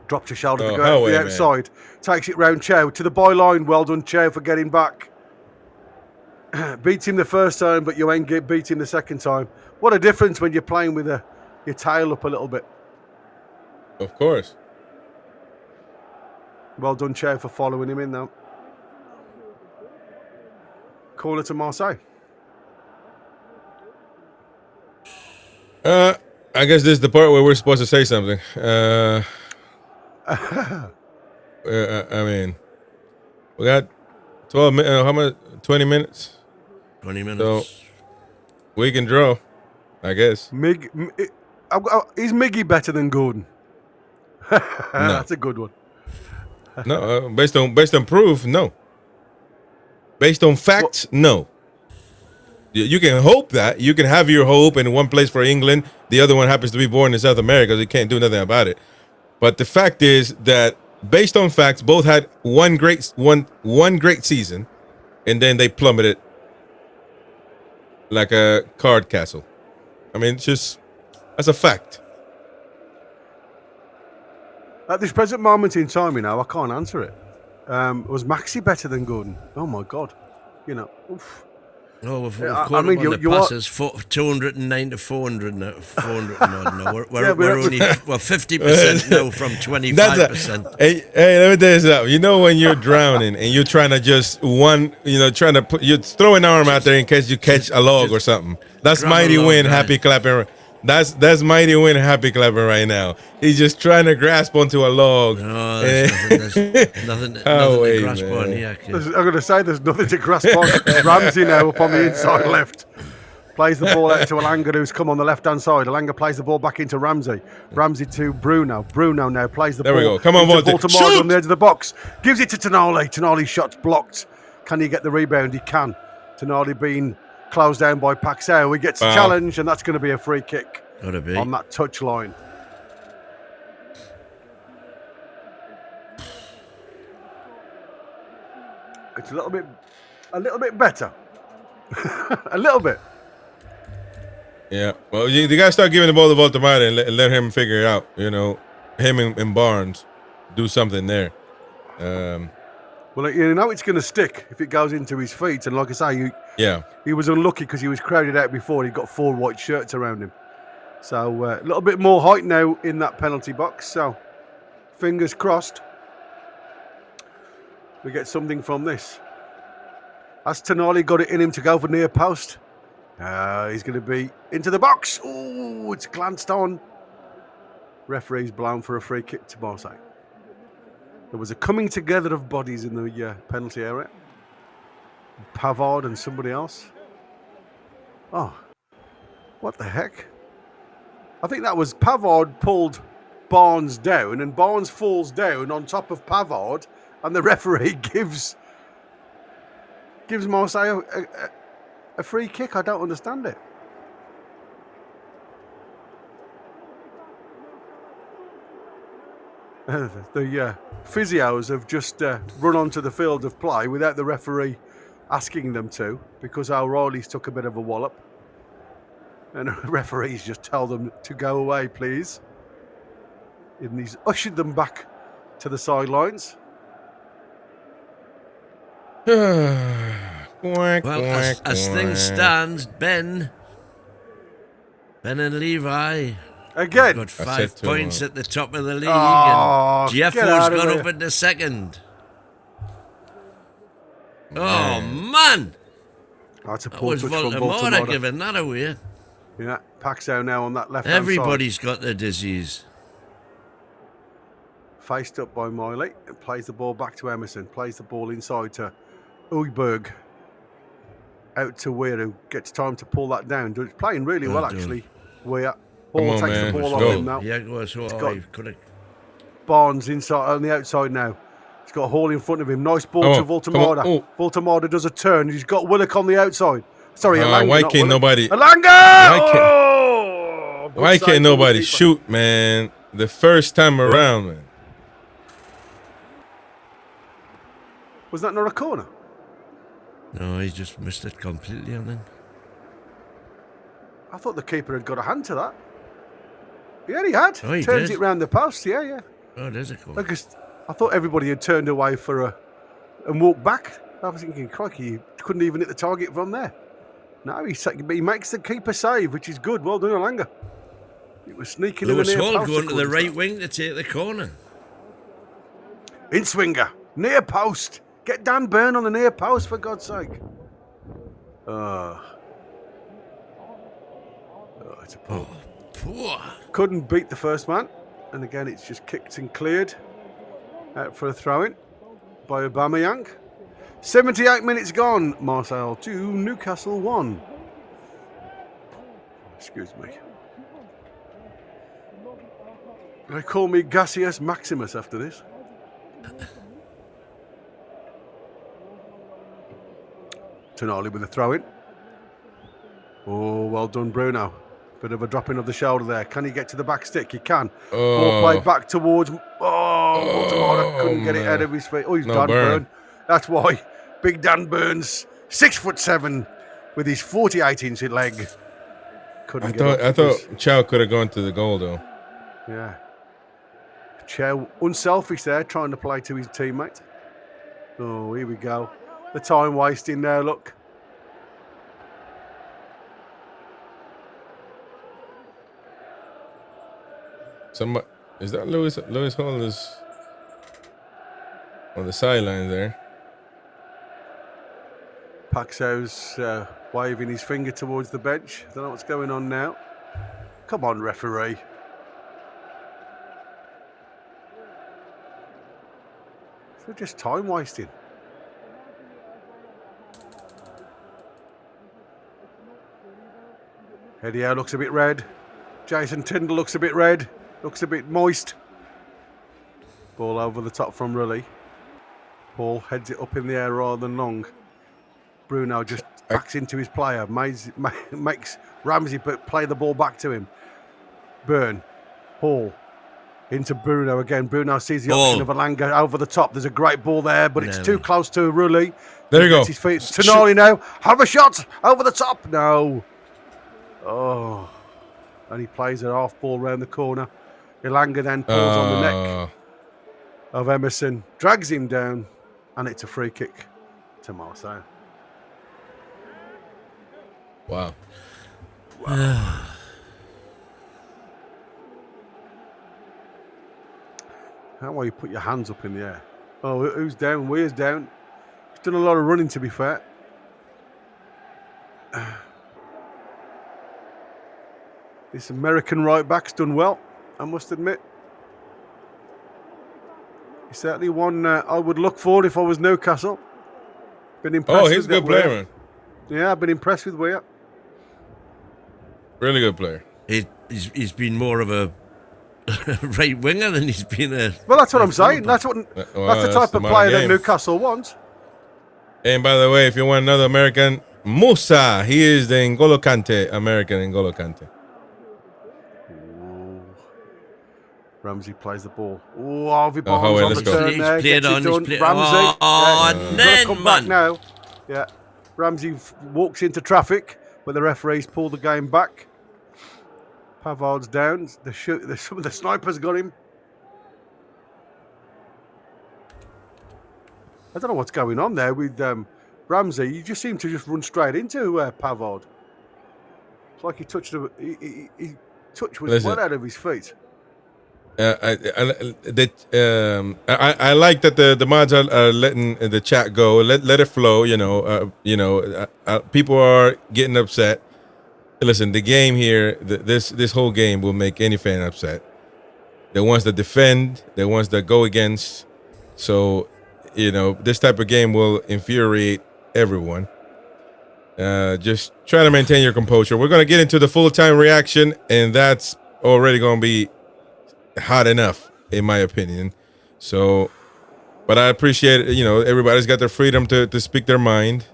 Dropped a shoulder to go out the outside. Man. Takes it round Chow to the byline. Well done, Chow, for getting back. Beats him the first time, but you ain't beat him the second time. What a difference when you're playing with your tail up a little bit. Of course. Well done, Chow, for following him in, though. Corner to Marseille. I guess this is the part where we're supposed to say something. I mean, we got 12 minutes. How much? 20 minutes? 20 minutes. So we can draw, I guess. Is Miggy better than Gordon? No. That's a good one. No, based on proof, no. Based on facts, no. You can hope that. You can have your hope in one place for England. The other one happens to be born in South America, so you can't do nothing about it. But the fact is that based on facts, both had one great season, and then they plummeted like a card castle. I mean, that's a fact. At this present moment in time, I can't answer it. Was Maxi better than Gordon? Oh my God, oof. Oh, we've caught him on the passes, 209 to 400 now. 400 now. We're only 50% now from 25%. Hey, let me tell you something. You know when you're drowning and you're trying to just you're throwing an arm out there in case you catch a log or something. That's Mighty Win, happy clapping. That's Mighty Win, happy clapping right now. He's just trying to grasp onto a log. No, there's nothing to grasp on here. I'm going to say there's nothing to grasp on. Ramsey now up on the inside left. Plays the ball out to Elanga, who's come on the left-hand side. Elanga plays the ball back into Ramsey. Ramsey to Bruno. Bruno now plays the ball. There we go. Come on, Walter. On the edge of the box. Gives it to Tonali. Tonali's shot's blocked. Can he get the rebound? He can. Tonali being closed down by Paxao. He gets a challenge, and that's going to be a free kick on that touch line. It's a little bit better. A little bit. Yeah. Well, you got to start giving the ball to Voltemade and let him figure it out. Him and Barnes do something there. Well, it's going to stick if it goes into his feet. And like I say, he was unlucky because he was crowded out before. He got 4 white shirts around him. So a little bit more height now in that penalty box. So fingers crossed we get something from this. Has Tonali got it in him to go for near post? He's going to be into the box. Oh, it's glanced on. Referee's blown for a free kick to Marseille. There was a coming together of bodies in the penalty area. Pavard and somebody else. Oh, what the heck? I think that was Pavard pulled Barnes down, and Barnes falls down on top of Pavard, and the referee gives Marseille a free kick. I don't understand it. The physios have just run onto the field of play without the referee asking them to, because O'Reilly's took a bit of a wallop. And the referees just tell them to go away, please. And he's ushered them back to the sidelines. Well, as things stands, Ben and Levi again got 5 points at the top of the league, and Jeffo's gone up into second. Oh man, that's a poor touch from Voltemade giving that away. Yeah, Paxao now on that left. Everybody's got the disease. Faced up by Miley, and plays the ball back to Emerson. Plays the ball inside to Uyberg out to Weir, who gets time to pull that down. He's playing really well, actually. Weir. Ball on, takes man. the ball Let's off go. him now. Yeah, go so got- could Barnes inside on the outside now. He's got Hall in front of him. Nice ball to Come on. Voltemada. Oh. Voltemada does a turn. He's got Willock on the outside. Sorry, Elanga. Why not can't Willock. nobody? Elanga! Why can't nobody goalkeeper. shoot, man? The first time around, man. Was that not a corner? No, he just missed it completely, I think. I thought the keeper had got a hand to that. Yeah, he had. Oh, he Turns did. it round the post. Yeah. Oh, there's a goal. Because I thought everybody had turned away and walked back. I was thinking, crikey, you couldn't even hit the target from there. No, he makes the keeper save, which is good. Well done, Elanga. It was sneaking Lewis in the near Hall post. going to the according right that. wing to take the corner. In swinger, near post. Get Dan Burn on the near post, for God's sake. It's a ball. Poor. Couldn't beat the first man. And again, it's just kicked and cleared. Out for a throw-in by Aubameyang. 78 minutes gone. Marseille 2, Newcastle 1. Excuse me. They call me Gaseous Maximus after this. Tonali with a throw-in. Oh, well done, Bruno. Bit of a dropping of the shoulder there. Can he get to the back stick? He can. Ball play back towards. Baltimore couldn't get it out of his feet. Oh, he's No, Dan Burn. Burn. That's why. Big Dan Burns, 6'7", with his 48-inch leg. Couldn't get up I because- thought Chow could have gone to the goal though. Yeah. Chow, unselfish there, trying to play to his teammate. Oh, here we go. The time wasting there, look. Is that Lewis Hall is on the sideline there? Paxo's waving his finger towards the bench. Don't know what's going on now. Come on, referee. So just time wasting. Eddie Howe looks a bit red. Jason Tyndall looks a bit red. Looks a bit moist. Ball over the top from Rully. Paul heads it up in the air rather than long. Bruno just backs into his player. Makes Ramsey play the ball back to him. Burn. Hall. Into Bruno again. Bruno sees the option of Elanga over the top. There's a great ball there, but it's too close to Rully. There you go. His feet. Tonali now. Have a shot over the top. No. Oh. And he plays a half ball round the corner. Elanga then pulls on the neck of Emerson. Drags him down. And it's a free kick to Marseille. Wow. How will you put your hands up in the air? Oh, who's down? Weir's down. He's done a lot of running, to be fair. This American right back's done well, I must admit. He's certainly one I would look for if I was Newcastle. Been impressed. Oh, he's a good with player, Weir. man. Yeah, I've been impressed with Weir. Really good player. He's been more of a right winger than he's been a. Well, that's what I'm saying. That's what. Well, that's the type of modern player that game. Newcastle wants. And by the way, if you want another American, Musa, he is the N'Golo Kante, American N'Golo Kante. Ramsey plays the ball. Oh, Harvey Oh, Barnes on let's the go. turn He's there. played Gets it on, he's done. played- Ramsey. Oh, he's then, gotta come back man. now. Yeah. Ramsey walks into traffic, but the referees pull the game back. Pavard's down. Some of the snipers got him. I don't know what's going on there with Ramsey. You just seem to just run straight into Pavard. It's like he touched he touch was Listen. well out of his feet. I like that the mods are letting the chat go. Let it flow. People are getting upset. Listen, the game here, this whole game will make any fan upset. The ones that defend, the ones that go against. So this type of game will infuriate everyone. Just try to maintain your composure. We're going to get into the full-time reaction, and that's already going to be hot enough, in my opinion. So, but I appreciate it. Everybody's got their freedom to speak their mind.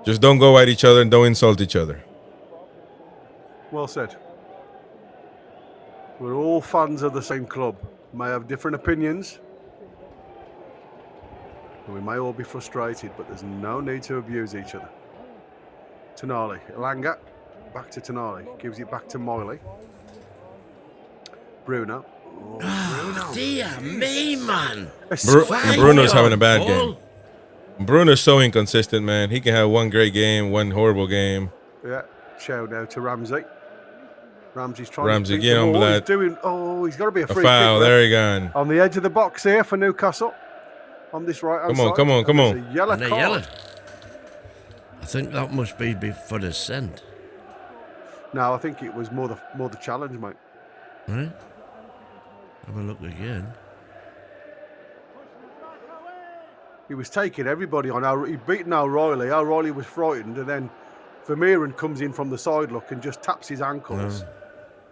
Just don't go at each other and don't insult each other. Well said. We're all fans of the same club. May have different opinions. And we may all be frustrated, but there's no need to abuse each other. Tonali, Elanga, back to Tonali. Gives it back to Miley. Bruno. Oh, dear me, man. Bruno's having a bad game. Bruno's so inconsistent, man. He can have one great game, one horrible game. Yeah, shout out to Ramsey. Ramsey's trying Ramsey, to get on blood. He's got to be a free foul. kick. There he gone. On the edge of the box here for Newcastle. On this right-hand side. Come on. There's a yellow card. Yellow. I think that must be before the send. No, I think it was more the challenge, mate. Right? Have a look again. He was taking everybody on. He beaten O'Reilly. O'Reilly was frightened, and then Vermeeren comes in from the side look and just taps his ankles,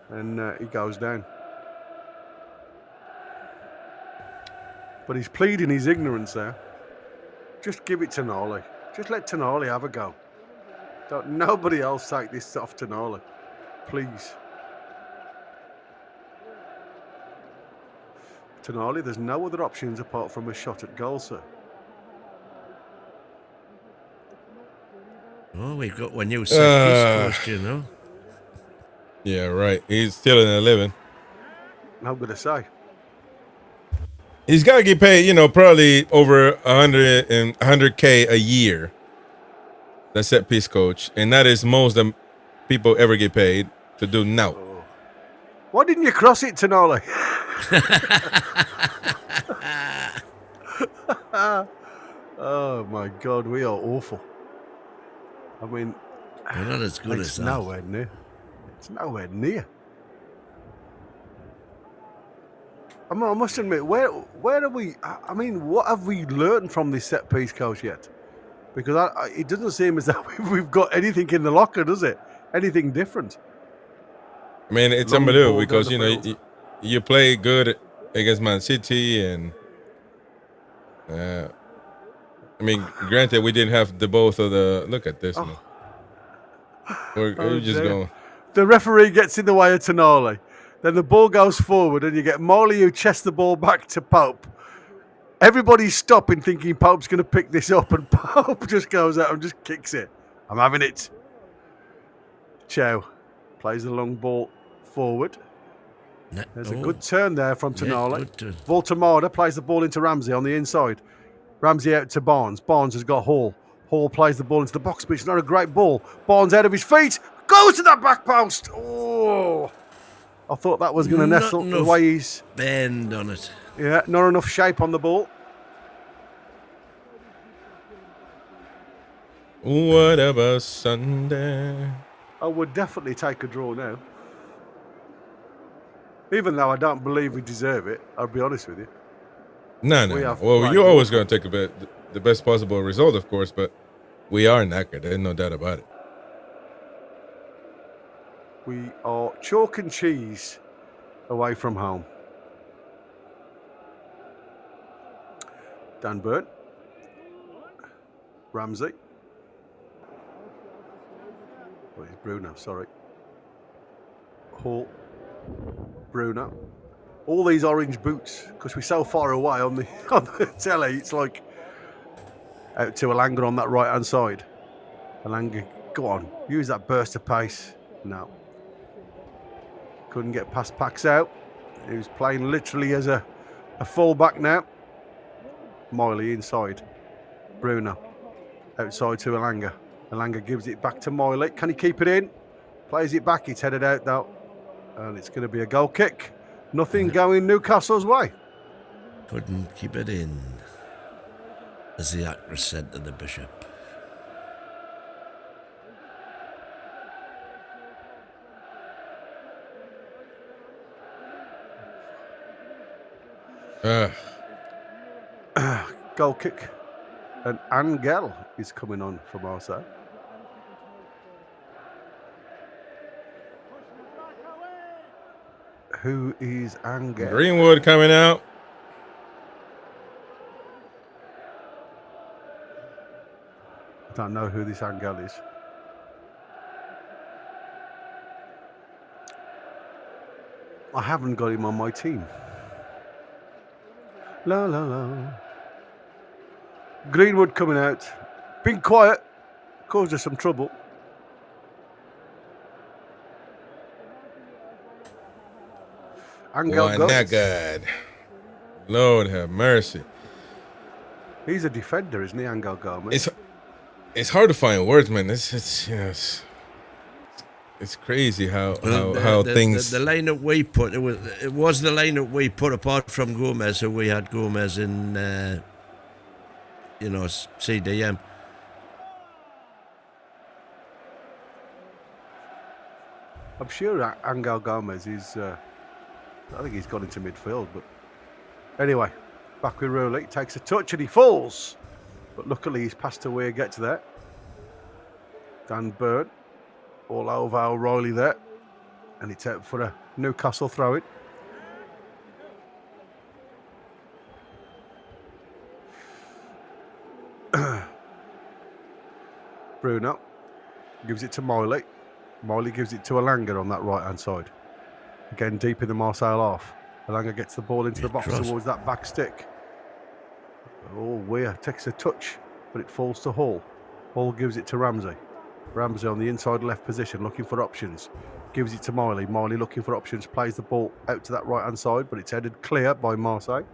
and he goes down. But he's pleading his ignorance there. Just give it to Tonali. Just let Tonali have a go. Don't nobody else take this off Tonali, please. Tonali, there's no other options apart from a shot at goal, sir. Oh, we've got one new set piece coach, Yeah, right. He's still in 11. I'm going to say. He's got to get paid, probably over 100K a year. The set piece coach. And that is most that people ever get paid to do now. Oh. Why didn't you cross it, Tonali? Oh, my God. We are awful. I mean, we're not as good as that. Nowhere near. It's nowhere near. I must admit, where are we? I mean, what have we learned from this set piece coach yet? Because it doesn't seem as though we've got anything in the locker, does it? Anything different? I mean, it's unbelievable because you play good against Man City, and I mean, granted, we didn't have the both of the. Look at this. Oh. We're just going. The referee gets in the way of Tonali. Then the ball goes forward, and you get Marley who chests the ball back to Pope. Everybody's stopping, thinking Pope's going to pick this up, and Pope just goes out and just kicks it. I'm having it. Chow plays the long ball forward. There's a good turn there from Tonali. Voltemada plays the ball into Ramsey on the inside. Ramsey out to Barnes. Barnes has got Hall. Hall plays the ball into the box, but it's not a great ball. Barnes out of his feet. Goes to that back post. Oh, I thought that was going to nestle the way he's... bend on it. Yeah, not enough shape on the ball. What about Sunday? I would definitely take a draw now. Even though I don't believe we deserve it, I'll be honest with you. No. Well, you're always going to take the best possible result, of course, but we are knackered. There's no doubt about it. We are chalk and cheese away from home. Dan Burn. Ramsey. Oh, it's Bruno, sorry. Hall. Bruno. All these orange boots, because we're so far away on the telly, it's like out to Elanga on that right-hand side. Elanga, go on, use that burst of pace. No. Couldn't get past Pax out. He was playing literally as a full-back now. Miley inside. Bruno outside to Elanga. Elanga gives it back to Miley. Can he keep it in? Plays it back. It's headed out though. And it's going to be a goal kick. Nothing going Newcastle's way. Couldn't keep it in, as the actress said to the bishop. Goal goal kick. And Angel is coming on for Marseille. Who is Angel? Greenwood coming out. I don't know who this Angel is. I haven't got him on my team. La la la. Greenwood coming out. Being quiet. Caused us some trouble. Angel Why goes. not God? Lord have mercy. He's a defender, isn't he, Angel Gomez? It's hard to find words, man. It's crazy how things. The lineup we put it was the lineup we put apart from Gomez, so we had Gomez in CDM. I'm sure Angel Gomez is. I think he's gone into midfield, but anyway, back with Rowley. Takes a touch and he falls, but luckily he's passed away. Gets there. Dan Burn all over O'Reilly there, and it's out for a Newcastle throw-in. Bruno gives it to Miley. Miley gives it to Alanga on that right-hand side. Again, deep in the Marseille half. Alanga gets the ball into the box towards that back stick. Oh, Weir takes a touch, but it falls to Hall. Hall gives it to Ramsey. Ramsey on the inside left position, looking for options. Gives it to Miley. Miley looking for options, plays the ball out to that right-hand side, but it's headed clear by Marseille.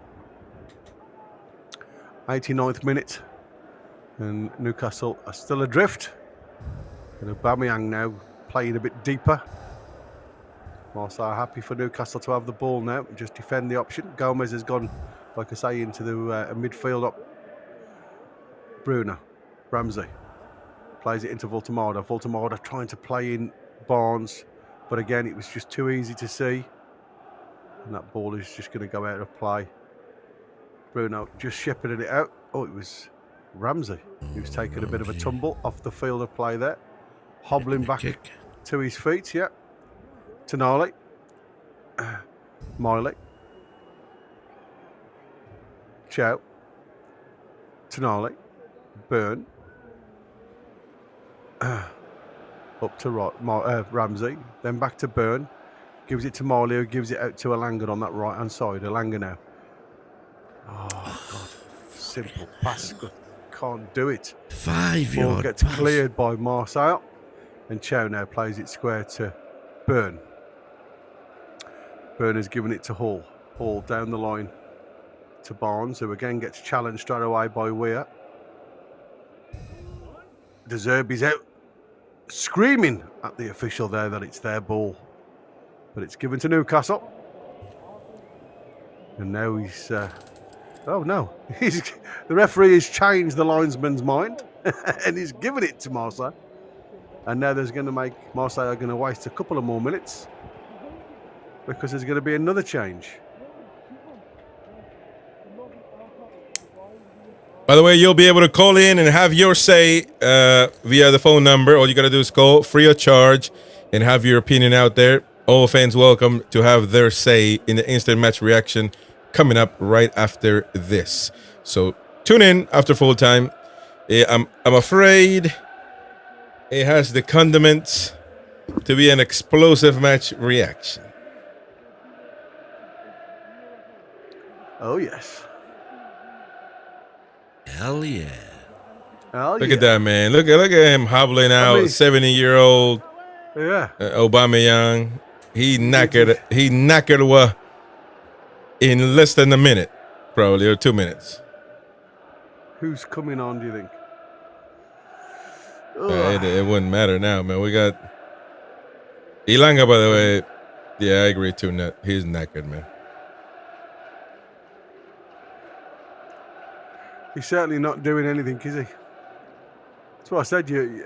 89th minute. And Newcastle are still adrift. And Aubameyang now playing a bit deeper. Marseille are happy for Newcastle to have the ball now and just defend the option. Gomez has gone, like I say, into the midfield up. Bruno, Ramsey plays it into Voltemada. Voltemada trying to play in Barnes, but again, it was just too easy to see. And that ball is just going to go out of play. Bruno just shepherded it out. Oh, it was Ramsey who's taken a bit of a tumble off the field of play there. Hobbling back to his feet, yeah. Tonali, Miley, Chow, Tonali, Burn, up to Ramsey, then back to Burn, gives it to Miley, who gives it out to Alanga on that right-hand side. Alanga now. Oh, God. Simple pass. Can't do it. 5 Ball yard gets pass. cleared by Marseille, and Chow now plays it square to Burn. Burn has given it to Hall. Hall down the line to Barnes, who again gets challenged straight away by Weir. De Zerbi's out, screaming at the official there that it's their ball. But it's given to Newcastle. And now he's... oh, no. The referee has changed the linesman's mind and he's given it to Marseille. And now Marseille are going to waste a couple of more minutes because there's going to be another change. By the way, you'll be able to call in and have your say via the phone number. All you got to do is call free of charge and have your opinion out there. All fans welcome to have their say in the instant match reaction coming up right after this. So tune in after full time. I'm afraid it has the condiments to be an explosive match reaction. Oh, yes. Hell yeah. Look at that, man. Look at him hobbling out. 70-year-old Aubameyang. He knackered in less than a minute, probably, or 2 minutes. Who's coming on, do you think? It wouldn't matter now, man. We got Ilanga, by the way. Yeah, I agree too. He's knackered, man. He's certainly not doing anything, is he? That's what I said. You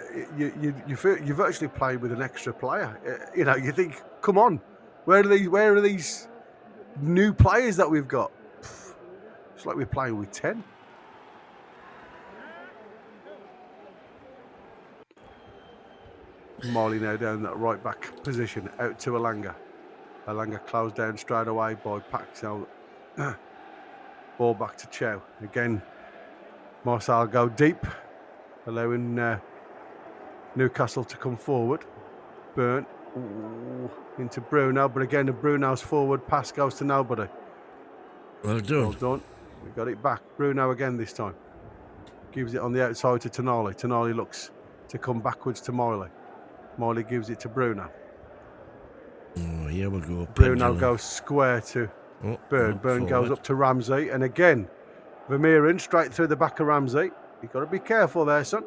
feel you've actually played with an extra player. You think, come on, where are these new players that we've got? It's like we're playing with 10. Marley now down that right back position, out to Alanga. Alanga closed down straight away by Paxel. Ball back to Chow. Again, Marseille go deep, allowing Newcastle to come forward. Burn into Bruno, but again, the Bruno's forward pass goes to nobody. Well done. Well done. We got it back. Bruno again this time. Gives it on the outside to Tonali. Tonali looks to come backwards to Miley. Miley gives it to Bruno. Oh, here we go. Bruno Pendulum. goes square to Burn. Up Burn goes forward. up to Ramsey. And again, Vermeeren straight through the back of Ramsey. You've got to be careful there, son.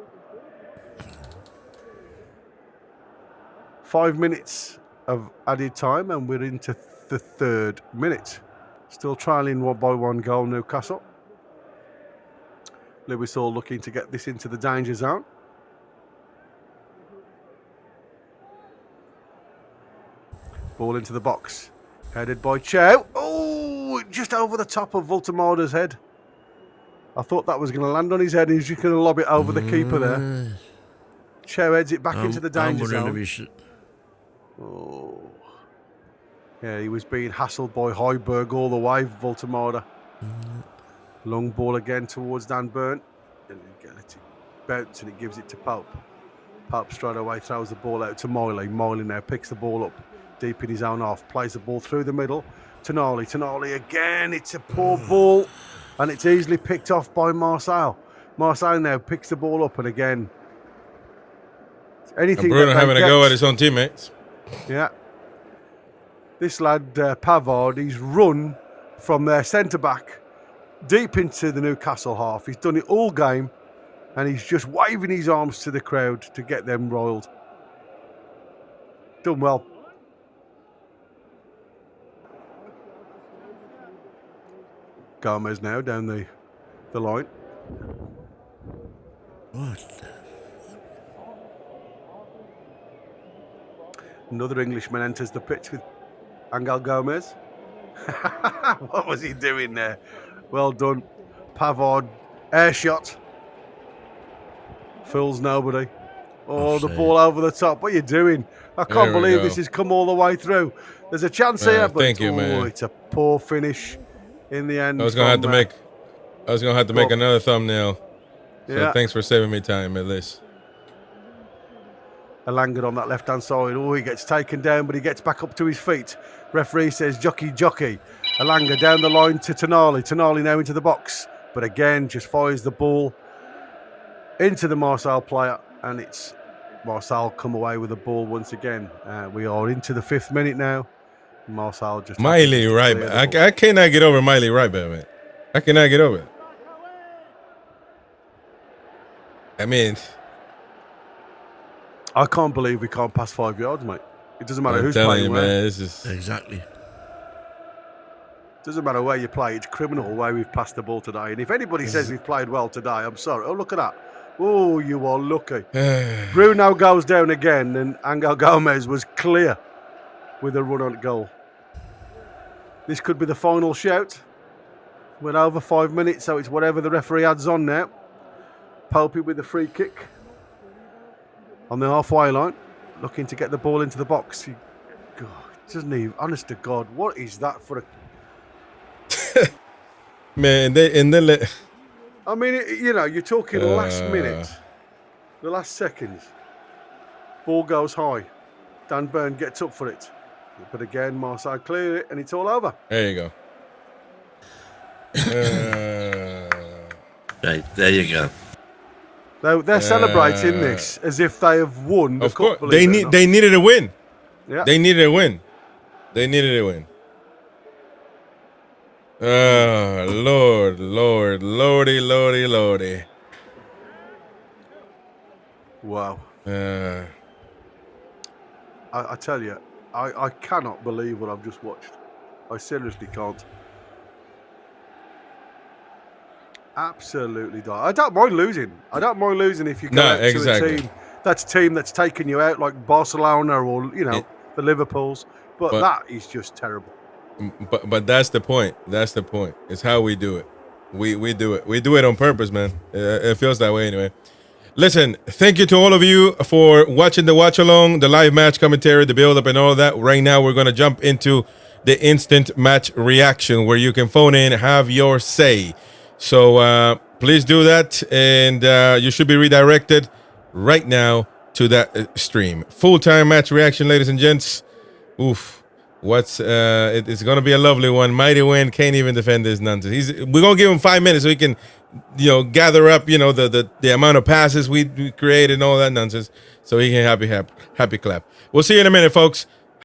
5 minutes of added time, and we're into the 3rd minute. Still trailing 1 goal, Newcastle. Lewis Hall looking to get this into the danger zone. Ball into the box. Headed by Chow. Oh, just over the top of Voltemada's head. I thought that was going to land on his head and he's just going to lob it over the keeper there. Chow heads it back into the danger zone. Oh. Yeah, he was being hassled by Heiberg all the way, Voltemada. Long ball again towards Dan Burn. And again, it bounces and it gives it to Pope. Pope straight away throws the ball out to Miley. Miley now picks the ball up deep in his own half. Plays the ball through the middle. Tonali. Tonali again. It's a poor ball. And it's easily picked off by Marseille. Marseille now picks the ball up and again. Anything. And Bruno having a go at his own teammates. Yeah. This lad, Pavard, he's run from their centre-back deep into the Newcastle half. He's done it all game, and he's just waving his arms to the crowd to get them roiled. Done well. Gomez now down the line. What? Another Englishman enters the pitch with Angel Gomez. What was he doing there? Well done. Pavard, air shot. Fools nobody. Oh, the ball over the top. What are you doing? I can't believe this has come all the way through. There's a chance here, but thank you, man. It's a poor finish in the end. I was gonna have to make another thumbnail. So Yeah. thanks for saving me time, at least. Alanga on that left-hand side. Oh, he gets taken down, but he gets back up to his feet. Referee says, jockey. Alanga down the line to Tonali. Tonali now into the box. But again, just fires the ball into the Marseille player. And it's Marseille come away with the ball once again. We are into the 5th minute now. Marseille just... Miley Ryback. I cannot get over Miley Ryback, man. I cannot get over it. I mean... I can't believe we can't pass 5 yards, mate. It doesn't matter I'm who's telling playing you, where. man, this is... Exactly. Doesn't matter where you play. It's criminal the way we've passed the ball today. And if anybody says we've played well today, I'm sorry. Oh, look at that. Oh, you are lucky. Bruno goes down again, and Angel Gomez was clear with a run on goal. This could be the final shout. We're over 5 minutes, so it's whatever the referee adds on now. Popey with the free kick on the halfway line, looking to get the ball into the box. God, doesn't he? Honest to God, what is that for a... Man, then I mean, you're talking last minute, the last seconds. Ball goes high. Dan Burn gets up for it. But again, Marseille clear it, and it's all over. There you go. Right, there you go. They're celebrating this as if they have won the Of cup. course, they needed a win. Yeah. They needed a win. They needed a win. Lordy. Wow. I tell you, I cannot believe what I've just watched. I seriously can't. Absolutely die. I don't mind losing. If you go out to a team that's taken you out, like Barcelona or the Liverpools. But that is just terrible. But that's the point. That's the point. It's how we do it. We do it. We do it on purpose, man. It feels that way anyway. Listen, thank you to all of you for watching the watch along, the live match commentary, the build up, and all that. Right now, we're going to jump into the instant match reaction where you can phone in, have your say. So please do that, and you should be redirected right now to that stream. Full-time match reaction, ladies and gents. Oof. It's going to be a lovely one. Mighty Wayne can't even defend this nonsense. We're going to give him 5 minutes so he can, gather up, the amount of passes we created and all that nonsense so he can happy clap. We'll see you in a minute, folks.